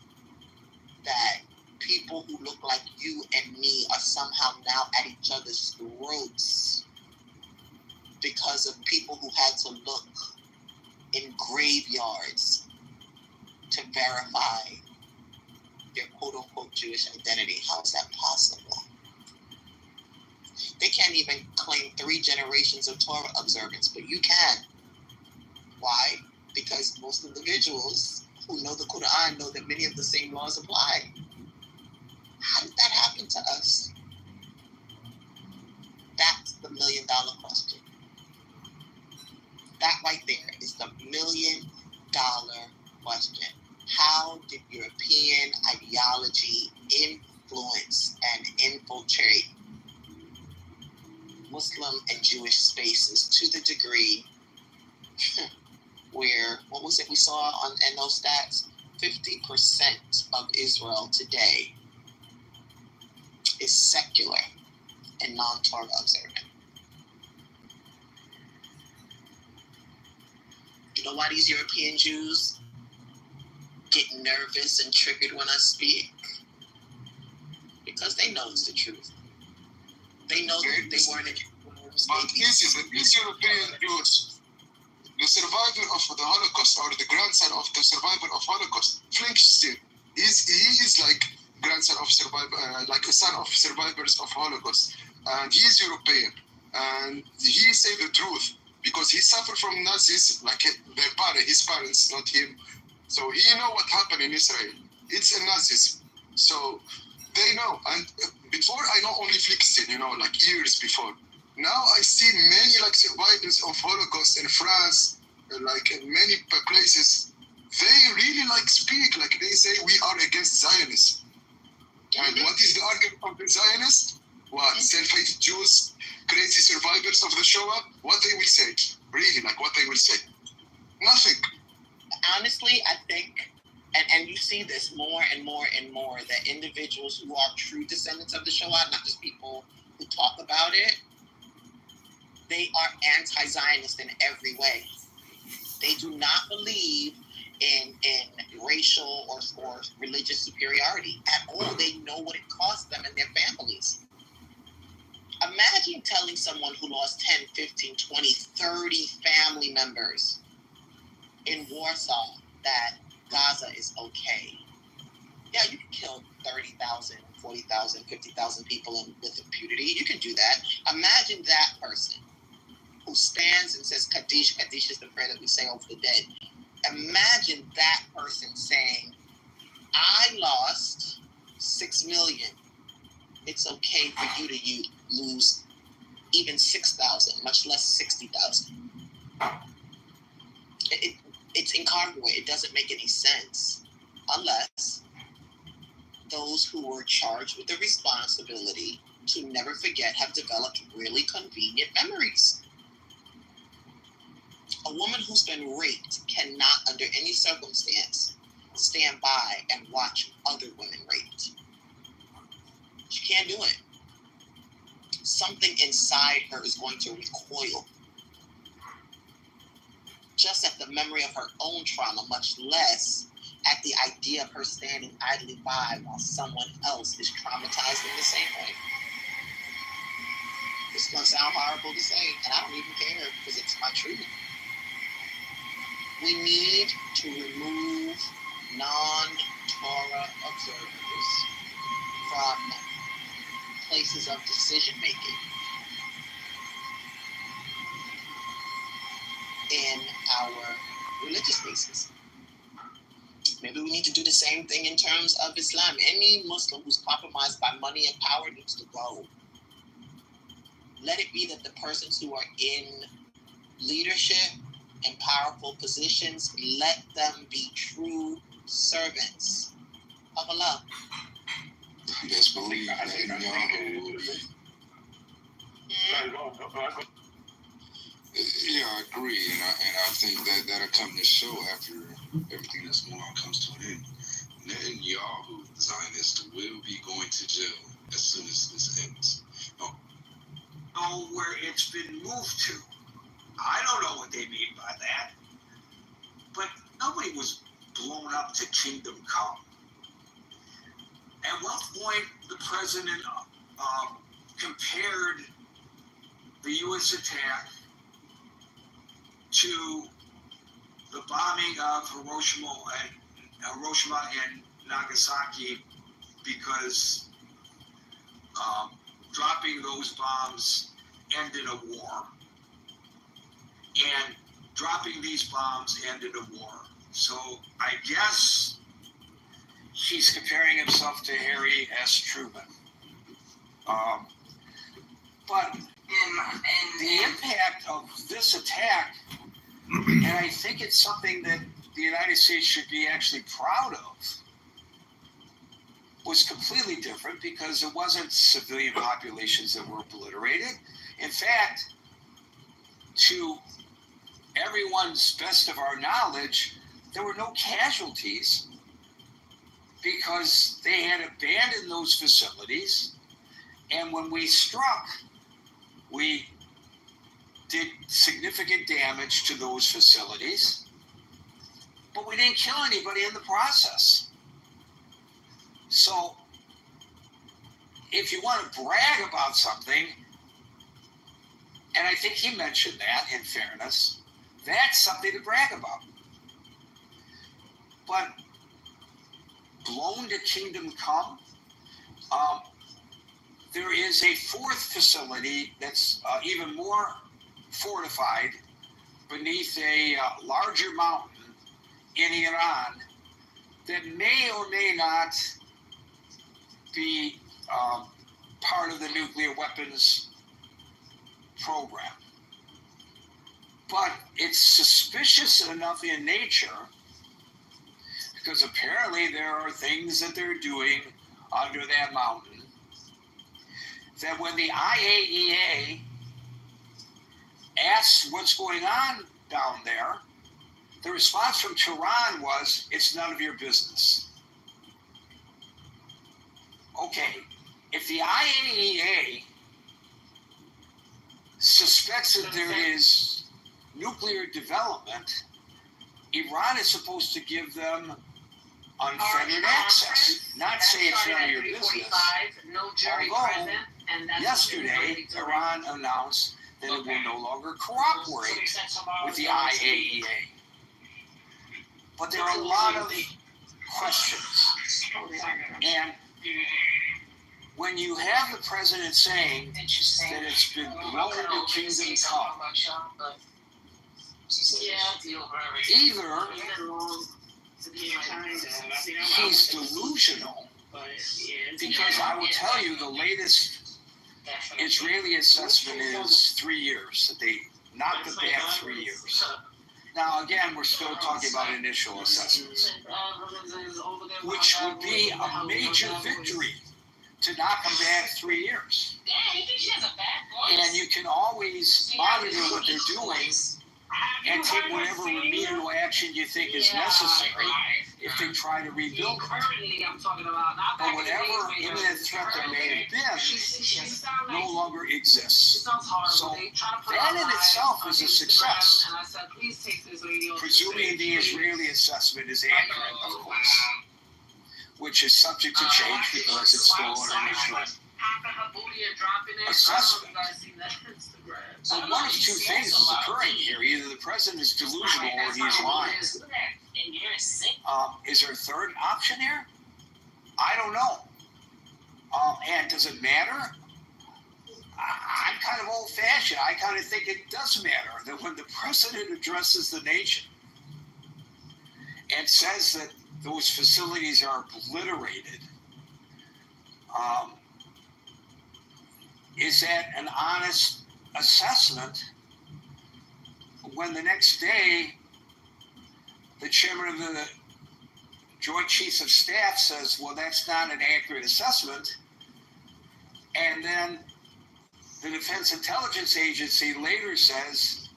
that people who look like you and me are somehow now at each other's throats because of people who had to look in graveyards to verify their quote-unquote Jewish identity? How is that possible? They can't even claim 3 generations of Torah observance, but you can. Why? Because most individuals who know the Quran know that many of the same laws apply. How did that happen to us? That's the $1 million question. That right there is the $1 million question. How did European ideology influence and infiltrate Muslim and Jewish spaces to the degree where, what was it we saw in those stats? 50% of Israel today is secular and non-Torah observant. You know why these European Jews get nervous and triggered when I speak? Because they know it's the truth. They know that they weren't in. But these European Jews, the survivor of the Holocaust or the grandson of the survivor of Holocaust, Frankenstein, he is like grandson of survivor, like a son of survivors of Holocaust, and he is European, and he say the truth because he suffered from Nazis, like his parents, not him. So he know what happened in Israel. It's a Nazism. So they know. And before I know only Frankenstein, like years before. Now I see many like survivors of Holocaust in France, like in many places. They really like speak, like they say we are against Zionists. And what is the argument of the Zionists? What, self-hated Jews, crazy survivors of the Shoah? What they will say? Really, like what they will say? Nothing. Honestly, I think, and you see this more and more and more, that individuals who are true descendants of the Shoah, not just people who talk about it, they are anti-Zionist in every way. They do not believe in racial or religious superiority at all. They know what it costs them and their families. Imagine telling someone who lost 10, 15, 20, 30 family members in Warsaw that Gaza is okay. Yeah, you can kill 30,000, 40,000, 50,000 people with impunity. You can do that. Imagine that person who stands and says Kaddish. Kaddish is the prayer that we say over the dead. Imagine that person saying, I lost 6 million. It's okay for you to lose even 6,000, much less 60,000. It's incongruent. It doesn't make any sense unless those who were charged with the responsibility to never forget have developed really convenient memories. A woman who's been raped cannot, under any circumstance, stand by and watch other women raped. She can't do it. Something inside her is going to recoil just at the memory of her own trauma, much less at the idea of her standing idly by while someone else is traumatized in the same way. It's going to sound horrible to say, and I don't even care because it's my truth. We need to remove non-Torah observers from places of decision making in our religious spaces. Maybe we need to do the same thing in terms of Islam. Any Muslim who's compromised by money and power needs to go. Let it be that the persons who are in leadership and powerful positions, let them be true servants of Allah. Best believe Yeah, agree, and I think that'll come to show after everything that's going on comes to an end. Netanyahu, the Zionist, will be going to jail as soon as this ends. Know where it's been moved to. I don't know what they mean by that, but nobody was blown up to kingdom come. At what point the president compared the U.S. attack to the bombing of Hiroshima and Nagasaki, because dropping those bombs ended a war, and dropping these bombs ended a war. So I guess he's comparing himself to Harry S. Truman. But the impact of this attack, and I think it's something that the United States should be actually proud of, was completely different, because it wasn't civilian populations that were obliterated. In fact, to everyone's best of our knowledge, there were no casualties, because they had abandoned those facilities, and when we struck, we did significant damage to those facilities, but we didn't kill anybody in the process. So, if you want to brag about something, and I think he mentioned that, in fairness, that's something to brag about. But blown to kingdom come, there is a fourth facility that's even more fortified beneath a larger mountain in Iran that may or may not be part of the nuclear weapons program. But it's suspicious enough in nature, because apparently there are things that they're doing under that mountain, that when the IAEA asks what's going on down there, the response from Tehran was, it's none of your business. Okay, if the IAEA suspects that there is nuclear development, Iran is supposed to give them unfettered access, not say it's none of your business. Although, yesterday, Iran announced that it will no longer cooperate with the IAEA. But there are a lot of questions. And when you have the president saying that it's been blown to kingdom come, either he's delusional, because I will tell you the latest Israeli assessment is 3 years. That they knocked it back 3 years. Now, again, we're still talking about initial assessments, which would be a major victory to knock them back 3 years. And you can always monitor what they're doing and take whatever remedial action you think is necessary if they try to rebuild it. But whatever imminent threat there may have been no longer exists. So that in itself is a success, presuming the Israeli assessment is accurate, of course, which is subject to change because it's still an initial assessment. So one of two things is occurring here. Either the president is delusional or he's lying. Is there a third option here? I don't know. And does it matter? I'm kind of old-fashioned. I kind of think it does matter that when the president addresses the nation and says that those facilities are obliterated, is that an honest assessment when the next day the chairman of the Joint Chiefs of Staff says, well, that's not an accurate assessment, and then the Defense Intelligence Agency later says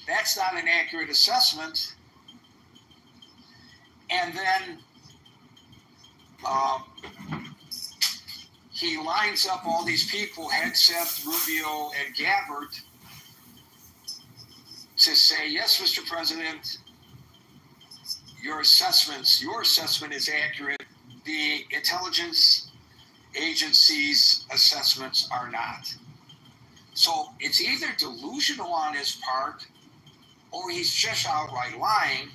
that's not an accurate assessment. And then he lines up all these people, Hegseth, Rubio, and Gabbard, to say, yes, Mr. President, your assessment is accurate. The intelligence agency's assessments are not. So it's either delusional on his part, or he's just outright lying.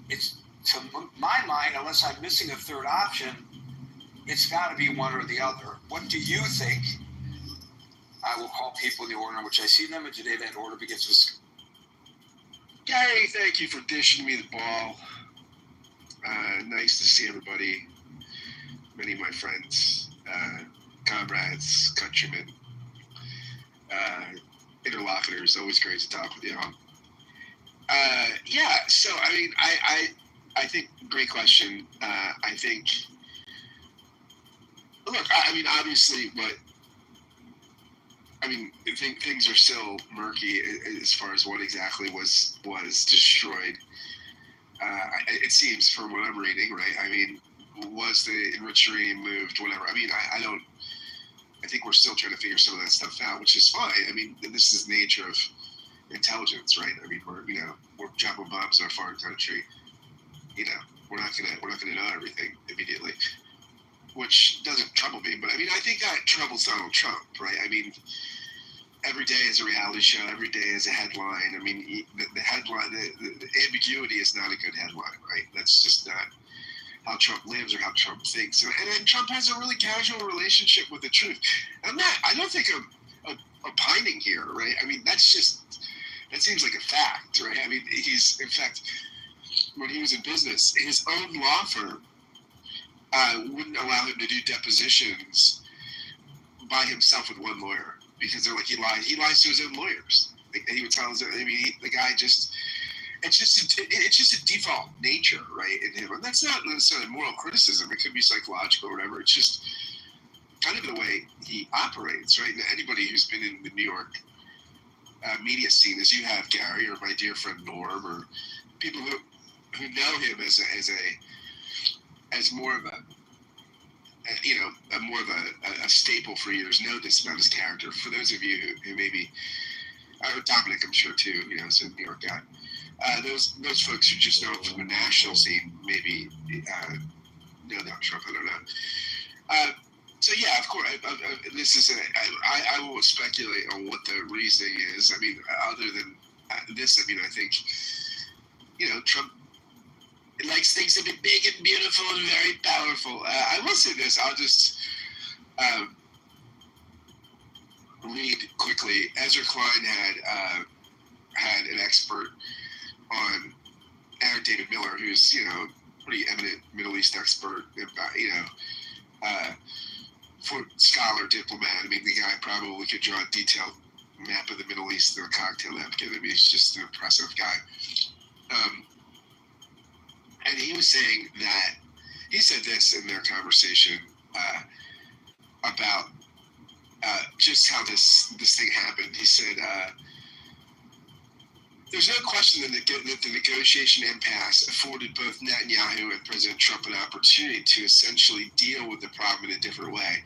It's, to my mind, unless I'm missing a third option, it's got to be one or the other. What do you think? I will call people in the order in which I see them, and today that order begins with... Gary, thank you for dishing me the ball. Nice to see everybody. Many of my friends, comrades, countrymen, interlocutors. Always great to talk with you all. Yeah, so I mean, I think great question. I think, look, I mean, obviously, I think things are still murky as far as what exactly was destroyed. It seems, from what I'm reading, right? I mean, was the enriched uranium moved? Whatever. I mean, I think we're still trying to figure some of that stuff out, which is fine. I mean, this is the nature of intelligence, right? I mean, we're dropping bombs in a foreign country. You know, we're not gonna know everything immediately, which doesn't trouble me. But I mean, I think that troubles Donald Trump, right? I mean, every day is a reality show. Every day is a headline. I mean, the headline, the ambiguity is not a good headline, right? That's just not how Trump lives or how Trump thinks. And Trump has a really casual relationship with the truth. I don't think I'm opining here, right? I mean, that seems like a fact, right? I mean, in fact, when he was in business, his own law firm wouldn't allow him to do depositions by himself with one lawyer, because they're like, he lies to his own lawyers. Like, he would tell us, I mean, the guy just, it's just a default nature, right, in him. And that's not necessarily moral criticism. It could be psychological or whatever. It's just kind of the way he operates, right? And anybody who's been in the New York media scene, as you have, Gary, or my dear friend Norm, or people who know him as more of a staple for years, know this about his character. For those of you who maybe, Dominic, I'm sure too, is a New York guy. Those folks who just know him from the national scene maybe know Donald Trump. I don't know. So yeah, of course, I will speculate on what the reasoning is. I mean, other than this, I mean, I think, Trump likes things to be big and beautiful and very powerful. I will say this. I'll just read quickly. Ezra Klein had an expert on Aaron David Miller, who's pretty eminent Middle East expert, for scholar, diplomat. I mean, the guy probably could draw a detailed map of the Middle East through a cocktail napkin. I mean, he's just an impressive guy. And he was saying that, he said this in their conversation about just how this thing happened. He said, there's no question that the negotiation impasse afforded both Netanyahu and President Trump an opportunity to essentially deal with the problem in a different way.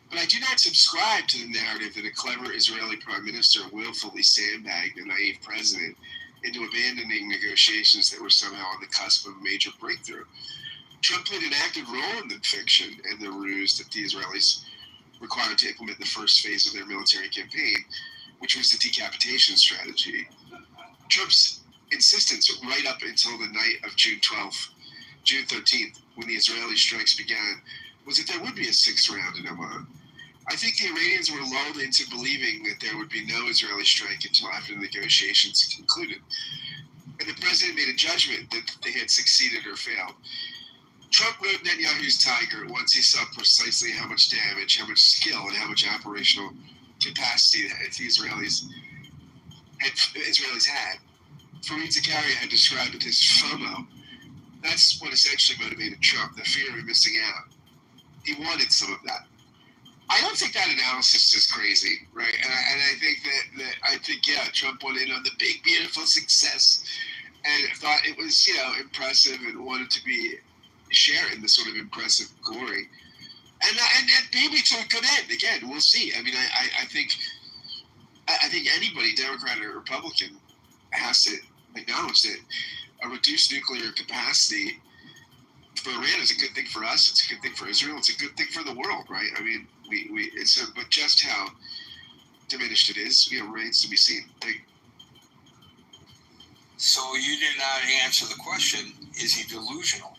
But I do not subscribe to the narrative that a clever Israeli prime minister willfully sandbagged a naive president into abandoning negotiations that were somehow on the cusp of a major breakthrough. Trump played an active role in the fiction and the ruse that the Israelis required to implement the first phase of their military campaign, which was the decapitation strategy. Trump's insistence right up until the night of June 13th, when the Israeli strikes began, was that there would be a sixth round in Oman. I think the Iranians were lulled into believing that there would be no Israeli strike until after the negotiations concluded. And the president made a judgment that they had succeeded or failed. Trump rode Netanyahu's tiger once he saw precisely how much damage, how much skill, and how much operational capacity that the Israelis had. Fareed Zakaria had described it as FOMO. That's what essentially motivated Trump, the fear of missing out. He wanted some of that. I don't think that analysis is crazy, right? And I think that Trump went in on the big, beautiful success and thought it was, impressive and wanted to be sharing the sort of impressive glory. And maybe to a good end. Again, we'll see. I mean, I think anybody, Democrat or Republican, has to acknowledge that a reduced nuclear capacity for Iran is a good thing for us. It's a good thing for Israel. It's a good thing for the world, right? I mean, but just how diminished it is, remains to be seen. So you did not answer the question: is he delusional?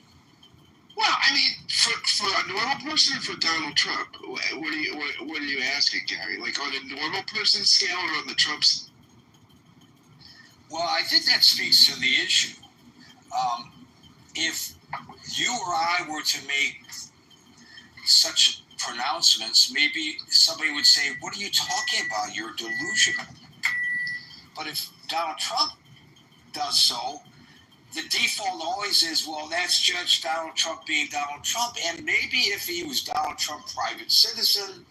Well, I mean, for a normal person or for Donald Trump, what are you asking, Gary? Like on a normal person scale or on the Trump's? Well, I think that speaks to the issue. If you or I were to make such pronouncements, maybe somebody would say, "What are you talking about? You're delusional." But if Donald Trump does so, the default always is, well, that's Judge Donald Trump being Donald Trump. And maybe if he was Donald Trump private citizen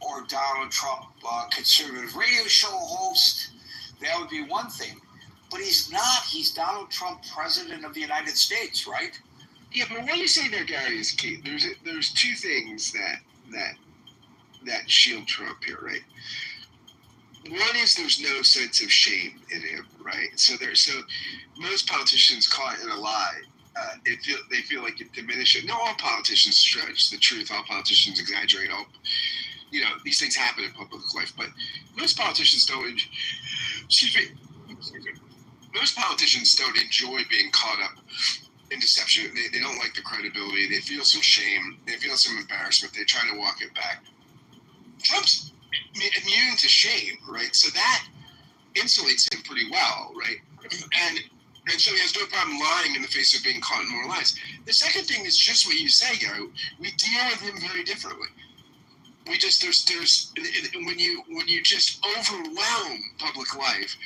or Donald Trump conservative radio show host, that would be one thing. But he's not. He's Donald Trump, President of the United States, right? Yeah, but what you say there, Gary, is key. There's two things that shield Trump here, right? One is there's no sense of shame in him, right? So most politicians caught in a lie, they feel like it diminishes. No, all politicians stretch the truth. All politicians exaggerate. These things happen in public life, but most politicians don't. Most politicians don't enjoy being caught up in deception. They don't like the credibility. They feel some shame. They feel some embarrassment. They try to walk it back. Trump's immune to shame, right? So that insulates him pretty well, right? And so he has no problem lying in the face of being caught in more lies. The second thing is just what you say, Gary. We deal with him very differently. We just there's when you just overwhelm public life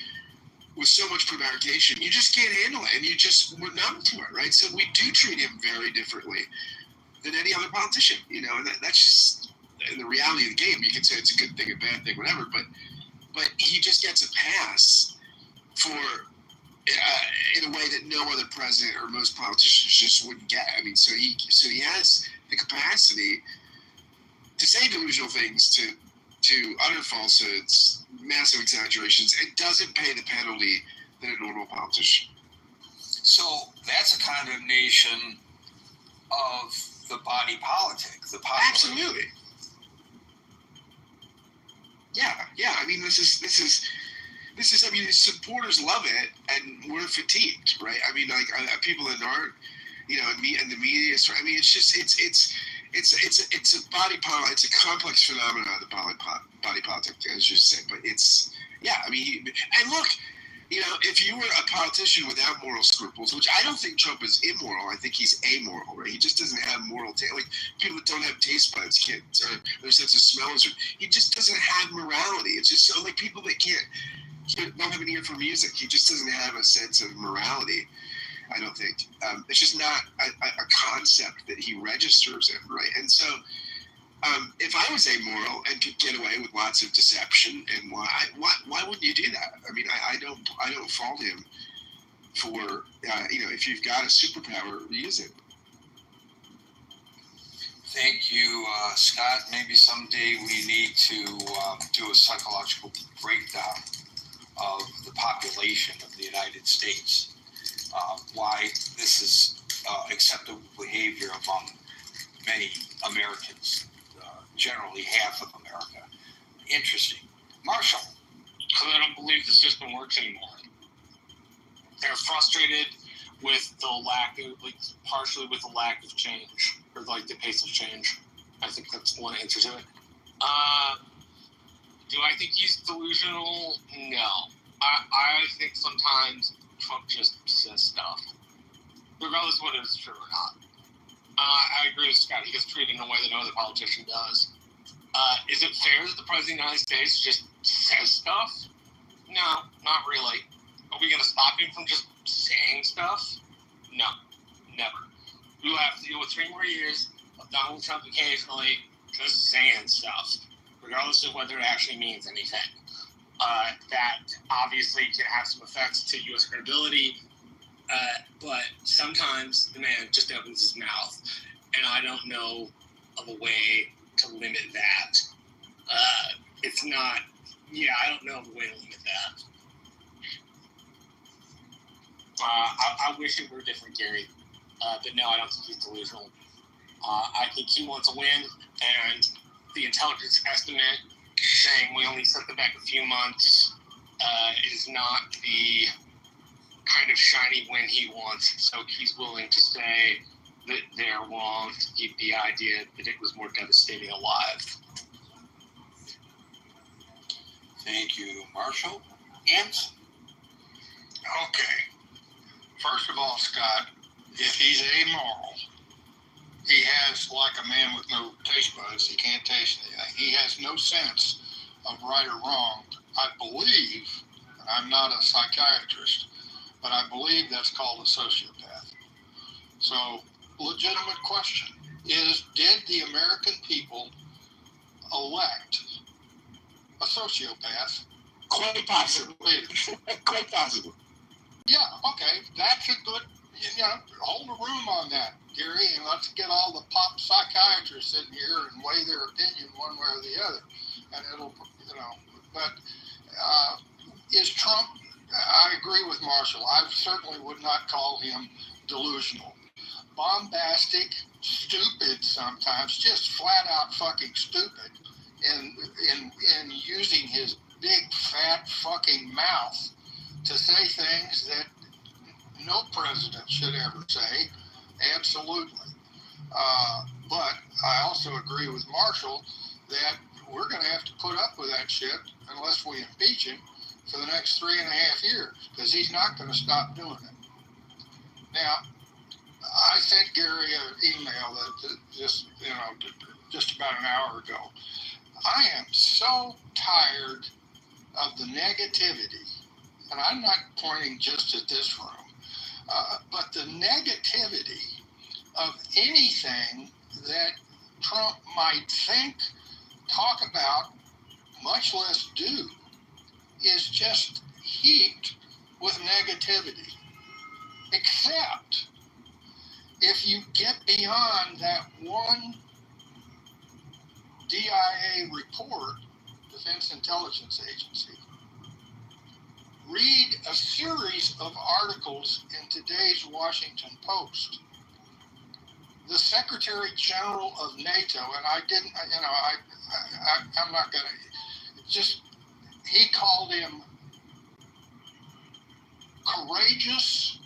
with so much prevarication, you just can't handle it, and we're numb to it, right? So we do treat him very differently than any other politician, and that's just in the reality of the game. You can say it's a good thing, a bad thing, whatever, but he just gets a pass for in a way that no other president or most politicians just wouldn't get. I mean, so he has the capacity to say delusional things, to utter falsehoods, massive exaggerations. It doesn't pay the penalty that a normal politician. So that's a condemnation of the body politic. Absolutely. Yeah. I mean, this is. I mean, his supporters love it, and we're fatigued, right? I mean, like people that aren't, in the media. I mean, it's just it's a body politic. It's a complex phenomenon, the body politic, as you said. But I mean, and look, if you were a politician without moral scruples, which I don't think Trump is immoral, I think he's amoral, right? He just doesn't have moral taste. Like people that don't have taste buds can't, or their sense of smell he just doesn't have morality. It's just so like people that don't have an ear for music. He just doesn't have a sense of morality. I don't think it's just not a concept that he registers in, right? And so, if I was amoral and could get away with lots of deception, and why wouldn't you do that? I mean, I don't fault him for if you've got a superpower, use it. Thank you, Scott. Maybe someday we need to do a psychological breakdown of the population of the United States. Why this is acceptable behavior among many Americans, generally half of America. Interesting. Marshall. Because I don't believe the system works anymore. They're frustrated with the lack of, partially with the lack of change, or the pace of change. I think that's one answer to it. Do I think he's delusional? No. I think sometimes Trump just says stuff, regardless of whether it's true or not. I agree with Scott. He gets treated in a way that no other politician does. Is it fair that the President of the United States just says stuff? No, not really. Are we going to stop him from just saying stuff? No, never. We will have to deal with 3 more years of Donald Trump occasionally just saying stuff, regardless of whether it actually means anything. That obviously can have some effects to U.S. credibility, but sometimes the man just opens his mouth, and I don't know of a way to limit that. It's not, I don't know of a way to limit that. I wish it were different, Gary, but no, I don't think he's delusional. I think he wants a win, and the intelligence estimate saying we only set them back a few months is not the kind of shiny win he wants. So he's willing to say that they're wrong to keep the idea that it was more devastating alive. Thank you, Marshall. Ants? Okay. First of all, Scott, if he's amoral, he has, like a man with no taste buds, he can't taste anything. He has no sense of right or wrong. I believe, and I'm not a psychiatrist, but I believe that's called a sociopath. So, legitimate question is, did the American people elect a sociopath? Quite possibly. Quite possibly. Yeah, okay, that's a good, hold a room on that, Gary, and let's get all the pop psychiatrists in here and weigh their opinion one way or the other. And it'll, but is Trump, I agree with Marshall, I certainly would not call him delusional. Bombastic, stupid sometimes, just flat out fucking stupid in using his big fat fucking mouth to say things that no president should ever say, absolutely. But I also agree with Marshall that we're going to have to put up with that shit unless we impeach him for the next 3.5 years, because he's not going to stop doing it. Now, I sent Gary an email that just about an hour ago. I am so tired of the negativity, and I'm not pointing just at this room, but the negativity of anything that Trump might think, talk about, much less do, is just heaped with negativity. Except if you get beyond that one DIA report, Defense Intelligence Agency, read a series of articles in today's Washington Post. The Secretary General of NATO, and I'm not going to, he called him courageous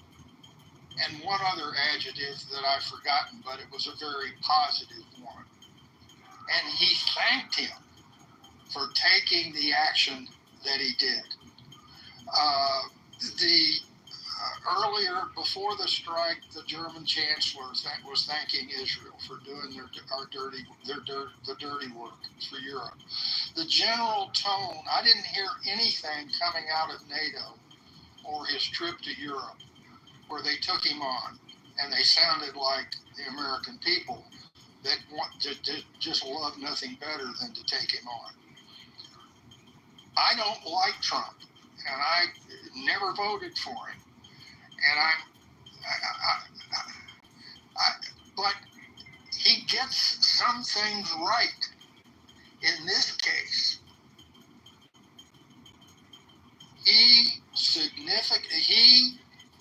and one other adjective that I've forgotten, but it was a very positive one. And he thanked him for taking the action that he did. Earlier, before the strike, the German Chancellor was thanking Israel for doing the dirty work for Europe. The general tone, I didn't hear anything coming out of NATO or his trip to Europe where they took him on, and they sounded like the American people that want to just love nothing better than to take him on. I don't like Trump, and I never voted for him. And but he gets some things right. In this case, he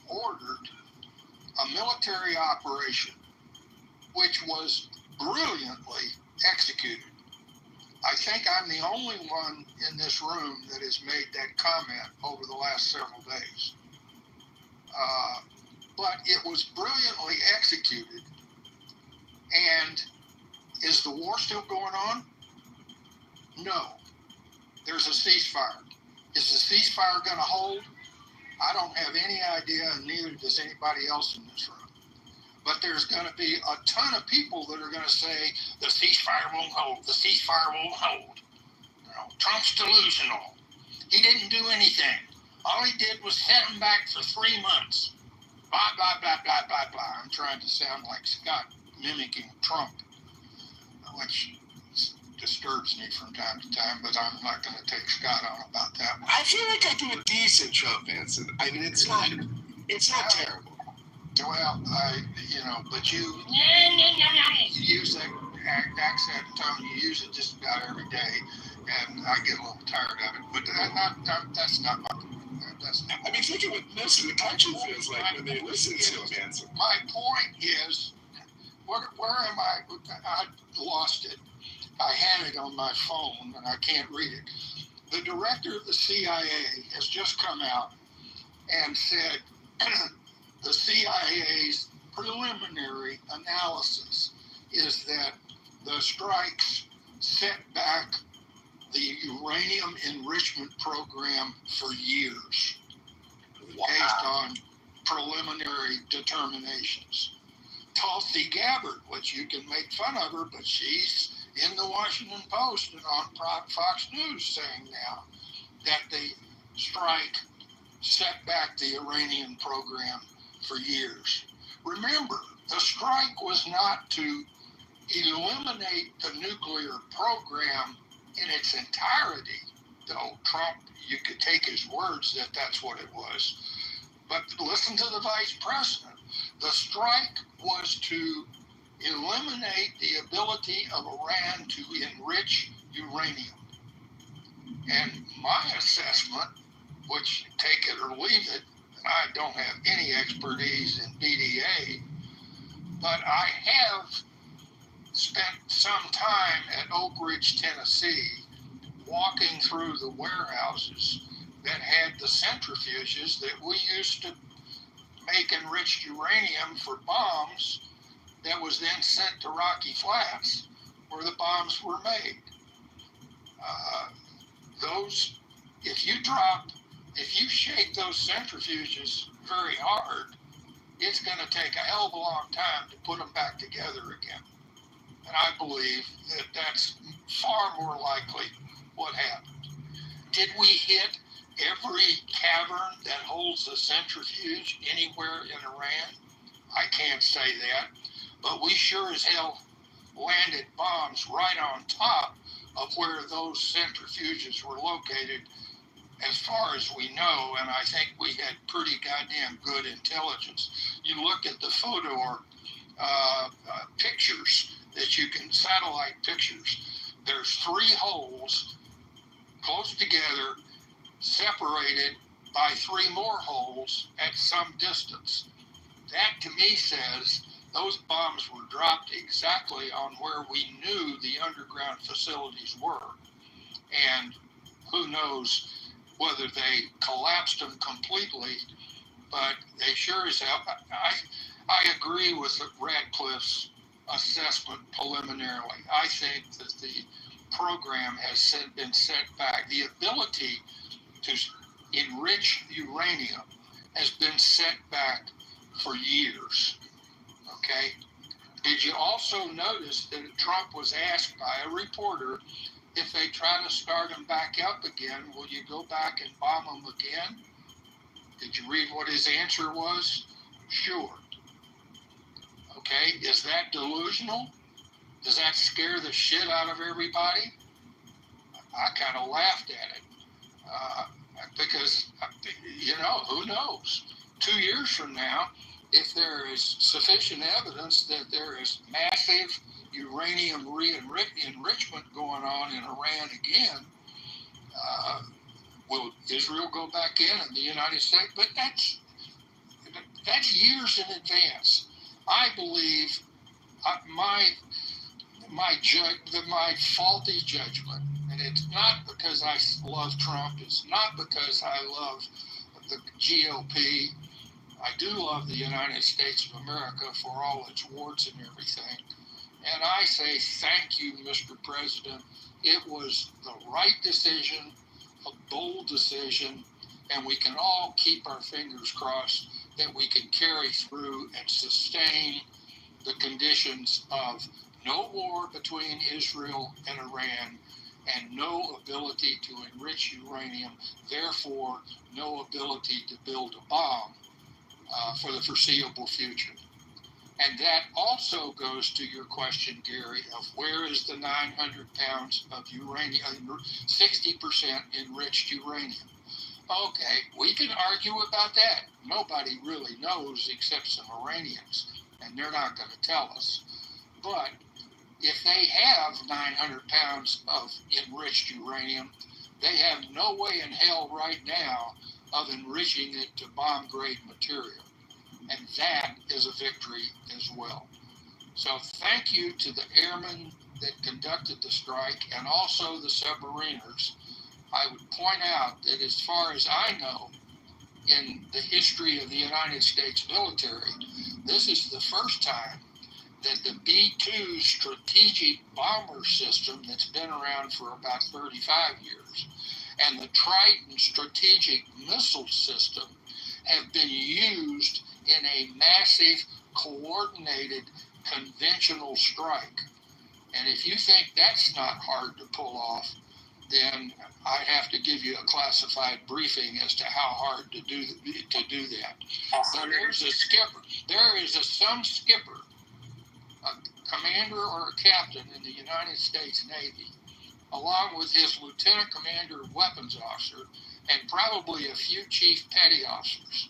ordered a military operation which was brilliantly executed. I think I'm the only one in this room that has made that comment over the last several days. But it was brilliantly executed. And is the war still going on? No. There's a ceasefire. Is the ceasefire going to hold? I don't have any idea, and neither does anybody else in this room. But there's going to be a ton of people that are going to say, the ceasefire won't hold, the ceasefire won't hold. Trump's delusional. He didn't do anything. All he did was set him back for 3 months. Blah, blah, blah, blah, blah, blah. I'm trying to sound like Scott mimicking Trump, which disturbs me from time to time, but I'm not going to take Scott on about that one. I feel like I do a decent Trump answer. I mean, it's not terrible. Well, but you use that accent tone. You use it just about every day, and I get a little tired of it. But that's not my. I mean, think of what most of the country feels like when they listen to him answer. My point is, where am I? I lost it. I had it on my phone, and I can't read it. The director of the CIA has just come out and said the CIA's preliminary analysis is that the strikes set back the uranium enrichment program for years, based on preliminary determinations. Tulsi Gabbard, which you can make fun of her, but she's in the Washington Post and on Fox News saying now that the strike set back the uranium program for years. Remember, the strike was not to eliminate the nuclear program in its entirety, though Trump, you could take his words that that's what it was. But listen to the vice president. The strike was to eliminate the ability of Iran to enrich uranium. And my assessment, which take it or leave it, I don't have any expertise in BDA, but I have spent some time at Oak Ridge, Tennessee, walking through the warehouses that had the centrifuges that we used to make enriched uranium for bombs that was then sent to Rocky Flats, where the bombs were made. If you shake those centrifuges very hard, it's going to take a hell of a long time to put them back together again. And I believe that that's far more likely what happened. Did we hit every cavern that holds a centrifuge anywhere in Iran? I can't say that. But we sure as hell landed bombs right on top of where those centrifuges were located, as far as we know, and I think we had pretty goddamn good intelligence. You look at the photo or pictures that you can, satellite pictures, there's 3 holes close together, separated by 3 more holes at some distance. That to me says those bombs were dropped exactly on where we knew the underground facilities were. And who knows whether they collapsed them completely, but they sure as hell, I agree with Radcliffe's assessment preliminarily. I think that the program has been set back. The ability to enrich uranium has been set back for years. Okay? Did you also notice that Trump was asked by a reporter, if they try to start them back up again, will you go back and bomb them again? Did you read what his answer was? Sure. Okay, is that delusional? Does that scare the shit out of everybody? I kind of laughed at it because, who knows? 2 years from now, if there is sufficient evidence that there is massive uranium enrichment going on in Iran again, will Israel go back in and the United States? But that's years in advance. I believe my faulty judgment, and it's not because I love Trump, it's not because I love the GOP. I do love the United States of America for all its warts and everything. And I say thank you, Mr. President. It was the right decision, a bold decision, and we can all keep our fingers crossed that we can carry through and sustain the conditions of no war between Israel and Iran and no ability to enrich uranium, therefore no ability to build a bomb for the foreseeable future. And that also goes to your question, Gary, of where is the 900 pounds of uranium, 60% enriched uranium? Okay, we can argue about that. Nobody really knows except some Iranians, and they're not going to tell us. But if they have 900 pounds of enriched uranium, they have no way in hell right now of enriching it to bomb-grade material. And that is a victory as well. So thank you to the airmen that conducted the strike and also the submariners. I would point out that as far as I know, in the history of the United States military, this is the first time that the B-2 strategic bomber system that's been around for about 35 years and the Triton strategic missile system have been used in a massive, coordinated, conventional strike. And if you think that's not hard to pull off, then I have to give you a classified briefing as to how hard to do that. So there's a skipper. There is some skipper, a commander or a captain in the United States Navy, along with his lieutenant commander weapons officer, and probably a few chief petty officers,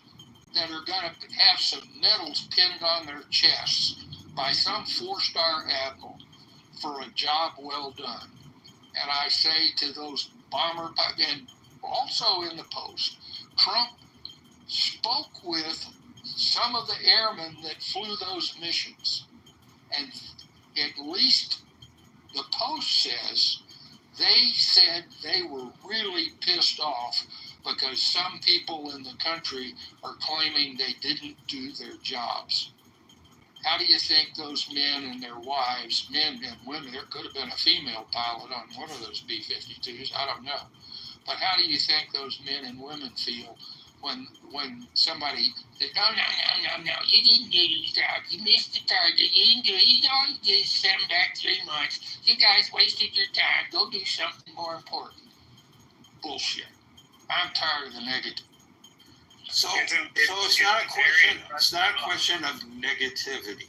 that are going to have some medals pinned on their chests by some four-star admiral for a job well done. And I say to those bomber, and also in the Post, Trump spoke with some of the airmen that flew those missions. And at least the Post says they said they were really pissed off because some people in the country are claiming they didn't do their jobs. How do you think those men and their wives, men and women, there could have been a female pilot on one of those B-52s, I don't know. But how do you think those men and women feel when somebody says, no, you didn't do your job, you missed the target, you didn't do it, you don't get sent back 3 months, you guys wasted your time, go do something more important. Bullshit. I'm tired of the negative. So it's not a question. It's not a question of negativity,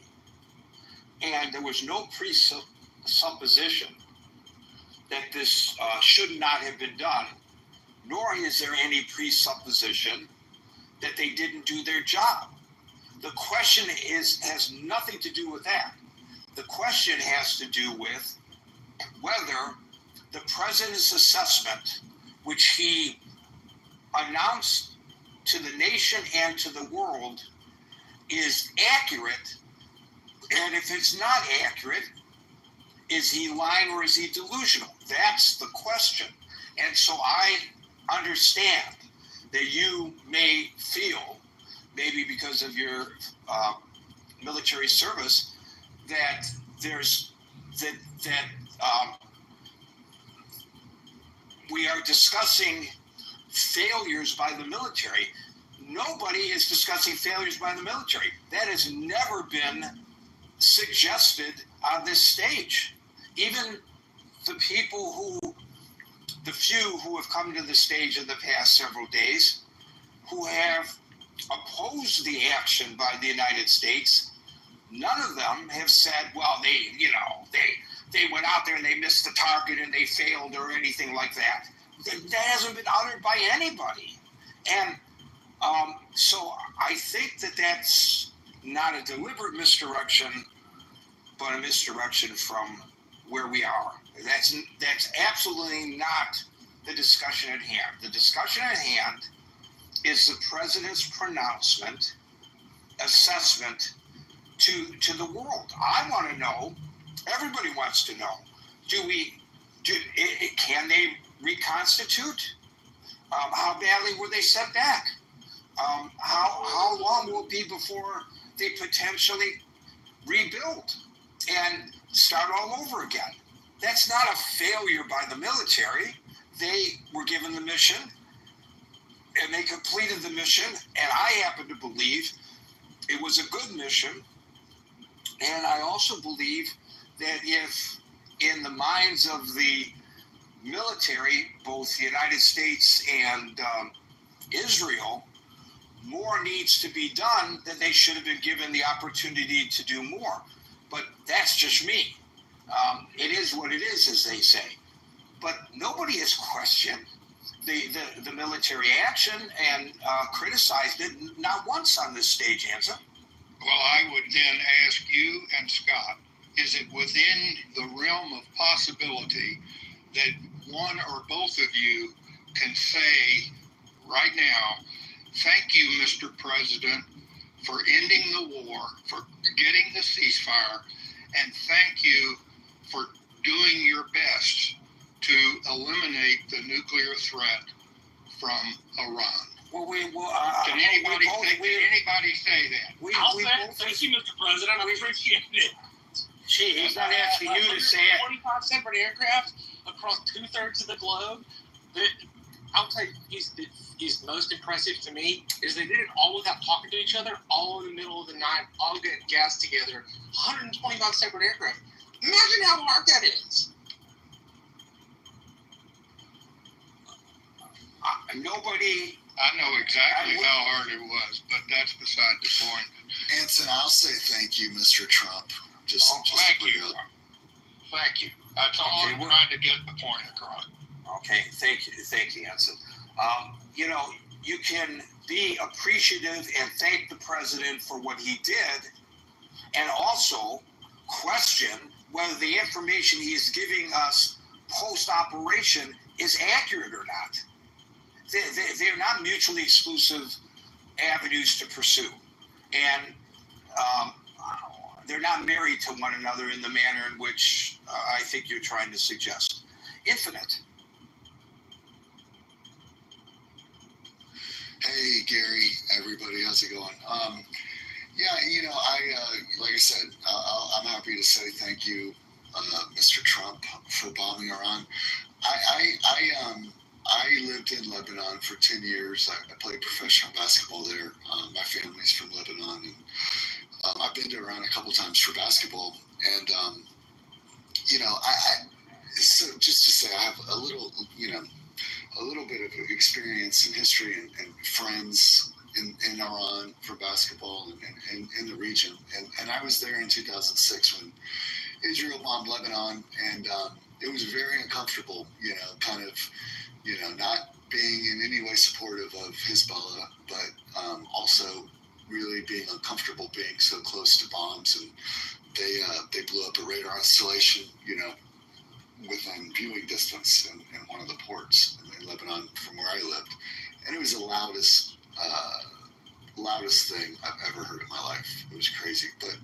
and there was no presupposition that this should not have been done, nor is there any presupposition that they didn't do their job. The question has nothing to do with that. The question has to do with whether the president's assessment, which he announced to the nation and to the world, is accurate, and if it's not accurate, is he lying or is he delusional? That's the question. And so I understand that you may feel, maybe because of your military service, that we are discussing failures by the military. Nobody is discussing failures by the military. That has never been suggested on this stage. Even the few who have come to the stage in the past several days, who have opposed the action by the United States, none of them have said, well, they went out there and they missed the target and they failed or anything like that. That hasn't been uttered by anybody. And so I think that that's not a deliberate misdirection, but a misdirection from where we are. That's absolutely not the discussion at hand. The discussion at hand is the president's pronouncement, assessment to the world. I want to know, everybody wants to know, can they reconstitute? How badly were they set back? How long will it be before they potentially rebuild and start all over again? That's not a failure by the military. They were given the mission and they completed the mission, and I happen to believe it was a good mission. And I also believe that if in the minds of the military, both the United States and Israel, more needs to be done, then they should have been given the opportunity to do more. But that's just me. It is what it is, as they say. But nobody has questioned the military action and criticized it, not once on this stage, Anza. Well, I would then ask you and Scott, is it within the realm of possibility that one or both of you can say right now, thank you, Mr. President, for ending the war, for getting the ceasefire, and thank you for doing your best to eliminate the nuclear threat from Iran? Well, can anybody say that? I'll say thank you, Mr. President. I appreciate it. Gee, he's not asking you to say it. 25 separate aircraft across 2/3 of the globe. I'll tell you, he's most impressive to me is they did it all without talking to each other, all in the middle of the night, all getting gas together. 125 separate aircraft. Imagine how hard that is. Nobody. I know exactly how hard it was, but that's beside the point. Anson, I'll say thank you, Mr. Trump. Thank you. Thank you. That's all I'm trying to get the point across. Okay, thank you, Anson. You can be appreciative and thank the president for what he did, and also question whether the information he is giving us post-operation is accurate or not. They're not mutually exclusive avenues to pursue, and they're not married to one another in the manner in which I think you're trying to suggest. Infinite. Hey, Gary, everybody, how's it going? Yeah, like I said, I'm happy to say thank you, Mr. Trump, for bombing Iran. I lived in Lebanon for 10 years. I played professional basketball there. My family's from Lebanon, and I've been to Iran a couple times for basketball. And, so just to say, I have a little bit of experience and history and friends in Iran for basketball and in the region. And I was there in 2006 when Israel bombed Lebanon, and it was very uncomfortable, not being in any way supportive of Hezbollah, but also really being uncomfortable being so close to bombs. And they blew up a radar installation, within viewing distance in one of the ports in Lebanon from where I lived. And it was the loudest thing I've ever heard in my life. It was crazy. But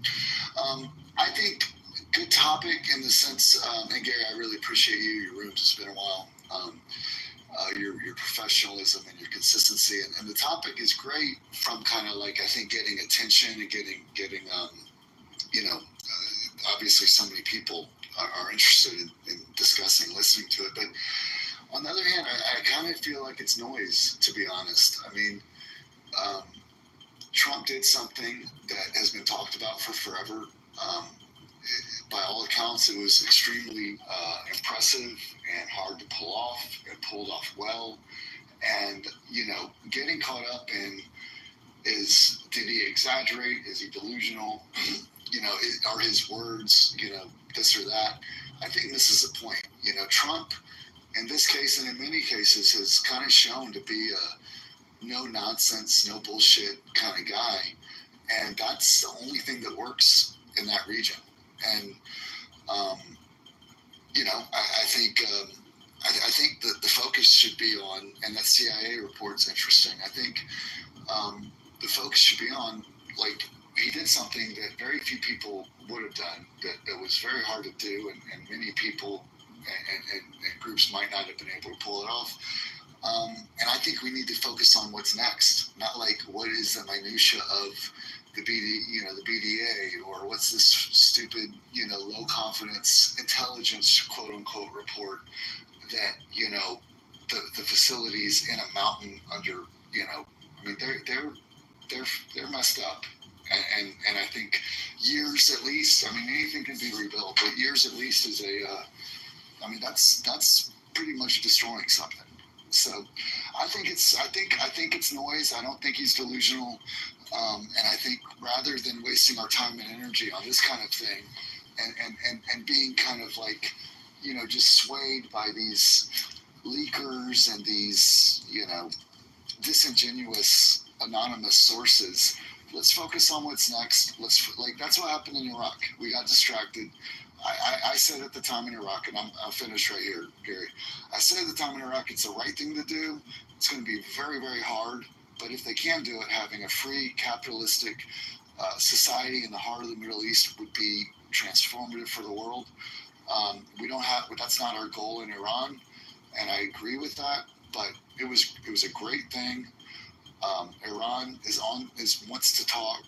I think good topic in the sense, and Gary, I really appreciate you, your rooms, it's been a while. Your professionalism and your consistency, and the topic is great from kind of like, I think, getting attention and getting obviously so many people are interested in discussing, listening to it. But on the other hand, I kind of feel like it's noise, to be honest. I mean, Trump did something that has been talked about for forever. By all accounts, it was extremely impressive and hard to pull off. It pulled off well. And, getting caught up in did he exaggerate? Is he delusional? Are his words, this or that? I think this is the point. Trump, in this case and in many cases, has kind of shown to be a no nonsense, no bullshit kind of guy. And that's the only thing that works in that region. And, I think that the focus should be on, and that CIA report's interesting. I think the focus should be on, like, he did something that very few people would have done, that was very hard to do, and many people and groups might not have been able to pull it off. And I think we need to focus on what's next, not like what is the minutia of the BDA, or what's this stupid, low confidence intelligence quote unquote report that, the facilities in a mountain under, they're messed up. And I think years at least, anything can be rebuilt, but years at least is that's pretty much destroying something. So I think it's noise. I don't think he's delusional. And I think rather than wasting our time and energy on this kind of thing, and being kind of like, just swayed by these leakers and these, disingenuous anonymous sources, let's focus on what's next. That's what happened in Iraq. We got distracted. I said at the time in Iraq, and I'll finish right here, Gary. I said at the time in Iraq, it's the right thing to do. It's going to be very, very hard. But if they can do it, having a free capitalistic society in the heart of the Middle East would be transformative for the world. That's not our goal in Iran, and I agree with that. But it was a great thing. Iran wants to talk,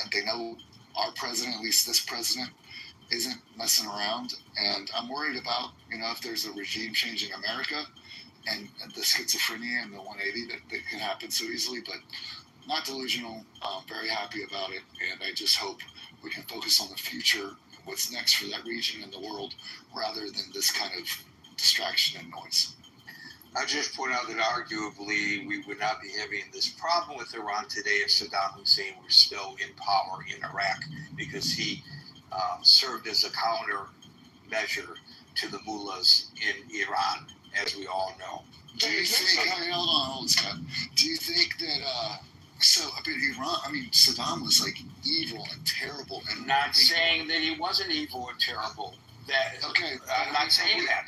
and they know our president, at least this president, isn't messing around. And I'm worried about, if there's a regime change in America and the schizophrenia and the 180 that can happen so easily, but not delusional. Very happy about it. And I just hope we can focus on the future, what's next for that region and the world, rather than this kind of distraction and noise. I just point out that arguably we would not be having this problem with Iran today if Saddam Hussein were still in power in Iraq, because he served as a countermeasure to the mullahs in Iran, as we all know. Do you think, hold on, Scott. Do you think that, Saddam was like evil and terrible, and not saying that he wasn't evil and terrible. I'm not saying that.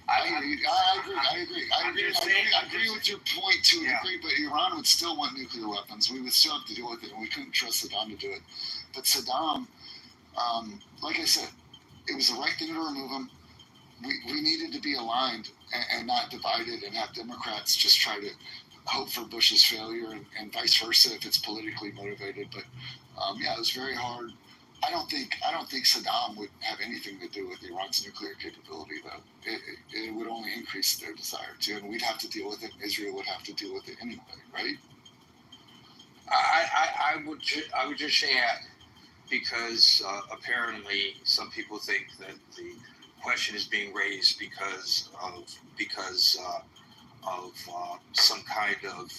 I agree with your point to a degree, but Iran would still want nuclear weapons. We would still have to deal with it, and we couldn't trust Saddam to do it. But Saddam, like I said, it was the right thing to remove him. We needed to be aligned and not divided, and have Democrats just try to hope for Bush's failure and vice versa if it's politically motivated. But it was very hard. I don't think Saddam would have anything to do with Iran's nuclear capability, though. It would only increase their desire to, and we'd have to deal with it. Israel would have to deal with it anyway, right? I would just add, because apparently some people think that the question is being raised because of some kind of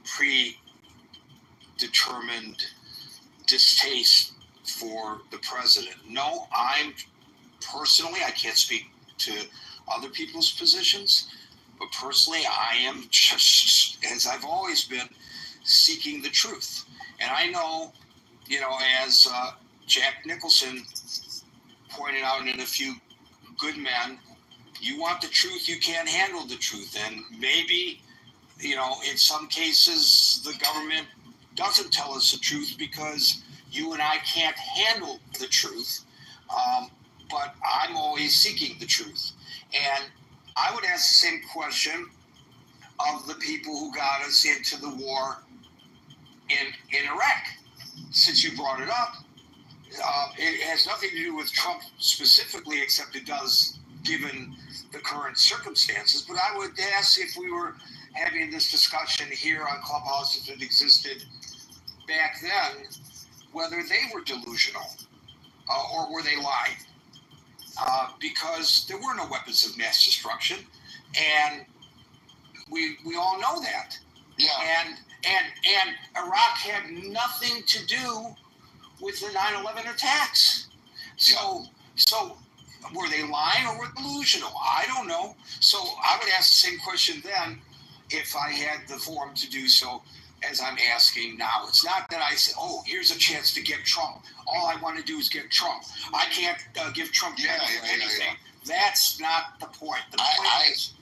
predetermined distaste for the president. No, I can't speak to other people's positions, but personally, I am just, as I've always been, seeking the truth. And I know, as Jack Nicholson pointed out in A Few Good Men, you want the truth, you can't handle the truth. And maybe, in some cases, the government doesn't tell us the truth because you and I can't handle the truth, but I'm always seeking the truth. And I would ask the same question of the people who got us into the war in Iraq. Since you brought it up, it has nothing to do with Trump specifically, except it does given the current circumstances. But I would ask, if we were having this discussion here on Clubhouse, if it existed back then, whether they were delusional or were they lying, because there were no weapons of mass destruction, and we all know that. Yeah. And Iraq had nothing to do with the 9/11 attacks. So were they lying or were they delusional? I don't know. So I would ask the same question then if I had the forum to do so as I'm asking now. It's not that I say, here's a chance to get Trump. All I want to do is get Trump. I can't give Trump anything. That's not the point. The point is,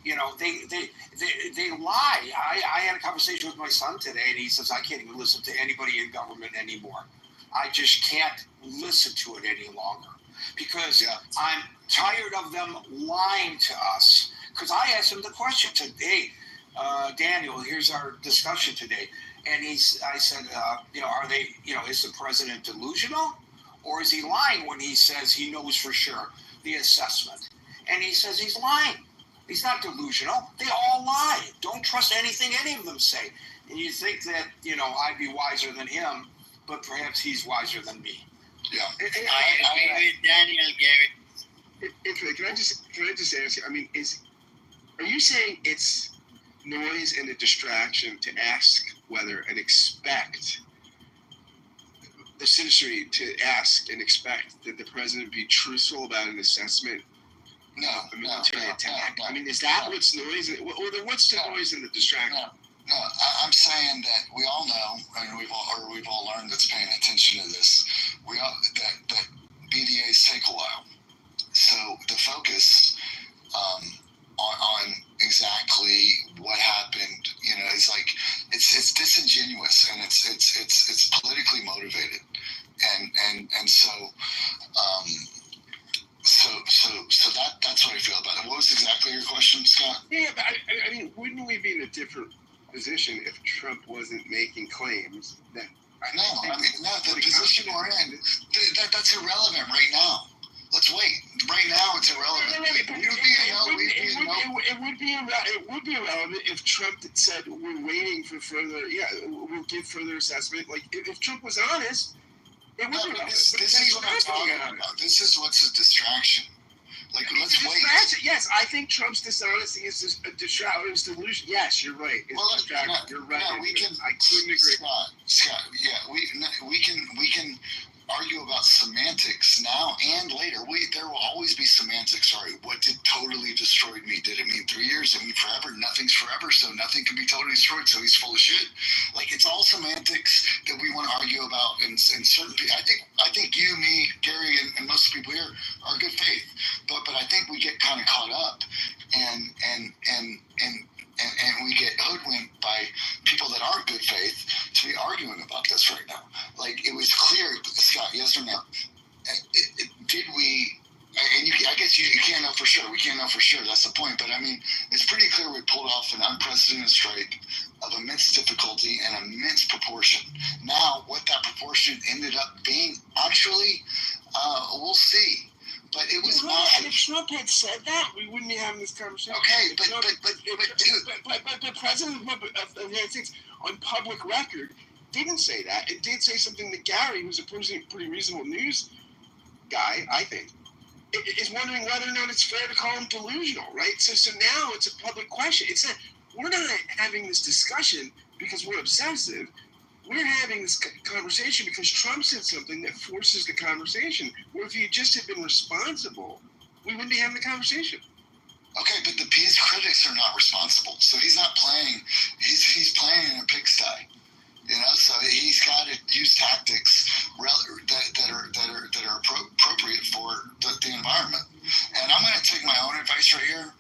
they lie. I had a conversation with my son today, and he says, I can't even listen to anybody in government anymore. I just can't listen to it any longer because I'm tired of them lying to us. Because I asked him the question today, Daniel, here's our discussion today. And I said, are they, is the president delusional or is he lying when he says he knows for sure the assessment? And he says he's lying. He's not delusional. They all lie. Don't trust anything any of them say. And you think that, I'd be wiser than him, but perhaps he's wiser than me. Yeah. I agree with Daniel, Gary. Can I just ask you? I mean, are you saying it's noise and a distraction to ask whether and expect the citizenry to ask and expect that the president be truthful about an assessment of a military attack? I mean, is that what's noise? Or what's the noise and the distraction? No, I'm saying that we all know, and we've all learned that's paying attention to this. That BDAs take a while. So the focus on exactly what happened, is like it's disingenuous and it's politically motivated, and so that's what I feel about it. What was exactly your question, Scott? Yeah, but I mean, wouldn't we be in a different position if Trump wasn't making claims that? The position we're in, that's irrelevant right now. Let's wait. Right now, it's irrelevant. It would be irrelevant if Trump had said we're waiting for further. Yeah, we'll give further assessment. Like if Trump was honest, it would be relevant. This is what I'm talking about. This is what's a distraction. Like, let's wait. Yes, I think Trump's dishonesty is a distraction. It's delusion. Yes, you're right. It's distraction. You're right. Yeah, I couldn't agree. Scott, yeah, we can argue about semantics now and later. There will always be semantics. Sorry, what did totally destroyed me? Did it mean 3 years? Did it mean forever? Nothing's forever, so nothing can be totally destroyed. So he's full of shit. Like, it's all semantics that we want to argue about. And certain people, I think you, me, Gary, and most people here are good faith. But I think we get kind of caught up and we get hoodwinked by people that are good faith to be arguing about this right now. Like, it was clear, Scott, yes or no? Did we, and I guess you can't know for sure. We can't know for sure. That's the point. But, I mean, it's pretty clear we pulled off an unprecedented strike of immense difficulty and immense proportion. Now, what that proportion ended up being, actually, we'll see. But it was not. If Trump had said that, we wouldn't be having this conversation. Okay, but the president of the United States, on public record, didn't say that. It did say something that Gary, who's a pretty reasonable news guy, I think, is wondering whether or not it's fair to call him delusional, right? So now it's a public question. It's not. We're not having this discussion because we're obsessive. We're having this conversation because Trump said something that forces the conversation. Where if he just had been responsible, we wouldn't be having the conversation. Okay, but his critics are not responsible. So he's not playing. He's playing in a pigsty. So he's got to use tactics that are appropriate for the environment. And I'm going to take my own advice right here,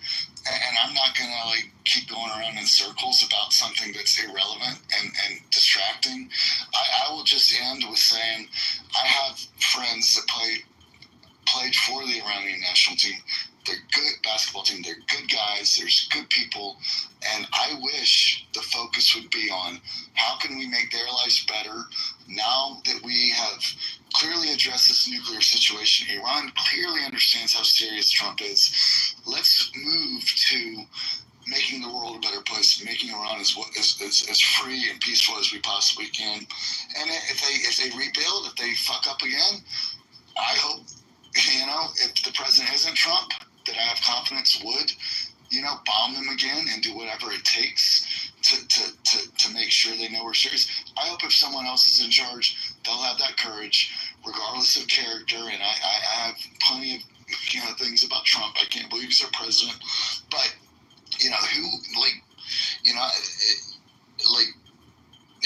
and I'm not going to keep going around in circles about something that's irrelevant and distracting. I will just end with saying I have friends that played for the Iranian national team. They're good basketball team. They're good guys. There's good people. And I wish the focus would be on how can we make their lives better now that we have clearly addressed this nuclear situation. Iran clearly understands how serious Trump is. Let's move to making the world a better place, making Iran as free and peaceful as we possibly can. And if they rebuild, if they fuck up again, I hope, if the president isn't Trump, that I have confidence would, bomb them again and do whatever it takes to make sure they know we're serious. I hope if someone else is in charge, they'll have that courage, regardless of character. And I have plenty of things about Trump. I can't believe he's our president, but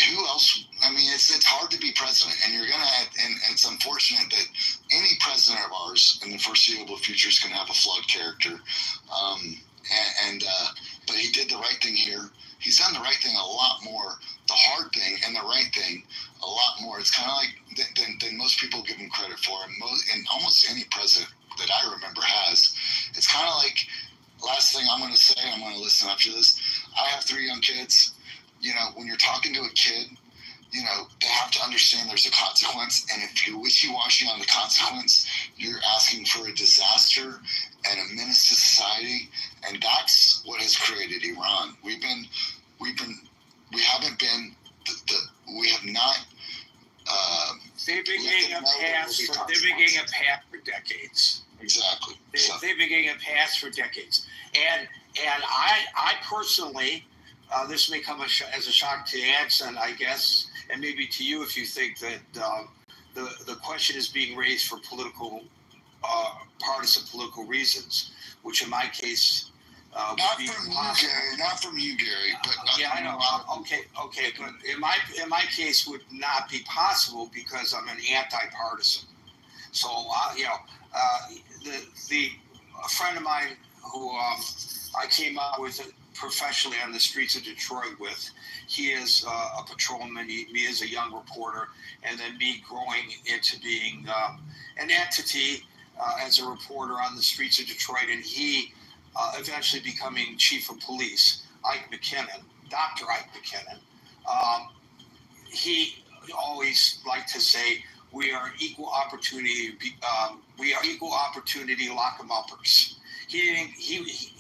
who else? I mean, it's hard to be president, and you're gonna have, and it's unfortunate that any president of ours in the foreseeable future is gonna have a flawed character. But he did the right thing here. He's done the right thing a lot more, the hard thing and the right thing a lot more. It's kind of like than most people give him credit for, and almost any president that I remember has. It's kind of like, last thing I'm going to say, I'm going to listen after this. I have 3 young kids. When you're talking to a kid, they have to understand there's a consequence. And if you're wishy-washy on the consequence, you're asking for a disaster and a menace to society. And that's what has created Iran. We have not. They've been getting a pass for decades. Exactly. They've been getting a pass for decades. And I personally this may come as a shock to Anson, I guess, and maybe to you if you think that the question is being raised for partisan political reasons, which in my case would Not be from you, possible. Gary. Not from you, Gary. But Yeah, I know. Okay, but in my case would not be possible because I'm an anti-partisan. So a friend of mine who I came out with professionally on the streets of Detroit with, he is a patrolman. Me as a young reporter, and then me growing into being an entity as a reporter on the streets of Detroit, and he eventually becoming chief of police, Ike McKinnon, Dr. Ike McKinnon. He always liked to say, we are equal opportunity lock 'em uppers. He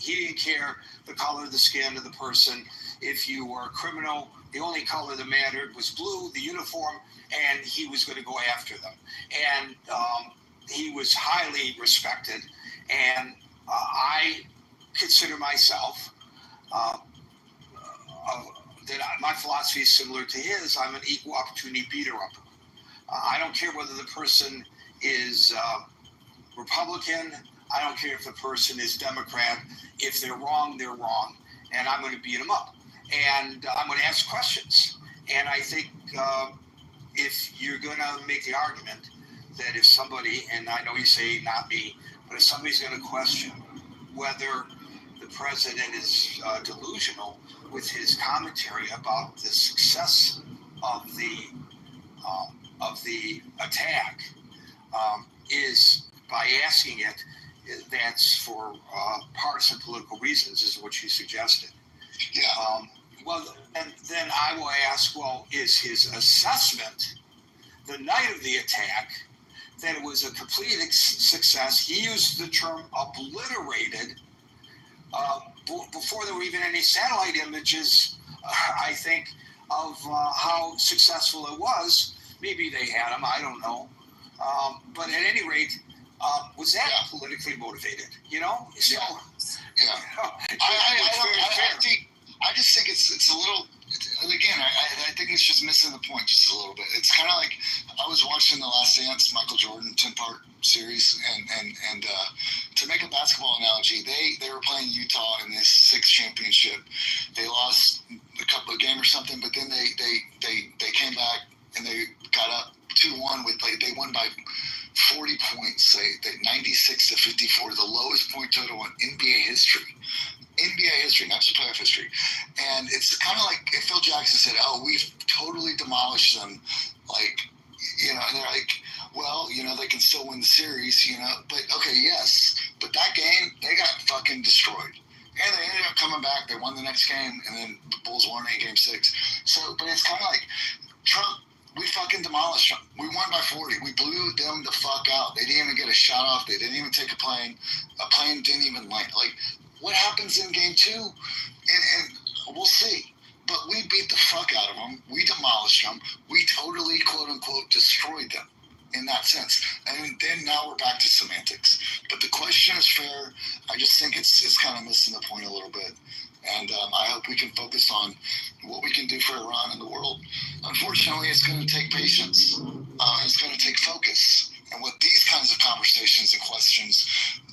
didn't care the color of the skin of the person. If you were a criminal, the only color that mattered was blue, the uniform, and he was going to go after them. And he was highly respected. And I consider myself that my philosophy is similar to his. I'm an equal opportunity beater-upper. I don't care whether the person is Republican. I don't care if the person is Democrat. If they're wrong, they're wrong. And I'm going to beat them up. And I'm going to ask questions. And I think if you're going to make the argument that if somebody, and I know you say not me, but if somebody's going to question whether the president is delusional with his commentary about the success of the attack, is by asking it, that's for partisan political reasons, is what you suggested. Yeah. Well, and then I will ask, well, is his assessment the night of the attack that it was a complete success? He used the term obliterated before there were even any satellite images, I think, of how successful it was. Maybe they had them, I don't know. But at any rate, was that politically motivated? You know? So, I just think it's a little. Again, I think it's just missing the point just a little bit. It's kind of like I was watching The Last Dance, Michael Jordan 10-part series, and to make a basketball analogy, they were playing Utah in this 6th championship. They lost a couple of games or something, but then they came back and they got up 2-1 they won by 40 points. They 96-54, the lowest point total in NBA history. NBA history, not just playoff history. And it's kind of like if Phil Jackson said, oh, we've totally demolished them. Like, and they're like, well, they can still win the series, But, okay, yes. But that game, they got fucking destroyed. And they ended up coming back. They won the next game, and then the Bulls won in Game 6. So, but it's kind of like Trump, we fucking demolished them. We won by 40. We blew them the fuck out. They didn't even get a shot off. They didn't even take a plane. A plane didn't even land. Like, what happens in Game 2? And we'll see. But we beat the fuck out of them. We demolished them. We totally, quote unquote, destroyed them in that sense. And then now we're back to semantics. But the question is fair. I just think it's kind of missing the point a little bit. And I hope we can focus on what we can do for Iran and the world. Unfortunately, it's going to take patience. It's going to take focus. And what these kinds of conversations and questions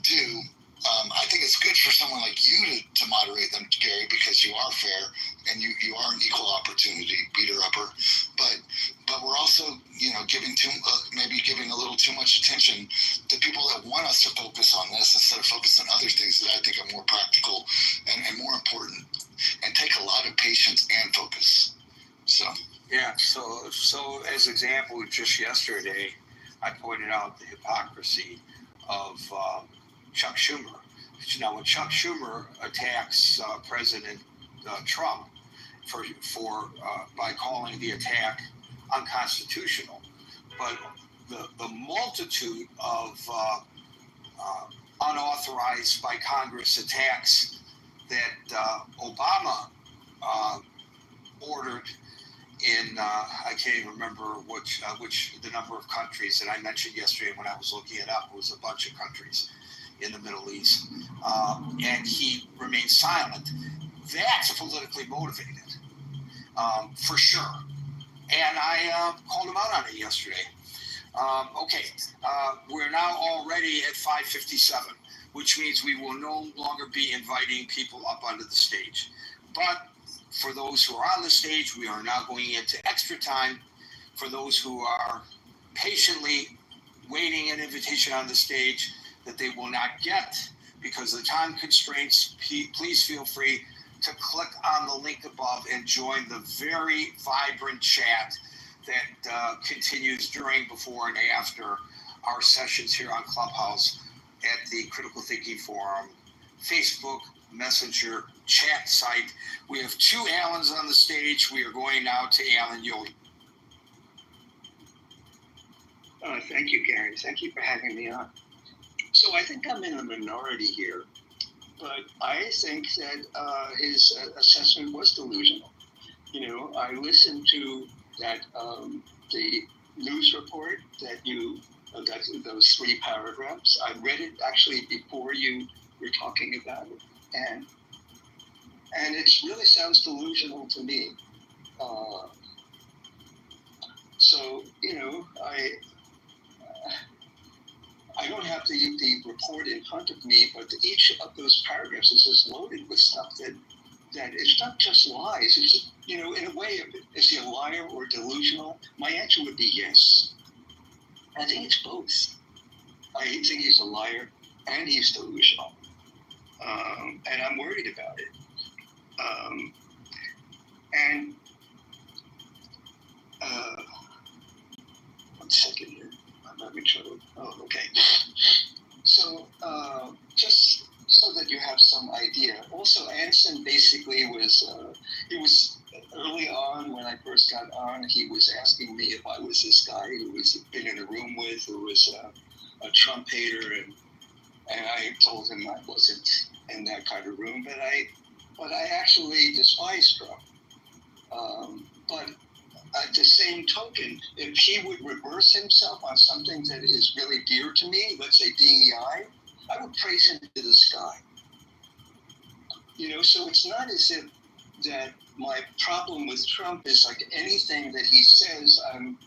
do, I think it's good for someone like you to moderate them, Gary, because you are fair and you are an equal opportunity beater-upper. But we're also, maybe giving a little too much attention to people that want us to focus on this instead of focus on other things that I think are more practical and more important and take a lot of patience and focus. So. Yeah, so as example, just yesterday, I pointed out the hypocrisy of Chuck Schumer. Now, when Chuck Schumer attacks President Trump for by calling the attack unconstitutional, but the multitude of unauthorized by Congress attacks that Obama ordered in I can't even remember which the number of countries that I mentioned yesterday when I was looking it up. It was a bunch of countries in the Middle East, and he remained silent. That's politically motivated, for sure. And I called him out on it yesterday. We're now already at 5:57, which means we will no longer be inviting people up onto the stage. But for those who are on the stage, we are now going into extra time. For those who are patiently waiting an invitation on the stage that they will not get because of the time constraints, please feel free to click on the link above and join the very vibrant chat that continues during, before, and after our sessions here on Clubhouse at the Critical Thinking Forum Facebook Messenger chat site. We have two Allens on the stage. We are going now to Alan Yohe. Thank you, Gary. Thank you for having me on. So I think I'm in the minority here, but I think that his assessment was delusional. You know, I listened to that the news report that you that those 3 paragraphs. I read it actually before you were talking about it, and it really sounds delusional to me. So you know, I don't have the report in front of me, but each of those paragraphs is just loaded with stuff that it's not just lies. It's, you know, in a way, is he a liar or delusional? My answer would be yes. I think it's both. I think he's a liar and he's delusional. And I'm worried about it. One second here. I'm having trouble. Oh, okay. So, just so that you have some idea. Also, Anson basically was, he was early on when I first got on, he was asking me if I was this guy who was been in a room with, who was a Trump hater, and I told him I wasn't in that kind of room, but I actually despise Trump. But at the same token, if he would reverse himself on something that is really dear to me, let's say DEI, I would praise him to the sky. You know, so it's not as if that my problem with Trump is like anything that he says I'm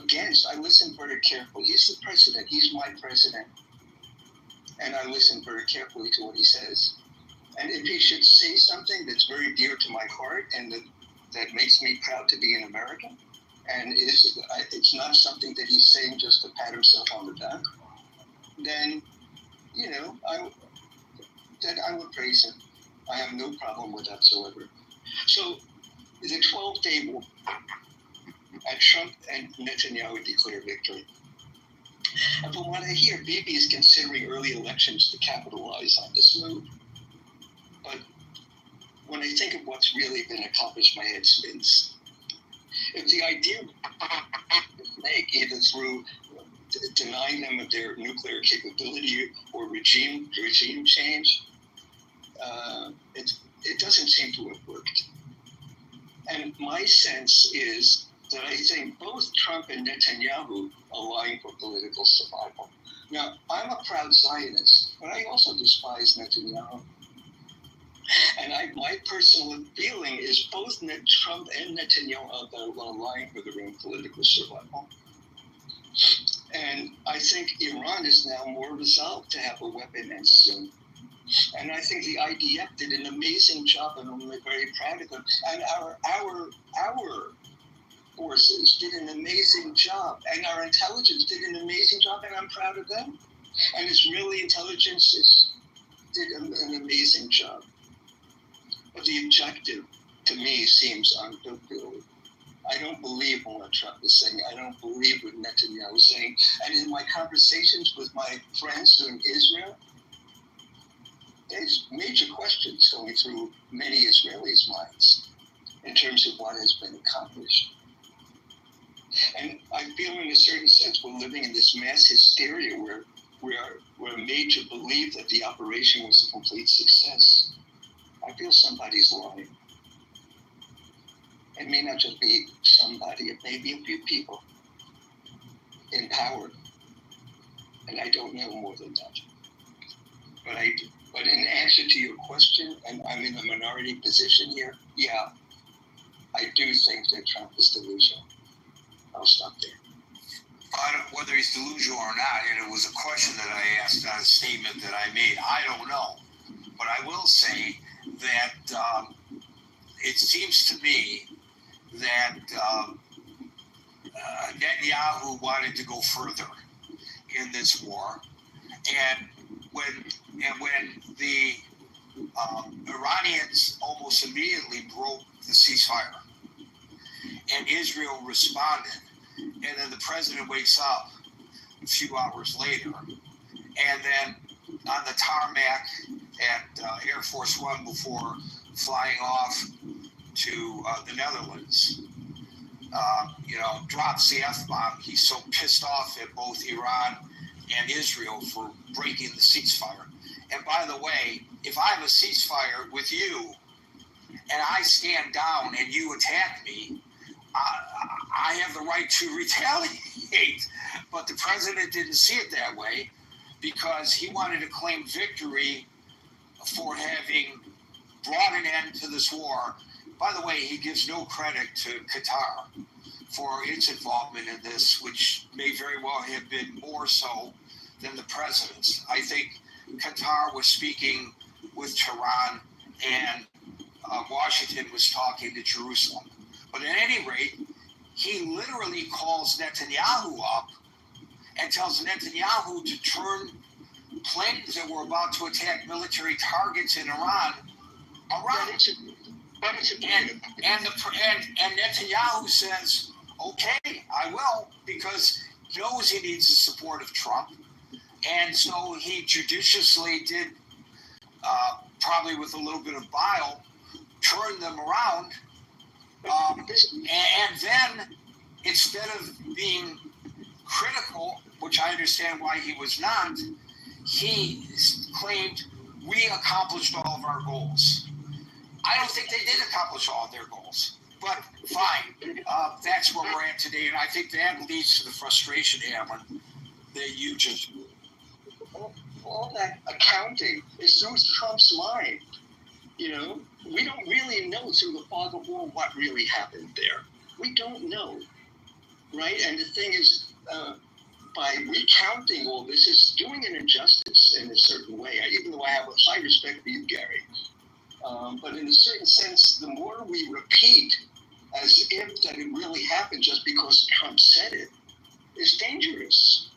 against. I listen very carefully. He's the president. He's my president. And I listen very carefully to what he says. And if he should say something that's very dear to my heart and that makes me proud to be an American, and it's not something that he's saying just to pat himself on the back, then, you know, I would praise him. I have no problem with that whatsoever. So the 12-day war, and Trump and Netanyahu declare victory. And from what I hear, Bibi is considering early elections to capitalize on this move. But when I think of what's really been accomplished, my head spins. If the idea make either through denying them of their nuclear capability or regime change, it doesn't seem to have worked. And my sense is that I think both Trump and Netanyahu are lying for political survival. Now, I'm a proud Zionist, but I also despise Netanyahu. And my personal feeling is both Trump and Netanyahu are lying for their own political survival. And I think Iran is now more resolved to have a weapon and soon. And I think the IDF did an amazing job, and I'm very proud of them. And our forces did an amazing job, and our intelligence did an amazing job, and I'm proud of them. And Israeli intelligence did an amazing job. But the objective, to me, seems unfulfilled. I don't believe in what Trump is saying. I don't believe what Netanyahu is saying. And in my conversations with my friends in Israel, there's major questions going through many Israelis' minds in terms of what has been accomplished. And I feel in a certain sense we're living in this mass hysteria where we're made to believe that the operation was a complete success. I feel somebody's lying. It may not just be somebody, it may be a few people in power. And I don't know more than that. But in answer to your question, and I'm in a minority position here, yeah, I do think that Trump is delusional. I'll stop there. Whether he's delusional or not, and it was a question that I asked, not a statement that I made, I don't know. But I will say that it seems to me that Netanyahu wanted to go further in this war, and when the Iranians almost immediately broke the ceasefire, and Israel responded, and then the president wakes up a few hours later, and then on the tarmac at Air Force One before flying off to the Netherlands, drops the F-bomb. He's so pissed off at both Iran and Israel for breaking the ceasefire. And by the way, if I have a ceasefire with you and I stand down and you attack me, I have the right to retaliate. But the president didn't see it that way because he wanted to claim victory for having brought an end to this war. By the way, he gives no credit to Qatar for its involvement in this, which may very well have been more so than the president's. I think Qatar was speaking with Tehran and Washington was talking to Jerusalem. But at any rate, he literally calls Netanyahu up and tells Netanyahu to turn planes that were about to attack military targets in Iran around. And Netanyahu says, okay, I will, because he knows he needs the support of Trump. And so he judiciously did, probably with a little bit of bile, turn them around. And then, instead of being critical, which I understand why he was not, he claimed we accomplished all of our goals. I don't think they did accomplish all of their goals, but fine. That's where we're at today, and I think that leads to the frustration, Alan, that you just... All that accounting is through Trump's mind. We don't really know through the fog of war what really happened there. We don't know, right? And the thing is, by recounting all this, is doing an injustice in a certain way, even though I have a high respect for you, Gary. But in a certain sense, the more we repeat as if that it really happened just because Trump said it, is dangerous.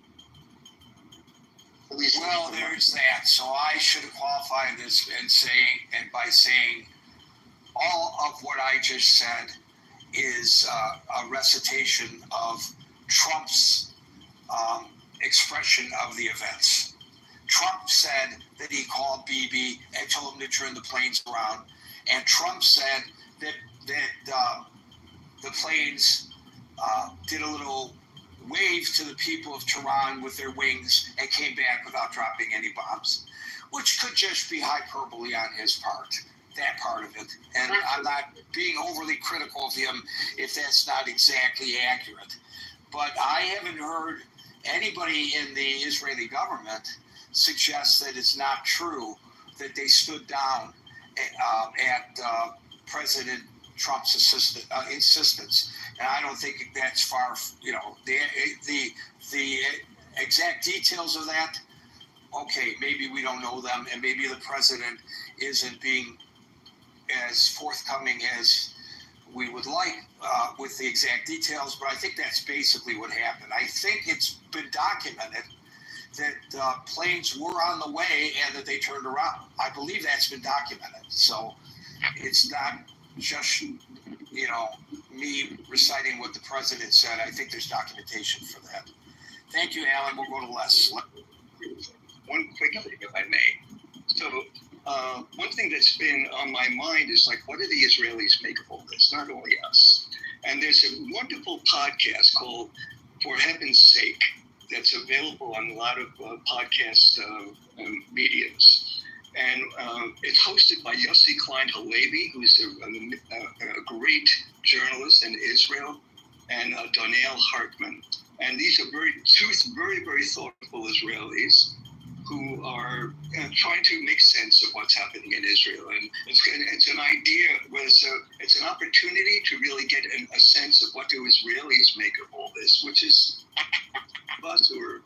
Well, there's that. So I should have qualified this by saying all of what I just said is a recitation of Trump's expression of the events. Trump said that he called Bibi and told him to turn the planes around, and Trump said that the planes did a little wave to the people of Tehran with their wings and came back without dropping any bombs, which could just be hyperbole on his part, that part of it. And I'm not being overly critical of him if that's not exactly accurate. But I haven't heard anybody in the Israeli government suggest that it's not true that they stood down at President Trump's insistence. And I don't think that's far, the exact details of that, okay, maybe we don't know them, and maybe the president isn't being as forthcoming as we would like with the exact details, but I think that's basically what happened. I think it's been documented that planes were on the way and that they turned around. I believe that's been documented. So it's not just, me reciting what the president said. I think there's documentation for that. Thank you, Alan. We'll go to Les. One quick thing, if I may. So one thing that's been on my mind is what do the Israelis make of all this? Not only us. And there's a wonderful podcast called For Heaven's Sake that's available on a lot of podcast mediums. And it's hosted by Yossi Klein Halevi, who's a great journalist in Israel, and Donnell Hartman. And these are two very, very thoughtful Israelis who are trying to make sense of what's happening in Israel. And it's an idea, it's an opportunity to really get a sense of what do Israelis make of all this, which is us who are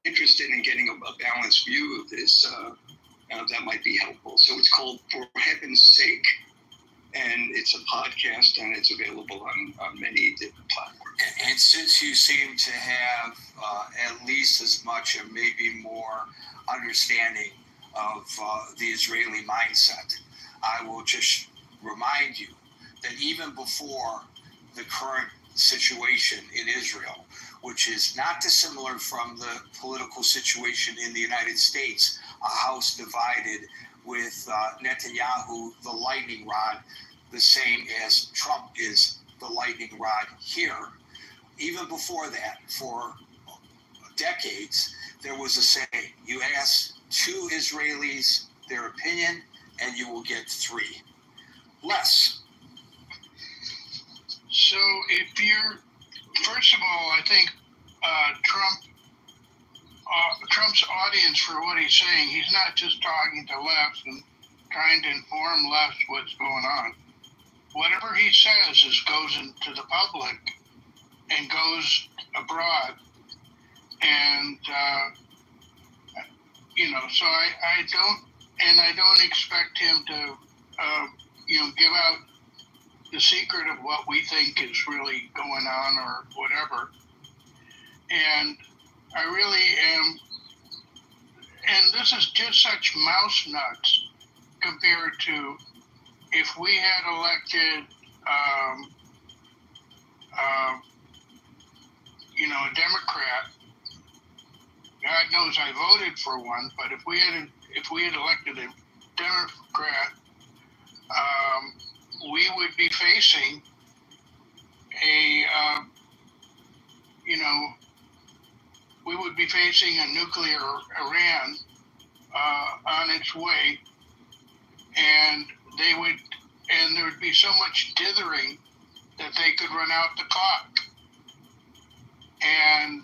interested in getting a balanced view of this, that might be helpful. So it's called For Heaven's Sake, and it's a podcast, and it's available on many different platforms. And since you seem to have at least as much or maybe more understanding of the Israeli mindset, I will just remind you that even before the current situation in Israel, which is not dissimilar from the political situation in the United States, a house divided with Netanyahu, the lightning rod, the same as Trump is the lightning rod here. Even before that, for decades, there was a saying, you ask two Israelis their opinion and you will get three. Less. So if you're, first of all, I think Trump's audience for what he's saying, he's not just talking to lefts and trying to inform lefts what's going on. Whatever he says goes into the public and goes abroad. And, so I don't expect him to, give out the secret of what we think is really going on or whatever. And I really am, and this is just such mouse nuts compared to if we had elected, a Democrat. God knows I voted for one, but if we had elected a Democrat, we would be facing a nuclear Iran on its way, and there would be so much dithering that they could run out the clock. And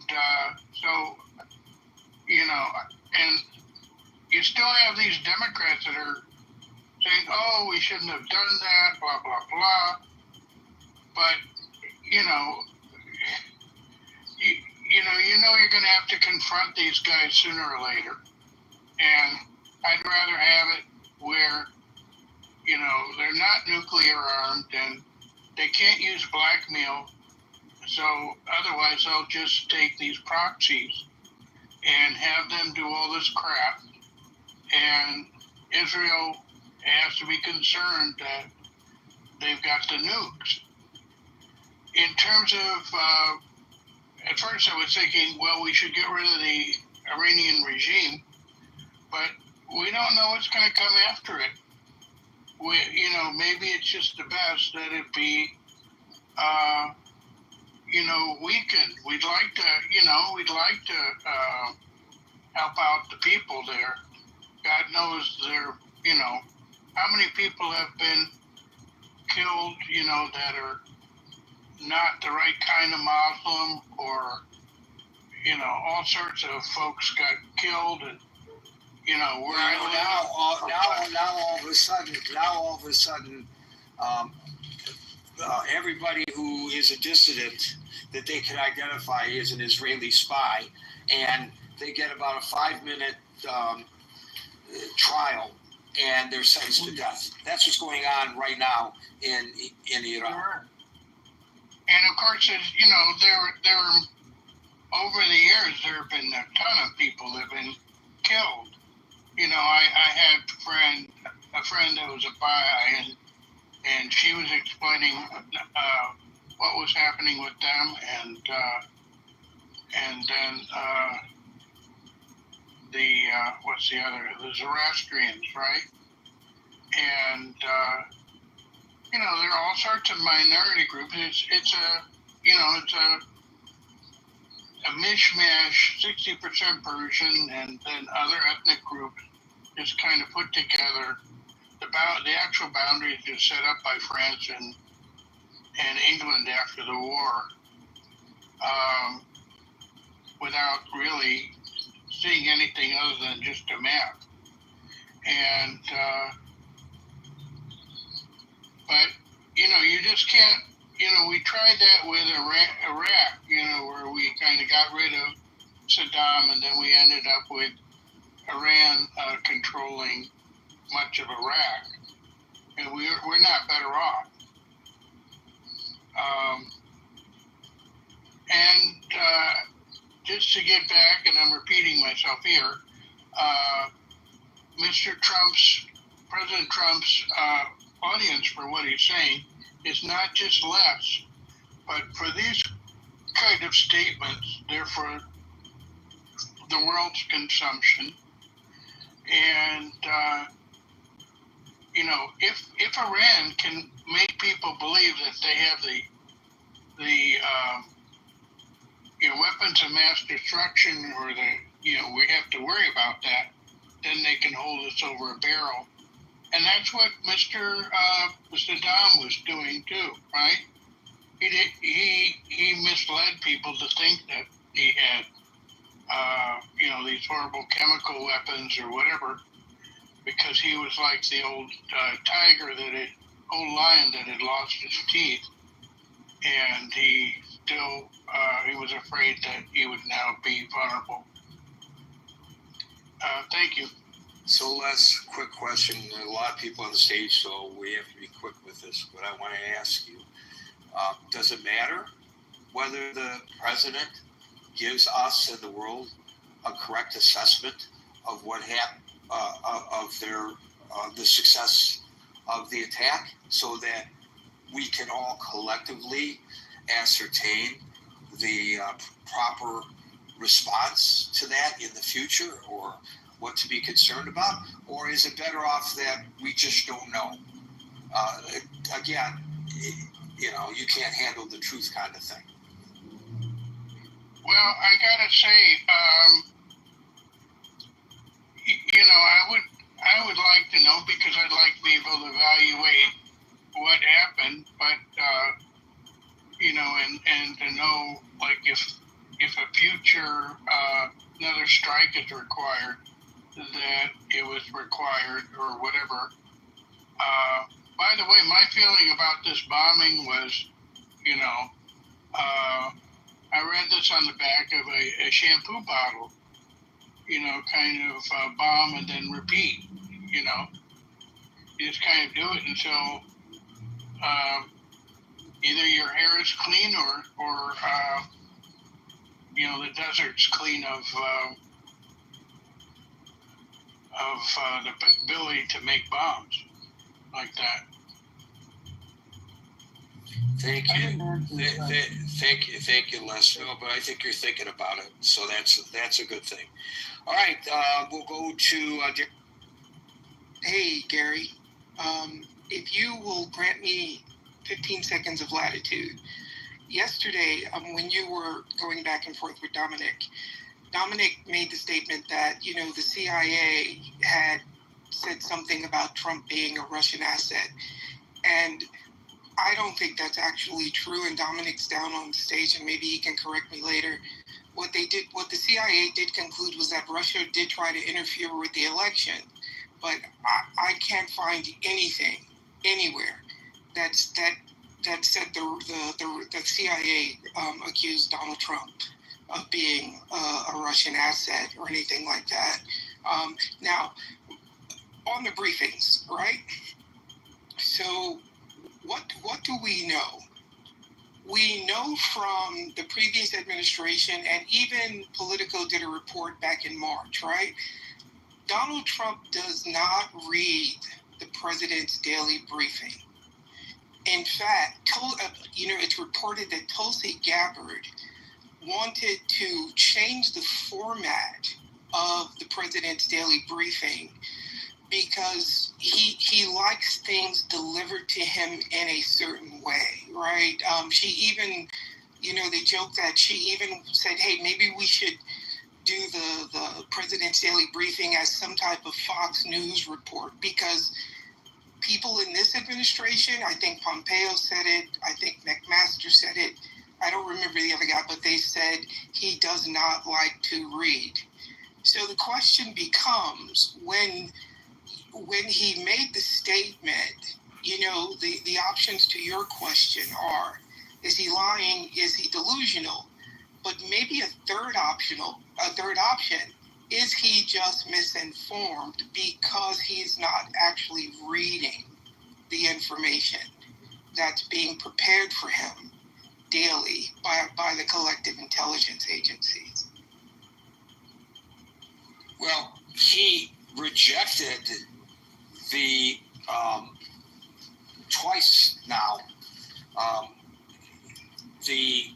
and you still have these Democrats that are saying, oh, we shouldn't have done that, blah, blah, blah. But, you're going to have to confront these guys sooner or later. And I'd rather have it where, they're not nuclear armed and they can't use blackmail. So otherwise they'll just take these proxies and have them do all this crap. And Israel has to be concerned that they've got the nukes. In terms of, at first I was thinking, well, we should get rid of the Iranian regime, but we don't know what's going to come after it. Maybe it's just the best that it be, weakened. We'd like to help out the people there. God knows how many people have been killed, that are not the right kind of Muslim, or, all sorts of folks got killed, and, now all of a sudden, everybody who is a dissident that they can identify as an Israeli spy, and they get about a 5-minute trial, and they're sentenced to death. That's what's going on right now in Iran. And of course, there over the years there have been a ton of people that have been killed. I had a friend that was a spy, and she was explaining what was happening with them, and then the Zoroastrians, right? And there are all sorts of minority groups. It's a mishmash, 60% Persian, and then other ethnic groups just kind of put together. The actual boundaries just set up by France and England after the war, without really seeing anything other than just a map. And, but, you know, you just can't, you know, we tried that with Iraq, you know, where we kind of got rid of Saddam, and then we ended up with Iran controlling much of Iraq, and we're not better off. And just to get back, and I'm repeating myself here, President Trump's audience for what he's saying is not just less, but for these kind of statements, they're for the world's consumption. And, you know, if Iran can make people believe that they have the you know, weapons of mass destruction, or you know, we have to worry about that, then they can hold us over a barrel. And that's what Mr. Saddam was doing too, right? He misled people to think that he had, you know, these horrible chemical weapons or whatever, because he was like the old old lion that had lost his teeth, and he still he was afraid that he would now be vulnerable. Thank you. So Les, quick question. There are a lot of people on the stage, so we have to be quick with this. But I want to ask you, does it matter whether the president gives us and the world a correct assessment of what happened, of the success of the attack, so that we can all collectively ascertain the proper response to that in the future, or what to be concerned about? Or is it better off that we just don't know? Again, you know, you can't handle the truth kind of thing. Well, I gotta say, you know, I would like to know, because I'd like to be able to evaluate what happened, but you know, and to know, like, if a future another strike is required, that it was required or whatever. By the way, my feeling about this bombing was, you know, I read this on the back of a shampoo bottle, you know, kind of bomb and then repeat, you know. You just kind of do it until either your hair is clean or you know, the desert's clean of the ability to make bombs like that. Thank you. Thank you, Les. No, but I think you're thinking about it, so that's a good thing. All right, we'll go to. Hey, Gary. If you will grant me 15 seconds of latitude. Yesterday, when you were going back and forth with Dominic made the statement that, you know, the CIA had said something about Trump being a Russian asset. And I don't think that's actually true, and Dominic's down on the stage, and maybe he can correct me later. What the CIA did conclude was that Russia did try to interfere with the election, but I can't find anything anywhere that said the CIA accused Donald Trump of being a Russian asset or anything like that. Now, on the briefings, right? So, what do we know? We know from the previous administration, and even Politico did a report back in March, right? Donald Trump does not read the president's daily briefing. In fact, you know, it's reported that Tulsi Gabbard wanted to change the format of the president's daily briefing because he likes things delivered to him in a certain way, right? She even, you know, they joke that she even said, hey, maybe we should do the president's daily briefing as some type of Fox News report, because people in this administration, I think Pompeo said it, I think McMaster said it, I don't remember the other guy, but they said he does not like to read. So the question becomes, when he made the statement, the options to your question are, is he lying? Is he delusional? But maybe a third option, is he just misinformed because he's not actually reading the information that's being prepared for him daily by the collective intelligence agencies? Well, he rejected the twice now the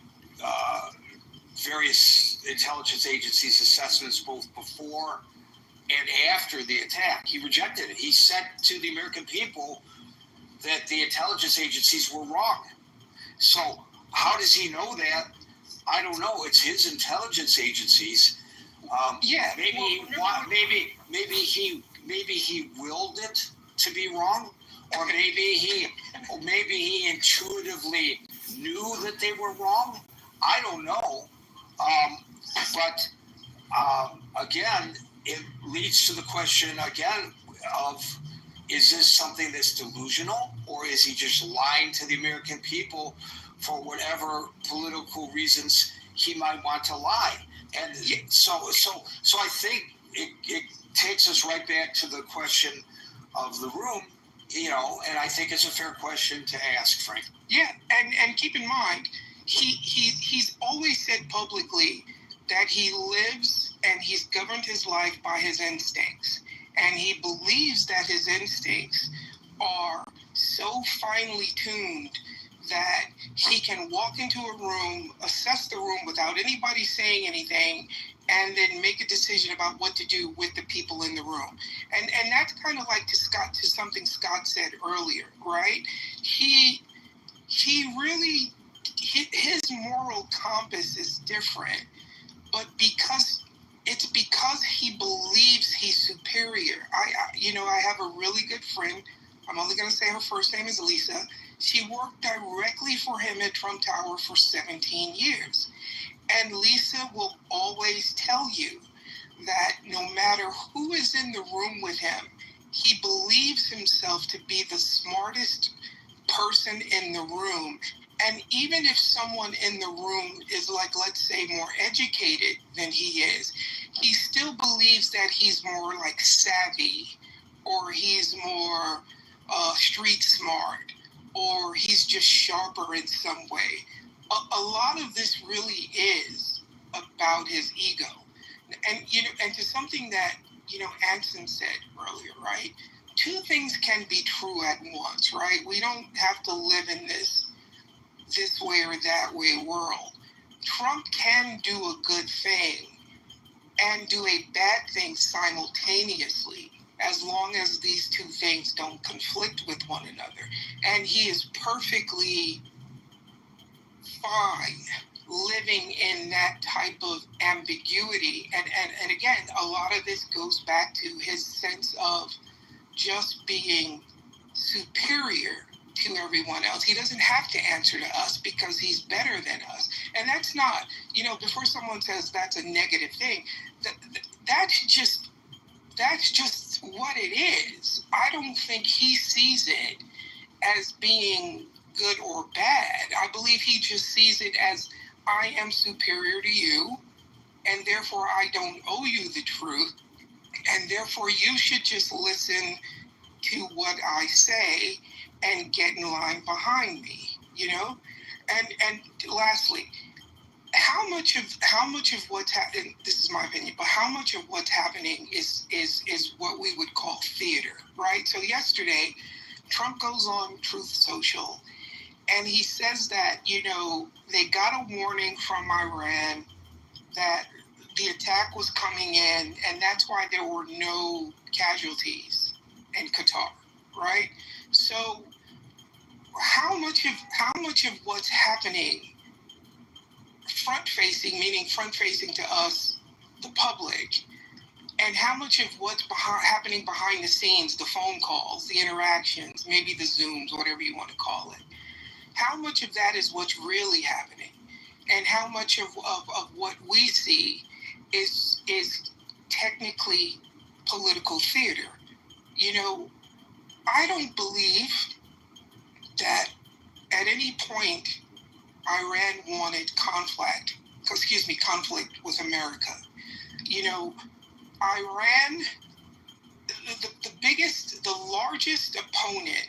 various intelligence agencies' assessments both before and after the attack. He rejected it. He said to the American people that the intelligence agencies were wrong. So how does he know that? I don't know. It's his intelligence agencies. Maybe he willed it to be wrong, or maybe he intuitively knew that they were wrong. I don't know. But again, it leads to the question again of, is this something that's delusional, or is he just lying to the American people for whatever political reasons he might want to lie? And so I think it takes us right back to the question of the room, and I think it's a fair question to ask, Frank. Yeah, and keep in mind, he's always said publicly that he lives and he's governed his life by his instincts. And he believes that his instincts are so finely tuned that he can walk into a room, assess the room without anybody saying anything, and then make a decision about what to do with the people in the room. And that's kind of like to something Scott said earlier, right? He really, his moral compass is different, but because he believes he's superior. I have a really good friend. I'm only going to say her first name is Lisa. She worked directly for him at Trump Tower for 17 years. And Lisa will always tell you that no matter who is in the room with him, he believes himself to be the smartest person in the room. And even if someone in the room is, like, let's say, more educated than he is, he still believes that he's more, like, savvy, or he's more street smart, or he's just sharper in some way. A lot of this really is about his ego. And to something that, Anson said earlier, right? Two things can be true at once, right? We don't have to live in this way or that way world. Trump can do a good thing and do a bad thing simultaneously, as long as these two things don't conflict with one another. And he is perfectly fine living in that type of ambiguity. And again, a lot of this goes back to his sense of just being superior to everyone else. He doesn't have to answer to us because he's better than us. And that's not, before someone says that's a negative thing, that's just what it is. I don't think he sees it as being good or bad. I believe he just sees it as, I am superior to you, and therefore I don't owe you the truth, and therefore you should just listen to what I say and get in line behind me, And lastly, how much of what's happening, this is my opinion, but how much of what's happening is what we would call theater, right? So yesterday, Trump goes on Truth Social, and he says that, they got a warning from Iran that the attack was coming in, and that's why there were no casualties in Qatar, right? So how much of what's happening front-facing, meaning front-facing to us, the public, and how much of what's happening behind the scenes, the phone calls, the interactions, maybe the Zooms, whatever you want to call it, how much of that is what's really happening? And how much of what we see is technically political theater. You know, I don't believe that at any point Iran wanted conflict with America. You know, Iran, the largest opponent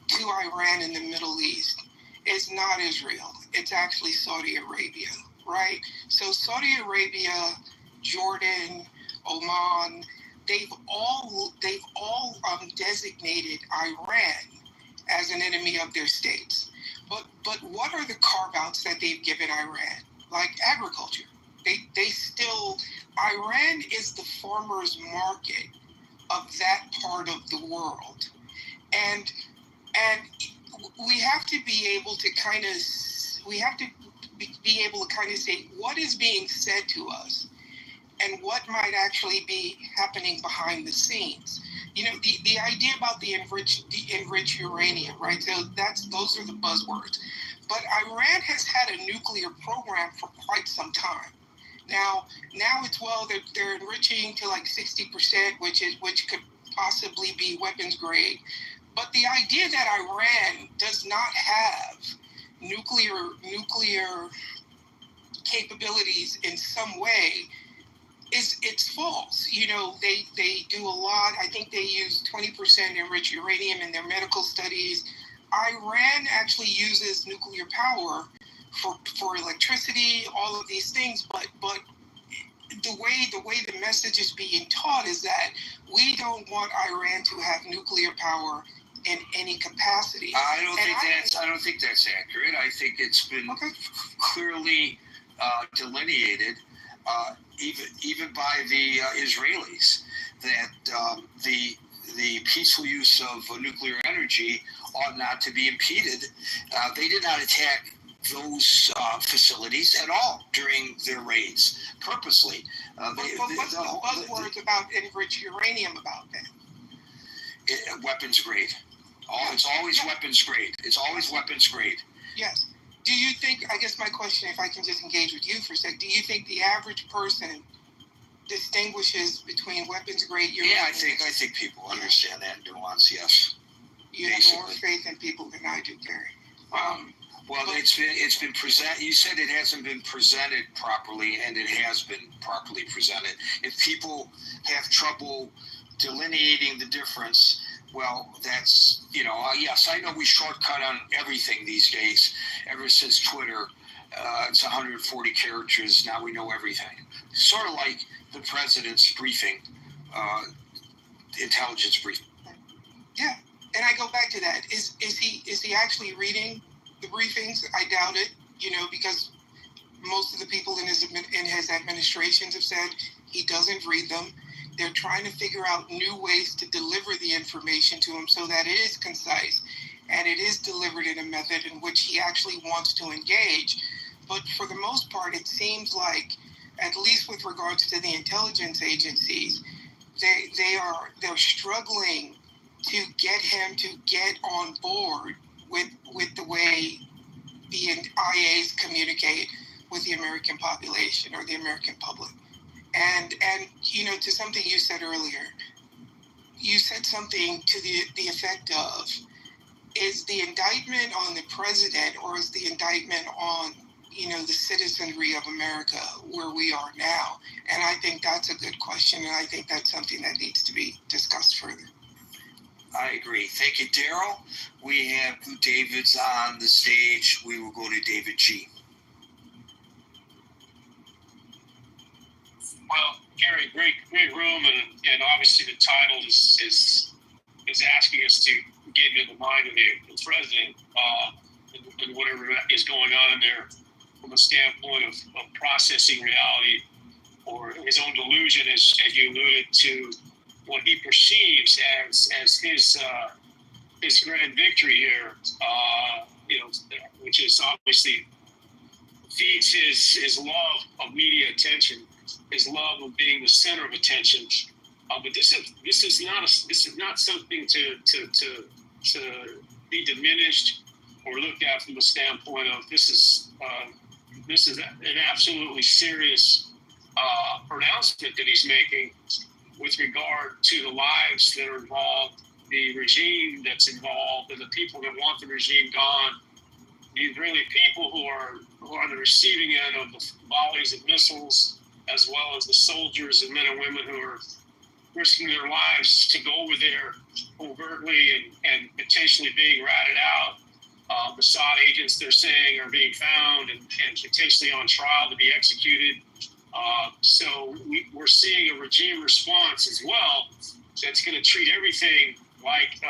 to Iran in the Middle East is not Israel. It's actually Saudi Arabia, right? So Saudi Arabia, Jordan, Oman, they've all designated Iran as an enemy of their states. But what are the carve-outs that they've given Iran? Like agriculture. They still, Iran is the farmer's market of that part of the world. And we have to be able to kind of say what is being said to us and what might actually be happening behind the scenes. You know, the idea about the enriched uranium, right? So those are the buzzwords. But Iran has had a nuclear program for quite some time. Now it's, well, they're enriching to like 60%, which could possibly be weapons grade. But the idea that Iran does not have nuclear capabilities in some way it's false. You know, they do a lot. I think they use 20% enriched uranium in their medical studies. Iran actually uses nuclear power for electricity, all of these things, but the way the message is being taught is that we don't want Iran to have nuclear power in any capacity. I don't think that's accurate. I think it's been clearly delineated, even by the Israelis, that the peaceful use of nuclear energy ought not to be impeded. They did not attack those facilities at all during their raids, purposely. But what's the buzzwords about enriched uranium about that? Weapons grade. It's always weapons grade. It's always weapons grade. Yes. Do you think, I guess my question, if I can just engage with you for a sec, do you think the average person distinguishes between weapons grade uranium? Yeah, I think people understand that nuance, yes. You have more faith in people than I do, Gary. Well, it's been presented. You said it hasn't been presented properly, and it has been properly presented. If people have trouble delineating the difference, well, that's, yes, I know we shortcut on everything these days. Ever since Twitter, it's 140 characters. Now we know everything. Sort of like the president's briefing, intelligence briefing. Yeah, and I go back to that. Is he actually reading the briefings? I doubt it. Because most of the people in his administrations have said he doesn't read them. They're trying to figure out new ways to deliver the information to him so that it is concise and it is delivered in a method in which he actually wants to engage. But for the most part, it seems like, at least with regards to the intelligence agencies, they're struggling to get him to get on board with the way the IAs communicate with the American population or the American public. And to something you said earlier, you said something to the effect of, is the indictment on the president or is the indictment on, the citizenry of America where we are now? And I think that's a good question, and I think that's something that needs to be discussed further. I agree. Thank you, Daryl. We have David's on the stage. We will go to David G. Well, Gary, great room, and obviously the title is asking us to get into the mind of the president and whatever is going on there from a standpoint of processing reality or his own delusion, as you alluded to, what he perceives as his grand victory here, which is obviously feeds his love of media attention, his love of being the center of attention. But this is not something to be diminished or looked at from the standpoint of this is an absolutely serious pronouncement that he's making with regard to the lives that are involved, the regime that's involved, and the people that want the regime gone. These really people who are on the receiving end of the volleys of missiles, as well as the soldiers and men and women who are risking their lives to go over there overtly and potentially being ratted out. Mossad agents, they're saying, are being found and potentially on trial to be executed. So we're seeing a regime response as well that's going to treat everything like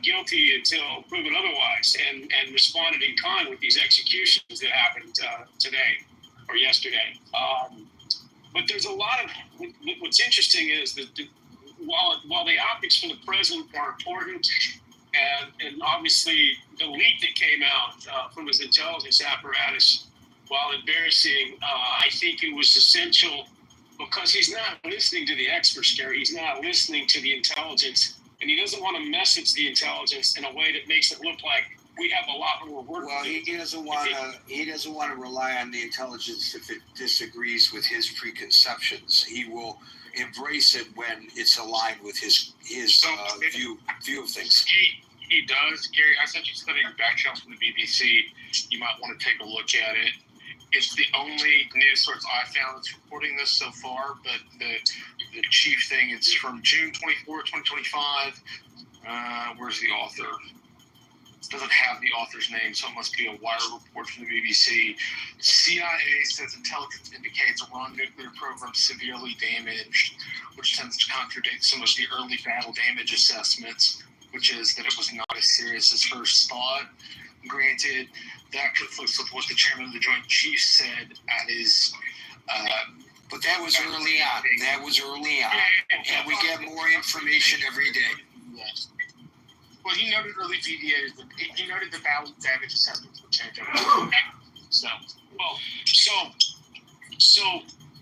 guilty until proven otherwise, and responded in kind with these executions that happened today or yesterday. But there's a lot of what's interesting is that while the optics for the president are important, and obviously the leak that came out from his intelligence apparatus, while embarrassing, I think it was essential because he's not listening to the experts, Gary. He's not listening to the intelligence, and he doesn't want to message the intelligence in a way that makes it look like we have a lot more work. Well, he doesn't want to rely on the intelligence if it disagrees with his preconceptions. He will embrace it when it's aligned with his view of things. He does, Gary. I sent you studying back channels from the BBC. You might want to take a look at it. It's the only news source I found that's reporting this so far, but the chief thing, it's from June 24, 2025. Where's the author? It doesn't have the author's name, so it must be a wire report from the BBC. CIA says intelligence indicates Iran nuclear program severely damaged, which tends to contradict some of the early battle damage assessments, which is that it was not as serious as first thought. Granted, that conflicts with what the chairman of the Joint Chiefs said at his. But that was early on. And we get more information every day. Yes. Well, he noted early VDAs. He noted the battle damage assessments would change over time. So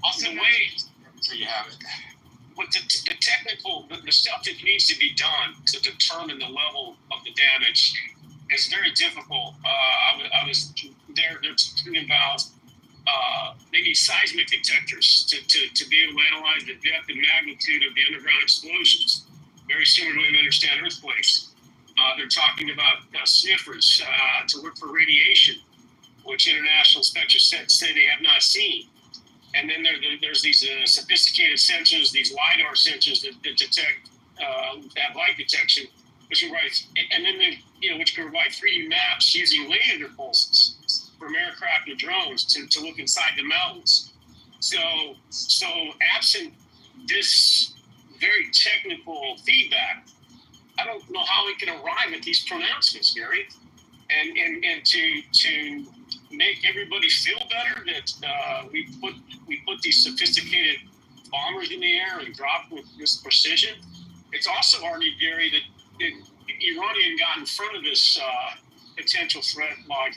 I'll say wait. So you have it. With the technical, the stuff that needs to be done to determine the level of the damage is very difficult. I was they're talking about they need seismic detectors to be able to analyze the depth and magnitude of the underground explosions, very similar to the way we understand earthquakes. They're talking about sniffers to look for radiation, which international inspectors say they have not seen. And then there's these sophisticated sensors, these LiDAR sensors that detect, have light detection, which can provide 3D maps using laser pulses from aircraft or drones to look inside the mountains. So absent this very technical feedback, I don't know how we can arrive at these pronouncements, Gary, and to make everybody feel better that we put these sophisticated bombers in the air and drop with this precision. It's also argued, Gary, that Iranian got in front of this potential threat by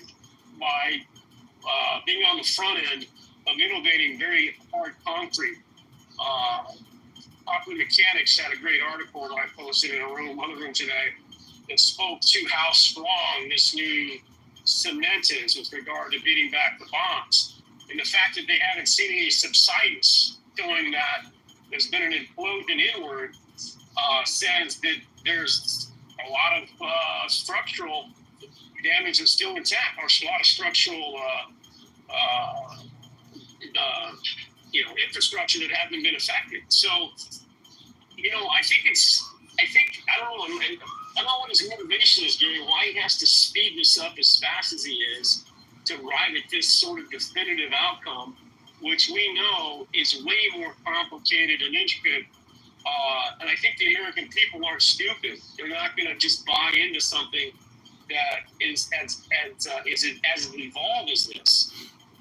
being on the front end of innovating very hard concrete. Popular Mechanics had a great article that I posted in other room today that spoke to how strong this new cement is with regard to beating back the bombs. And the fact that they haven't seen any subsidence showing that there's been an implosion inward says that there's a lot of structural damage that's still intact, or a lot of structural infrastructure that hasn't been affected. So, I don't know what his motivation is, Gary, why he has to speed this up as fast as he is to arrive at this sort of definitive outcome, which we know is way more complicated and intricate. And I think the American people aren't stupid. They're not going to just buy into something that is as evolved as this.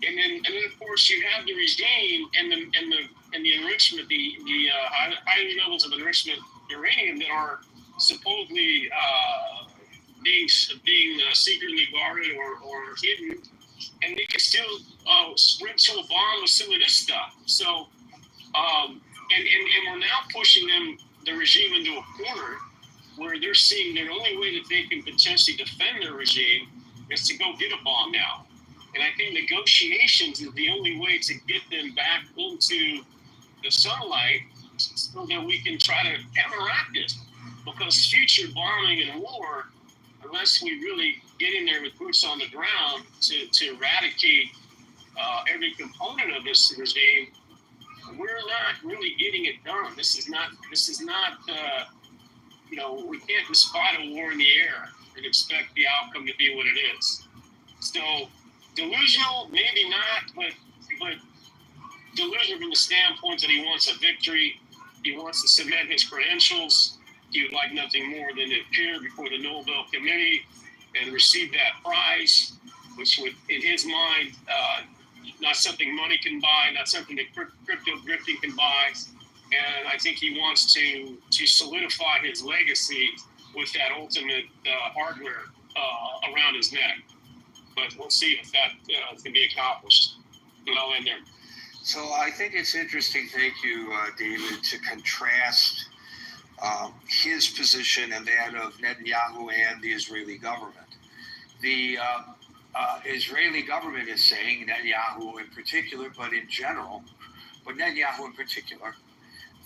And then of course you have the regime and the enrichment, the high levels of enrichment uranium that are supposedly being secretly guarded or hidden, and they can still sprinkle a bomb with some of this stuff. So, and we're now pushing the regime into a corner where they're seeing the only way that they can potentially defend their regime is to go get a bomb now. And I think negotiations is the only way to get them back into the sunlight so that we can try to counteract it. Because future bombing and war, unless we really get in there with boots on the ground to eradicate every component of this regime, we're not really getting it done. This is not. We can't just fight a war in the air and expect the outcome to be what it is. So delusional, maybe not, but delusional from the standpoint that he wants a victory. He wants to cement his credentials. He would like nothing more than to appear before the Nobel Committee and receive that prize, which would, in his mind, not something money can buy, not something that crypto grifting can buy. And I think he wants to solidify his legacy with that ultimate hardware around his neck. But we'll see if that can be accomplished. And I'll end there. So I think it's interesting, thank you, David, to contrast his position and that of Netanyahu and the Israeli government. The Israeli government is saying, Netanyahu in particular, but in general, but Netanyahu in particular,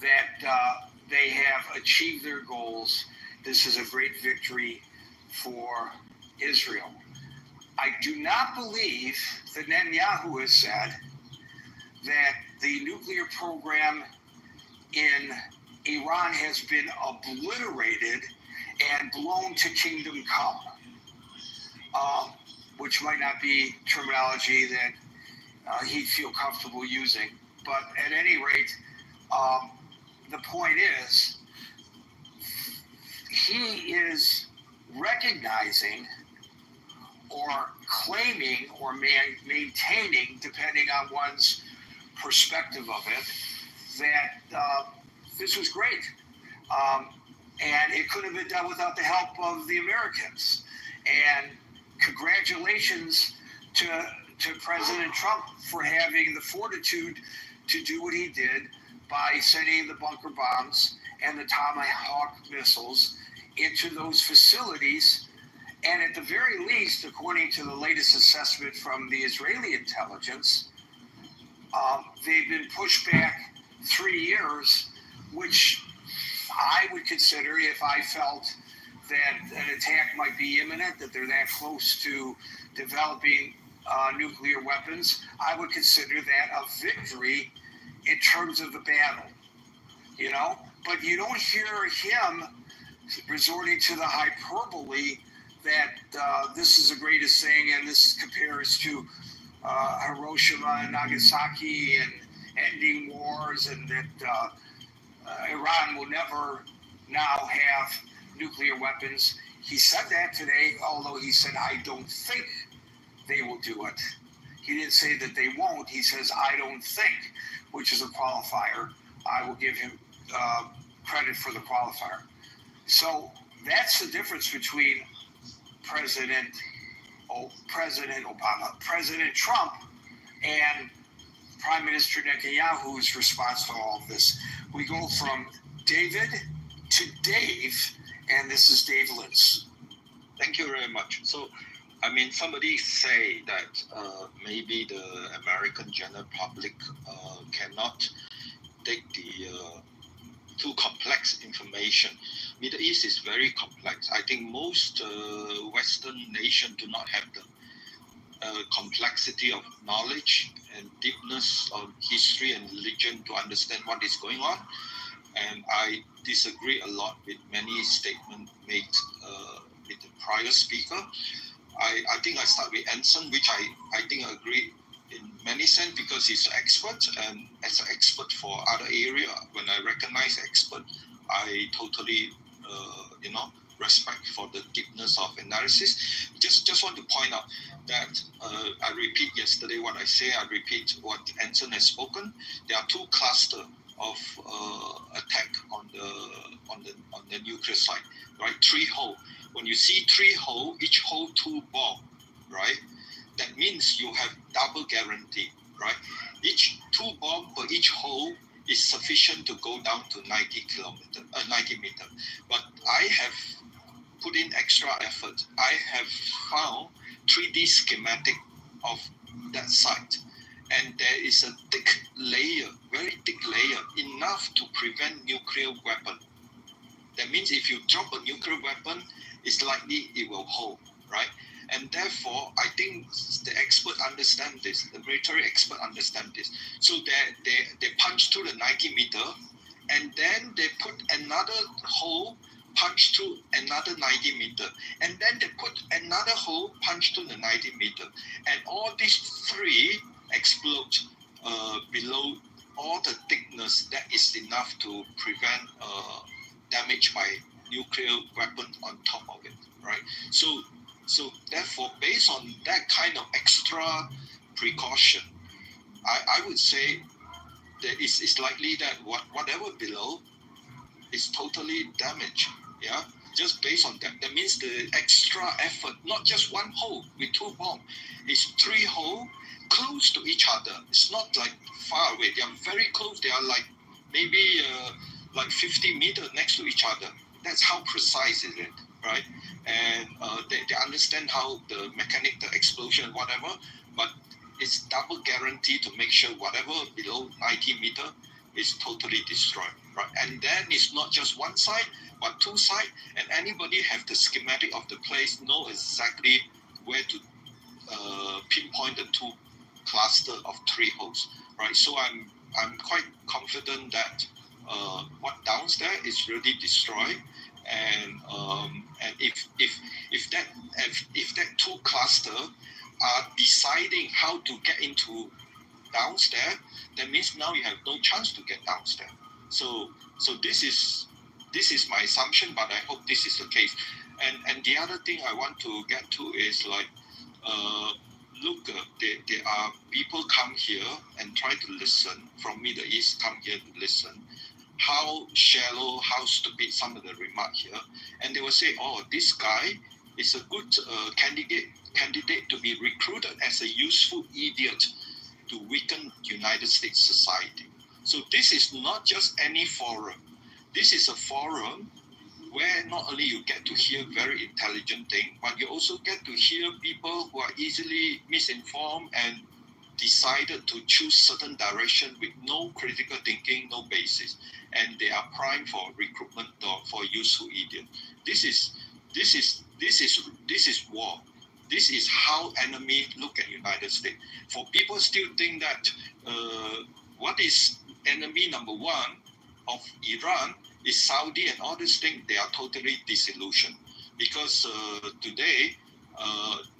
that they have achieved their goals. This is a great victory for Israel. I do not believe that Netanyahu has said that the nuclear program in Iran has been obliterated and blown to kingdom come, which might not be terminology that he'd feel comfortable using. But at any rate, the point is, he is recognizing or claiming or maintaining, depending on one's perspective of it, that this was great. And it could have been done without the help of the Americans. And congratulations to President Trump for having the fortitude to do what he did by sending the bunker bombs and the Tomahawk missiles into those facilities. And at the very least, according to the latest assessment from the Israeli intelligence, they've been pushed back 3 years, which I would consider, if I felt that an attack might be imminent, that they're that close to developing nuclear weapons, I would consider that a victory in terms of the battle, But you don't hear him resorting to the hyperbole that this is the greatest thing and this compares to Hiroshima and Nagasaki and ending wars, and that Iran will never now have nuclear weapons. He said that today, although he said, I don't think they will do it. He didn't say that they won't. He says, I don't think, which is a qualifier. I will give him credit for the qualifier. So that's the difference between President Obama, President Trump, and Prime Minister Netanyahu's response to all of this. We go from David to Dave, and this is Dave Lintz. Thank you very much. So, somebody say that maybe the American general public cannot take the too complex information. Middle East is very complex. I think most Western nations do not have the complexity of knowledge and deepness of history and religion to understand what is going on. And I disagree a lot with many statements made with the prior speaker. I think I start with Anson, which I think I agree in many sense because he's an expert, and as an expert for other area, when I recognize expert, I totally respect for the deepness of analysis. Just want to point out that I repeat yesterday what I say, I repeat what Anson has spoken. There are two clusters of attack on the nuclear side, right? 3 hole. When you see 3 hole, each hole 2 bomb, right? That means you have double guarantee, right? Each 2 bomb per each hole is sufficient to go down to 90 meters. But I have put in extra effort. I have found 3D schematic of that site, and there is a thick layer, very thick layer, enough to prevent nuclear weapon. That means if you drop a nuclear weapon, it's likely it will hold, right? And therefore, I think the expert understand this, the military expert understand this. So they punch through the 90 meter, and then they put another hole, punch through another 90 meter, and then they put another hole, punch through the 90 meter, and all these three explode below all the thickness that is enough to prevent damage by nuclear weapon on top of it, right? So therefore, based on that kind of extra precaution, I would say that it's likely that whatever below is totally damaged, yeah? Just based on that. That means the extra effort, not just one hole with two bombs, it's three holes close to each other. It's not like far away. They are very close. They are like maybe like 50 meters next to each other. That's how precise is it, right? And they understand how the mechanic, the explosion, whatever, but it's double guarantee to make sure whatever below 90 meters is totally destroyed, right? And then it's not just one side, but two sides, and anybody have the schematic of the place, know exactly where to pinpoint the two cluster of three holes, right? So I'm quite confident that what downstairs is really destroyed, and if that two cluster are deciding how to get into downstairs, that means now you have no chance to get downstairs. So this is my assumption, but I hope this is the case. And the other thing I want to get to is like, look, there are people come here and try to listen from Middle East, come here to listen. How shallow, how stupid some of the remarks here, and they will say, "Oh, this guy is a good candidate to be recruited as a useful idiot to weaken United States society." So this is not just any forum. This is a forum where not only you get to hear very intelligent things, but you also get to hear people who are easily misinformed and decided to choose certain direction with no critical thinking, no basis, and they are primed for recruitment or for useful idiot. This is war. This is how enemy look at United States. For people still think that what is enemy number one of Iran is Saudi and all these things, they are totally disillusioned, because today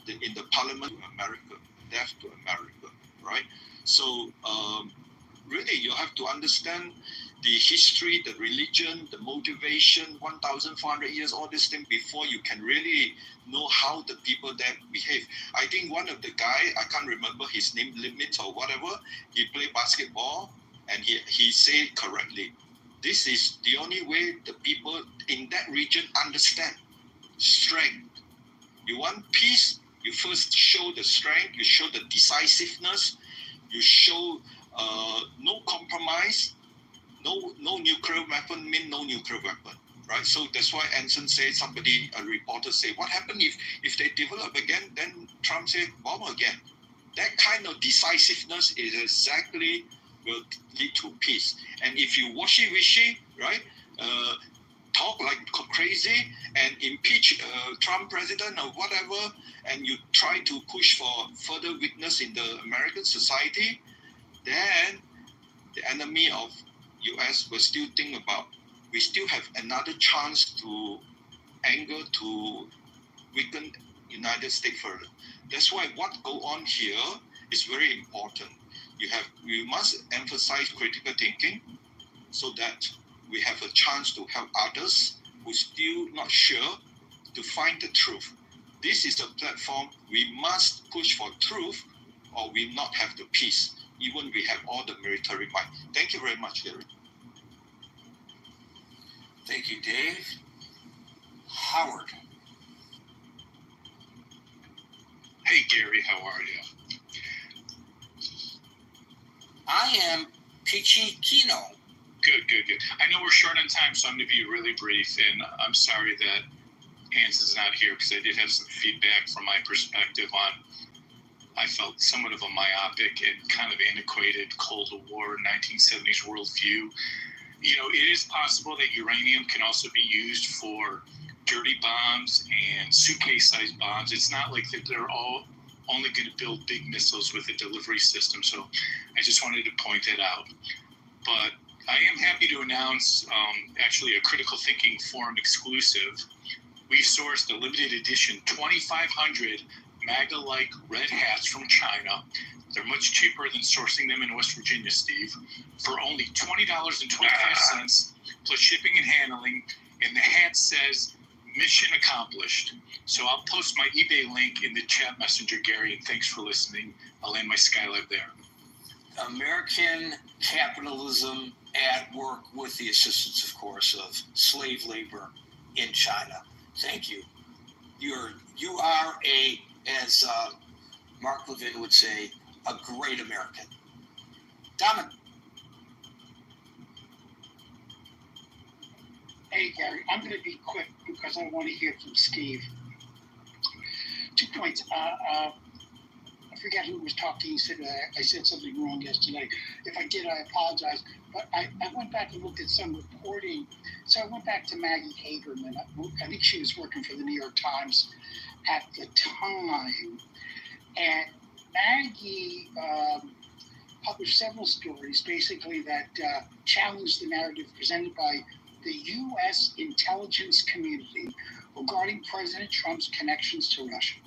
in the parliament of America, death to America, right? So really you have to understand the history, the religion, the motivation, 1,400 years, all these things before you can really know how the people there behave. I think one of the guy, I can't remember his name, Limit or whatever, he played basketball and he said correctly, this is the only way the people in that region understand strength. You want peace, you first show the strength, you show the decisiveness, you show no compromise, no nuclear weapon mean no nuclear weapon, right? So that's why Anson said, a reporter say, what happened if they develop again? Then Trump said, bomb again. That kind of decisiveness is exactly will lead to peace. And if you wishy-washy, right, talk like crazy and impeach Trump president or whatever, and you try to push for further weakness in the American society, then the enemy of US will still think about, we still have another chance to anger, to weaken United States further. That's why what go on here is very important. We must emphasize critical thinking so that we have a chance to help others who still not sure to find the truth. This is a platform we must push for truth, or we not have the peace, even we have all the military might. Thank you very much, Gary. Thank you, Dave. Howard. Hey, Gary, how are you? I am Peachy Kino. Good. I know we're short on time, so I'm going to be really brief, and I'm sorry that Hans is not here because I did have some feedback from my perspective on I felt somewhat of a myopic and kind of antiquated Cold War 1970s worldview. You know, it is possible that uranium can also be used for dirty bombs and suitcase-sized bombs. It's not like that they're all only going to build big missiles with a delivery system. So I just wanted to point that out. But I am happy to announce actually a Critical Thinking Forum exclusive. We've sourced a limited edition 2,500 MAGA-like red hats from China. They're much cheaper than sourcing them in West Virginia, Steve, for only $20.25 plus shipping and handling. And the hat says "Mission Accomplished." So I'll post my eBay link in the chat messenger, Gary, and thanks for listening. I'll land my Skylab there. American capitalism at work with the assistance, of course, of slave labor in China. Thank you. You are a, as Mark Levin would say, a great American. Dominic. Hey, Gary, I'm going to be quick because I want to hear from Steve. 2 points. I forget who was talking. He said I said something wrong yesterday. If I did, I apologize. But I went back and looked at some reporting. So I went back to Maggie Haberman. I think she was working for the New York Times at the time. And Maggie published several stories, basically, that challenged the narrative presented by the U.S. intelligence community regarding President Trump's connections to Russia.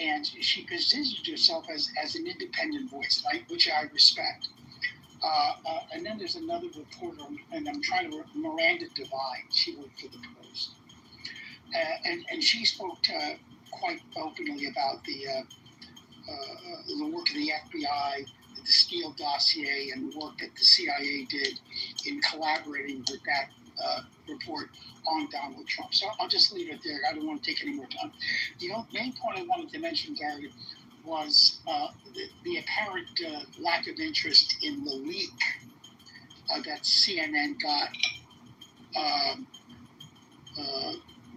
And she positioned herself as an independent voice, which I respect. And then there's another reporter, and I'm trying to Miranda Devine. She worked for the Post. And she spoke quite openly about the work of the FBI, the Steele dossier, and the work that the CIA did in collaborating with that report on Donald Trump. So I'll just leave it there. I don't want to take any more time. The main point I wanted to mention, Gary, was the apparent lack of interest in the leak that CNN got,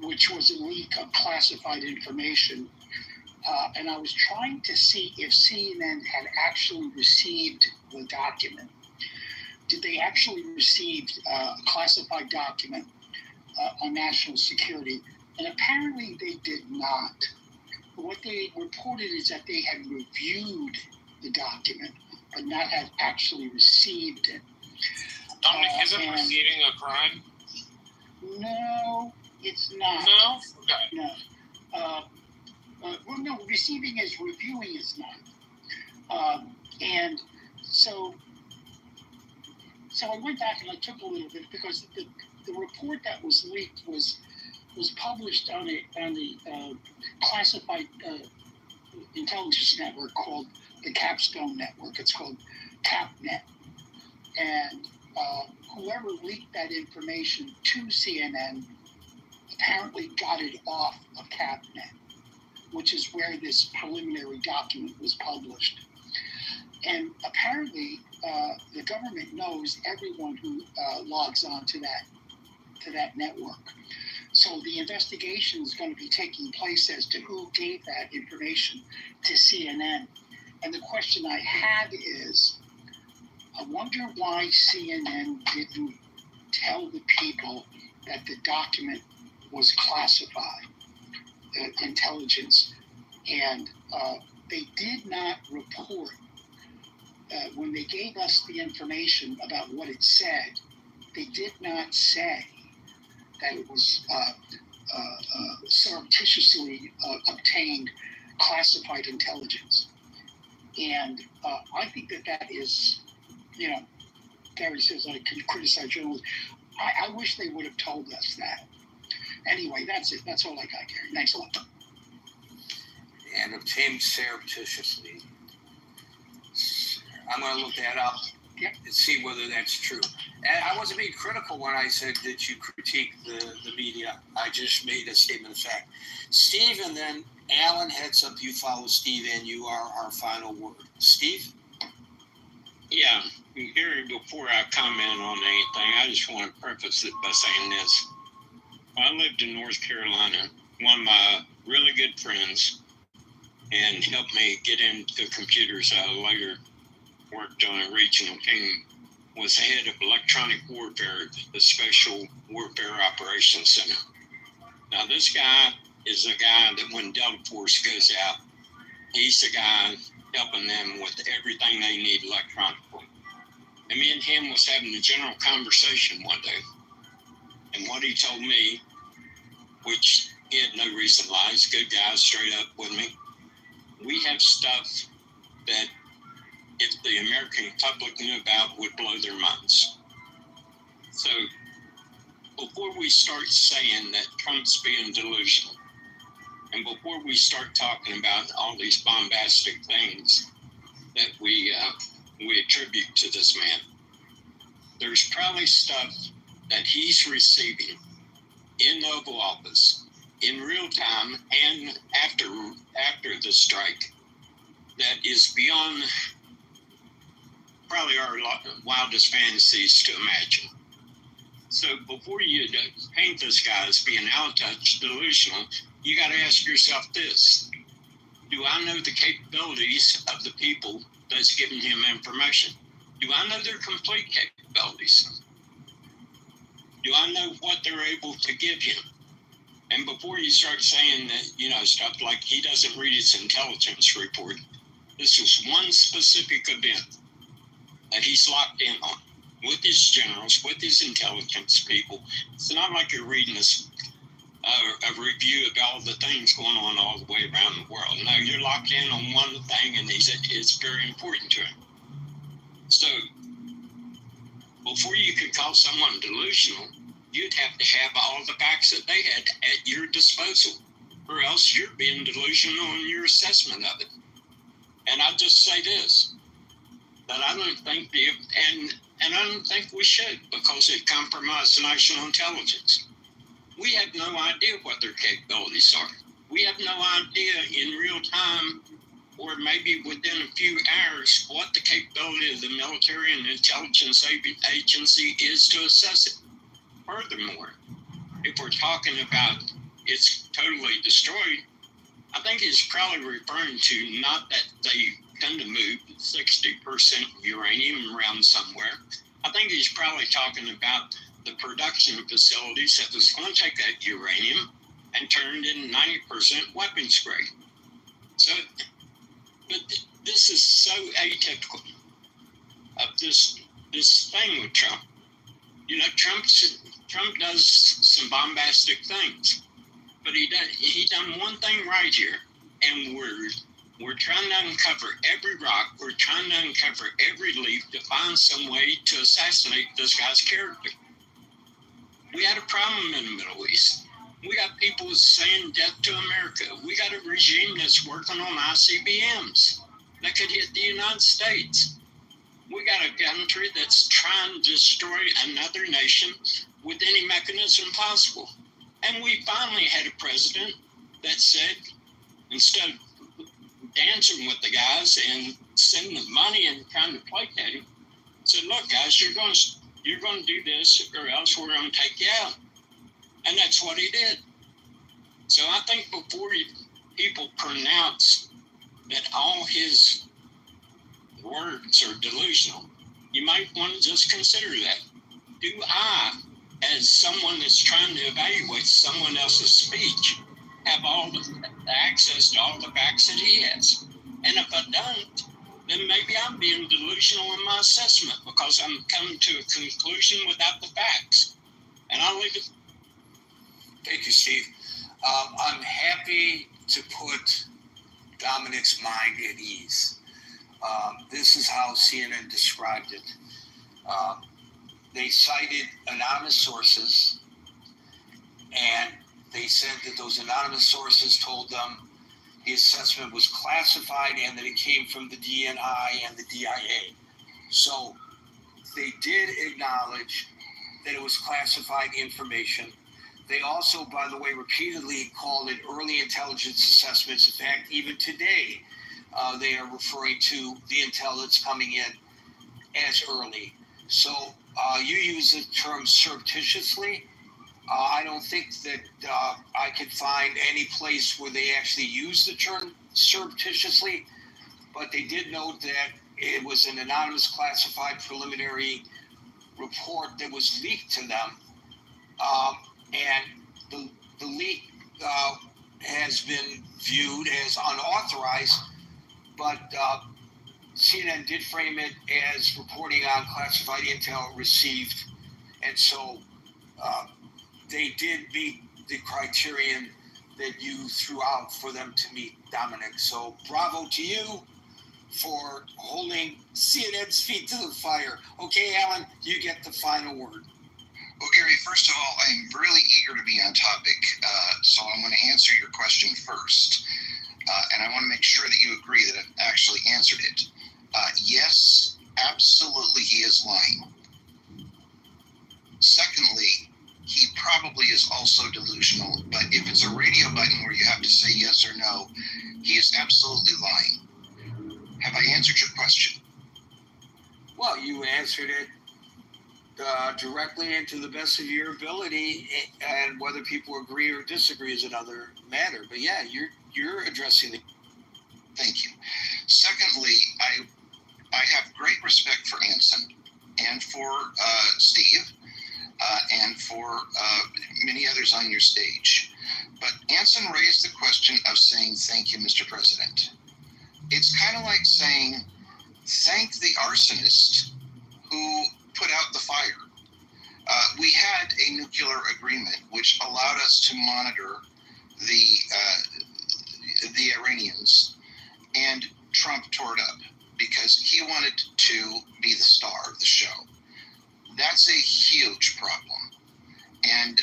which was a leak of classified information. And I was trying to see if CNN had actually received the document. Did they actually receive a classified document on national security? And apparently they did not. What they reported is that they had reviewed the document, but not had actually received it. Dominic, isn't receiving a crime? No, it's not. No? Okay. No. Well, no, receiving is reviewing is not. And so I went back and I took a little bit because the report that was leaked was published on the classified intelligence network called the Capstone Network. It's called CapNet. And whoever leaked that information to CNN apparently got it off of CapNet, which is where this preliminary document was published. And apparently, the government knows everyone who logs on to that network. So the investigation is going to be taking place as to who gave that information to CNN. And the question I have is, I wonder why CNN didn't tell the people that the document was classified intelligence. And they did not report when they gave us the information about what it said. They did not say that it was surreptitiously obtained classified intelligence. And I think that is, Gary says I can criticize journalists. I wish they would have told us that. Anyway, that's it. That's all I got, Gary. Thanks a lot. And obtained surreptitiously. I'm going to look that up and see whether that's true. And I wasn't being critical when I said that you critique the media. I just made a statement of fact. Steve, and then Alan heads up. You follow Steve, and you are our final word. Steve? Yeah, Gary, before I comment on anything, I just want to preface it by saying this. When I lived in North Carolina, one of my really good friends and helped me get into computers. I later worked on a regional team, was head of electronic warfare at the Special Warfare Operations Center. Now, this guy is a guy that when Delta Force goes out, he's the guy helping them with everything they need electronically. And me and him was having a general conversation one day. And what he told me, which he had no reason to lie, he's a good guy, straight up with me. We have stuff that if the American public knew about would blow their minds. So before we start saying that Trump's being delusional, and before we start talking about all these bombastic things that we attribute to this man, there's probably stuff that he's receiving in the Oval Office in real time and after the strike that is beyond probably our wildest fantasies to imagine. So before you paint this guy as being out of touch, delusional, you got to ask yourself this: do I know the capabilities of the people that's giving him information? Do I know their complete capabilities? Do I know what they're able to give him? And before you start saying that, stuff like he doesn't read his intelligence report, this was one specific event that he's locked in on with his generals, with his intelligence people. It's not like you're reading a review of all the things going on all the way around the world. No, you're locked in on one thing, and it's very important to him. So before you could call someone delusional, you'd have to have all the facts that they had at your disposal, or else you're being delusional in your assessment of it. And I'll just say this, that I don't think and I don't think we should, because it compromised national intelligence. We have no idea what their capabilities are. We have no idea in real time, or maybe within a few hours, what the capability of the military and intelligence agency is to assess it. Furthermore, if we're talking about it's totally destroyed, I think he's probably referring to not that they tend to move 60% uranium around somewhere. I think he's probably talking about the production facilities that was going to take that uranium and turn it into 90% weapons grade. So, but this is so atypical of this thing with Trump. Trump does some bombastic things, but he done one thing right here, and we're trying to uncover every rock. We're trying to uncover every leaf to find some way to assassinate this guy's character. We had a problem in the Middle East. We got people saying death to America. We got a regime that's working on ICBMs that could hit the United States. We got a country that's trying to destroy another nation with any mechanism possible. And we finally had a president that said, instead of dancing with the guys and sending them money and trying to placate him, said, look, guys, you're going to do this or else we're going to take you out. And that's what he did. So I think before people pronounce that all his words are delusional, you might want to just consider that. Do I, as someone that's trying to evaluate someone else's speech, have all the access to all the facts that he has? And if I don't, then maybe I'm being delusional in my assessment because I'm coming to a conclusion without the facts. And I'll leave it. Thank you, Steve. I'm happy to put Dominic's mind at ease. This is how CNN described it. They cited anonymous sources, and they said that those anonymous sources told them the assessment was classified and that it came from the DNI and the DIA. So they did acknowledge that it was classified information. They also, by the way, repeatedly called it early intelligence assessments. In fact, even today, they are referring to the intel that's coming in as early. So you use the term surreptitiously. I don't think that I could find any place where they actually used the term surreptitiously, but they did note that it was an anonymous classified preliminary report that was leaked to them. And the leak has been viewed as unauthorized, but CNN did frame it as reporting on classified intel received, and so they did meet the criterion that you threw out for them to meet, Dominic. So bravo to you for holding CNN's feet to the fire. Okay, Alan, you get the final word. Well, Gary, first of all, I'm really eager to be on topic, so I'm going to answer your question first. And I want to make sure that you agree that I've actually answered it. Yes, absolutely, he is lying. Secondly, he probably is also delusional, but if it's a radio button where you have to say yes or no, he is absolutely lying. Have I answered your question? Well, you answered it directly and to the best of your ability, and whether people agree or disagree is another matter. But yeah, you're addressing the. Thank you. Secondly, I have great respect for Anson and for Steve and for many others on your stage. But Anson raised the question of saying, thank you, Mr. President. It's kind of like saying, thank the arsonist who put out the fire. We had a nuclear agreement which allowed us to monitor the Iranians, and Trump tore it up because he wanted to be the star of the show. That's a huge problem. And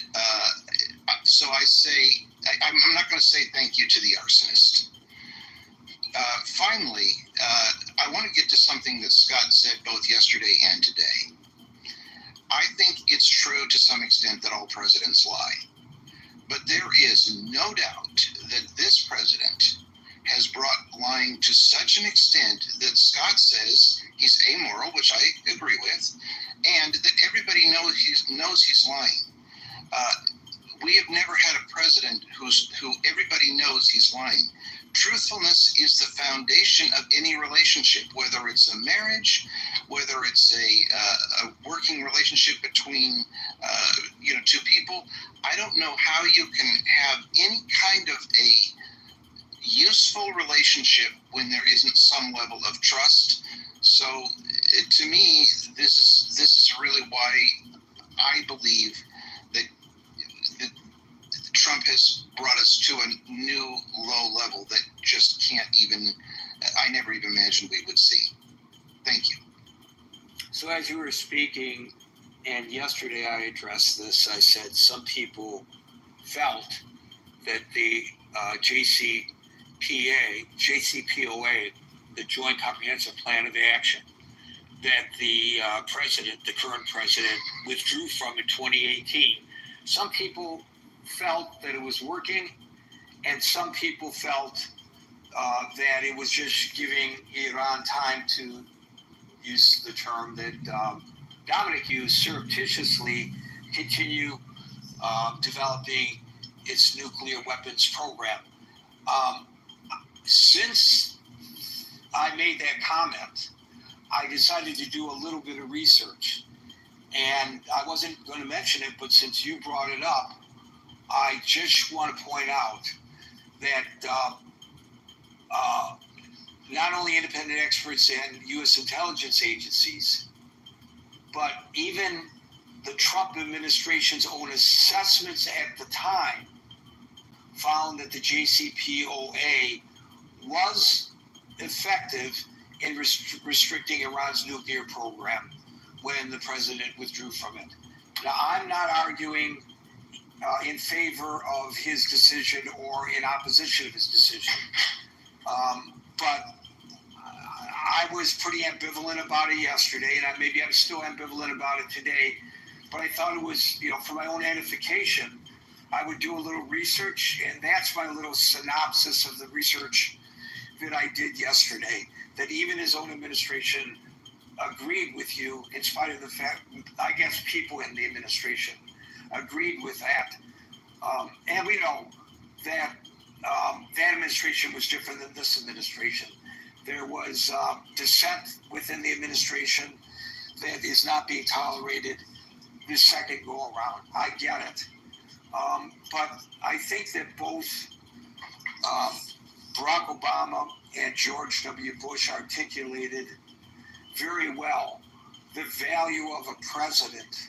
so I say, I'm not going to say thank you to the arsonist. Finally, I want to get to something that Scott said both yesterday and today. I think it's true to some extent that all presidents lie. But there is no doubt that this president has brought lying to such an extent that Scott says he's amoral, which I agree with, and that everybody knows he's lying. We have never had a president who everybody knows he's lying. Truthfulness is the foundation of any relationship, whether it's a marriage, whether it's a working relationship between two people. I don't know how you can have any kind of a useful relationship when there isn't some level of trust. So to me, this is really why I believe that Trump has brought us to a new low level that just can't even, I never even imagined we would see. Thank you. So as you were speaking, and yesterday I addressed this, I said some people felt that the JCPOA, the Joint Comprehensive Plan of Action, that the current president, withdrew from in 2018. Some people felt that it was working, and some people felt that it was just giving Iran time to use the term that Dominic used, surreptitiously continue developing its nuclear weapons program. Since I made that comment, I decided to do a little bit of research. And I wasn't going to mention it, but since you brought it up, I just want to point out that not only independent experts and U.S. intelligence agencies, but even the Trump administration's own assessments at the time found that the JCPOA was effective in restricting Iran's nuclear program when the president withdrew from it. Now, I'm not arguing in favor of his decision or in opposition of his decision, but I was pretty ambivalent about it yesterday, and maybe I'm still ambivalent about it today, but I thought it was, for my own edification, I would do a little research, and that's my little synopsis of the research that I did yesterday, that even his own administration agreed with you, in spite of the fact, I guess people in the administration agreed with that. And we know that that administration was different than this administration. There was dissent within the administration that is not being tolerated this second go around. I get it. But I think that both Barack Obama and George W. Bush articulated very well the value of a president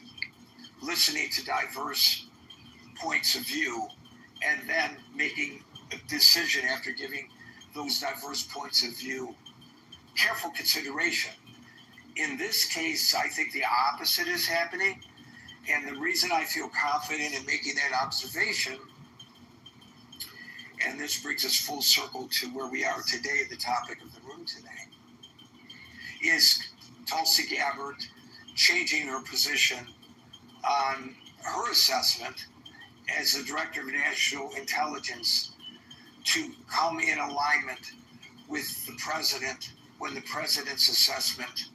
listening to diverse points of view and then making a decision after giving those diverse points of view careful consideration. In this case, I think the opposite is happening. And the reason I feel confident in making that observation, and this brings us full circle to where we are today, the topic of the room today, is Tulsi Gabbard changing her position on her assessment as the Director of National Intelligence to come in alignment with the president when the president's assessment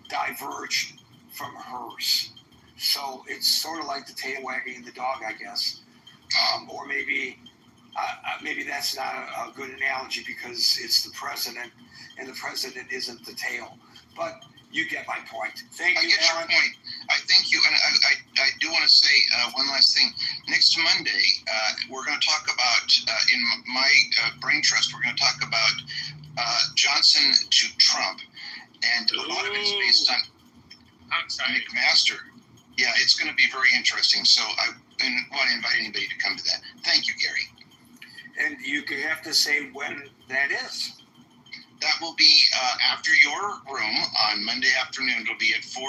diverged from hers. So it's sort of like the tail wagging the dog, I guess. Or maybe that's not a good analogy because it's the president and the president isn't the tail. But you get my point. Thank you, Alan. I get your point. I thank you. And I do want to say one last thing. Next Monday, we're going to talk about, in my brain trust, we're going to talk about Johnson to Trump. And a lot of it's based on McMaster. Yeah, it's going to be very interesting. So I want to invite anybody to come to that. Thank you, Gary. And you could have to say when that is. That will be after your room on Monday afternoon. It'll be at 4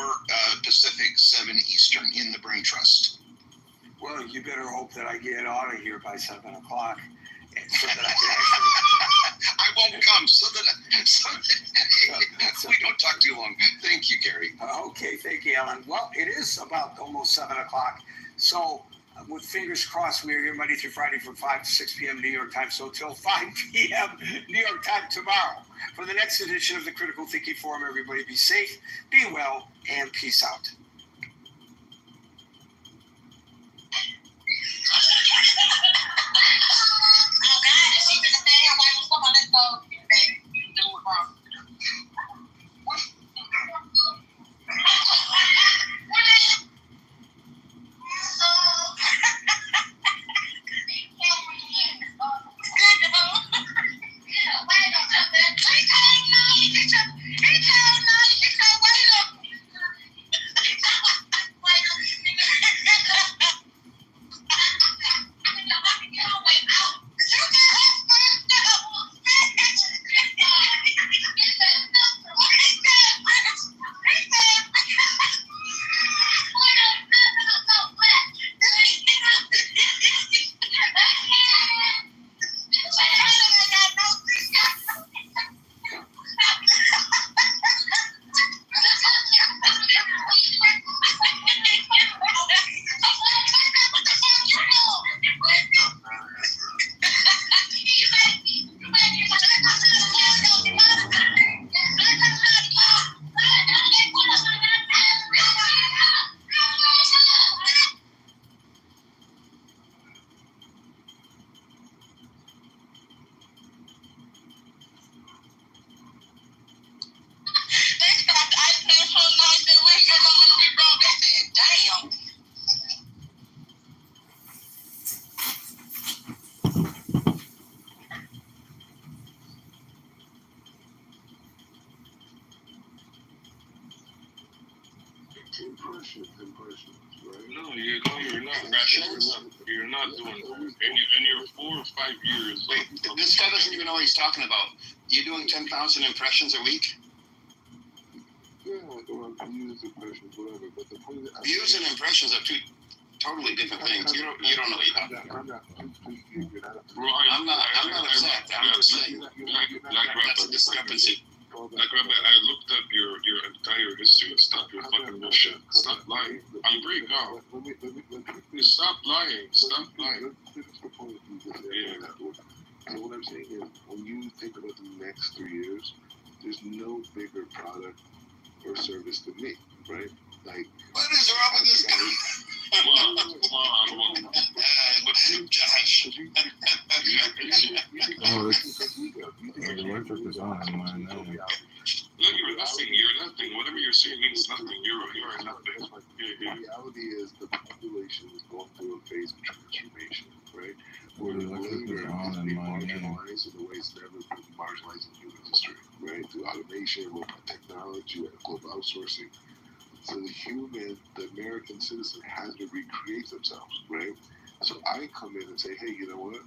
Pacific, 7 Eastern in the Brain Trust. Well, you better hope that I get out of here by 7 o'clock. So that I can actually... I won't come. So that we don't talk too long. Thank you, Gary. Okay, thank you, Alan. Well, it is about almost 7 o'clock. So with fingers crossed, we are here Monday through Friday from 5 to 6 p.m. New York time. So till 5 p.m. New York time tomorrow. For the next edition of the Critical Thinking Forum, everybody be safe, be well, and peace out. Impressions, right? No, you're not doing that. In your 4 or 5 years. Wait, this guy doesn't even know what he's talking about. You're doing 10,000 impressions a week? Yeah, or views, impressions, whatever. But the point is, views and impressions are two totally different things. You don't know what you're talking about. I'm not upset. I'm just saying that's a discrepancy. Like, Rabbi, I looked up your entire history and stop your fucking bullshit. Stop lying. I'm very calm. Stop lying. Stop lying. Yeah. So what I'm saying is, when you think about the next 3 years, there's no bigger product or service than me, right? Like, what is wrong with this guy? Josh. Oh, the electric is on in mine now. No, you're nothing. You're nothing. Whatever you're saying means nothing. You're nothing. The reality is the population is going through a phase of transformation, right? Where The electric is labor on is in being mine now. marginalized in a way it's never been marginalized in human history, right? Through automation, robot technology, and global outsourcing. So the American citizen has to recreate themselves, right? So I come in and say, hey, you know what?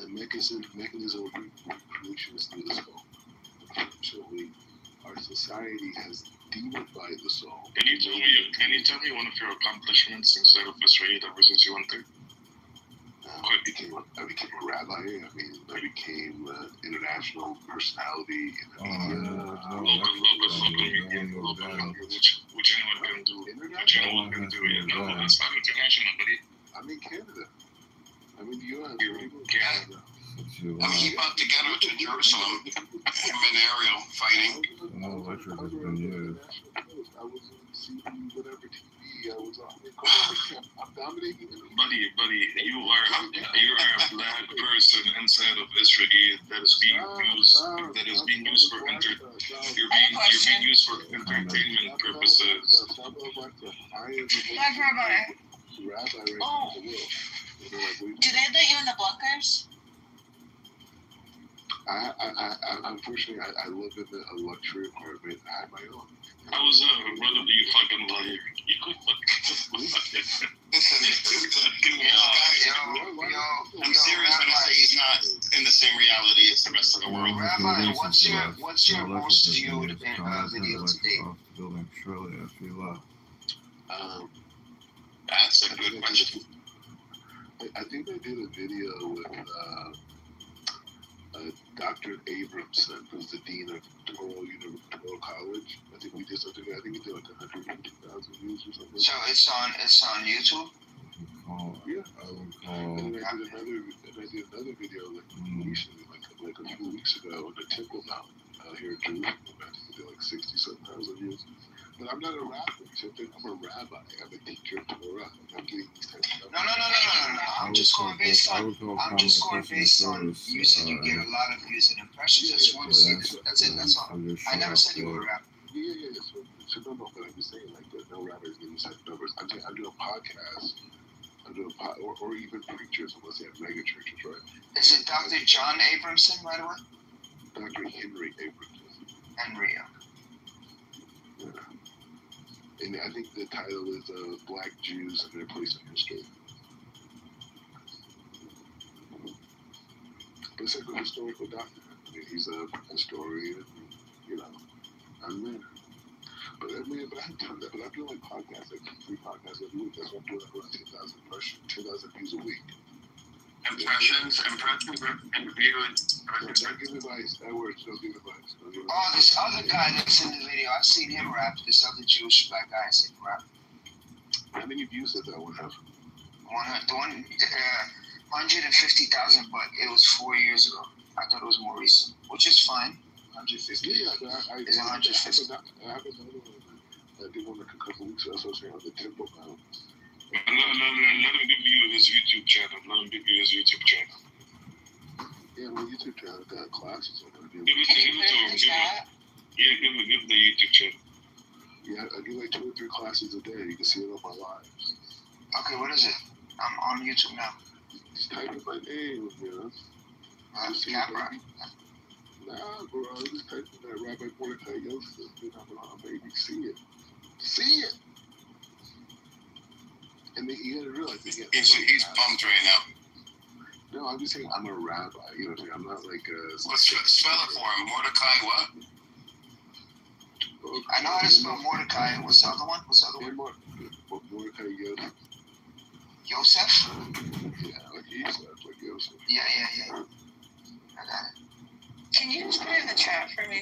The mechanism of recreation is through the soul. Unfortunately, our society has demonified the soul. Can you tell me one of your accomplishments inside of Israel ever since you went there? I became a rabbi. I became an international personality in the media. Which anyone can do. Which anyone can do. Yeah, no, that's not international, buddy. I'm in Canada. I'm in the U.S. You're in Canada. Keep out to get out to Jerusalem. Him and Ariel fighting. No electric has been used. I was on CD, whatever TV. I was on. I'm dominating. Buddy, you are a black person inside of Israel that is being used for you're being used for entertainment purposes. Black rabbi. Oh. Do they let you in the bunkers? Unfortunately, I live in a luxury apartment. I have my own. I was brother, you fucking liar. I'm serious when I say he's not in the same reality as the rest of the world. Rabbi, what's your most viewed video today? Building shortly after you left. That's a good question. I think I did a video with Dr. Abramson, who's the dean of Touro College. I think we did something. I think we did like 150,000 views or something. So it's on YouTube. Yeah, I would call. And I did another video recently, like a few weeks ago, in the Temple Mount here in Jerusalem. I think we did like 60,000 views. But I'm not a rapper. I'm a rabbi. I'm a teacher of Torah. I'm getting these types of No. I'm just going based on. You said you get a lot of views and impressions. That's one. That's it. That's all. I never said you were a rapper. Yeah. So no, but I'm just saying like no rappers getting these type of numbers. I'm doing podcasts. Or even preachers, unless they have mega churches, right? Is it Dr. John Abramson, by the way? Dr. Henry Abramson. Henry. Yeah. And I think the title is Black Jews and Their Place in History. But it's like a historical document. I mean, he's a historian, But I've done that. But I'm doing like podcasts, like 3 podcasts every week. That's what I'm doing, like 10,000 views a week. Impressions and views. Don't give advice. That works. Don't give advice. Oh, this other guy that's in the video, I've seen him rap. This other Jewish black guy, I've seen him rap. How many views does that one have? 150,000, but it was 4 years ago. I thought it was more recent, which is fine. 150. Yeah, it's 150. I have another one. I did one like a couple weeks ago. I was saying on the Temple Mount. Let him give you his YouTube channel. Yeah, my YouTube channel got classes on it. Give it to him. Yeah, give the YouTube channel. Yeah, I do like 2 or 3 classes a day. You can see it on my lives. Okay, what is it? I'm on YouTube now. Just type in my name, Capra. Nah, bro, I just type in that Rabbi Mordecai Yosef. Baby, see it. See it! And then you gotta realize he's pumped right now. No, I'm just saying I'm a rabbi. You know what I'm saying? I'm not like a. Let's spell it for him. Mordecai what? I know how to spell Mordecai. What's the other one? Mordecai Yosef. Yosef? Yeah, like Yosef, like Yosef. Yeah. I got it. Can you just put it in the chat for me?